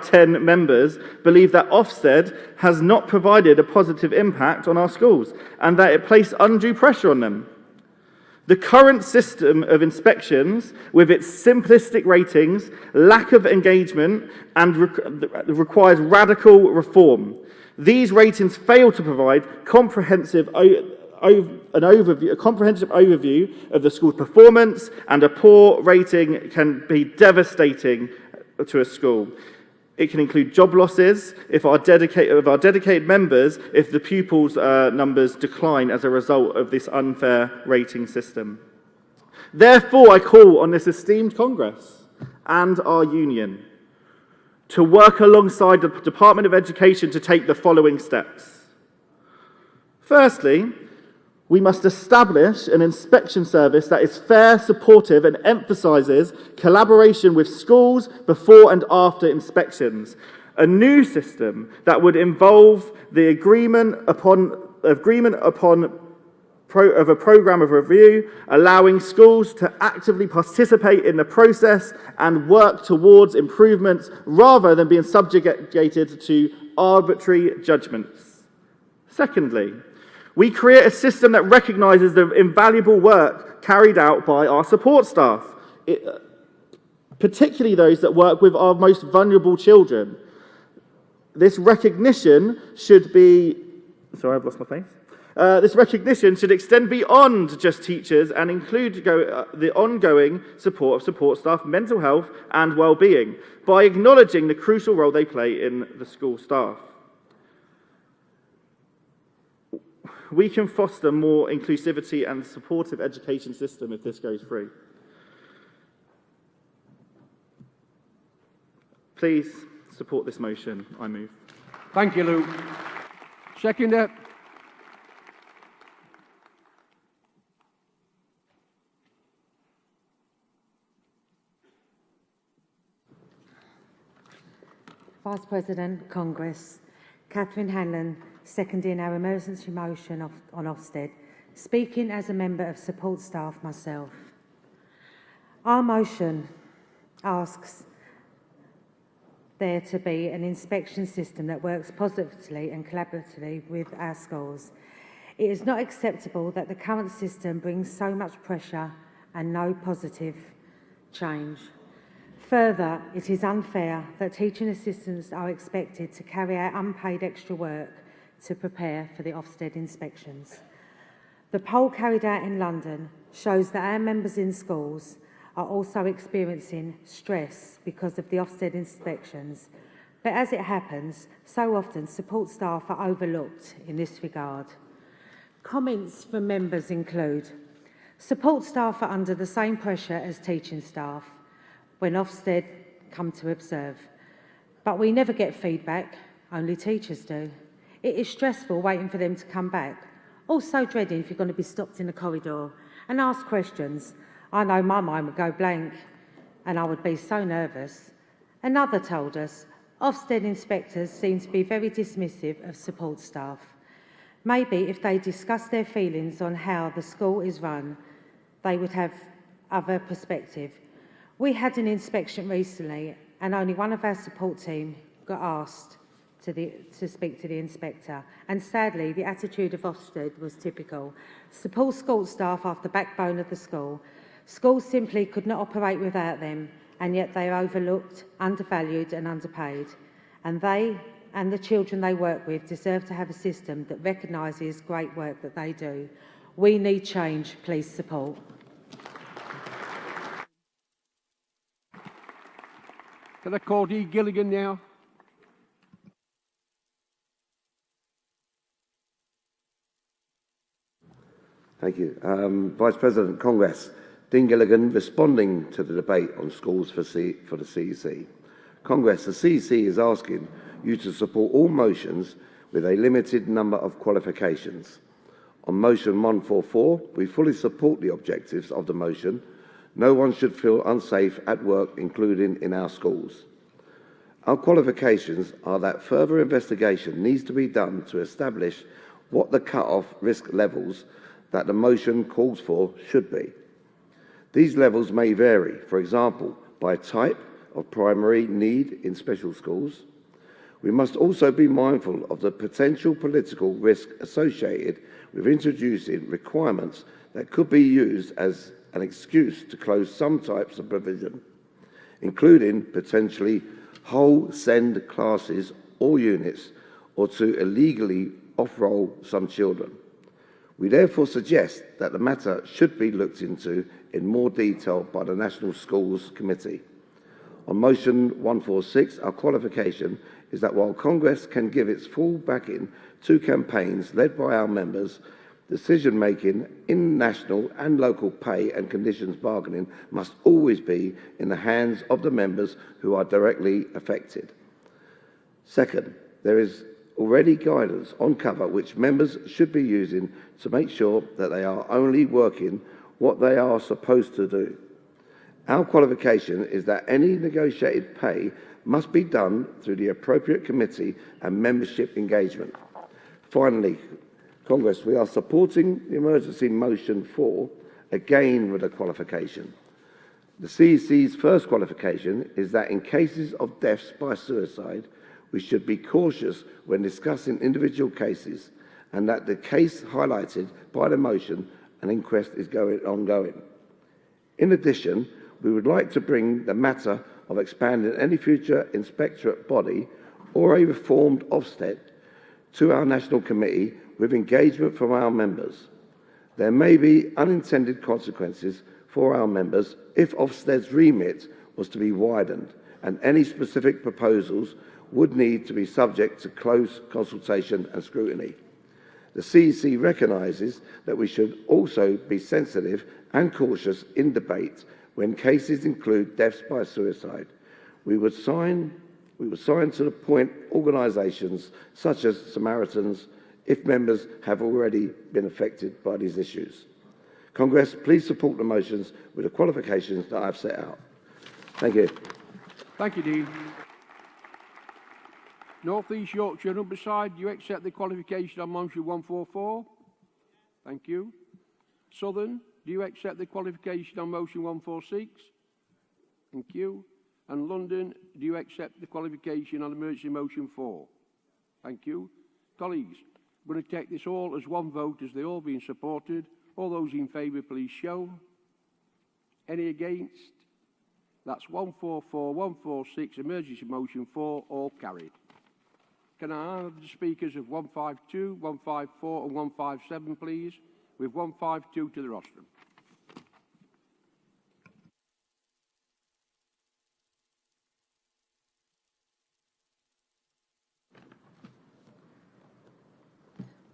10 members believe that Ofsted has not provided a positive impact on our schools and that it placed undue pressure on them. The current system of inspections, with its simplistic ratings, lack of engagement, and requires radical reform. These ratings fail to provide a comprehensive overview of the school's performance, and a poor rating can be devastating to a school. It can include job losses if our dedicated members, if the pupils' numbers decline as a result of this unfair rating system. Therefore, I call on this esteemed Congress and our union to work alongside the Department of Education to take the following steps. Firstly, we must establish an inspection service that is fair, supportive, and emphasises collaboration with schools before and after inspections. A new system that would involve the agreement upon a programme of review, allowing schools to actively participate in the process and work towards improvements rather than being subjugated to arbitrary judgments. Secondly, we create a system that recognises the invaluable work carried out by our support staff, particularly those that work with our most vulnerable children. This recognition should be... Sorry, I've lost my place. This recognition should extend beyond just teachers and include the ongoing support of support staff, mental health and well-being, by acknowledging the crucial role they play in the school staff. We can foster more inclusivity and supportive education system if this goes through. Please support this motion. I move. Thank you, Luke. Seconder. Vice President, Congress. Catherine Hanlon, seconding our emergency motion on Ofsted, speaking as a member of support staff myself. Our motion asks there to be an inspection system that works positively and collaboratively with our schools. It is not acceptable that the current system brings so much pressure and no positive change. Further, it is unfair that teaching assistants are expected to carry out unpaid extra work to prepare for the Ofsted inspections. The poll carried out in London shows that our members in schools are also experiencing stress because of the Ofsted inspections, But as it happens, so often support staff are overlooked in this regard. Comments from members include: support staff are under the same pressure as teaching staff when Ofsted come to observe. But we never get feedback, only teachers do. It is stressful waiting for them to come back. Also dreading if you're going to be stopped in the corridor and asked questions. I know my mind would go blank and I would be so nervous. Another told us Ofsted inspectors seem to be very dismissive of support staff. Maybe if they discuss their feelings on how the school is run, they would have other perspective. We had an inspection recently and only one of our support team got asked to speak to the inspector. And sadly, the attitude of Ofsted was typical. Support school staff are the backbone of the school. Schools simply could not operate without them, and yet they are overlooked, undervalued and underpaid. And they and the children they work with deserve to have a system that recognises great work that they do. We need change. Please support. Can I call Dee Gilligan now? Thank you. Vice President, Congress. Dean Gilligan, responding to the debate on schools for the CEC. Congress, the CEC is asking you to support all motions with a limited number of qualifications. On motion 144, we fully support the objectives of the motion. No one should feel unsafe at work, including in our schools. Our qualifications are that further investigation needs to be done to establish what the cut-off risk levels that the motion calls for should be. These levels may vary, for example, by type of primary need in special schools. We must also be mindful of the potential political risk associated with introducing requirements that could be used as an excuse to close some types of provision, including potentially whole SEND classes or units, or to illegally off-roll some children. We therefore suggest that the matter should be looked into in more detail by the National Schools Committee. On motion 146, our qualification is that while Congress can give its full backing to campaigns led by our members, decision-making in national and local pay and conditions bargaining must always be in the hands of the members who are directly affected. Second, there is already guidance on cover which members should be using to make sure that they are only working what they are supposed to do. Our qualification is that any negotiated pay must be done through the appropriate committee and membership engagement. Finally, Congress, we are supporting the emergency motion 4, again with a qualification. The CEC's first qualification is that in cases of deaths by suicide, we should be cautious when discussing individual cases, and that the case highlighted by the motion, an inquest is ongoing. In addition, we would like to bring the matter of expanding any future inspectorate body or a reformed Ofsted to our National Committee with engagement from our members. There may be unintended consequences for our members if Ofsted's remit was to be widened, and any specific proposals would need to be subject to close consultation and scrutiny. The CEC recognises that we should also be sensitive and cautious in debate when cases include deaths by suicide. We would sign to the point organisations such as Samaritans if members have already been affected by these issues. Congress, please support the motions with the qualifications that I have set out. Thank you. Thank you, Dean. North East Yorkshire and Humberside, do you accept the qualification on motion 144? Thank you. Southern, do you accept the qualification on motion 146? Thank you. And London, do you accept the qualification on emergency motion 4? Thank you. Colleagues, I'm going to take this all as one vote as they all being supported. All those in favour, please show. Any against? That's 144, 146, emergency motion 4, all carried. Can I have the speakers of 152, 154 and 157, please, with 152 to the rostrum.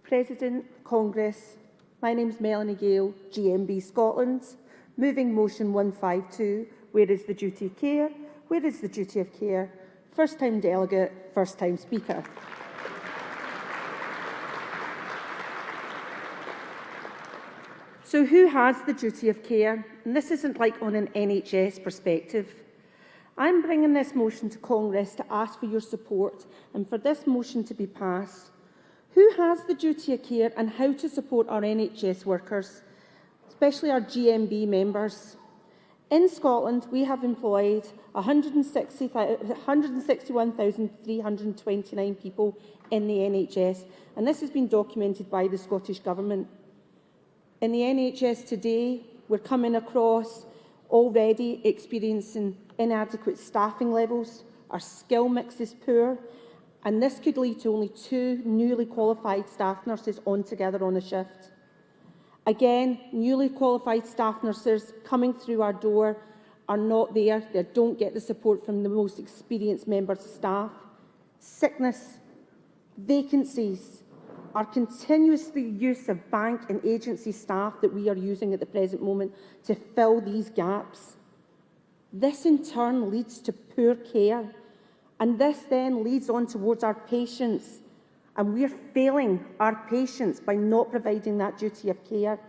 President, Congress, my name is Melanie Gale, GMB Scotland. Moving motion 152, where is the duty of care? Where is the duty of care? First time delegate, first time speaker. So who has the duty of care? And this isn't like on an NHS perspective. I'm bringing this motion to Congress to ask for your support and for this motion to be passed. Who has the duty of care and how to support our NHS workers, especially our GMB members? In Scotland, we have employed 161,329 people in the NHS, and this has been documented by the Scottish Government. In the NHS today, we're coming across already experiencing inadequate staffing levels, our skill mix is poor, and this could lead to only 2 newly qualified staff nurses altogether on a shift. Again, newly qualified staff nurses coming through our door are not there. They don't get the support from the most experienced members of staff. Sickness, vacancies, our continuous use of bank and agency staff that we are using at the present moment to fill these gaps. This in turn leads to poor care, and this then leads on towards our patients, and we're failing our patients by not providing that duty of care.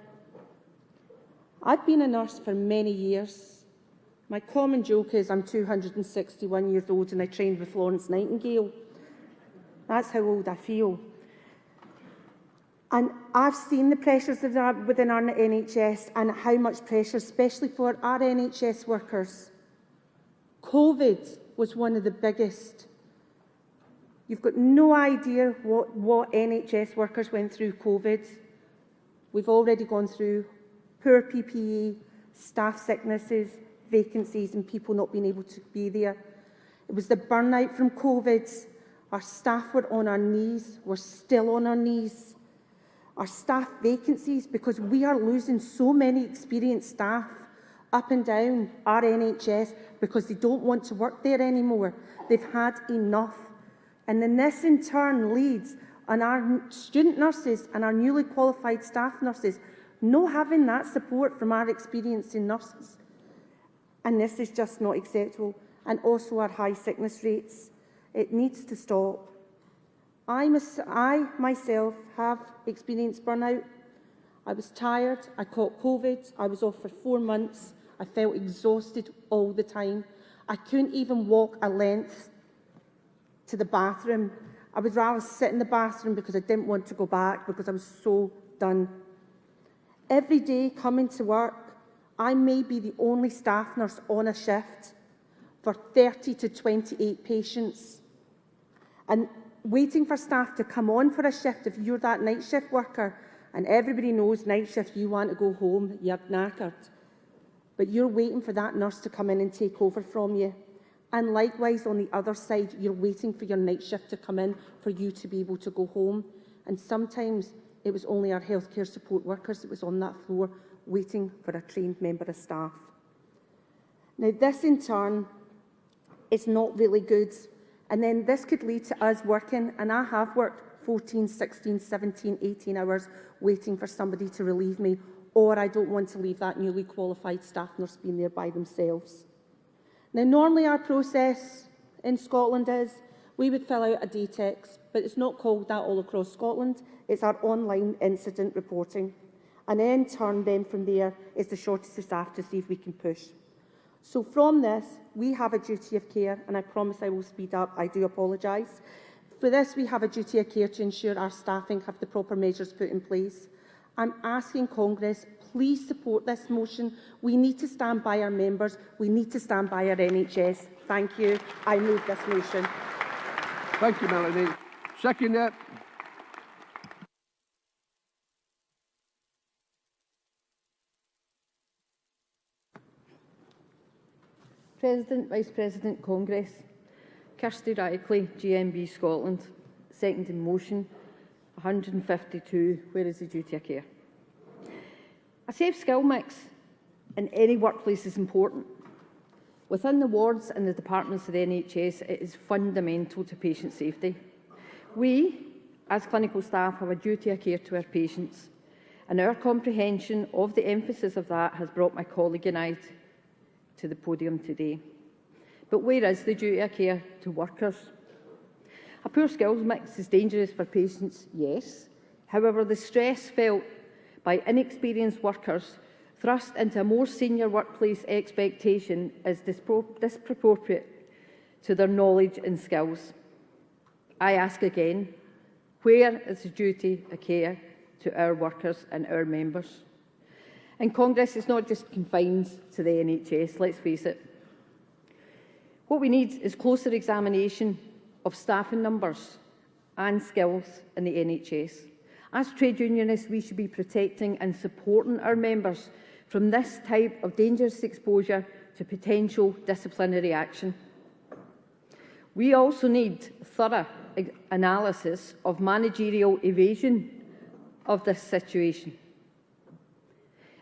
I've been a nurse for many years. My common joke is I'm 261 years old and I trained with Florence Nightingale. That's how old I feel. And I've seen the pressures within our NHS and how much pressure, especially for our NHS workers. COVID was one of the biggest. You've got no idea what NHS workers went through COVID. We've already gone through poor PPE, staff sicknesses, vacancies and people not being able to be there. It was the burnout from COVID. Our staff were on our knees. We're still on our knees. Our staff vacancies, because we are losing so many experienced staff up and down our NHS because they don't want to work there anymore. They've had enough. And then this in turn leads on our student nurses and our newly qualified staff nurses not having that support from our experienced nurses. And this is just not acceptable. And also our high sickness rates. It needs to stop. I myself have experienced burnout. I was tired, I caught COVID, I was off for 4 months, I felt exhausted all the time. I couldn't even walk a length to the bathroom. I would rather sit in the bathroom because I didn't want to go back because I was so done. Every day coming to work, I may be the only staff nurse on a shift for 30 to 28 patients. And waiting for staff to come on for a shift, if you're that night shift worker, and everybody knows night shift, you want to go home, you're knackered. But you're waiting for that nurse to come in and take over from you. And likewise, on the other side, you're waiting for your night shift to come in for you to be able to go home. And sometimes it was only our healthcare support workers that was on that floor waiting for a trained member of staff. Now, this in turn is not really good. And then this could lead to us working, and I have worked 14, 16, 17, 18 hours waiting for somebody to relieve me, or I don't want to leave that newly qualified staff nurse being there by themselves. Now, normally our process in Scotland is we would fill out a DTEX, but it's not called that all across Scotland. It's our online incident reporting. And in turn, then from there, is the shortage of staff to see if we can push. So from this, we have a duty of care, and I promise I will speed up. I do apologise. For this, we have a duty of care to ensure our staffing have the proper measures put in place. I'm asking Congress, please support this motion. We need to stand by our members. We need to stand by our NHS. Thank you. I move this motion. Thank you, Melanie. Second that. President, Vice President, Congress. Kirsty Radcliffe, GMB Scotland. Seconding motion 152. Where is the duty of care? A safe skill mix in any workplace is important. Within the wards and the departments of the NHS, it is fundamental to patient safety. We, as clinical staff, have a duty of care to our patients, and our comprehension of the emphasis of that has brought my colleague and I to the podium today. But where is the duty of care to workers? A poor skills mix is dangerous for patients, yes. However, the stress felt by inexperienced workers thrust into a more senior workplace expectation is disproportionate to their knowledge and skills. I ask again, where is the duty of care to our workers and our members? And Congress is not just confined to the NHS, let's face it. What we need is closer examination of staffing numbers and skills in the NHS. As trade unionists, we should be protecting and supporting our members from this type of dangerous exposure to potential disciplinary action. We also need thorough analysis of managerial evasion of this situation.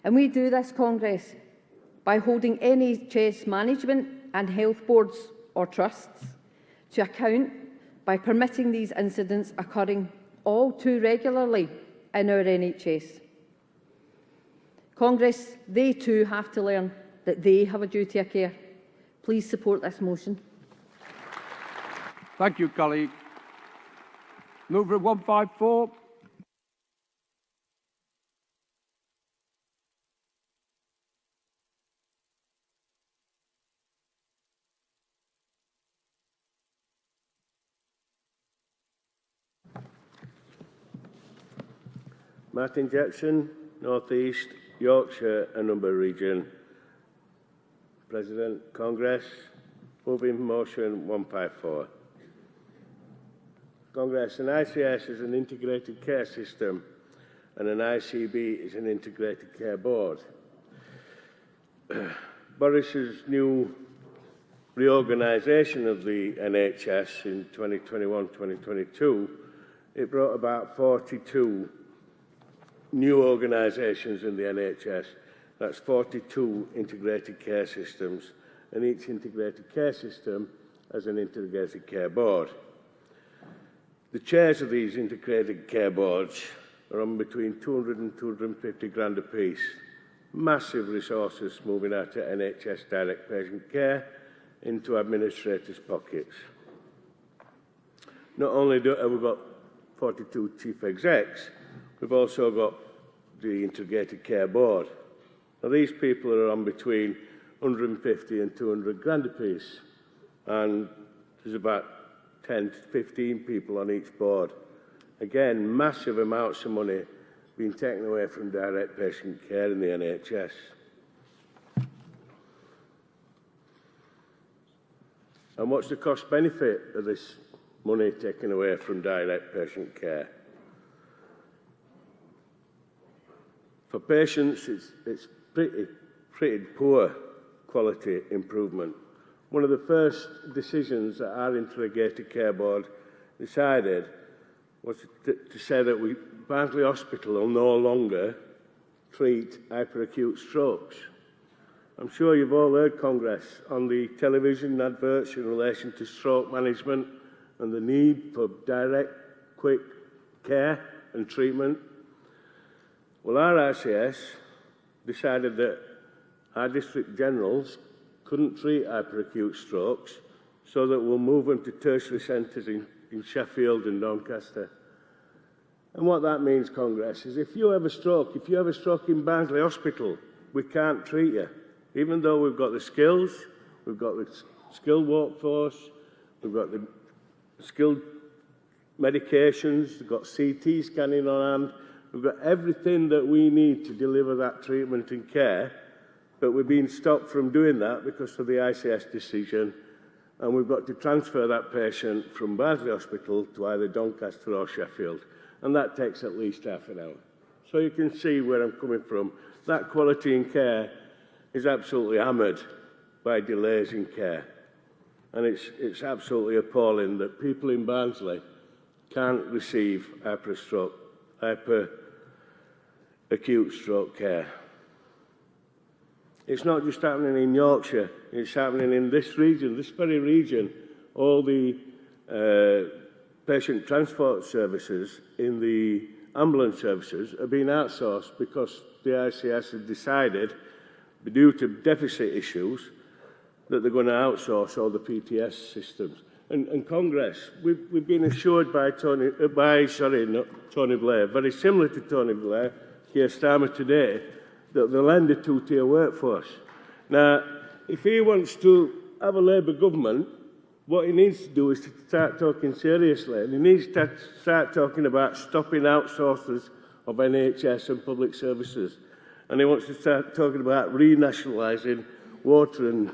And we do this, Congress, by holding NHS management and health boards or trusts to account by permitting these incidents occurring all too regularly in our NHS. Congress, they too have to learn that they have a duty of care. Please support this motion. Thank you, colleague. Mover 154. Martin Jackson, North East, Yorkshire and Humber Region. President, Congress, moving motion 154. Congress, an ICS is an integrated care system and an ICB is an integrated care board. Boris's new reorganisation of the NHS in 2021-2022, it brought about 42 new organisations in the NHS. That's 42 integrated care systems, and each integrated care system has an integrated care board. The chairs of these integrated care boards are on between 200 and 250 grand apiece. Massive resources moving out of NHS direct patient care into administrators' pockets. Not only have we got 42 chief execs, we've also got the integrated care board. Now, these people are on between 150 and 200 grand apiece, and there's about 10 to 15 people on each board. Again, massive amounts of money being taken away from direct patient care in the NHS. And what's the cost benefit of this money taken away from direct patient care? For patients, it's pretty poor quality improvement. One of the first decisions that our integrated care board decided was to say that Barnsley Hospital will no longer treat hyperacute strokes. I'm sure you've all heard, Congress, on the television adverts in relation to stroke management and the need for direct, quick care and treatment. Well, our ICS decided that our district generals couldn't treat hyperacute strokes, so that we'll move them to tertiary centres in Sheffield and Doncaster. And what that means, Congress, is if you have a stroke in Barnsley Hospital, we can't treat you. Even though we've got the skills, we've got the skilled workforce, we've got the skilled medications, we've got CT scanning on hand, we've got everything that we need to deliver that treatment and care, but we're being stopped from doing that because of the ICS decision, and we've got to transfer that patient from Barnsley Hospital to either Doncaster or Sheffield, and that takes at least half an hour. So you can see where I'm coming from. That quality in care is absolutely hammered by delays in care, and it's absolutely appalling that people in Barnsley can't receive hyperacute stroke care. It's not just happening in Yorkshire, it's happening in this region, this very region. All the patient transport services in the ambulance services are being outsourced because the ICS has decided, due to deficit issues, that they're going to outsource all the PTS systems. And Congress, we've been assured by Tony Blair, very similar to Tony Blair, Keir Starmer today, that they'll end a two-tier workforce. Now, if he wants to have a Labour government, what he needs to do is to start talking seriously, and he needs to start talking about stopping outsourcers of NHS and public services. And he wants to start talking about renationalising water and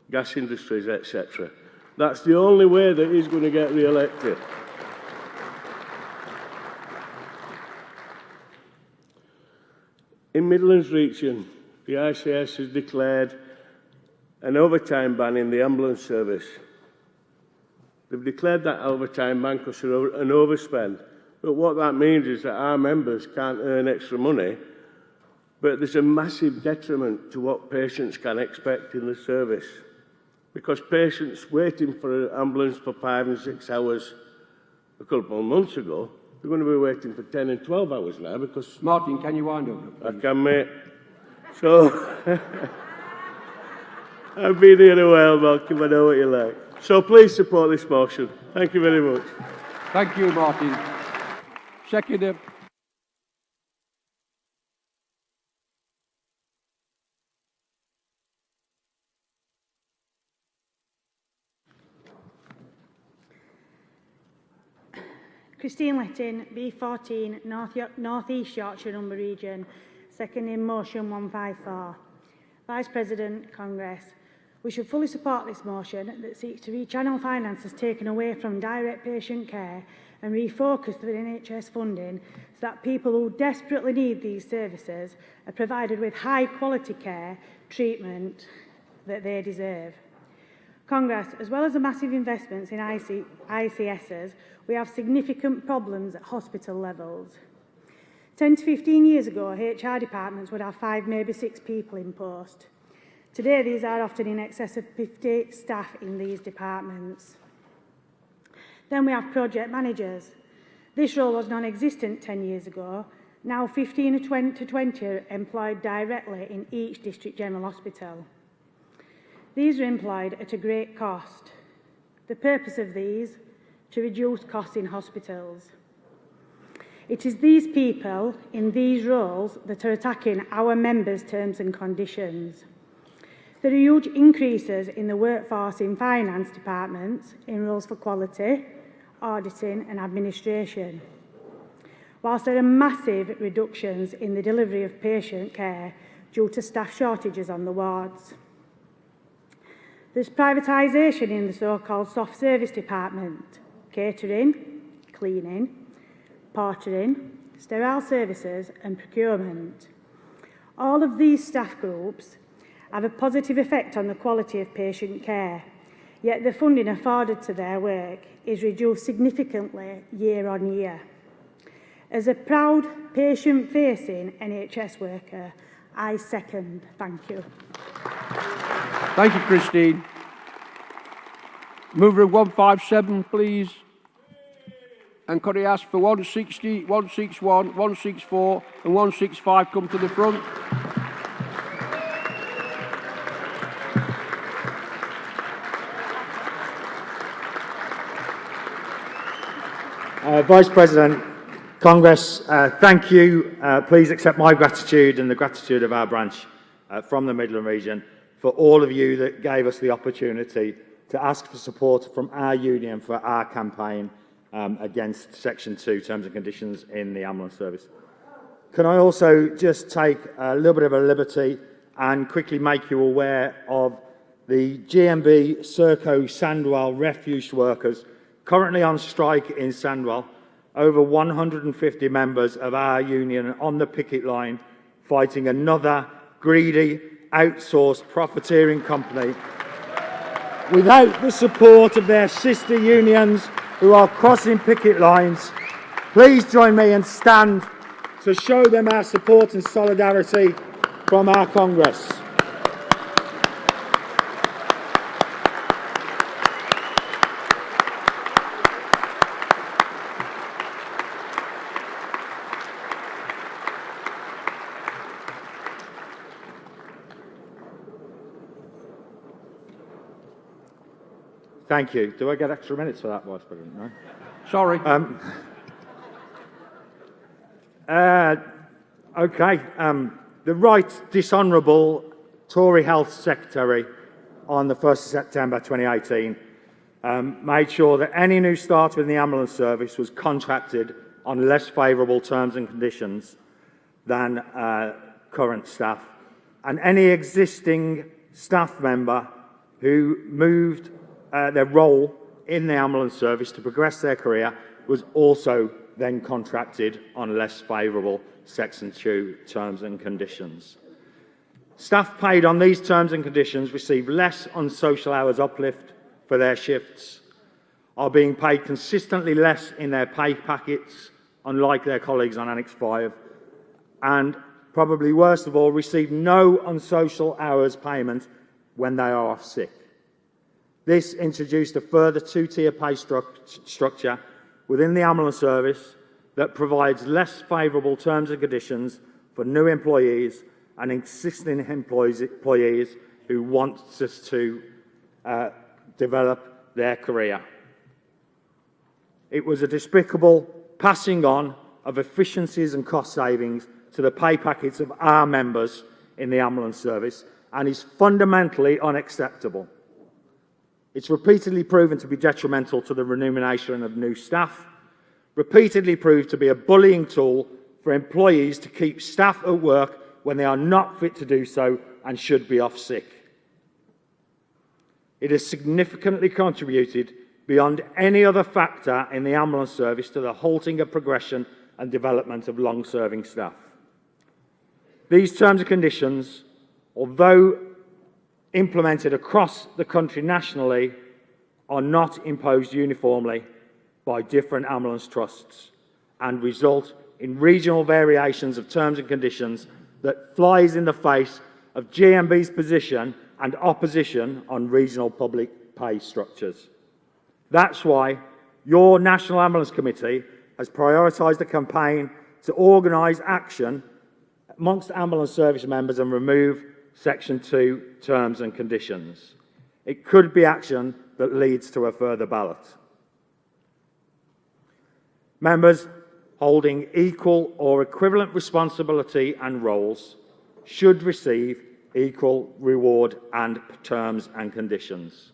gas industries, etc. That's the only way that he's going to get re-elected. In Midlands region, the ICS has declared an overtime ban in the ambulance service. They've declared that overtime ban because of an overspend. But what that means is that our members can't earn extra money, but there's a massive detriment to what patients can expect in the service. Because patients waiting for an ambulance for 5 and 6 hours a couple of months ago, they're going to be waiting for 10 and 12 hours now because... Martin, can you wind up? I can, mate. So, I've been here a while, Malcolm, I know what you like. So please support this motion. Thank you very much. Thank you, Martin. Seconder. Christine Letting, B14, North East Yorkshire Number Region, seconding motion 154. Vice President, Congress. We should fully support this motion that seeks to rechannel finances taken away from direct patient care and refocus the NHS funding so that people who desperately need these services are provided with high quality care, treatment that they deserve. Congress, as well as the massive investments in ICSs, we have significant problems at hospital levels. 10 to 15 years ago, HR departments would have 5, maybe 6 people in post. Today, these are often in excess of 50 staff in these departments. Then we have project managers. This role was non-existent 10 years ago. Now 15 to 20 are employed directly in each district general hospital. These are employed at a great cost. The purpose of these, to reduce costs in hospitals. It is these people in these roles that are attacking our members' terms and conditions. There are huge increases in the workforce in finance departments, in roles for quality, auditing and administration, whilst there are massive reductions in the delivery of patient care due to staff shortages on the wards. There's privatisation in the so-called soft service department, catering, cleaning, portering, sterile services and procurement. All of these staff groups have a positive effect on the quality of patient care, yet the funding afforded to their work is reduced significantly year on year. As a proud patient-facing NHS worker, I second. Thank you. Thank you, Christine. Mover of 157, please. And could I ask for 160, 161, 164 and 165 come to the front? Vice President, Congress, thank you. Please accept my gratitude and the gratitude of our branch from the Midland region for all of you that gave us the opportunity to ask for support from our union for our campaign against Section 2 terms and conditions in the ambulance service. Can I also just take a little bit of a liberty and quickly make you aware of the GMB Serco Sandwell refuse workers currently on strike in Sandwell. Over 150 members of our union on the picket line fighting another greedy, outsourced profiteering company without the support of their sister unions who are crossing picket lines. Please join me and stand to show them our support and solidarity from our Congress. Thank you. Do I get extra minutes for that, Vice President? No? Sorry. Okay. The Right Dishonourable Tory Health Secretary on the 1st of September 2018 made sure that any new starter in the ambulance service was contracted on less favourable terms and conditions than current staff, and any existing staff member who moved their role in the ambulance service to progress their career was also then contracted on less favourable Section 2 terms and conditions. Staff paid on these terms and conditions receive less on social hours uplift for their shifts, are being paid consistently less in their pay packets, unlike their colleagues on Annex 5, and, probably worst of all, receive no unsocial hours payment when they are off sick. This introduced a further two-tier pay structure within the ambulance service that provides less favourable terms and conditions for new employees and existing employees who want us to develop their career. It was a despicable passing on of efficiencies and cost savings to the pay packets of our members in the ambulance service and is fundamentally unacceptable. It's repeatedly proven to be detrimental to the remuneration of new staff, repeatedly proved to be a bullying tool for employees to keep staff at work when they are not fit to do so and should be off sick. It has significantly contributed beyond any other factor in the ambulance service to the halting of progression and development of long-serving staff. These terms and conditions, although implemented across the country nationally, are not imposed uniformly by different ambulance trusts and result in regional variations of terms and conditions that flies in the face of GMB's position and opposition on regional public pay structures. That's why your National Ambulance Committee has prioritised a campaign to organise action amongst ambulance service members and remove Section 2 terms and conditions. It could be action that leads to a further ballot. Members holding equal or equivalent responsibility and roles should receive equal reward and terms and conditions.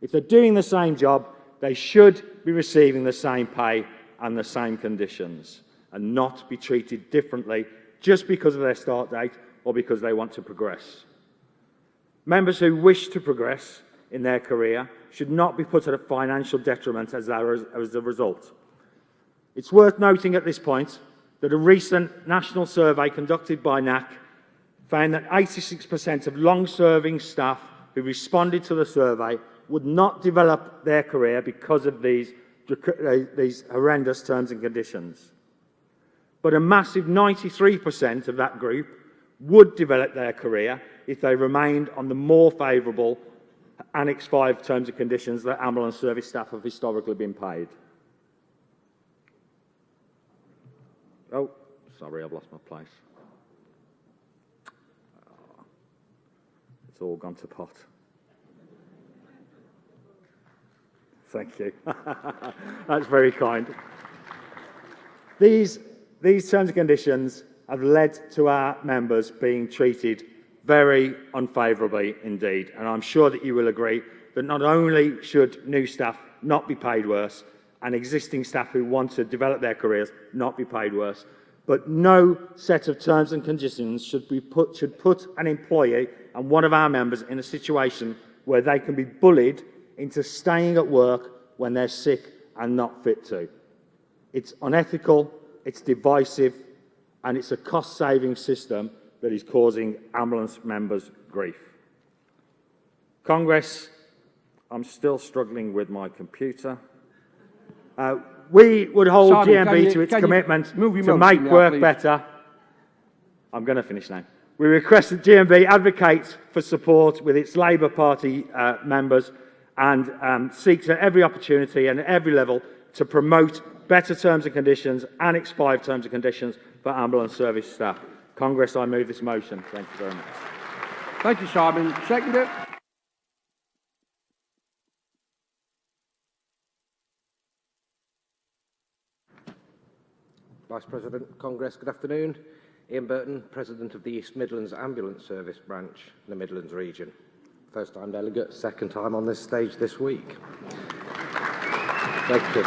If they're doing the same job, they should be receiving the same pay and the same conditions and not be treated differently just because of their start date or because they want to progress. Members who wish to progress in their career should not be put at a financial detriment as a result. It's worth noting at this point that a recent national survey conducted by NAC found that 86% of long-serving staff who responded to the survey would not develop their career because of these horrendous terms and conditions. But a massive 93% of that group would develop their career if they remained on the more favourable Annex 5 terms and conditions that ambulance service staff have historically been paid. Oh, sorry, I've lost my place. It's all gone to pot. Thank you. That's very kind. These terms and conditions have led to our members being treated very unfavourably indeed, and I'm sure that you will agree that not only should new staff not be paid worse and existing staff who want to develop their careers not be paid worse, but no set of terms and conditions should put an employee and one of our members in a situation where they can be bullied into staying at work when they're sick and not fit to. It's unethical, it's divisive, and it's a cost-saving system that is causing ambulance members grief. Congress, I'm still struggling with my computer. We would hold GMB to its commitment to make work better. I'm going to finish now. We request that GMB advocates for support with its Labour Party members and seeks at every opportunity and at every level to promote better terms and conditions, Annex 5 terms and conditions for ambulance service staff. Congress, I move this motion. Thank you very much. Thank you, Simon. Seconder. Vice President, Congress, good afternoon. Ian Burton, President of the East Midlands Ambulance Service branch in the Midlands region. First time delegate, second time on this stage this week. Thank you.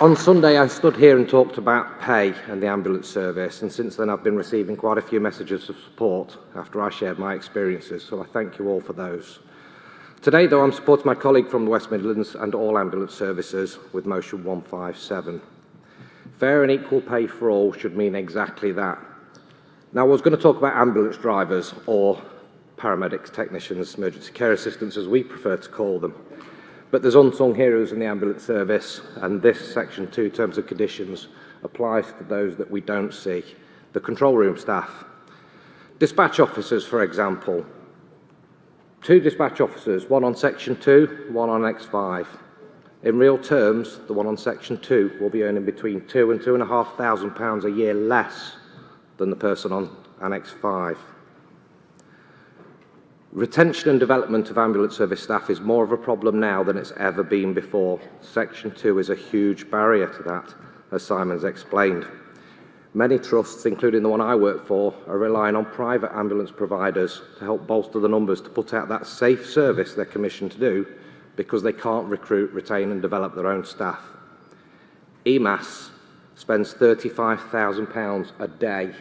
On Sunday, I stood here and talked about pay and the ambulance service, and since then I've been receiving quite a few messages of support after I shared my experiences, so I thank you all for those. Today, though, I'm supporting my colleague from the West Midlands and all ambulance services with motion 157. Fair and equal pay for all should mean exactly that. Now, I was going to talk about ambulance drivers, or paramedics, technicians, emergency care assistants, as we prefer to call them. But there's unsung heroes in the ambulance service, and this Section 2 Terms and Conditions applies to those that we don't see, the control room staff. Dispatch officers, for example. 2 dispatch officers, one on Section 2, one on X5. In real terms, the one on Section 2 will be earning between £2,000 and £2,500 a year less than the person on Annex 5. Retention and development of ambulance service staff is more of a problem now than it's ever been before. Section 2 is a huge barrier to that, as Simon's explained. Many trusts, including the one I work for, are relying on private ambulance providers to help bolster the numbers to put out that safe service they're commissioned to do because they can't recruit, retain and develop their own staff. EMAS spends £35,000 a day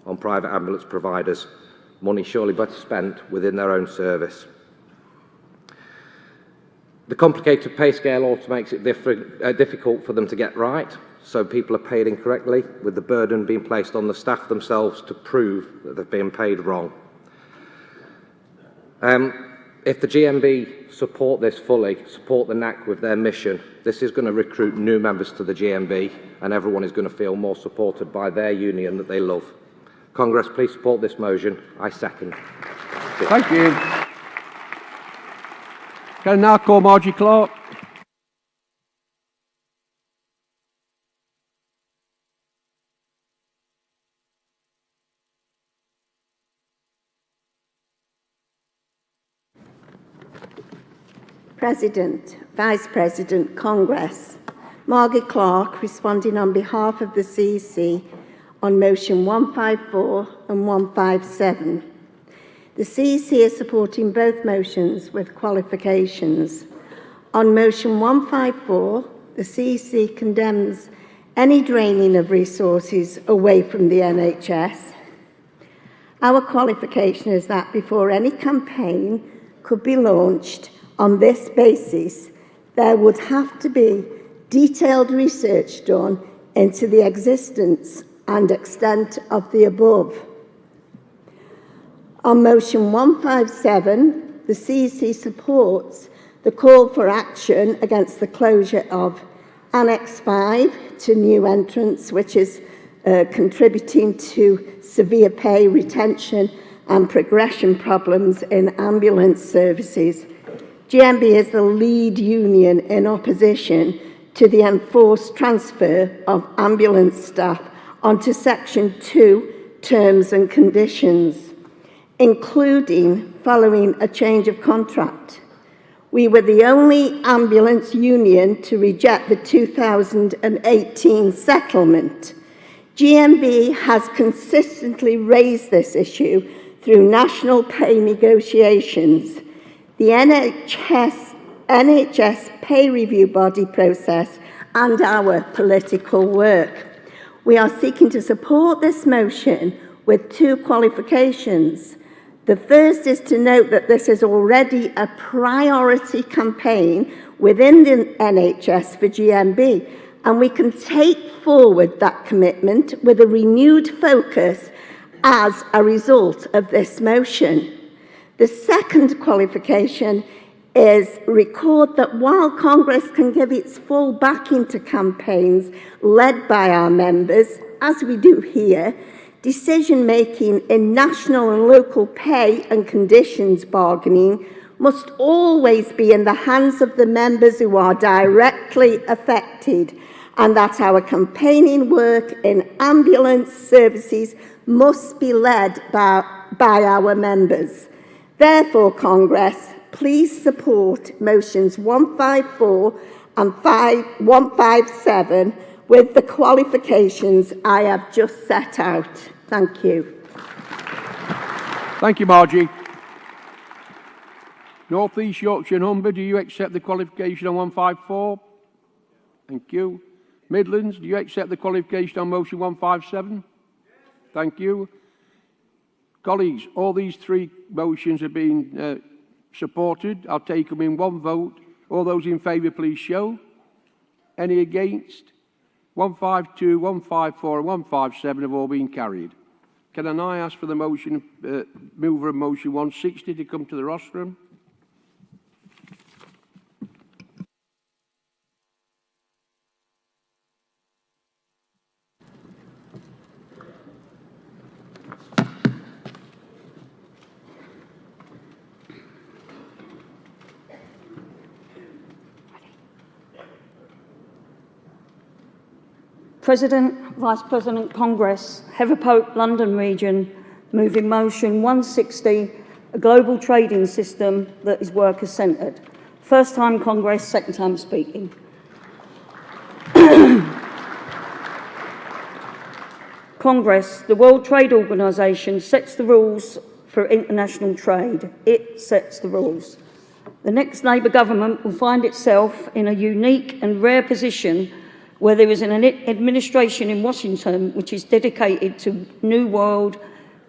on private ambulance providers, money surely better spent within their own service. The complicated pay scale also makes it difficult for them to get right, so people are paid incorrectly, with the burden being placed on the staff themselves to prove that they've been paid wrong. If the GMB support this fully, support the NAC with their mission, this is going to recruit new members to the GMB, and everyone is going to feel more supported by their union that they love. Congress, please support this motion. I second. Thank you. Can I now call Margie Clark? President, Vice President, Congress. Margie Clark, responding on behalf of the CEC on motion 154 and 157. The CEC is supporting both motions with qualifications. On motion 154, the CEC condemns any draining of resources away from the NHS. Our qualification is that before any campaign could be launched on this basis, there would have to be detailed research done into the existence and extent of the above. On motion 157, the CEC supports the call for action against the closure of Annex 5 to new entrants, which is contributing to severe pay, retention and progression problems in ambulance services. GMB is the lead union in opposition to the enforced transfer of ambulance staff onto Section 2 Terms and Conditions, including following a change of contract. We were the only ambulance union to reject the 2018 settlement. GMB has consistently raised this issue through national pay negotiations, the NHS pay review body process, and our political work. We are seeking to support this motion with 2 qualifications. The first is to note that this is already a priority campaign within the NHS for GMB, and we can take forward that commitment with a renewed focus as a result of this motion. The second qualification is record that while Congress can give its full backing to campaigns led by our members, as we do here, decision-making in national and local pay and conditions bargaining must always be in the hands of the members who are directly affected, and that our campaigning work in ambulance services must be led by our members. Therefore, Congress, please support motions 154 and 157 with the qualifications I have just set out. Thank you. Thank you, Margie. North East Yorkshire and Humber, do you accept the qualification on 154? Thank you. Midlands, do you accept the qualification on motion 157? Thank you. Colleagues, all these three motions have been supported. I'll take them in one vote. All those in favour, please show. Any against? 152, 154 and 157 have all been carried. Can I now ask for the motion, mover of motion 160 to come to the rostrum? President, Vice President, Congress, Heather Pope, London Region, moving motion 160, a global trading system that is worker-centred. First time Congress, second time speaking. Congress, the World Trade Organization sets the rules for international trade. It sets the rules. The next Labour government will find itself in a unique and rare position where there is an administration in Washington which is dedicated to New World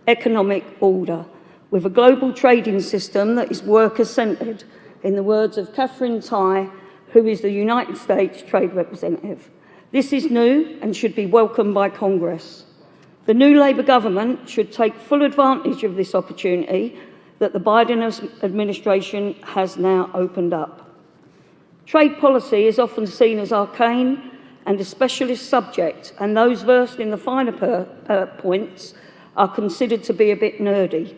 economic order, with a global trading system that is worker-centred, in the words of Catherine Tai, who is the United States Trade Representative. This is new and should be welcomed by Congress. The new Labour government should take full advantage of this opportunity that the Biden administration has now opened up. Trade policy is often seen as arcane and a specialist subject, and those versed in the finer points are considered to be a bit nerdy.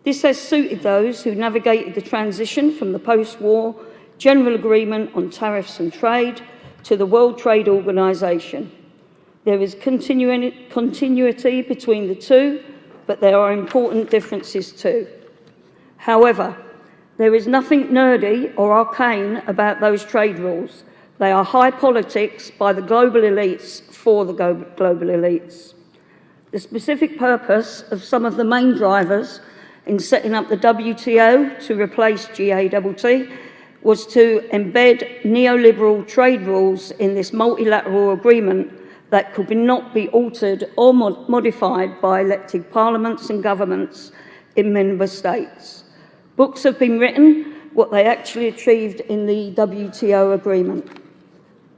This has suited those who navigated the transition from the post-war General Agreement on Tariffs and Trade to the World Trade Organization. There is continuity between the two, but there are important differences too. However, there is nothing nerdy or arcane about those trade rules. They are high politics by the global elites for the global elites. The specific purpose of some of the main drivers in setting up the WTO to replace GATT was to embed neoliberal trade rules in this multilateral agreement that could not be altered or modified by elected parliaments and governments in member states. Books have been written what they actually achieved in the WTO agreement.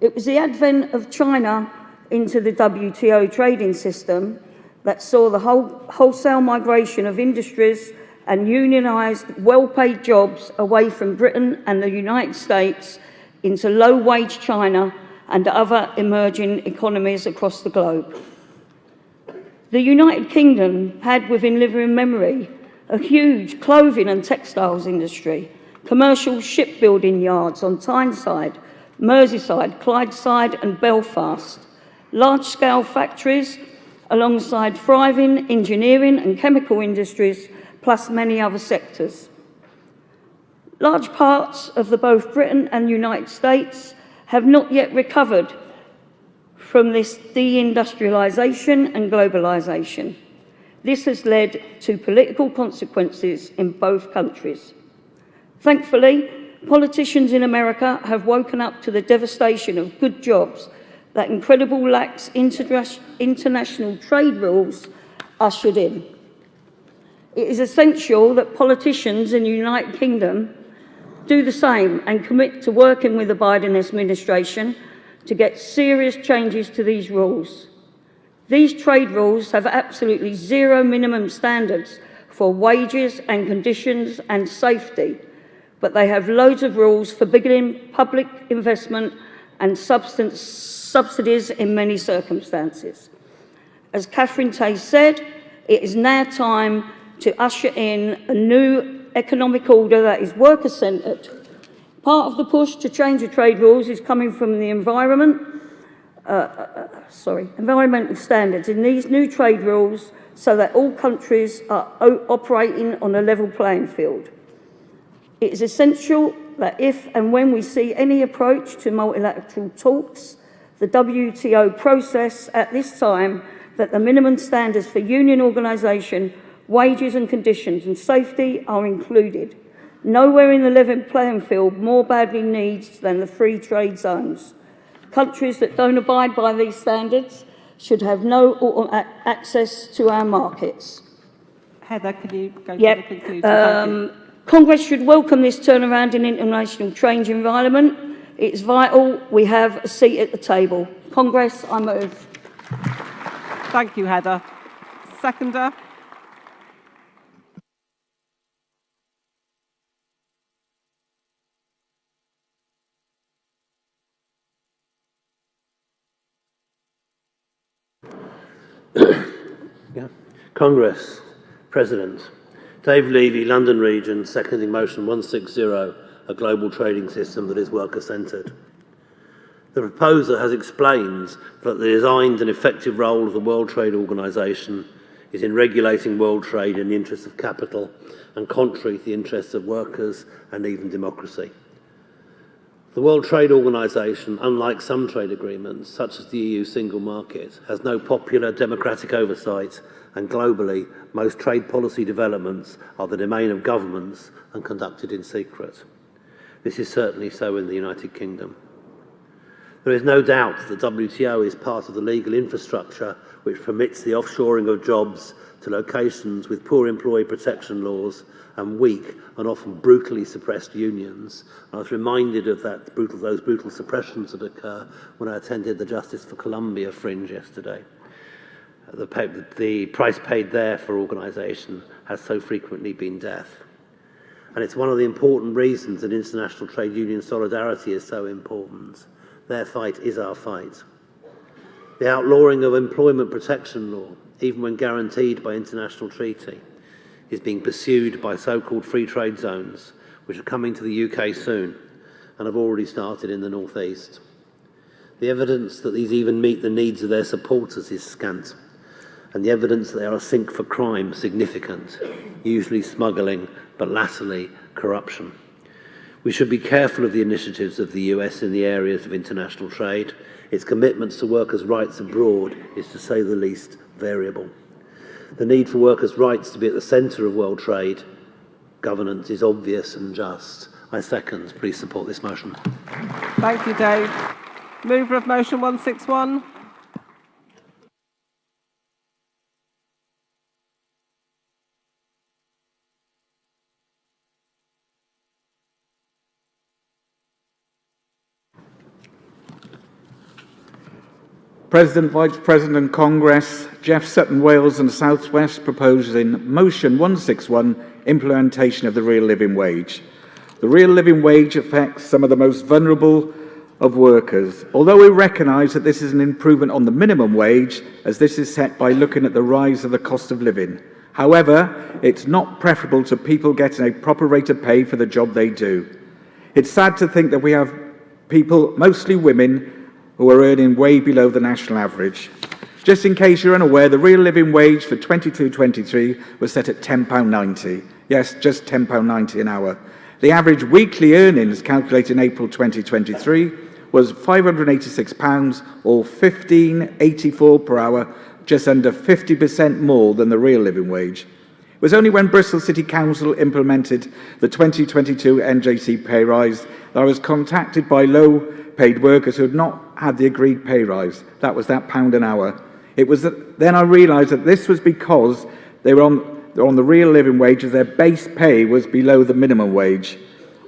It was the advent of China into the WTO trading system that saw the wholesale migration of industries and unionised, well-paid jobs away from Britain and the United States into low-wage China and other emerging economies across the globe. The United Kingdom had within living memory a huge clothing and textiles industry, commercial shipbuilding yards on Tyneside, Merseyside, Clydeside and Belfast, large-scale factories alongside thriving engineering and chemical industries, plus many other sectors. Large parts of both Britain and United States have not yet recovered from this deindustrialisation and globalisation. This has led to political consequences in both countries. Thankfully, politicians in America have woken up to the devastation of good jobs that incredible lax international trade rules ushered in. It is essential that politicians in the United Kingdom do the same and commit to working with the Biden administration to get serious changes to these rules. These trade rules have absolutely zero minimum standards for wages and conditions and safety, but they have loads of rules forbidding public investment and subsidies in many circumstances. As Catherine Tai said, it is now time to usher in a new economic order that is worker-centred. Part of the push to change the trade rules is coming from the environmental standards in these new trade rules so that all countries are operating on a level playing field. It is essential that if and when we see any approach to multilateral talks the WTO process at this time that the minimum standards for union organisation, wages and conditions and safety are included. Nowhere in the level playing field more badly needs than the free trade zones. Countries that don't abide by these standards should have no access to our markets. Heather, can you go to the conclusion? Thank you. Congress should welcome this turnaround in international trade environment. It's vital we have a seat at the table. Congress, I move. Thank you, Heather. Seconder. Congress, President. Dave Levy, London Region, seconding motion 160, a global trading system that is worker-centred. The proposer has explained that the designed and effective role of the World Trade Organization is in regulating world trade in the interests of capital and contrary to the interests of workers and even democracy. The World Trade Organization, unlike some trade agreements, such as the EU single market, has no popular democratic oversight, and globally, most trade policy developments are the domain of governments and conducted in secret. This is certainly so in the United Kingdom. There is no doubt that the WTO is part of the legal infrastructure which permits the offshoring of jobs to locations with poor employee protection laws and weak and often brutally suppressed unions. I was reminded of those brutal suppressions that occur when I attended the Justice for Colombia fringe yesterday. The price paid there for organisation has so frequently been death. And it's one of the important reasons that international trade union solidarity is so important. Their fight is our fight. The outlawing of employment protection law, even when guaranteed by international treaty, is being pursued by so-called free trade zones, which are coming to the UK soon and have already started in the North East. The evidence that these even meet the needs of their supporters is scant, and the evidence that they are a sink for crime significant, usually smuggling, but latterly corruption. We should be careful of the initiatives of the US in the areas of international trade. Its commitments to workers' rights abroad is, to say the least, variable. The need for workers' rights to be at the centre of world trade governance is obvious and just. I second. Please support this motion. Thank you, Dave. Mover of motion 161. President, Vice President, Congress, Jeff Sutton, Wales and South West proposes in motion 161 implementation of the real living wage. The real living wage affects some of the most vulnerable of workers. Although we recognise that this is an improvement on the minimum wage, as this is set by looking at the rise of the cost of living. However, it's not preferable to people getting a proper rate of pay for the job they do. It's sad to think that we have people, mostly women, who are earning way below the national average. Just in case you're unaware, the real living wage for 22-23 was set at £10.90. Yes, just £10.90 an hour. The average weekly earnings calculated in April 2023 was £586 or £15.84 per hour, just under 50% more than the real living wage. It was only when Bristol City Council implemented the 2022 NJC pay rise that I was contacted by low-paid workers who had not had the agreed pay rise. That was that £1 an hour. It was then I realised that this was because they were on the real living wage as their base pay was below the minimum wage.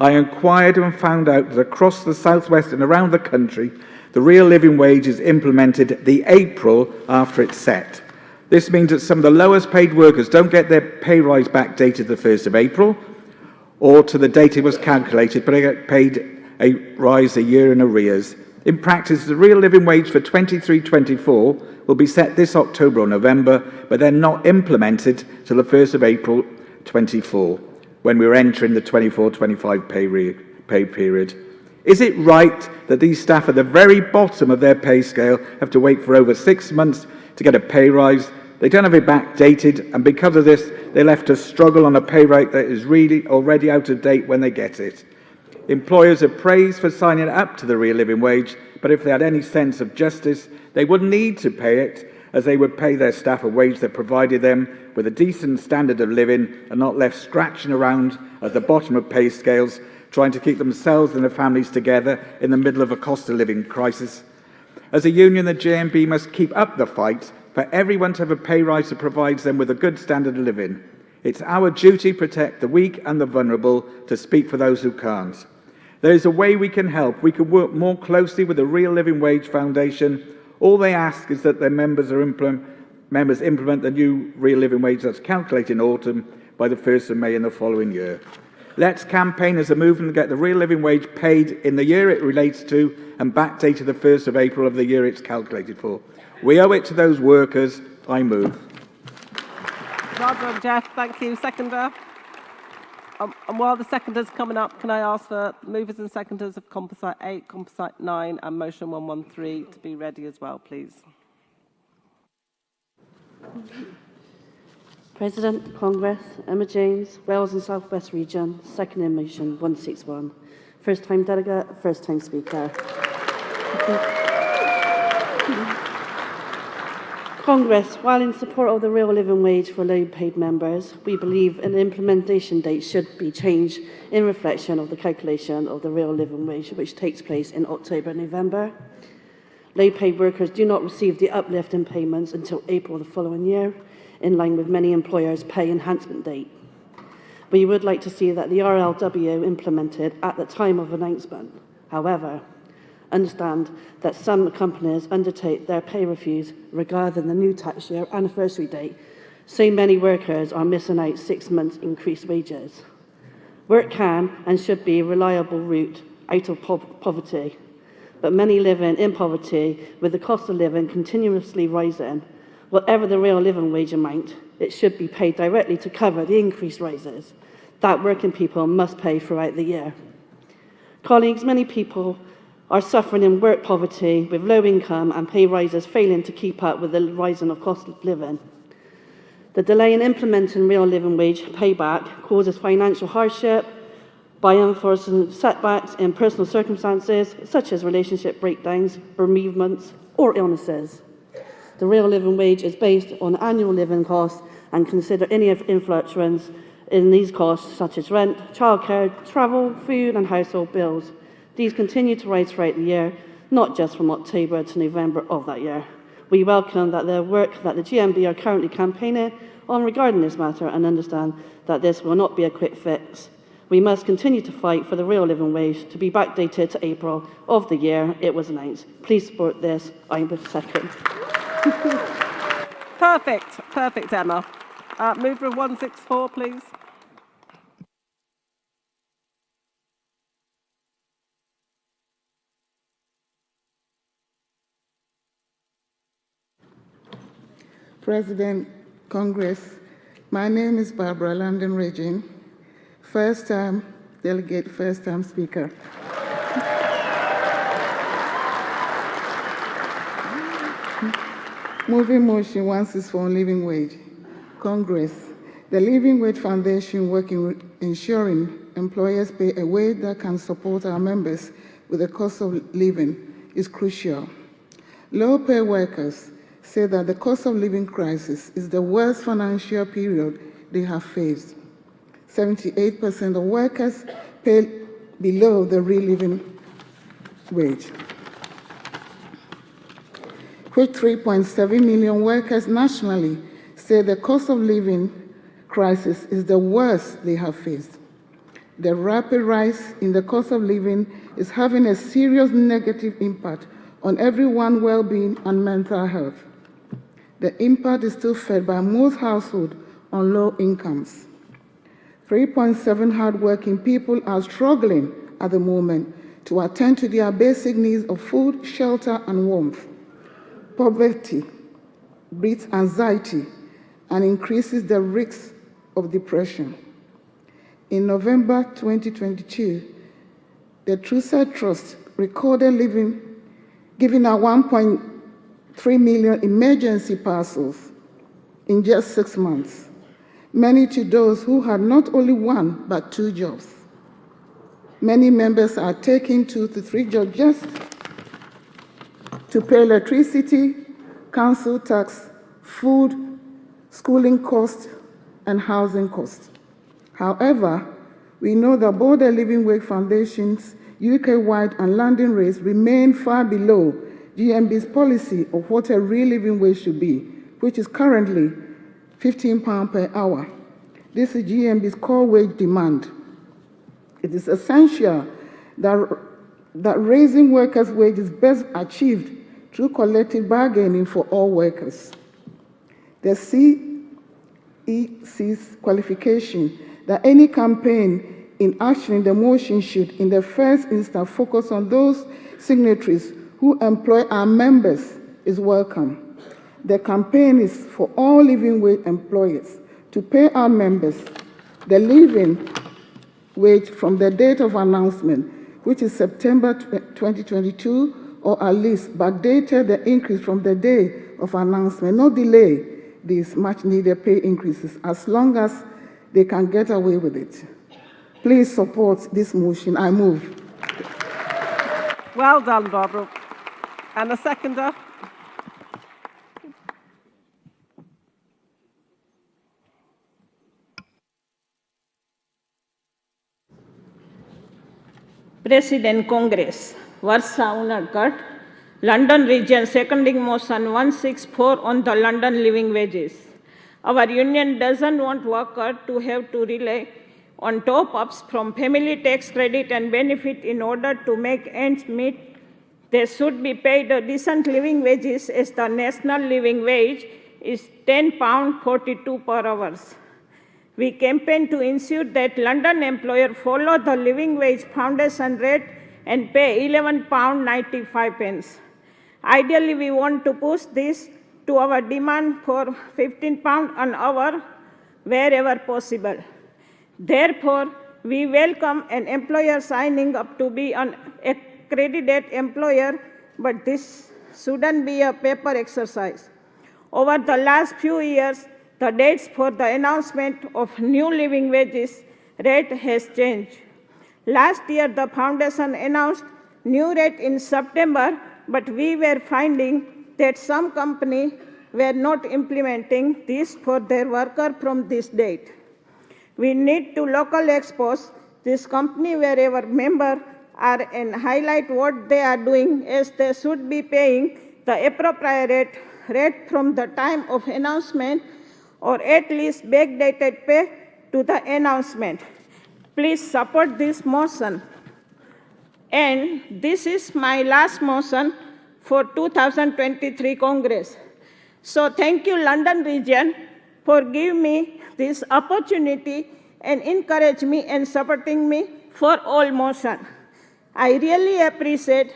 I inquired and found out that across the southwest and around the country, the real living wage is implemented the April after it's set. This means that some of the lowest paid workers don't get their pay rise backdated the 1st of April or to the date it was calculated, but they get paid a rise a year in arrears. In practice, the real living wage for 23-24 will be set this October or November, but then not implemented till the 1st of April 24, when we're entering the 24-25 pay period. Is it right that these staff at the very bottom of their pay scale have to wait for over 6 months to get a pay rise? They don't have it backdated, and because of this, they're left to struggle on a pay rate that is really already out of date when they get it. Employers are praised for signing up to the real living wage, but if they had any sense of justice, they wouldn't need to pay it, as they would pay their staff a wage that provided them with a decent standard of living and not left scratching around at the bottom of pay scales, trying to keep themselves and their families together in the middle of a cost of living crisis. As a union, the GMB must keep up the fight for everyone to have a pay rise that provides them with a good standard of living. It's our duty to protect the weak and the vulnerable, to speak for those who can't. There is a way we can help. We can work more closely with the Real Living Wage Foundation. All they ask is that their members implement the new real living wage that's calculated in autumn by the 1st of May in the following year. Let's campaign as a movement to get the real living wage paid in the year it relates to and backdated the 1st of April of the year it's calculated for. We owe it to those workers. I move. Well done, Jeff. Thank you. Seconder. And while the seconder's coming up, can I ask for movers and seconders of Composite 8, Composite 9 and Motion 113 to be ready as well, please? President, Congress, Emma James, Wales and South West Region, second in Motion 161. First time delegate, first time speaker. Congress, while in support of the real living wage for low paid members, we believe an implementation date should be changed in reflection of the calculation of the real living wage, which takes place in October and November. Low paid workers do not receive the uplift in payments until April the following year, in line with many employers' pay enhancement date. We would like to see that the RLW implemented at the time of announcement. However, understand that some companies undertake their pay reviews regarding the new tax year anniversary date, so many workers are missing out 6 months increased wages. Work can and should be a reliable route out of poverty, but many living in poverty with the cost of living continuously rising. Whatever the real living wage amount, it should be paid directly to cover the increased rises that working people must pay throughout the year. Colleagues, many people are suffering in work poverty with low income and pay rises failing to keep up with the rising of cost of living. The delay in implementing real living wage payback causes financial hardship by enforcing setbacks in personal circumstances such as relationship breakdowns, bereavements or illnesses. The real living wage is based on annual living costs and consider any influence in these costs such as rent, childcare, travel, food and household bills. These continue to rise throughout the year, not just from October to November of that year. We welcome that the work that the GMB are currently campaigning on regarding this matter and understand that this will not be a quick fix. We must continue to fight for the real living wage to be backdated to April of the year it was announced. Please support this. I will second. Perfect, Emma. Mover of 164, please. President, Congress, my name is Barbara London Regin, first time delegate, first time speaker. Moving motion 164 on living wage. Congress, the Living Wage Foundation working with ensuring employers pay a wage that can support our members with the cost of living is crucial. Low pay workers say that the cost of living crisis is the worst financial period they have faced. 78% of workers pay below the real living wage, which 3.7 million workers nationally say the cost of living crisis is the worst they have faced. The rapid rise in the cost of living is having a serious negative impact on everyone's well-being and mental health. The impact is still felt by most households on low incomes. 3.7 hardworking people are struggling at the moment to attend to their basic needs of food, shelter, and warmth. Poverty breeds anxiety and increases the risk of depression. In November 2022, the Trusa Trust recorded giving out 1.3 million emergency parcels in just 6 months, many to those who had not only one but 2 jobs. many members are taking 2 to 3 jobs just to pay electricity, council tax, food, schooling costs, and housing costs. However, we know that both the Living Wage Foundation's UK-wide and London rates remain far below GMB's policy of what a real living wage should be, which is currently £15 per hour. This is GMB's core wage demand. It is essential that raising workers' wages best achieved through collective bargaining for all workers. The CEC's qualification that any campaign in action in the motion should, in the first instance, focus on those signatories who employ our members is welcome. The campaign is for all living wage employers to pay our members the living wage from the date of announcement, which is September 2022, or at least backdated the increase from the day of announcement, not delay these much-needed pay increases as long as they can get away with it. Please support this motion. I move. Well done, Barbara. And a seconder? President Congress, Varsa Unarkat, London Region, seconding motion 164 on the London living wages. Our union doesn't want workers to have to rely on top-ups from family tax credit and benefit in order to make ends meet. They should be paid a decent living wages as the national living wage is £10.42 per hour. We campaign to ensure that London employers follow the living wage foundation rate and pay £11.95. Ideally, we want to push this to our demand for £15 an hour wherever possible. Therefore, we welcome an employer signing up to be an accredited employer, but this shouldn't be a paper exercise. Over the last few years, the dates for the announcement of new living wages rate has changed. Last year, the foundation announced new rate in September, but we were finding that some companies were not implementing this for their workers from this date. We need to locally expose this company wherever members are and highlight what they are doing, as they should be paying the appropriate rate from the time of announcement, or at least backdated pay to the announcement. Please support this motion. And this is my last motion for 2023 Congress. So thank you, London region, for giving me this opportunity and encourage me and supporting me for all motion. I really appreciate.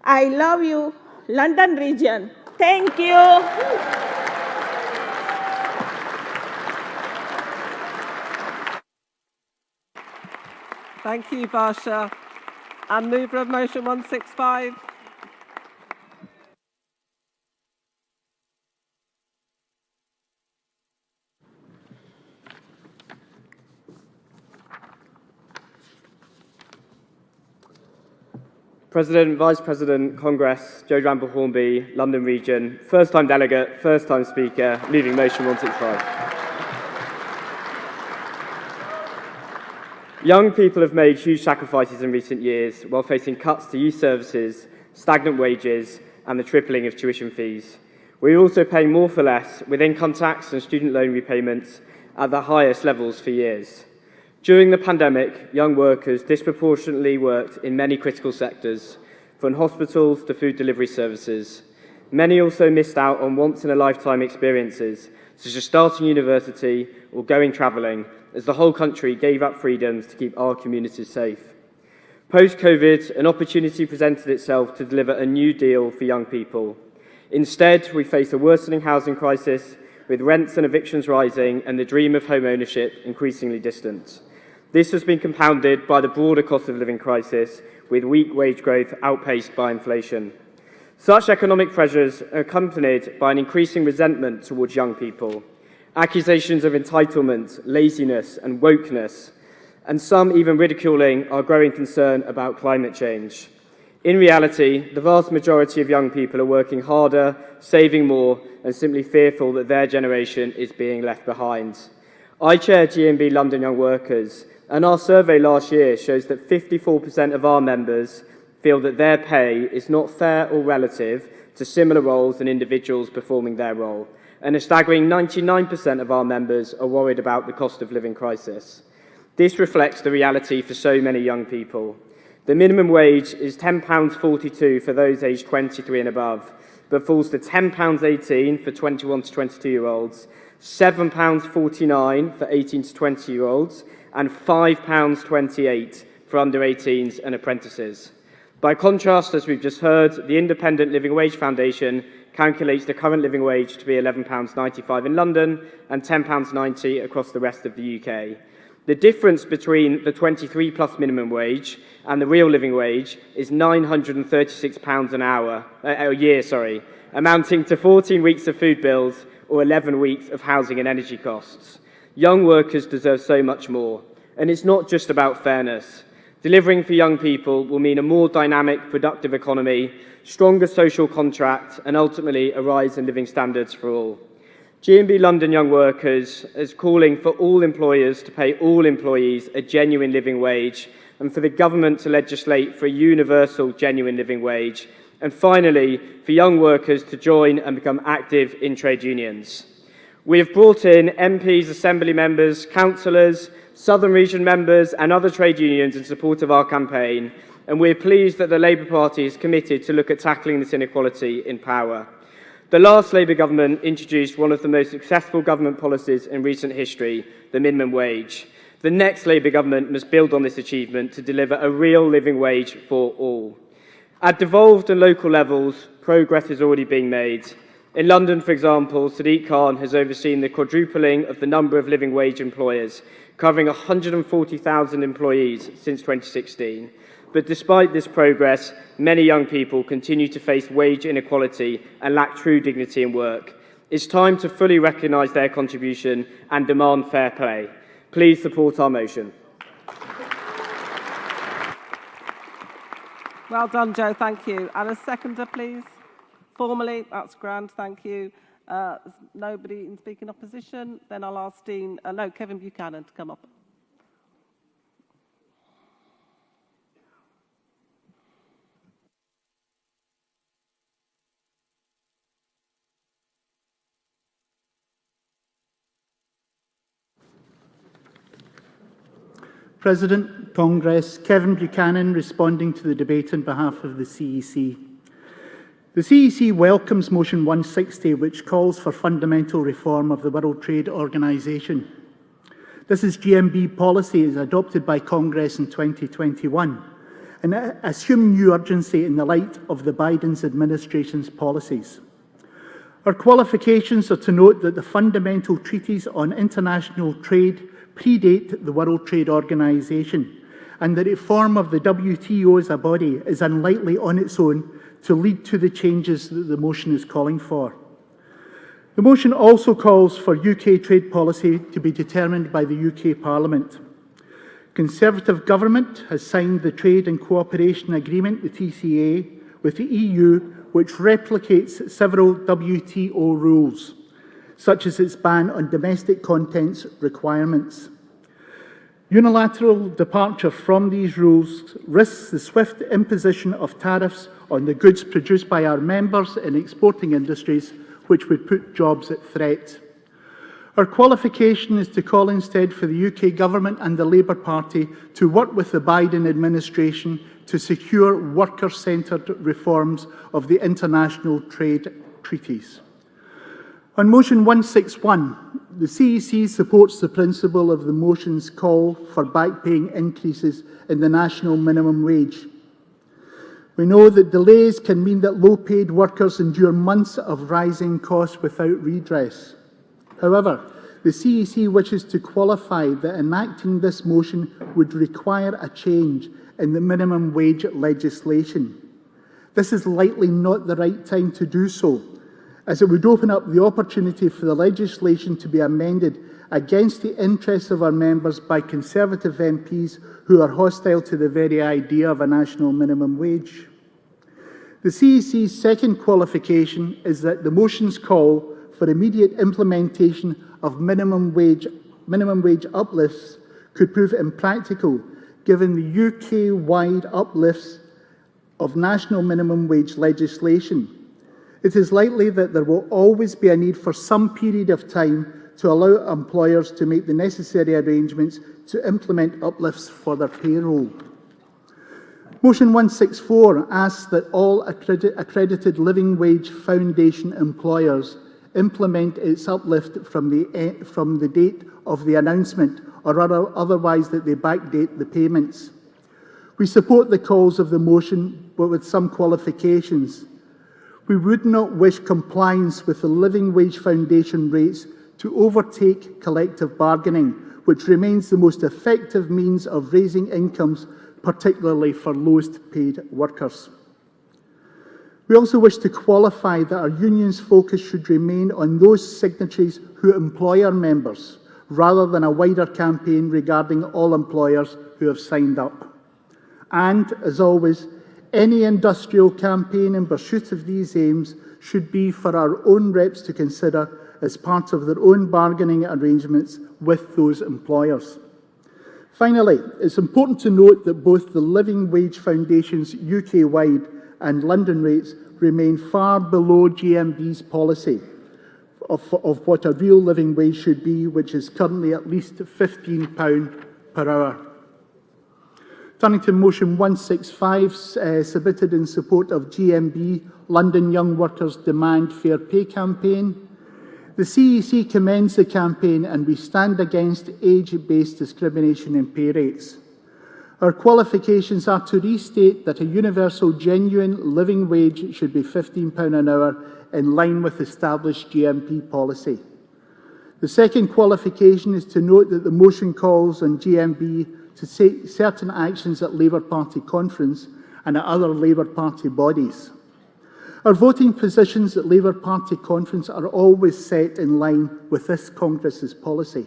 I love you, London region. Thank you. Thank you, Barsha. And mover of motion 165. President, Vice President, Congress, Joe Ramble Hornby, London Region, first-time delegate, first-time speaker, moving motion 165. Young people have made huge sacrifices in recent years while facing cuts to youth services, stagnant wages, and the tripling of tuition fees. We are also paying more for less, with income tax and student loan repayments at the highest levels for years. During the pandemic, young workers disproportionately worked in many critical sectors, from hospitals to food delivery services. Many also missed out on once-in-a-lifetime experiences, such as starting university or going travelling, as the whole country gave up freedoms to keep our communities safe. Post-COVID, an opportunity presented itself to deliver a new deal for young people. Instead, we face a worsening housing crisis, with rents and evictions rising and the dream of home ownership increasingly distant. This has been compounded by the broader cost of living crisis, with weak wage growth outpaced by inflation. Such economic pressures are accompanied by an increasing resentment towards young people. Accusations of entitlement, laziness, and wokeness and some even ridiculing our growing concern about climate change. In reality, the vast majority of young people are working harder, saving more, and simply fearful that their generation is being left behind. I chair GMB London Young Workers, and our survey last year shows that 54% of our members feel that their pay is not fair or relative to similar roles and individuals performing their role, and a staggering 99% of our members are worried about the cost of living crisis. This reflects the reality for so many young people. The minimum wage is £10.42 for those aged 23 and above, but falls to £10.18 for 21 to 22-year-olds, £7.49 for 18 to 20-year-olds, and £5.28 for under 18s and apprentices. By contrast, as we've just heard, the Independent Living Wage Foundation calculates the current living wage to be £11.95 in London and £10.90 across the rest of the UK. The difference between the 23-plus minimum wage and the real living wage is £936 a year, amounting to 14 weeks of food bills or 11 weeks of housing and energy costs. Young workers deserve so much more, and it's not just about fairness. Delivering for young people will mean a more dynamic, productive economy, stronger social contract, and ultimately a rise in living standards for all. GMB London Young Workers is calling for all employers to pay all employees a genuine living wage, and for the government to legislate for a universal genuine living wage, and finally, for young workers to join and become active in trade unions. We have brought in MPs, Assembly members, councillors, Southern Region members and other trade unions in support of our campaign, and we are pleased that the Labour Party is committed to look at tackling this inequality in power. The last Labour government introduced one of the most successful government policies in recent history, the minimum wage. The next Labour government must build on this achievement to deliver a real living wage for all. At devolved and local levels, progress is already being made. In London, for example, Sadiq Khan has overseen the quadrupling of the number of living wage employers, covering 140,000 employees since 2016. But despite this progress, many young people continue to face wage inequality and lack true dignity in work. It's time to fully recognise their contribution and demand fair play. Please support our motion. Well done, Joe. Thank you. And a seconder, please. Formally, that's grand. Thank you. Nobody in speaking opposition. Then I'll ask Kevin Buchanan to come up. President, Congress, Kevin Buchanan responding to the debate on behalf of the CEC. The CEC welcomes Motion 160, which calls for fundamental reform of the World Trade Organization. This is GMB policy as adopted by Congress in 2021 and assume new urgency in the light of the Biden administration's policies. Our qualifications are to note that the fundamental treaties on international trade predate the World Trade Organization, and the reform of the WTO as a body is unlikely on its own to lead to the changes that the motion is calling for. The motion also calls for UK trade policy to be determined by the UK Parliament. Conservative government has signed the Trade and Cooperation Agreement, the TCA, with the EU, which replicates several WTO rules, such as its ban on domestic contents requirements. Unilateral departure from these rules risks the swift imposition of tariffs on the goods produced by our members in exporting industries, which would put jobs at threat. Our qualification is to call instead for the UK Government and the Labour Party to work with the Biden administration to secure worker-centred reforms of the international trade treaties. On Motion 161, the CEC supports the principle of the motion's call for back-paying increases in the national minimum wage. We know that delays can mean that low-paid workers endure months of rising costs without redress. However, the CEC wishes to qualify that enacting this motion would require a change in the minimum wage legislation. This is likely not the right time to do so, as it would open up the opportunity for the legislation to be amended against the interests of our members by Conservative MPs who are hostile to the very idea of a national minimum wage. The CEC's second qualification is that the motions call for immediate implementation of minimum wage uplifts could prove impractical given the UK-wide uplifts of national minimum wage legislation. It is likely that there will always be a need for some period of time to allow employers to make the necessary arrangements to implement uplifts for their payroll. Motion 164 asks that all accredited Living Wage Foundation employers implement its uplift from the date of the announcement, or otherwise that they backdate the payments. We support the calls of the motion, but with some qualifications. We would not wish compliance with the Living Wage Foundation rates to overtake collective bargaining, which remains the most effective means of raising incomes, particularly for lowest paid workers. We also wish to qualify that our union's focus should remain on those signatories who employ our members, rather than a wider campaign regarding all employers who have signed up. And, as always, any industrial campaign in pursuit of these aims should be for our own reps to consider as part of their own bargaining arrangements with those employers. Finally, it's important to note that both the Living Wage Foundation's UK-wide and London rates remain far below GMB's policy of what a real living wage should be, which is currently at least £15 per hour. Turning to motion 165, submitted in support of GMB, London Young Workers Demand Fair Pay campaign. The CEC commends the campaign and we stand against age-based discrimination in pay rates. Our qualifications are to restate that a universal genuine living wage should be £15 an hour in line with established GMP policy. The second qualification is to note that the motion calls on GMB to take certain actions at Labour Party conference and at other Labour Party bodies. Our voting positions at Labour Party conference are always set in line with this Congress's policy.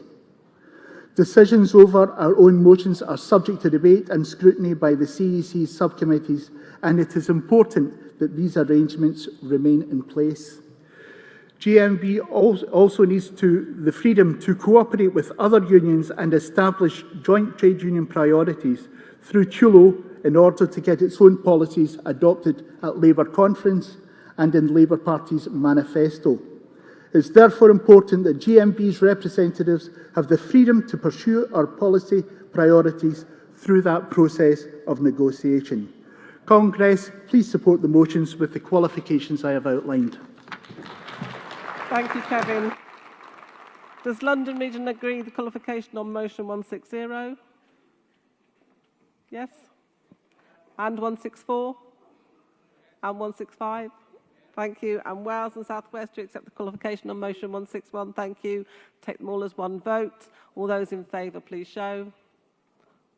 Decisions over our own motions are subject to debate and scrutiny by the CEC subcommittees, and it is important that these arrangements remain in place. GMB also needs the freedom to cooperate with other unions and establish joint trade union priorities through TULO in order to get its own policies adopted at Labour conference and in Labour Party's manifesto. It is therefore important that GMB's representatives have the freedom to pursue our policy priorities through that process of negotiation. Congress, please support the motions with the qualifications I have outlined. Thank you, Kevin. Does London Region agree the qualification on motion 160? Yes? And 164? And 165? Thank you. And Wales and South West, do you accept the qualification on motion 161? Thank you. Take them all as one vote. All those in favour, please show.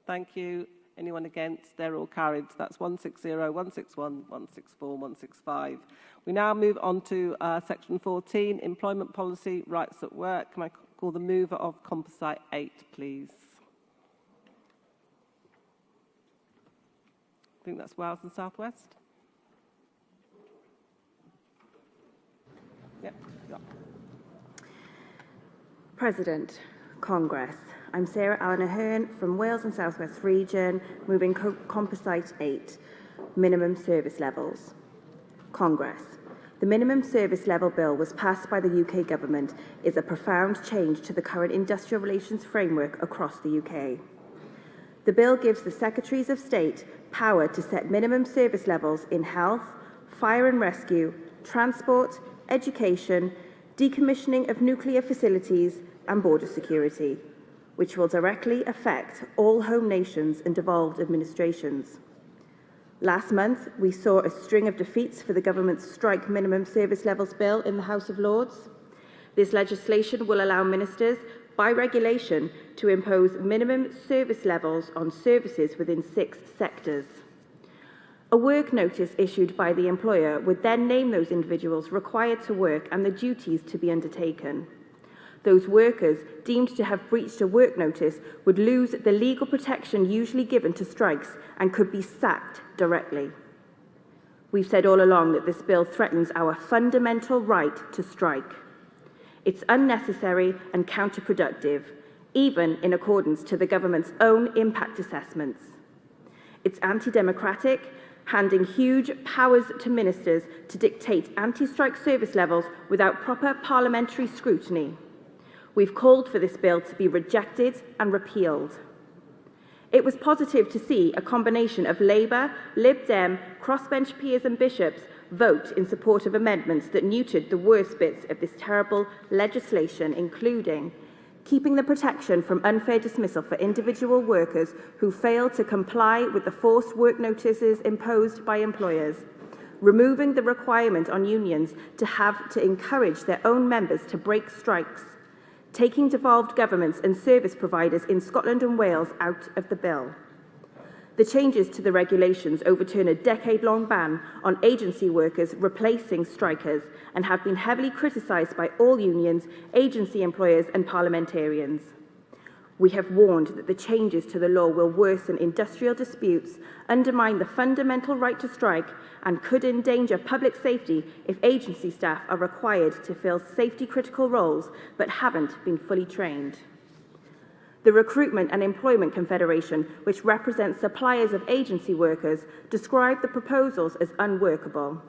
Thank you. Anyone against? They're all carried. So that's 160, 161, 164, 165. We now move on to section 14, Employment Policy, Rights at Work. Can I call the mover of Composite 8, please? I think that's Wales and South West. Yep. President, Congress. I'm Sarah Allen Ahern from Wales and South West Region, moving Composite 8, Minimum Service Levels. Congress. The Minimum Service Level Bill was passed by the UK Government is a profound change to the current industrial relations framework across the UK. The bill gives the Secretaries of State power to set minimum service levels in health, fire and rescue, transport, education, decommissioning of nuclear facilities and border security, which will directly affect all home nations and devolved administrations. Last month, we saw a string of defeats for the government's strike minimum service levels bill in the House of Lords. This legislation will allow ministers, by regulation, to impose minimum service levels on services within 6 sectors. A work notice issued by the employer would then name those individuals required to work and the duties to be undertaken. Those workers deemed to have breached a work notice would lose the legal protection usually given to strikes and could be sacked directly. We've said all along that this bill threatens our fundamental right to strike. It's unnecessary and counterproductive, even in accordance to the government's own impact assessments. It's anti-democratic, handing huge powers to ministers to dictate anti-strike service levels without proper parliamentary scrutiny. We've called for this bill to be rejected and repealed. It was positive to see a combination of Labour, Lib Dem, crossbench peers and bishops vote in support of amendments that neutered the worst bits of this terrible legislation, including keeping the protection from unfair dismissal for individual workers who fail to comply with the forced work notices imposed by employers, removing the requirement on unions to have to encourage their own members to break strikes, taking devolved governments and service providers in Scotland and Wales out of the bill. The changes to the regulations overturn a decade-long ban on agency workers replacing strikers and have been heavily criticised by all unions, agency employers and parliamentarians. We have warned that the changes to the law will worsen industrial disputes, undermine the fundamental right to strike, and could endanger public safety if agency staff are required to fill safety-critical roles but haven't been fully trained. The Recruitment and Employment Confederation, which represents suppliers of agency workers, described the proposals as unworkable.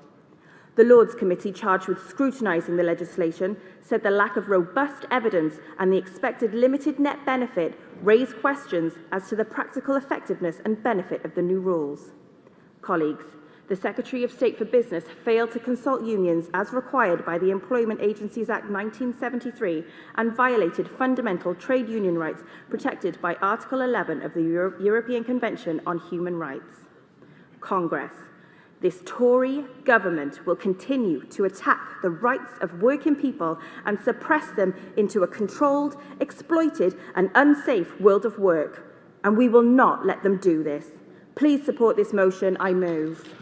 The Lords Committee, charged with scrutinising the legislation, said the lack of robust evidence and the expected limited net benefit raised questions as to the practical effectiveness and benefit of the new rules. Colleagues, the Secretary of State for Business failed to consult unions as required by the Employment Agencies Act 1973 and violated fundamental trade union rights protected by Article 11 of the European Convention on Human Rights. Congress, this Tory government will continue to attack the rights of working people and suppress them into a controlled, exploited and unsafe world of work. And we will not let them do this. Please support this motion. I move.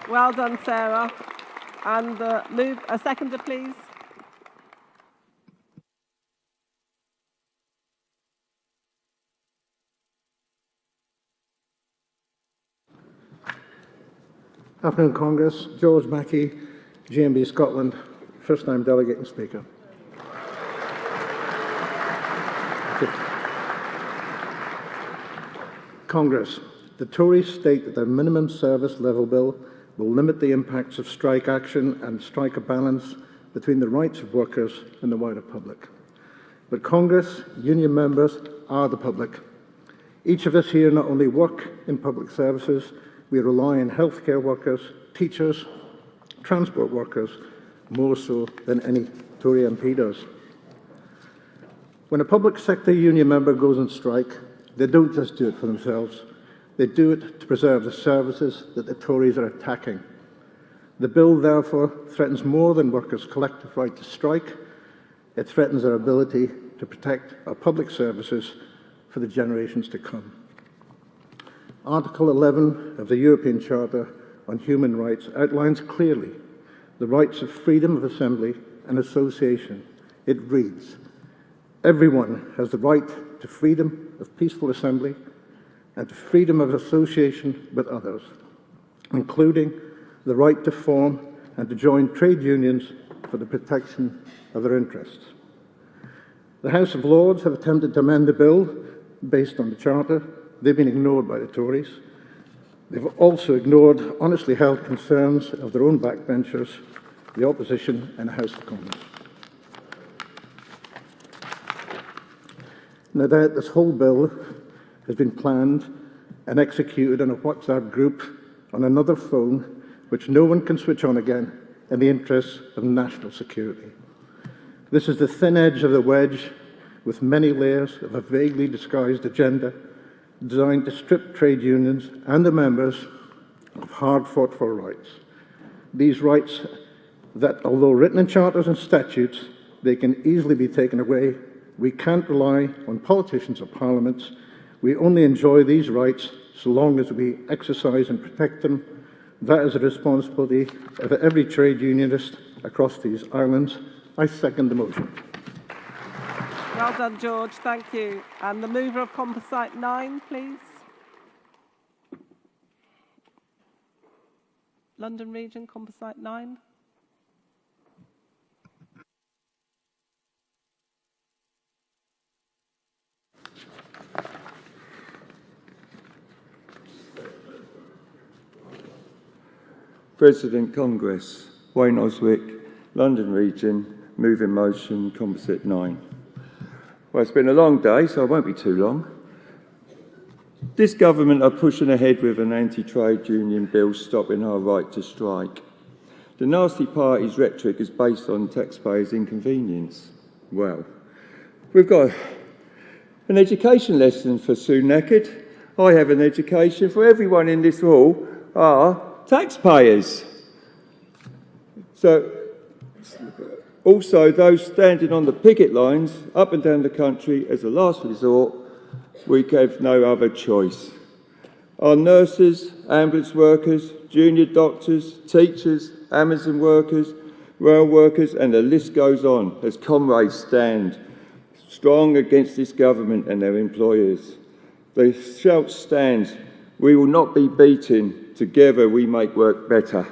Well done, Sarah. And move a seconder, please. Afternoon, Congress. George Mackey, GMB Scotland, first-time delegate and speaker. Congress, the Tories state that their minimum service level bill will limit the impacts of strike action and strike a balance between the rights of workers and the wider public. But Congress, union members are the public. Each of us here not only work in public services, we rely on healthcare workers, teachers, transport workers, more so than any Tory MP does. When a public sector union member goes on strike, they don't just do it for themselves. They do it to preserve the services that the Tories are attacking. The bill, therefore, threatens more than workers' collective right to strike. It threatens our ability to protect our public services for the generations to come. Article 11 of the European Charter on Human Rights outlines clearly the rights of freedom of assembly and association. It reads, "Everyone has the right to freedom of peaceful assembly and to freedom of association with others, including the right to form and to join trade unions for the protection of their interests." The House of Lords have attempted to amend the bill based on the Charter. They've been ignored by the Tories. They've also ignored honestly held concerns of their own backbenchers, the opposition in the House of Commons. No doubt this whole bill has been planned and executed in a WhatsApp group on another phone which no one can switch on again in the interests of national security. This is the thin edge of the wedge with many layers of a vaguely disguised agenda designed to strip trade unions and their members of hard-fought-for rights. These rights that, although written in charters and statutes, they can easily be taken away. We can't rely on politicians or parliaments. We only enjoy these rights so long as we exercise and protect them. That is a responsibility of every trade unionist across these islands. I second the motion. Well done, George. Thank you. And the mover of Composite 9, please. London Region, Composite 9. President Congress, Wayne Oswick, London Region, moving motion, Composite 9. Well, it's been a long day, so I won't be too long. This government are pushing ahead with an anti-trade union bill stopping our right to strike. The nasty party's rhetoric is based on taxpayers' inconvenience. Well, we've got an education lesson for Sue Naked. I have an education for everyone in this hall are taxpayers. So, also those standing on the picket lines up and down the country as a last resort, we have no other choice. Our nurses, ambulance workers, junior doctors, teachers, Amazon workers, rail workers, and the list goes on as comrades stand strong against this government and their employers. The shout stands, we will not be beaten, together we make work better.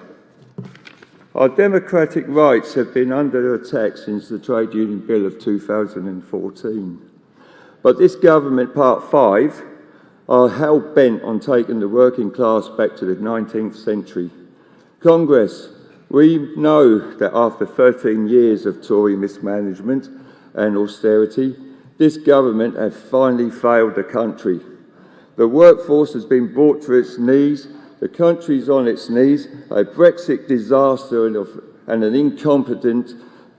Our democratic rights have been under attack since the Trade Union Bill of 2014. But this government, Part 5, are hell-bent on taking the working class back to the 19th century. Congress, we know that after 13 years of Tory mismanagement and austerity, this government has finally failed the country. The workforce has been brought to its knees, the country's on its knees, a Brexit disaster and an incompetent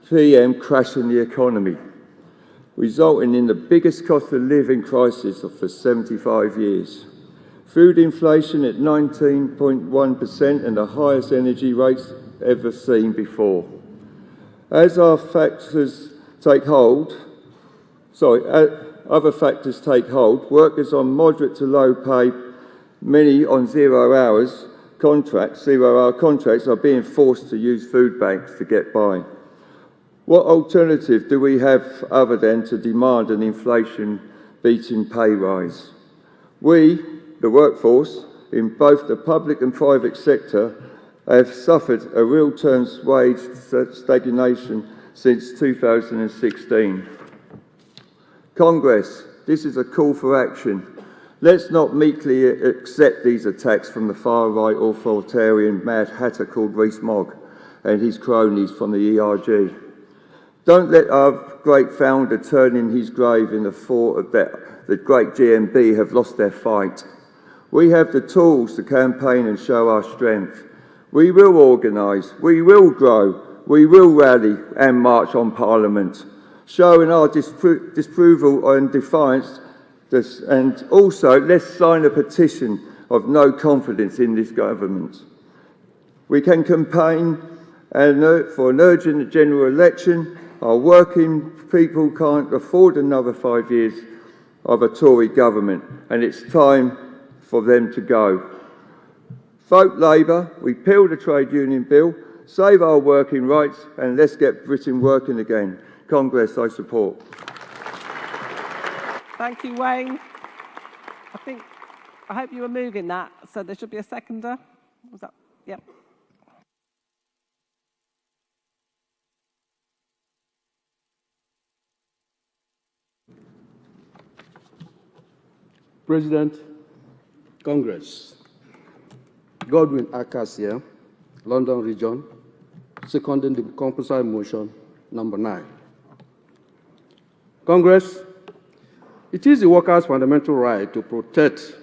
PM crashing the economy, resulting in the biggest cost of living crisis for 75 years. Food inflation at 19.1% and the highest energy rates ever seen before. As other factors take hold, workers on moderate to low pay, many on 0 hour contracts are being forced to use food banks to get by. What alternative do we have other than to demand an inflation-beating pay rise? We, the workforce, in both the public and private sector, have suffered a real terms wage stagnation since 2016. Congress, this is a call for action. Let's not meekly accept these attacks from the far-right authoritarian Mad Hatter called Rees-Mogg and his cronies from the ERG. Don't let our great founder turn in his grave in the thought that the great GMB have lost their fight. We have the tools to campaign and show our strength. We will organise, we will grow, we will rally and march on Parliament, showing our disapproval and defiance. And also, let's sign a petition of no confidence in this government. We can campaign for an urgent general election. Our working people can't afford another 5 years of a Tory government, and it's time for them to go. Vote Labour, repeal the Trade Union Bill, save our working rights, and let's get Britain working again. Congress, I support. Thank you, Wayne. I hope you were moving that, so there should be a seconder. Was that? Yep. President, Congress, Godwin Acacia, London Region, seconding the composite motion number 9. Congress, it is the workers' fundamental right to protect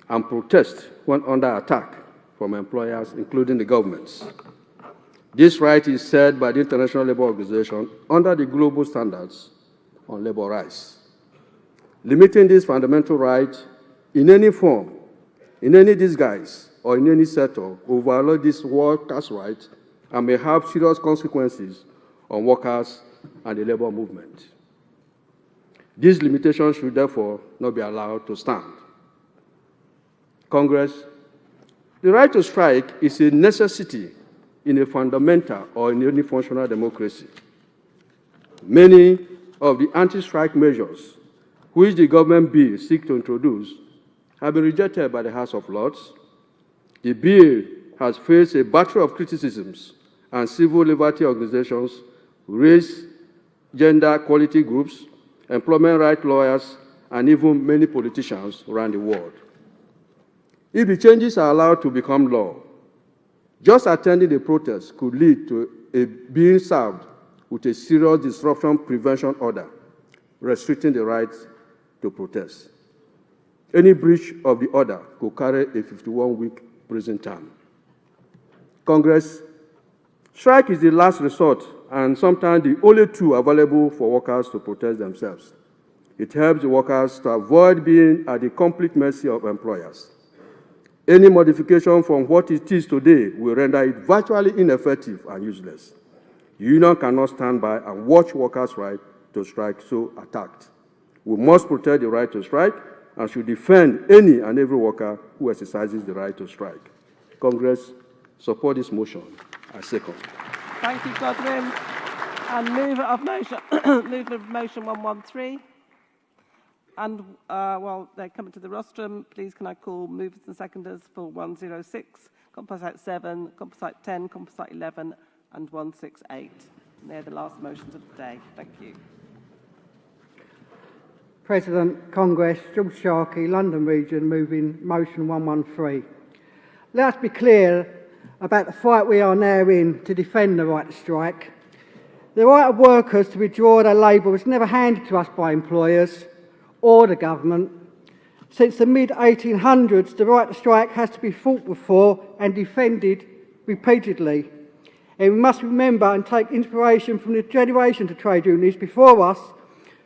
and protest when under attack from employers, including the governments. This right is set by the International Labour Organization under the global standards on labor rights. Limiting this fundamental right in any form, in any disguise, or in any setup will violate this workers' right and may have serious consequences on workers and the labor movement. These limitations should therefore not be allowed to stand. Congress, the right to strike is a necessity in a fundamental or in any functional democracy. Many of the anti-strike measures which the government bill seeks to introduce have been rejected by the House of Lords. The bill has faced a battery of criticisms, and civil liberty organizations, race, gender equality groups, employment rights lawyers, and even many politicians around the world. If the changes are allowed to become law, just attending the protest could lead to being served with a serious disruption prevention order, restricting the right to protest. Any breach of the order could carry a 51-week prison term. Congress, strike is the last resort and sometimes the only tool available for workers to protest themselves. It helps the workers to avoid being at the complete mercy of employers. Any modification from what it is today will render it virtually ineffective and useless. The union cannot stand by and watch workers' right to strike so attacked. We must protect the right to strike and should defend any and every worker who exercises the right to strike. Congress, support this motion. I second. Thank you, Godwin. And mover of motion 113. And while they're coming to the rostrum, please can I call movers and seconders for 106, Composite 7, Composite 10, Composite 11, and 168. And they're the last motions of the day. Thank you. President, Congress, George Sharkey, London Region, moving motion 113. Let us be clear about the fight we are now in to defend the right to strike. The right of workers to withdraw their labour was never handed to us by employers or the government. Since the mid-1800s, the right to strike has to be fought for and defended repeatedly. And we must remember and take inspiration from the generations of trade unionists before us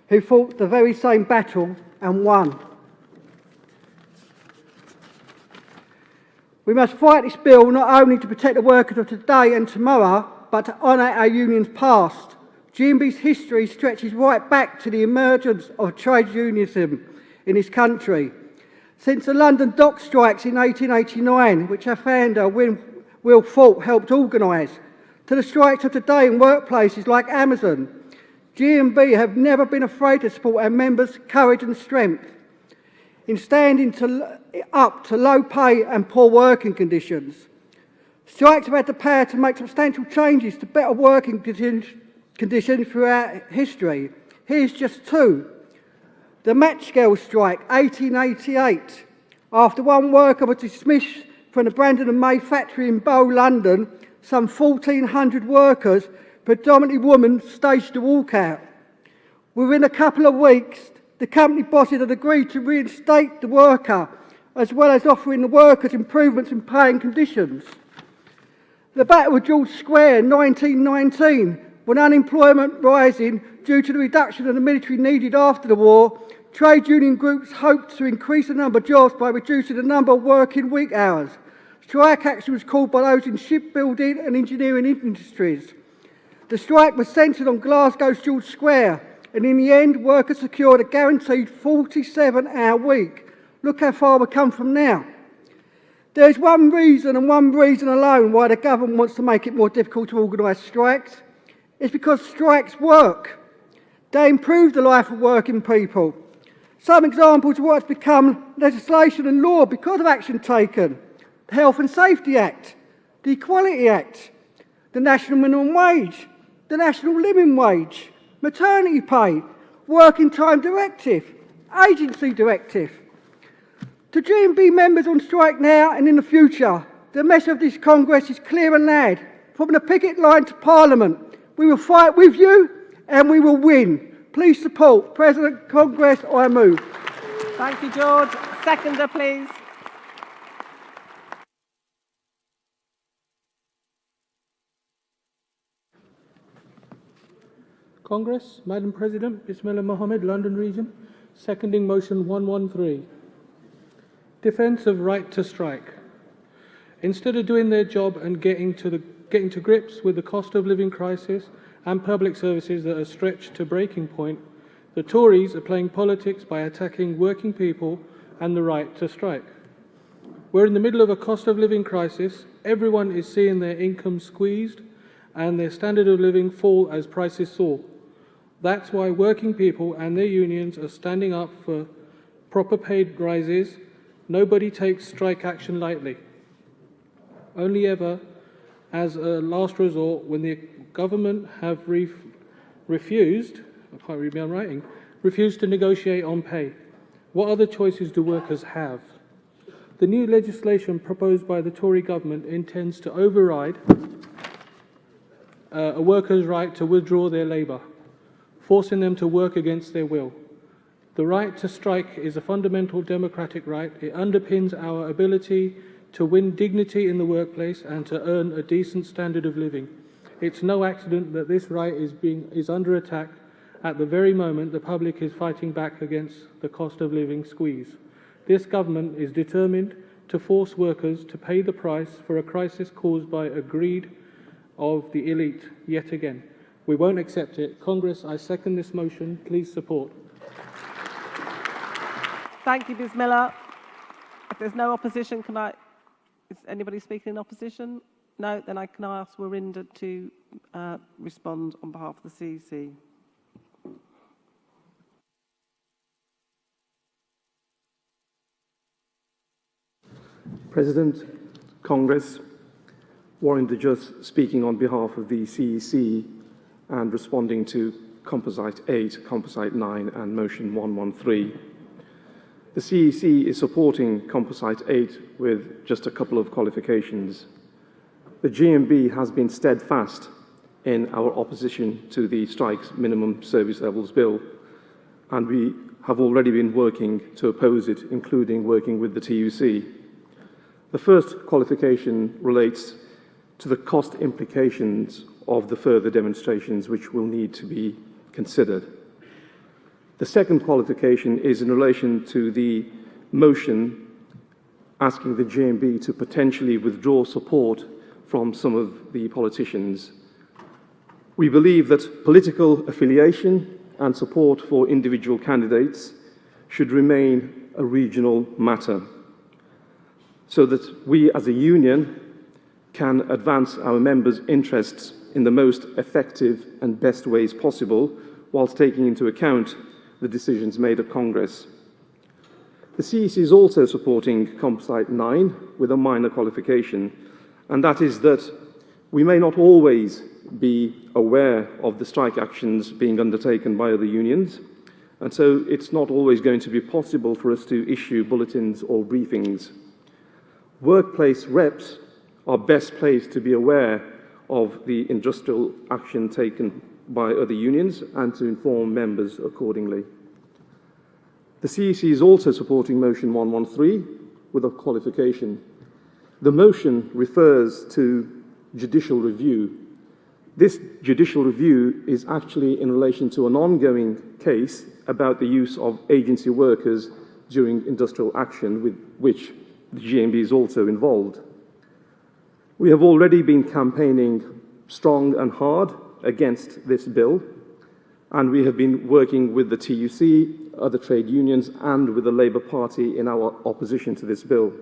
who fought the very same battle and won. We must fight this bill not only to protect the workers of today and tomorrow, but to honour our union's past. GMB's history stretches right back to the emergence of trade unionism in this country. Since the London dock strikes in 1889, which our founder, Will Fulk, helped organise, to the strikes of today in workplaces like Amazon, GMB have never been afraid to support our members' courage and strength in standing up to low pay and poor working conditions. Strikes have had the power to make substantial changes to better working conditions throughout history. Here's just two. The match girl strike, 1888. After one worker was dismissed from the Brandon and May factory in Bow, London, some 1,400 workers, predominantly women, staged a walkout. Within a couple of weeks, the company bosses had agreed to reinstate the worker, as well as offering the workers improvements in pay and conditions. The Battle of George Square in 1919, when unemployment rising due to the reduction of the military needed after the war, trade union groups hoped to increase the number of jobs by reducing the number of working week hours. Strike action was called by those in shipbuilding and engineering industries. The strike was centred on Glasgow's George Square, and in the end, workers secured a guaranteed 47-hour week. Look how far we've come from now. There is one reason and one reason alone why the government wants to make it more difficult to organise strikes. It's because strikes work. They improve the life of working people. Some examples of what's become legislation and law because of action taken: the Health and Safety Act, the Equality Act, the National Minimum Wage, the National Living Wage, maternity pay, Working Time Directive, Agency Directive. To GMB members on strike now and in the future, the message of this Congress is clear and loud. From the picket line to Parliament, we will fight with you and we will win. Please support President, Congress, I move. Thank you, George. Seconder, please. Congress, Madam President, Bismillah Mohammed, London Region, seconding motion 113. Defence of right to strike. Instead of doing their job and getting to grips with the cost of living crisis and public services that are stretched to breaking point, the Tories are playing politics by attacking working people and the right to strike. We're in the middle of a cost of living crisis. Everyone is seeing their income squeezed and their standard of living fall as prices soar. That's why working people and their unions are standing up for proper paid rises. Nobody takes strike action lightly. Only ever as a last resort when the government have refused, I can't read my own writing, refused to negotiate on pay. What other choices do workers have? The new legislation proposed by the Tory government intends to override a worker's right to withdraw their labour, forcing them to work against their will. The right to strike is a fundamental democratic right. It underpins our ability to win dignity in the workplace and to earn a decent standard of living. It's no accident that this right is under attack at the very moment the public is fighting back against the cost of living squeeze. This government is determined to force workers to pay the price for a crisis caused by a greed of the elite yet again. We won't accept it. Congress, I second this motion. Please support. Thank you, Ms Miller. If there's no opposition, is anybody speaking in opposition? No, then I can ask Warinda to respond on behalf of the CEC. President, Congress, Warinda just speaking on behalf of the CEC and responding to Composite 8, Composite 9 and Motion 113. The CEC is supporting Composite 8 with just a couple of qualifications. The GMB has been steadfast in our opposition to the Strikes Minimum Service Levels Bill, and we have already been working to oppose it, including working with the TUC. The first qualification relates to the cost implications of the further demonstrations which will need to be considered. The second qualification is in relation to the motion asking the GMB to potentially withdraw support from some of the politicians. We believe that political affiliation and support for individual candidates should remain a regional matter, so that we as a union can advance our members' interests in the most effective and best ways possible, whilst taking into account the decisions made at Congress. The CEC is also supporting Composite 9 with a minor qualification, and that is that we may not always be aware of the strike actions being undertaken by other unions, and so it's not always going to be possible for us to issue bulletins or briefings. Workplace reps are best placed to be aware of the industrial action taken by other unions and to inform members accordingly. The CEC is also supporting Motion 113 with a qualification. The motion refers to judicial review. This judicial review is actually in relation to an ongoing case about the use of agency workers during industrial action, with which the GMB is also involved. We have already been campaigning strong and hard against this bill, and we have been working with the TUC, other trade unions, and with the Labour Party in our opposition to this bill.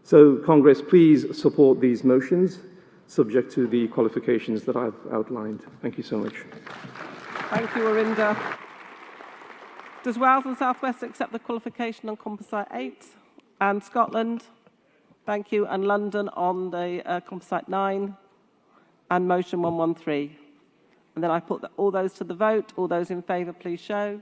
So, Congress, please support these motions, subject to the qualifications that I've outlined. Thank you so much. Thank you, Warinda. Does Wales and South West accept the qualification on Composite 8? And Scotland? Thank you. And London on the Composite 9 and Motion 113. And then I put all those to the vote. All those in favour, please show.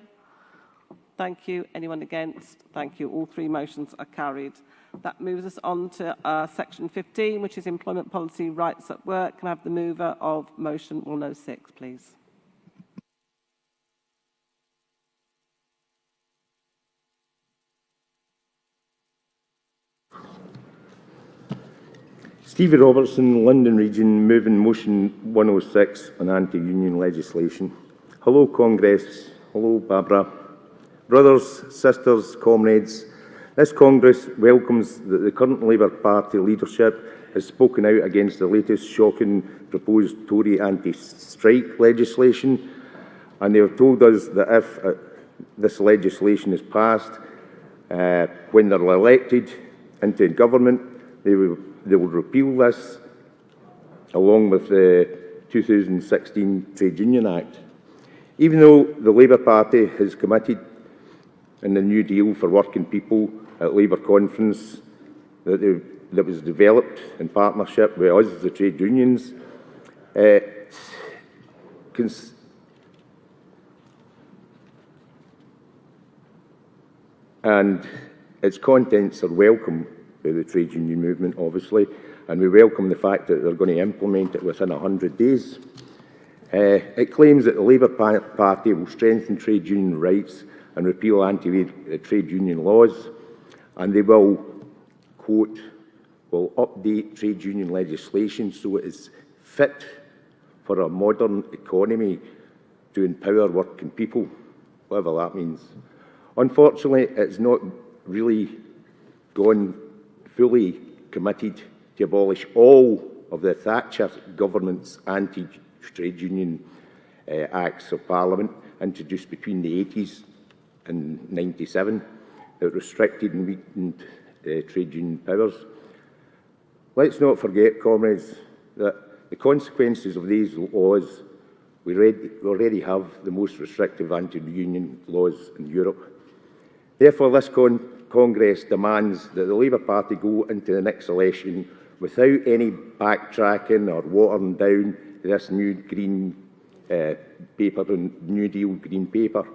Thank you. Anyone against? Thank you. All three motions are carried. That moves us on to Section 15, which is Employment Policy Rights at Work. Can I have the mover of Motion 106, please? Stevie Robertson, London Region, moving Motion 106 on anti-union legislation. Hello, Congress. Hello, Barbara. Brothers, sisters, comrades, this Congress welcomes that the current Labour Party leadership has spoken out against the latest shocking proposed Tory anti-strike legislation, and they have told us that if this legislation is passed, when they're elected, into government, they will repeal this, along with the 2016 Trade Union Act. Even though the Labour Party has committed in the New Deal for working people at Labour Conference that was developed in partnership with us, the trade unions, and its contents are welcome by the trade union movement, obviously, and we welcome the fact that they're going to implement it within 100 days. It claims that the Labour Party will strengthen trade union rights and repeal anti-trade union laws, and they will, quote, will update trade union legislation so it is fit for a modern economy to empower working people, whatever that means. Unfortunately, it's not really gone fully committed to abolish all of the Thatcher government's anti-trade union acts of Parliament introduced between the 80s and 97 that restricted and weakened trade union powers. Let's not forget, comrades, that the consequences of these laws, we already have the most restrictive anti-union laws in Europe. Therefore, this Congress demands that the Labour Party go into the next election without any backtracking or watering down this new green paper and New Deal green paper.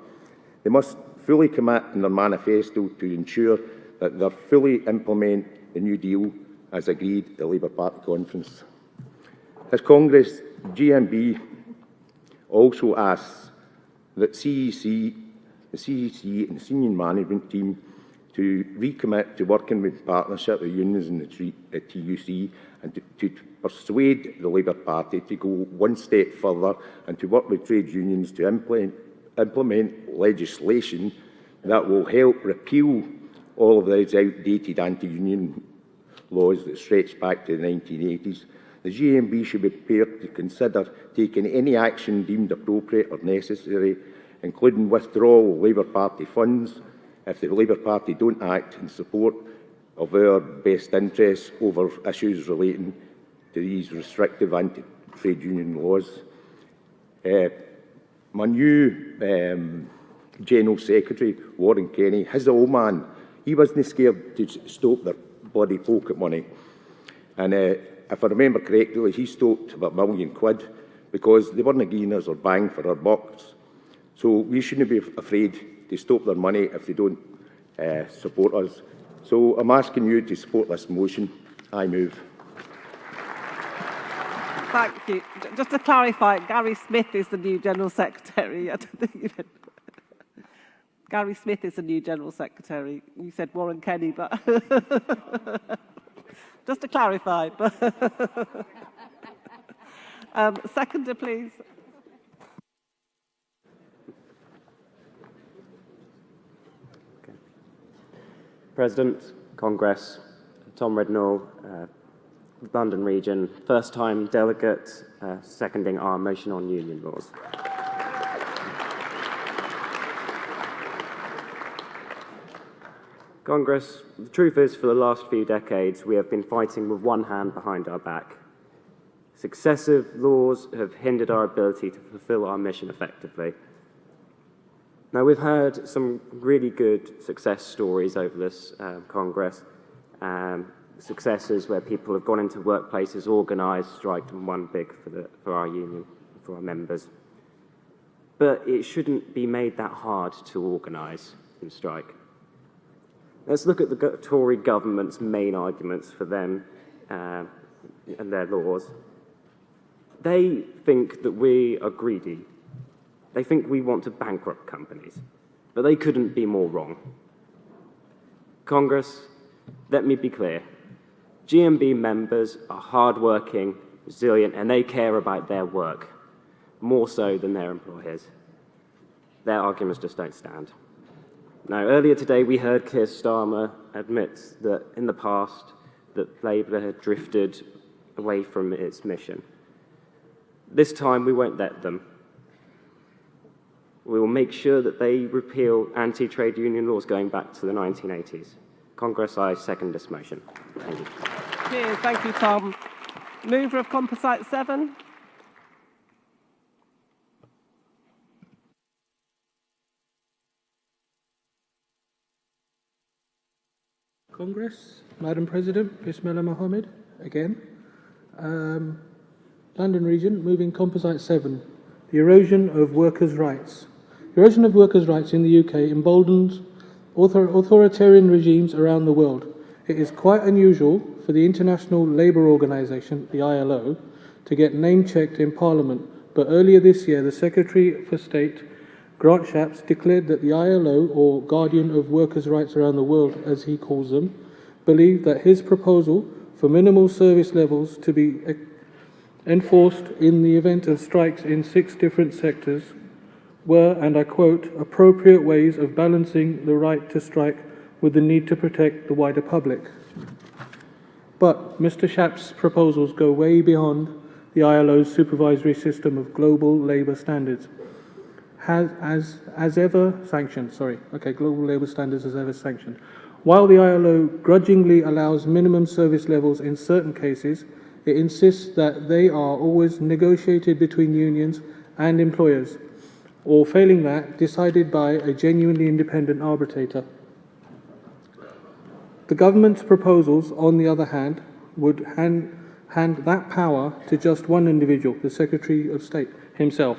They must fully commit in their manifesto to ensure that they fully implement the New Deal as agreed at the Labour Party conference. As Congress, GMB also asks that the CEC and the senior management team to recommit to working with partnership with unions in the TUC and to persuade the Labour Party to go one step further and to work with trade unions to implement legislation that will help repeal all of those outdated anti-union laws that stretch back to the 1980s. The GMB should be prepared to consider taking any action deemed appropriate or necessary, including withdrawal of Labour Party funds if the Labour Party don't act in support of our best interests over issues relating to these restrictive anti-trade union laws. My new General Secretary, Warren Kenny, his old man, he wasn't scared to stop their bloody pocket money. And if I remember correctly, he stopped about £1 million because they weren't giving us our bang for our bucks. So we shouldn't be afraid to stop their money if they don't support us. So I'm asking you to support this motion. I move. Thank you. Just to clarify, Gary Smith is the new General Secretary. I don't think you know. Gary Smith is the new General Secretary. You said Warren Kenny, but just to clarify. Seconder, please. President, Congress, Tom Rednall, London Region, first time delegate, seconding our motion on union laws. Congress, the truth is, for the last few decades, we have been fighting with one hand behind our back. Successive laws have hindered our ability to fulfill our mission effectively. Now, we've heard some really good success stories over this Congress, successes where people have gone into workplaces, organised, striked and won big for our union, for our members. But it shouldn't be made that hard to organise and strike. Let's look at the Tory government's main arguments for them and their laws. They think that we are greedy. They think we want to bankrupt companies, but they couldn't be more wrong. Congress, let me be clear. GMB members are hardworking, resilient, and they care about their work, more so than their employers. Their arguments just don't stand. Now, earlier today, we heard Keir Starmer admit that in the past, that Labour had drifted away from its mission. This time, we won't let them. We will make sure that they repeal anti-trade union laws going back to the 1980s. Congress, I second this motion. Thank you. Cheers. Thank you, Tom. Mover of Composite 7. Congress, Madam President, Bismillah Mohammed, again. London Region, moving Composite 7, the erosion of workers' rights. Erosion of workers' rights in the UK emboldens authoritarian regimes around the world. It is quite unusual for the International Labour Organization, the ILO, to get name-checked in Parliament, but earlier this year the Secretary for State, Grant Shapps, declared that the ILO, or Guardian of Workers' Rights around the world as he calls them, believed that his proposal for minimal service levels to be enforced in the event of strikes in 6 different sectors were, and I quote, appropriate ways of balancing the right to strike with the need to protect the wider public. But Mr. Shapps' proposals go way beyond the ILO's supervisory system of global labour standards. Global labour standards as ever sanctioned. While the ILO grudgingly allows minimum service levels in certain cases, it insists that they are always negotiated between unions and employers, or failing that, decided by a genuinely independent arbitrator. The government's proposals, on the other hand, would hand that power to just one individual, the Secretary of State himself,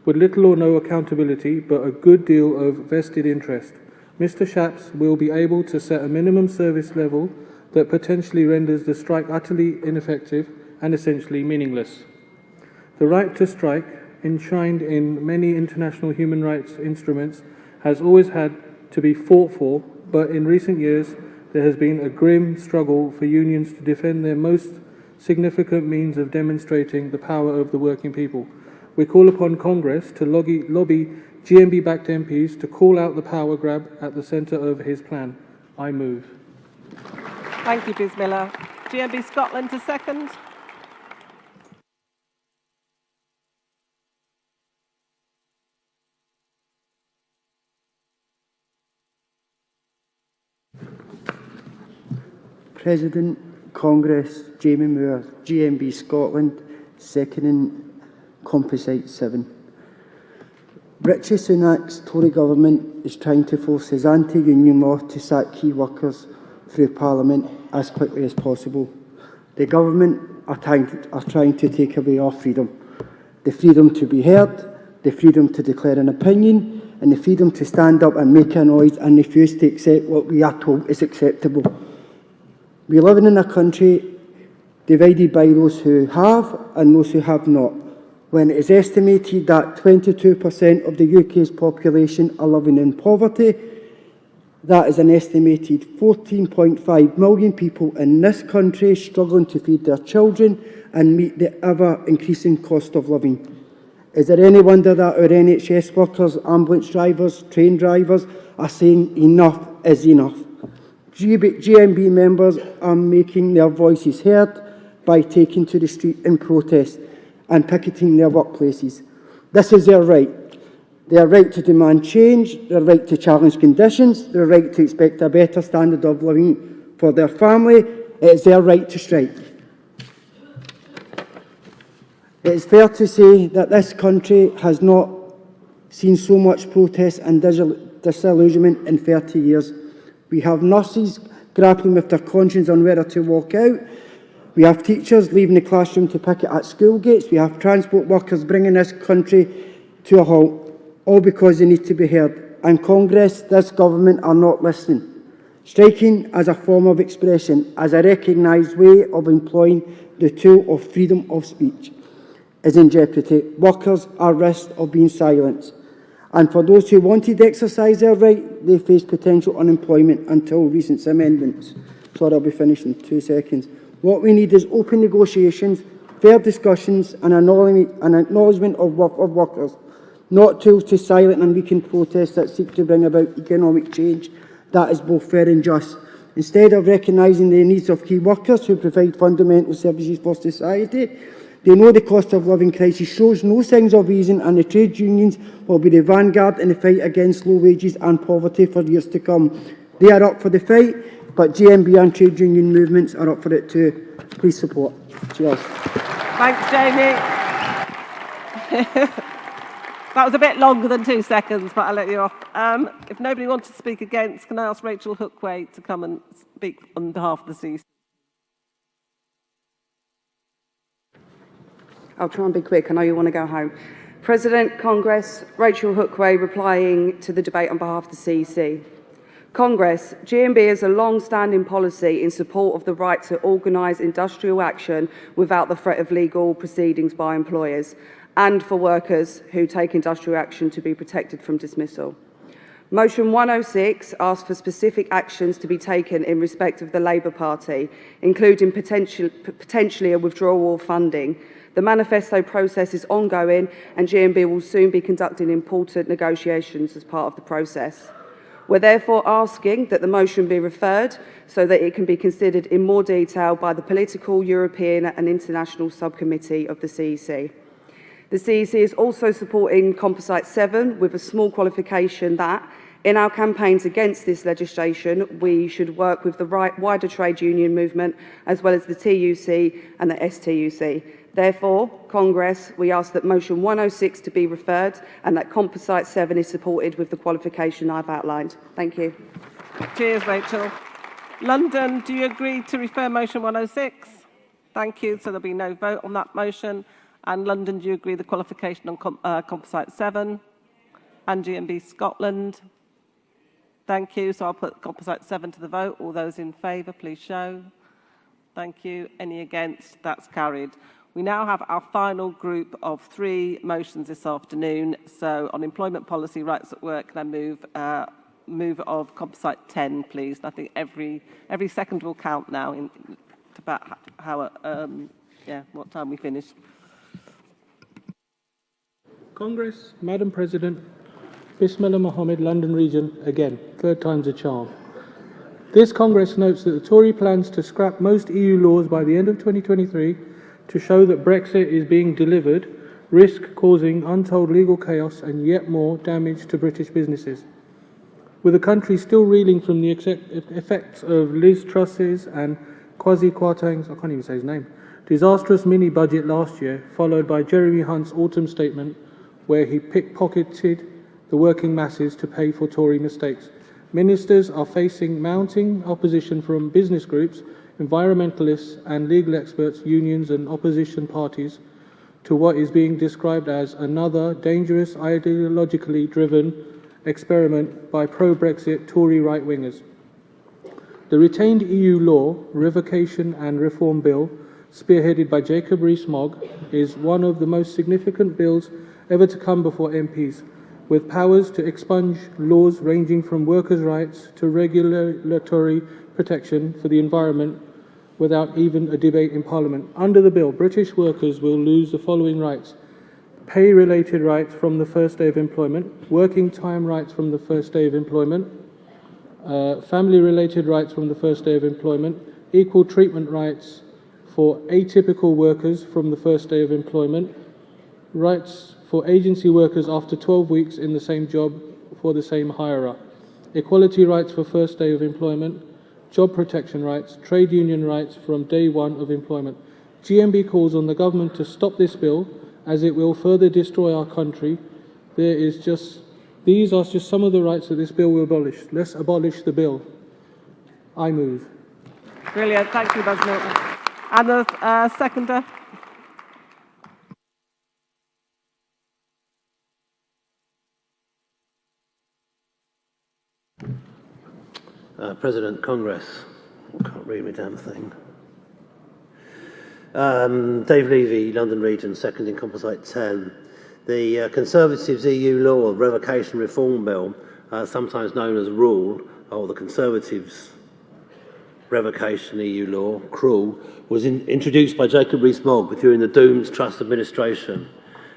with little or no accountability but a good deal of vested interest. Mr. Shapps will be able to set a minimum service level that potentially renders the strike utterly ineffective and essentially meaningless. The right to strike, enshrined in many international human rights instruments, has always had to be fought for, but in recent years there has been a grim struggle for unions to defend their most significant means of demonstrating the power of the working people. We call upon Congress to lobby GMB-backed MPs to call out the power grab at the centre of his plan. I move. Thank you, Bismillah. GMB Scotland to second. President, Congress, Jamie Moore, GMB Scotland, seconding Composite 7. Richie Sunak's Tory government is trying to force his anti-union law to sack key workers through Parliament as quickly as possible. The government are trying to take away our freedom. The freedom to be heard, the freedom to declare an opinion, and the freedom to stand up and make a noise and refuse to accept what we are told is acceptable. We live in a country divided by those who have and those who have not. When it is estimated that 22% of the UK's population are living in poverty, that is an estimated 14.5 million people in this country struggling to feed their children and meet the ever-increasing cost of living. Is there any wonder that our NHS workers, ambulance drivers, train drivers are saying enough is enough? GMB members are making their voices heard by taking to the street in protest and picketing their workplaces. This is their right. Their right to demand change, their right to challenge conditions, their right to expect a better standard of living for their family. It is their right to strike. It is fair to say that this country has not seen so much protest and disillusionment in 30 years. We have nurses grappling with their conscience on whether to walk out. We have teachers leaving the classroom to picket at school gates. We have transport workers bringing this country to a halt, all because they need to be heard. And Congress, this government, are not listening. Striking as a form of expression, as a recognised way of employing the tool of freedom of speech, is in jeopardy. Workers are at risk of being silenced. And for those who wanted to exercise their right, they face potential unemployment until recent amendments. Sorry, I'll be finished in 2 seconds. What we need is open negotiations, fair discussions and an acknowledgement of workers, not tools to silence and weaken protests that seek to bring about economic change that is both fair and just. Instead of recognising the needs of key workers who provide fundamental services for society, they know the cost of living crisis shows no signs of easing, and the trade unions will be the vanguard in the fight against low wages and poverty for years to come. They are up for the fight. but GMB and trade union movements are up for it too. Please support. Cheers. Thanks, Jamie. That was a bit longer than 2 seconds, but I'll let you off. If nobody wants to speak against, can I ask Rachel Hookway to come and speak on behalf of the CEC? I'll try and be quick. I know you want to go home. President, Congress, Rachel Hookway replying to the debate on behalf of the CEC. Congress, GMB has a long-standing policy in support of the right to organise industrial action without the threat of legal proceedings by employers, and for workers who take industrial action to be protected from dismissal. Motion 106 asks for specific actions to be taken in respect of the Labour Party, including potentially a withdrawal of funding. The manifesto process is ongoing, and GMB will soon be conducting important negotiations as part of the process. We're therefore asking that the motion be referred so that it can be considered in more detail by the Political, European and International Subcommittee of the CEC. The CEC is also supporting Composite 7 with a small qualification that, in our campaigns against this legislation, we should work with the wider trade union movement as well as the TUC and the STUC. Therefore, Congress, we ask that motion 106 to be referred and that Composite 7 is supported with the qualification I've outlined. Thank you. Cheers, Rachel. London, do you agree to refer motion 106? Thank you. So there'll be no vote on that motion. And London, do you agree the qualification on Composite 7? And GMB Scotland? Thank you. So I'll put Composite 7 to the vote. All those in favour, please show. Thank you. Any against? That's carried. We now have our final group of 3 motions this afternoon. So on employment policy, rights at work, can I move of Composite 10, please? And I think every second will count now in about how what time we finish. Congress, Madam President, Bismillah Mohammed, London Region, again, 3rd time's a charm. This Congress notes that the Tory plans to scrap most EU laws by the end of 2023 to show that Brexit is being delivered, risk causing untold legal chaos and yet more damage to British businesses. With the country still reeling from the effects of Liz Truss's and Kwasi Kwarteng's, I can't even say his name, disastrous mini-budget last year, followed by Jeremy Hunt's autumn statement where he pickpocketed the working masses to pay for Tory mistakes. Ministers are facing mounting opposition from business groups, environmentalists and legal experts, unions and opposition parties to what is being described as another dangerous, ideologically driven experiment by pro-Brexit Tory right-wingers. The retained EU law, Revocation and Reform Bill, spearheaded by Jacob Rees-Mogg, is one of the most significant bills ever to come before MPs, with powers to expunge laws ranging from workers' rights to regulatory protection for the environment without even a debate in Parliament. Under the bill, British workers will lose the following rights: pay-related rights from the first day of employment, working time rights from the first day of employment, family-related rights from the first day of employment, equal treatment rights for atypical workers from the first day of employment, rights for agency workers after 12 weeks in the same job for the same hirer, equality rights for first day of employment, job protection rights, trade union rights from day one of employment. GMB calls on the government to stop this bill as it will further destroy our country. These are just some of the rights that this bill will abolish. Let's abolish the bill. I move. Brilliant. Thank you, Buzz Milton. And the seconder. President, Congress. Can't read me damn thing. Dave Levy, London Region, seconding Composite 10. The Conservatives' EU law, Revocation Reform Bill, sometimes known as RULE, or the Conservatives' Revocation EU law, CRUL, was introduced by Jacob Rees-Mogg during the Dooms Trust administration.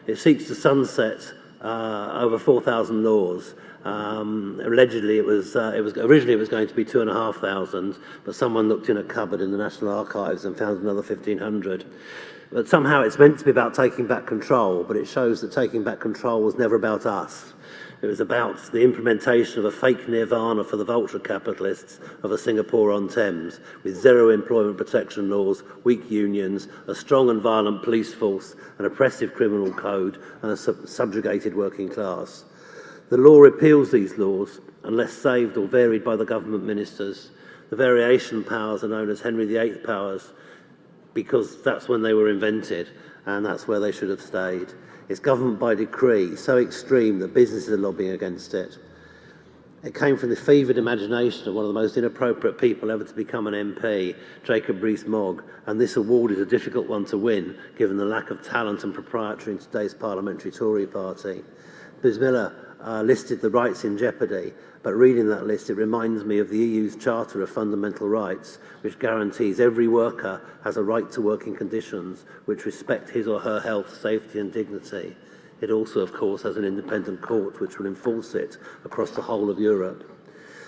It seeks to sunset over 4,000 laws. Allegedly, originally it was going to be 2,500, but someone looked in a cupboard in the National Archives and found another 1,500. But somehow it's meant to be about taking back control, but it shows that taking back control was never about us. It was about the implementation of a fake nirvana for the vulture capitalists of a Singapore-on-Thames, with zero employment protection laws, weak unions, a strong and violent police force, an oppressive criminal code, and a subjugated working class. The law repeals these laws, unless saved or varied by the government ministers. The variation powers are known as Henry VIII powers, because that's when they were invented, and that's where they should have stayed. It's government by decree, so extreme that businesses are lobbying against it. It came from the fevered imagination of one of the most inappropriate people ever to become an MP, Jacob Rees-Mogg, and this award is a difficult one to win, given the lack of talent and propriety in today's parliamentary Tory party. Bismillah listed the rights in jeopardy, but reading that list, it reminds me of the EU's Charter of Fundamental Rights, which guarantees every worker has a right to working conditions which respect his or her health, safety and dignity. It also, of course, has an independent court which will enforce it across the whole of Europe.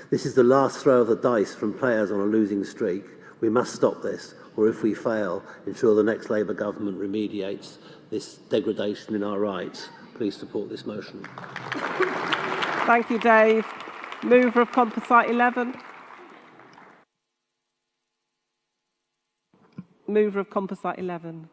This is the last throw of the dice from players on a losing streak. We must stop this, or if we fail, ensure the next Labour government remediates this degradation in our rights. Please support this motion. Thank you, Dave. Mover of Composite 11. Mover of Composite 11.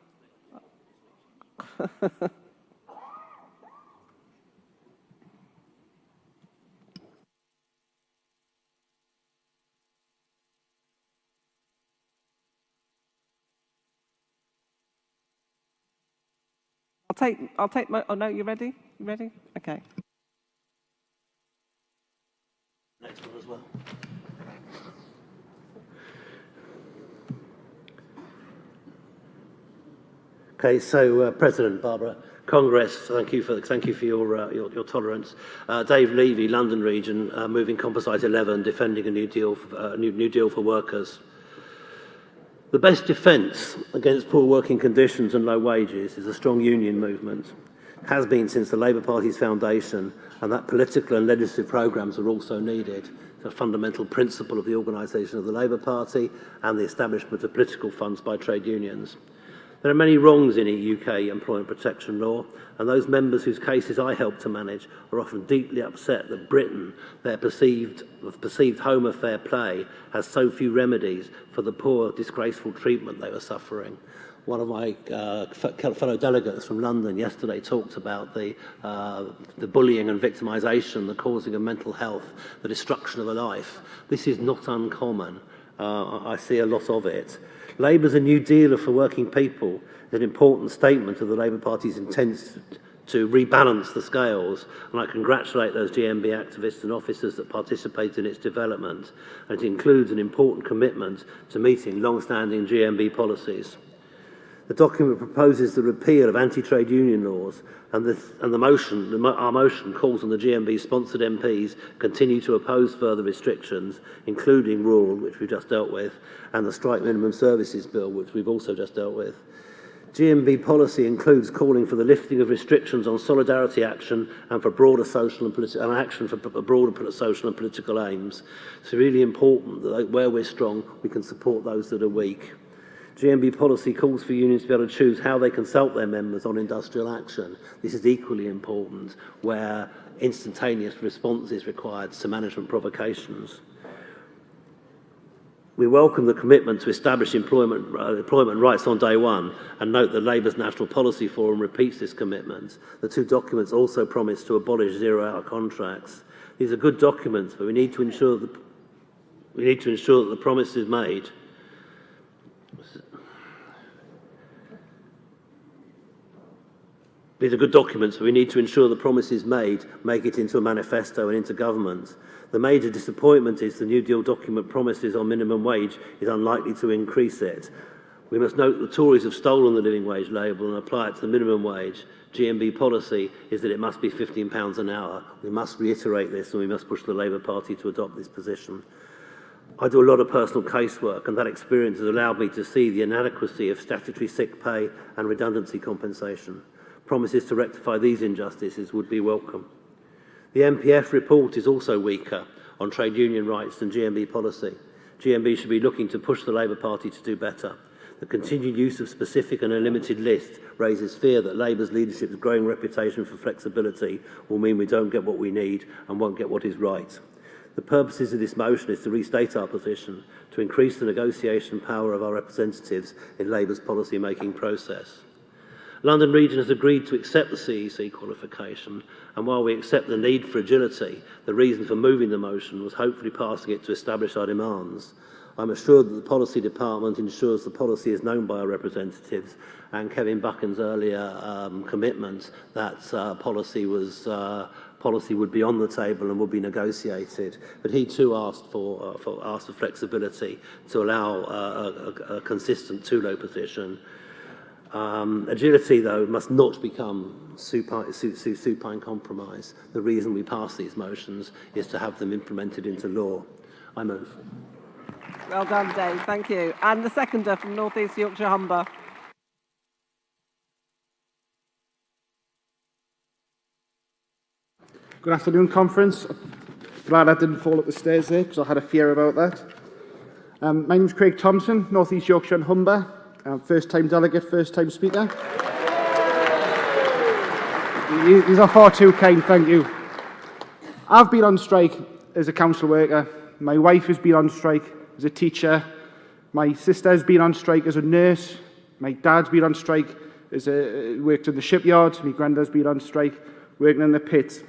I'll take my, oh no, you ready? You ready? Okay. Next one as well. Okay, so President Barbara, Congress, thank you for your tolerance. Dave Levy, London Region, moving Composite 11, defending a new deal for workers. The best defence against poor working conditions and low wages is a strong union movement. It has been since the Labour Party's foundation, and that political and legislative programmes are also needed. It's a fundamental principle of the organisation of the Labour Party and the establishment of political funds by trade unions. There are many wrongs in UK employment protection law, and those members whose cases I help to manage are often deeply upset that Britain, their perceived home of fair play, has so few remedies for the poor, disgraceful treatment they were suffering. One of my fellow delegates from London yesterday talked about the bullying and victimisation, the causing of mental health, the destruction of a life. This is not uncommon. I see a lot of it. Labour's A New Deal for Working People is an important statement of the Labour Party's intent to rebalance the scales, and I congratulate those GMB activists and officers that participated in its development, and it includes an important commitment to meeting long-standing GMB policies. The document proposes the repeal of anti-trade union laws, and our motion calls on the GMB-sponsored MPs continue to oppose further restrictions, including rule, which we've just dealt with, and the Strike Minimum Services Bill, which we've also just dealt with. GMB policy includes calling for the lifting of restrictions on solidarity action and for broader social and political action for broader social and political aims. It's really important that where we're strong, we can support those that are weak. GMB policy calls for unions to be able to choose how they consult their members on industrial action. This is equally important where instantaneous response is required to management provocations. We welcome the commitment to establish employment rights on day one, and note that Labour's National Policy Forum repeats this commitment. The two documents also promise to abolish zero-hour contracts. These are good documents, but we need to ensure that the promises made These are good documents, but we need to ensure the promises made make it into a manifesto and into government. The major disappointment is the New Deal document promises on minimum wage is unlikely to increase it. We must note the Tories have stolen the living wage label and apply it to the minimum wage. GMB policy is that it must be £15 an hour. We must reiterate this, and we must push the Labour Party to adopt this position. I do a lot of personal casework, and that experience has allowed me to see the inadequacy of statutory sick pay and redundancy compensation. Promises to rectify these injustices would be welcome. The MPF report is also weaker on trade union rights than GMB policy. GMB should be looking to push the Labour Party to do better. The continued use of specific and unlimited lists raises fear that Labour's leadership's growing reputation for flexibility will mean we don't get what we need and won't get what is right. The purposes of this motion is to restate our position, to increase the negotiation power of our representatives in Labour's policy-making process. London Region has agreed to accept the CEC qualification, and while we accept the need for agility, the reason for moving the motion was hopefully passing it to establish our demands. I'm assured that the Policy Department ensures the policy is known by our representatives, and Kevin Buchan's earlier commitment that policy would be on the table and would be negotiated. But he too asked for flexibility to allow a consistent two-low position. Agility, though, must not become supine compromise. The reason we pass these motions is to have them implemented into law. I move. Well done, Dave. Thank you. And the seconder from North East Yorkshire Humber. Good afternoon, conference. Glad I didn't fall up the stairs there because I had a fear about that. My name is Craig Thompson, North East Yorkshire and Humber. First time delegate, first time speaker. These are far too kind, thank you. I've been on strike as a council worker. My wife has been on strike as a teacher. My sister has been on strike as a nurse. My dad's been on strike as worked in the shipyard. My granddad's been on strike working in the pits.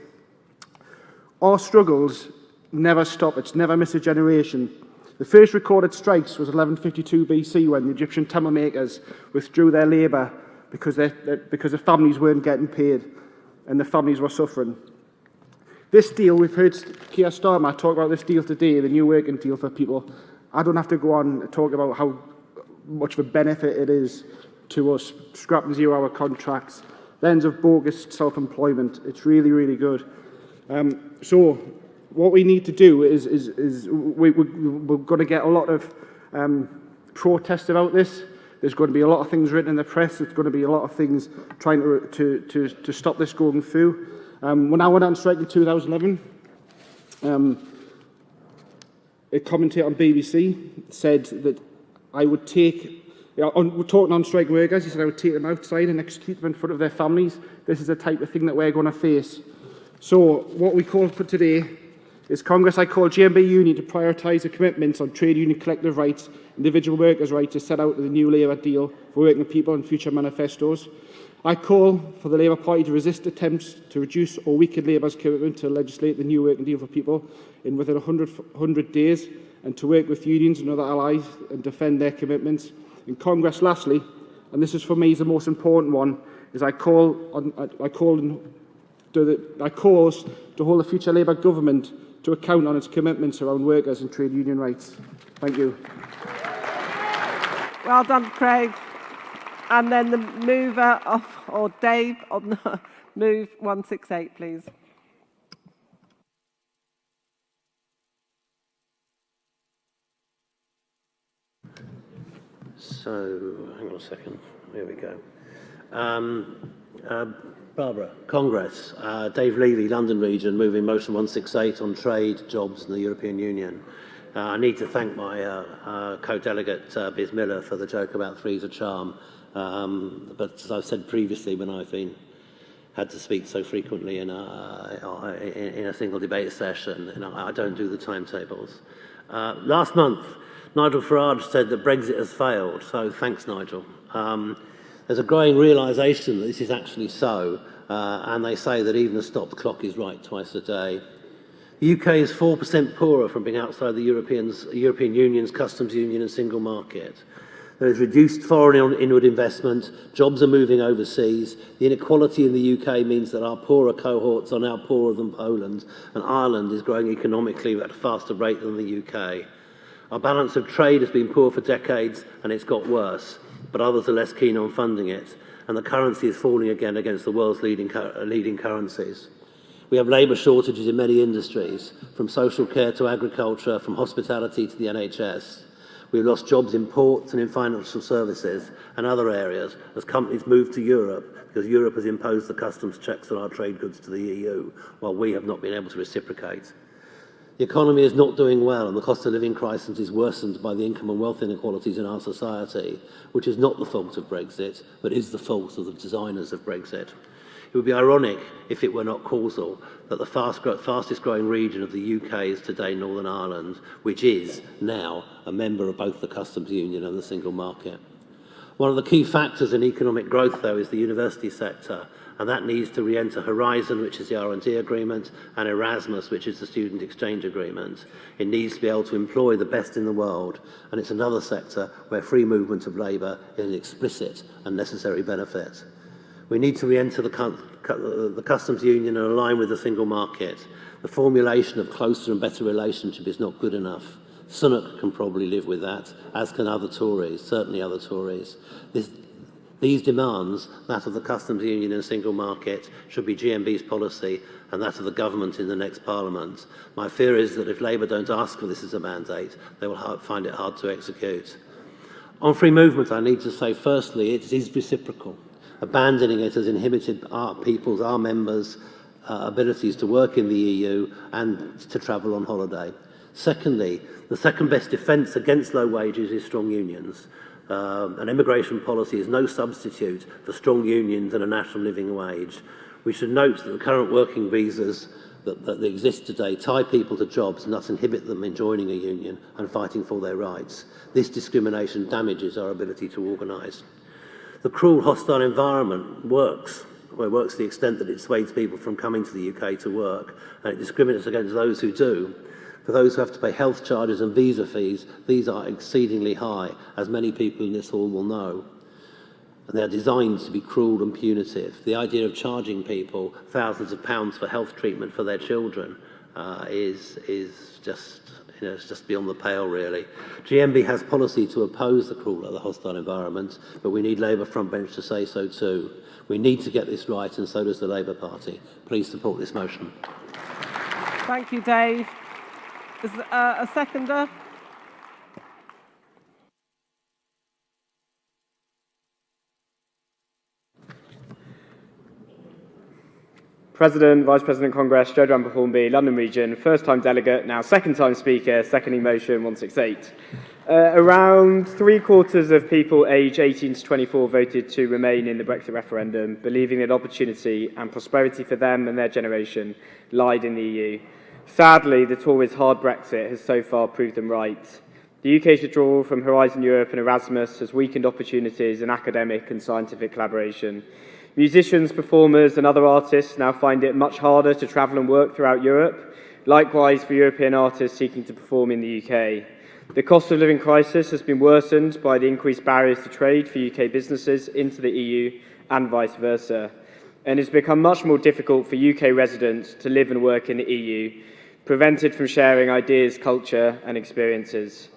Our struggles never stop. It's never miss a generation. The first recorded strikes was 1152 BC when the Egyptian temple makers withdrew their labour because the families weren't getting paid and the families were suffering. This deal, we've heard Keir Starmer talk about this deal today, the new working deal for people. I don't have to go on and talk about how much of a benefit it is to us, scrapping zero-hour contracts, the ends of bogus self-employment. It's really, really good. So what we need to do is we're going to get a lot of protest about this. There's going to be a lot of things written in the press. There's going to be a lot of things trying to stop this going through. When I went on strike in 2011, a commentator on BBC said that I would take, we're talking on strike workers, he said I would take them outside and execute them in front of their families. This is the type of thing that we're going to face. So what we call for today is Congress, I call GMB Union to prioritise the commitments on trade union collective rights, individual workers' rights as set out in the new Labour deal for working people and future manifestos. I call for the Labour Party to resist attempts to reduce or weaken Labour's commitment to legislate the new working deal for people in within 100 days and to work with unions and other allies and defend their commitments. In Congress, lastly, and this is for me the most important one, is I call us to hold the future Labour government to account on its commitments around workers and trade union rights. Thank you. Well done, Craig. And then the mover or Dave on the move 168, please. So, hang on a second. Here we go. Barbara, Congress, Dave Levy, London Region, moving motion 168 on trade, jobs in the European Union. I need to thank my co-delegate, Biz Miller, for the joke about three's a charm. But as I've said previously, when I've had to speak so frequently in a single debate session, I don't do the timetables. Last month, Nigel Farage said that Brexit has failed, so thanks, Nigel. There's a growing realisation that this is actually so, and they say that even a stopped clock is right twice a day. The UK is 4% poorer from being outside the European Union's customs union and single market. There is reduced foreign inward investment, jobs are moving overseas, the inequality in the UK means that our poorer cohorts are now poorer than Poland, and Ireland is growing economically at a faster rate than the UK. Our balance of trade has been poor for decades, and it's got worse, but others are less keen on funding it, and the currency is falling again against the world's leading currencies. We have labour shortages in many industries, from social care to agriculture, from hospitality to the NHS. We've lost jobs in ports and in financial services and other areas as companies move to Europe because Europe has imposed the customs checks on our trade goods to the EU, while we have not been able to reciprocate. The economy is not doing well, and the cost of living crisis is worsened by the income and wealth inequalities in our society, which is not the fault of Brexit, but is the fault of the designers of Brexit. It would be ironic if it were not causal that the fastest growing region of the UK is today Northern Ireland, which is now a member of both the customs union and the single market. One of the key factors in economic growth, though, is the university sector, and that needs to re-enter Horizon, which is the R&D agreement, and Erasmus, which is the student exchange agreement. It needs to be able to employ the best in the world, and it's another sector where free movement of labour is an explicit and necessary benefit. We need to re-enter the customs union and align with the single market. The formulation of closer and better relationship is not good enough. Sunak can probably live with that, as can other Tories, certainly other Tories. These demands, that of the customs union and single market, should be GMB's policy and that of the government in the next parliament. My fear is that if Labour don't ask for this as a mandate, they will find it hard to execute. On free movement, I need to say, firstly, it is reciprocal. Abandoning it has inhibited our members' abilities to work in the EU and to travel on holiday. Secondly, the second best defence against low wages is strong unions. An immigration policy is no substitute for strong unions and a national living wage. We should note that the current working visas that exist today tie people to jobs and thus inhibit them in joining a union and fighting for their rights. This discrimination damages our ability to organise. The cruel, hostile environment works. Well, it works to the extent that it dissuades people from coming to the UK to work, and it discriminates against those who do. For those who have to pay health charges and visa fees, these are exceedingly high, as many people in this hall will know. And they are designed to be cruel and punitive. The idea of charging people thousands of pounds for health treatment for their children is just, it's just beyond the pale, really. GMB has policy to oppose the cruel or the hostile environment, but we need Labour frontbench to say so too. We need to get this right, and so does the Labour Party. Please support this motion. Thank you, Dave. Is there a seconder? President, Vice President Congress, Joe Ramper Hornby, London Region, first-time delegate, now second-time speaker, seconding motion 168. Around three-quarters of people aged 18 to 24 voted to remain in the Brexit referendum, believing that opportunity and prosperity for them and their generation lied in the EU. Sadly, the Tories' hard Brexit has so far proved them right. The UK's withdrawal from Horizon Europe and Erasmus has weakened opportunities in academic and scientific collaboration. Musicians, performers and other artists now find it much harder to travel and work throughout Europe, likewise for European artists seeking to perform in the UK. The cost of living crisis has been worsened by the increased barriers to trade for UK businesses into the EU and vice versa, and it's become much more difficult for UK residents to live and work in the EU, prevented from sharing ideas, culture and experiences.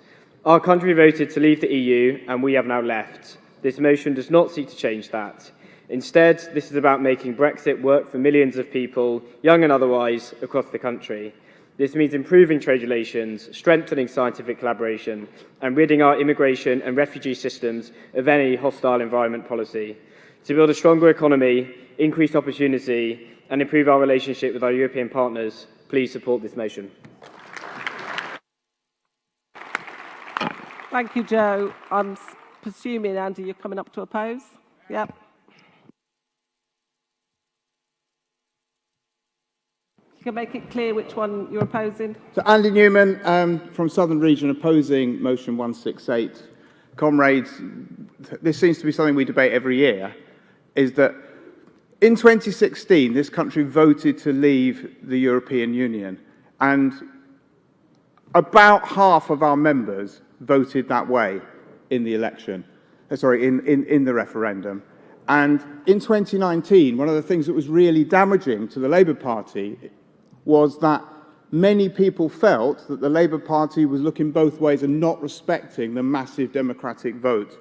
Our country voted to leave the EU and we have now left. This motion does not seek to change that. Instead, this is about making Brexit work for millions of people, young and otherwise, across the country. This means improving trade relations, strengthening scientific collaboration, and ridding our immigration and refugee systems of any hostile environment policy. To build a stronger economy, increase opportunity, and improve our relationship with our European partners, please support this motion. Thank you, Joe. I'm presuming, Andy, you're coming up to oppose? Yep. You can make it clear which one you're opposing. So Andy Newman from Southern Region opposing motion 168. Comrades, this seems to be something we debate every year, is that in 2016 this country voted to leave the European Union, and about half of our members voted that way in the election, in the referendum. And in 2019, one of the things that was really damaging to the Labour Party was that many people felt that the Labour Party was looking both ways and not respecting the massive democratic vote.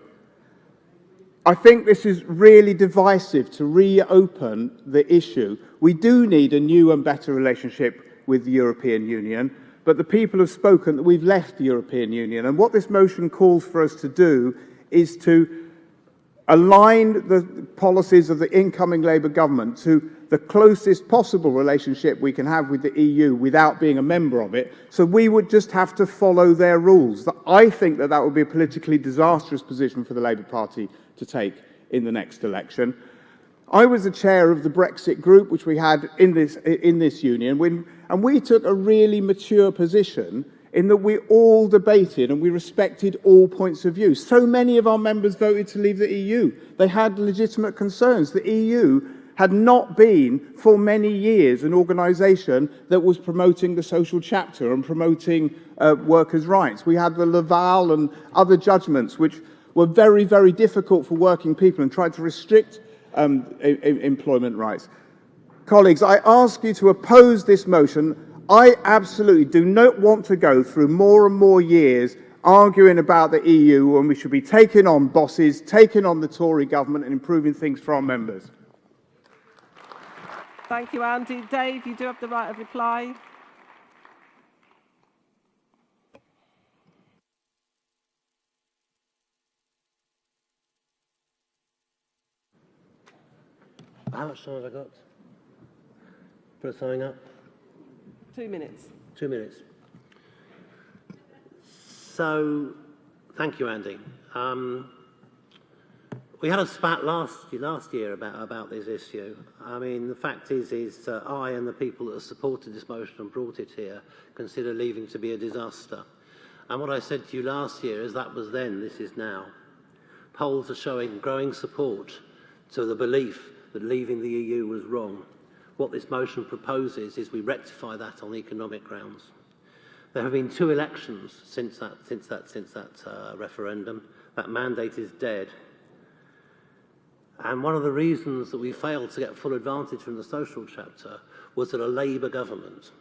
I think this is really divisive to reopen the issue. We do need a new and better relationship with the European Union, but the people have spoken that we've left the European Union. And what this motion calls for us to do is to align the policies of the incoming Labour government to the closest possible relationship we can have with the EU without being a member of it. So we would just have to follow their rules. I think that would be a politically disastrous position for the Labour Party to take in the next election. I was the chair of the Brexit group, which we had in this union, and we took a really mature position in that we all debated and we respected all points of view. So many of our members voted to leave the EU. They had legitimate concerns. The EU had not been, for many years, an organisation that was promoting the social chapter and promoting workers' rights. We had the Laval and other judgments which were very, very difficult for working people and tried to restrict employment rights. Colleagues, I ask you to oppose this motion. I absolutely do not want to go through more and more years arguing about the EU when we should be taking on bosses, taking on the Tory government and improving things for our members. Thank you, Andy. Dave, you do have the right of reply. How much time have I got? Put something up? 2 minutes. 2 minutes. So, thank you, Andy. We had a spat last year about this issue. I mean, the fact is I and the people that have supported this motion and brought it here consider leaving to be a disaster. And what I said to you last year is that was then, this is now. Polls are showing growing support to the belief that leaving the EU was wrong. What this motion proposes is we rectify that on economic grounds. There have been 2 elections since that referendum. That mandate is dead. And one of the reasons that we failed to get full advantage from the social chapter was that a Labour government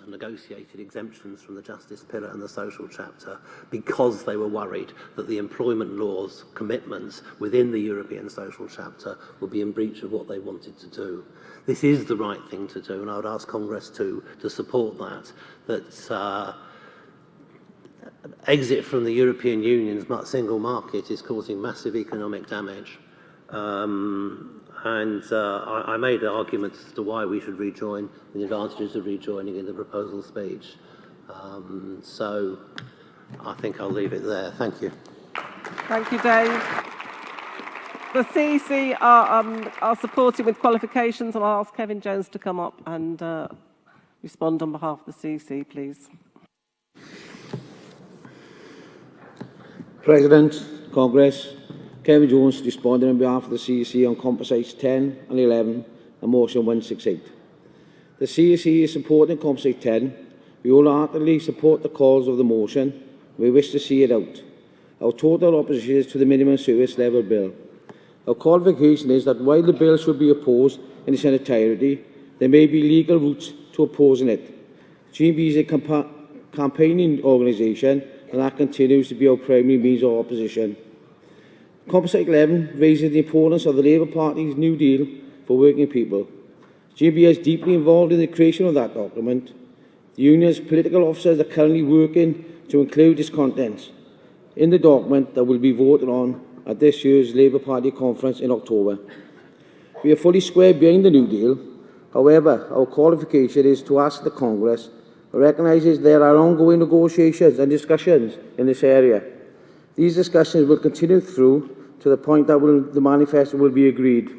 negotiated exemptions from the justice pillar and the social chapter because they were worried that the employment laws commitments within the European social chapter would be in breach of what they wanted to do. This is the right thing to do, and I would ask Congress to support that exit from the European Union's single market is causing massive economic damage. I made arguments as to why we should rejoin and the advantages of rejoining in the proposal speech. So I think I'll leave it there. Thank you. Thank you, Dave. The CEC are supported with qualifications, and I'll ask Kevin Jones to come up and respond on behalf of the CEC, please. President, Congress, Kevin Jones responding on behalf of the CEC on Composites 10 and 11 and Motion 168. The CEC is supporting Composite 10. We wholeheartedly support the cause of the motion. We wish to see it out. Our total opposition is to the minimum service level bill. Our qualification is that while the bill should be opposed in its entirety, there may be legal routes to opposing it. GMB is a campaigning organisation, and that continues to be our primary means of opposition. Composite 11 raises the importance of the Labour Party's New Deal for working people. GMB is deeply involved in the creation of that document. The union's political officers are currently working to include its contents in the document that will be voted on at this year's Labour Party conference in October. We are fully square behind the New Deal. However, our qualification is to ask the Congress recognises there are ongoing negotiations and discussions in this area. These discussions will continue through to the point that the manifesto will be agreed.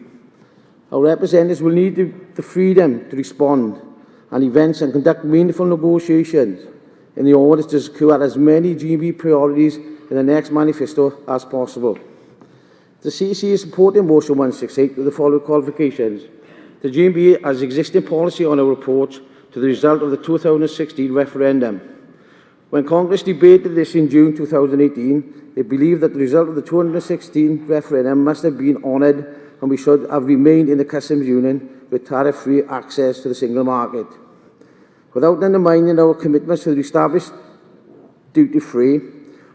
Our representatives will need the freedom to respond at events and conduct meaningful negotiations in the order to secure as many GMB priorities in the next manifesto as possible. The CEC is supporting Motion 168 with the following qualifications. The GMB has existing policy on our approach to the result of the 2016 referendum. When Congress debated this in June 2018, they believed that the result of the 2016 referendum must have been honoured and we should have remained in the customs union with tariff-free access to the single market. Without undermining our commitments to the established duty-free,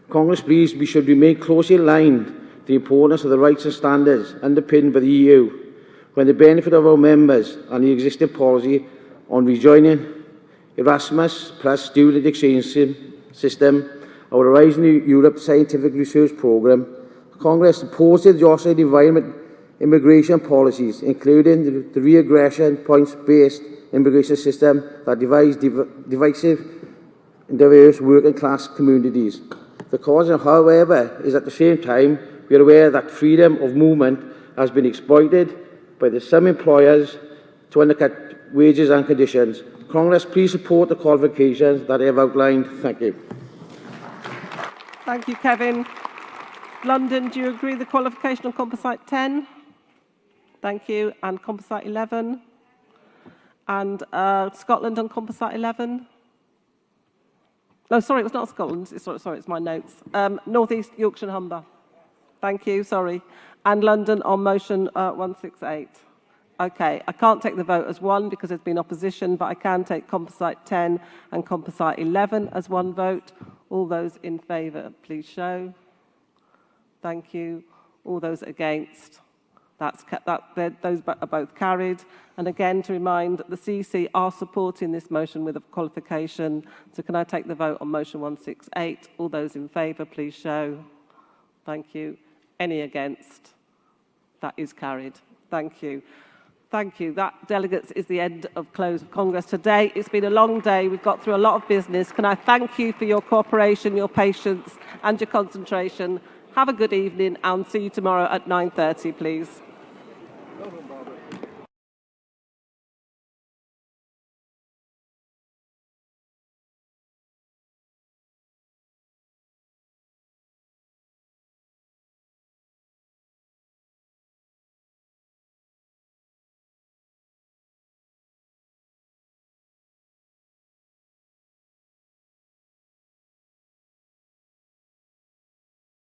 Congress believes we should remain closely aligned to the importance of the rights and standards underpinned by the EU when the benefit of our members and the existing policy on rejoining Erasmus plus student exchange system, our Horizon Europe scientific research programme, Congress supported the Australian environment immigration policies, including the re-aggression points-based immigration system that divides divisive and diverse working class communities. The cause, however, is at the same time we are aware that freedom of movement has been exploited by some employers to undercut wages and conditions. Congress, please support the qualifications that I have outlined. Thank you. Thank you, Kevin. London, do you agree the qualification on Composite 10? Thank you. And Composite 11? And Scotland on Composite 11? No, sorry, it was not Scotland. Sorry, it's my notes. North East Yorkshire and Humber. Thank you, sorry. And London on motion 168. Okay, I can't take the vote as one because there's been opposition, but I can take Composite 10 and Composite 11 as one vote. All those in favour, please show. Thank you. All those against? Those are both carried. And again, to remind, the CEC are supporting this motion with a qualification. So can I take the vote on motion 168? All those in favour, please show. Thank you. Any against? That is carried. Thank you. Thank you. That, delegates, is the end of close of Congress today. It's been a long day. We've got through a lot of business. Can I thank you for your cooperation, your patience and your concentration. Have a good evening and see you tomorrow at 9:30, please.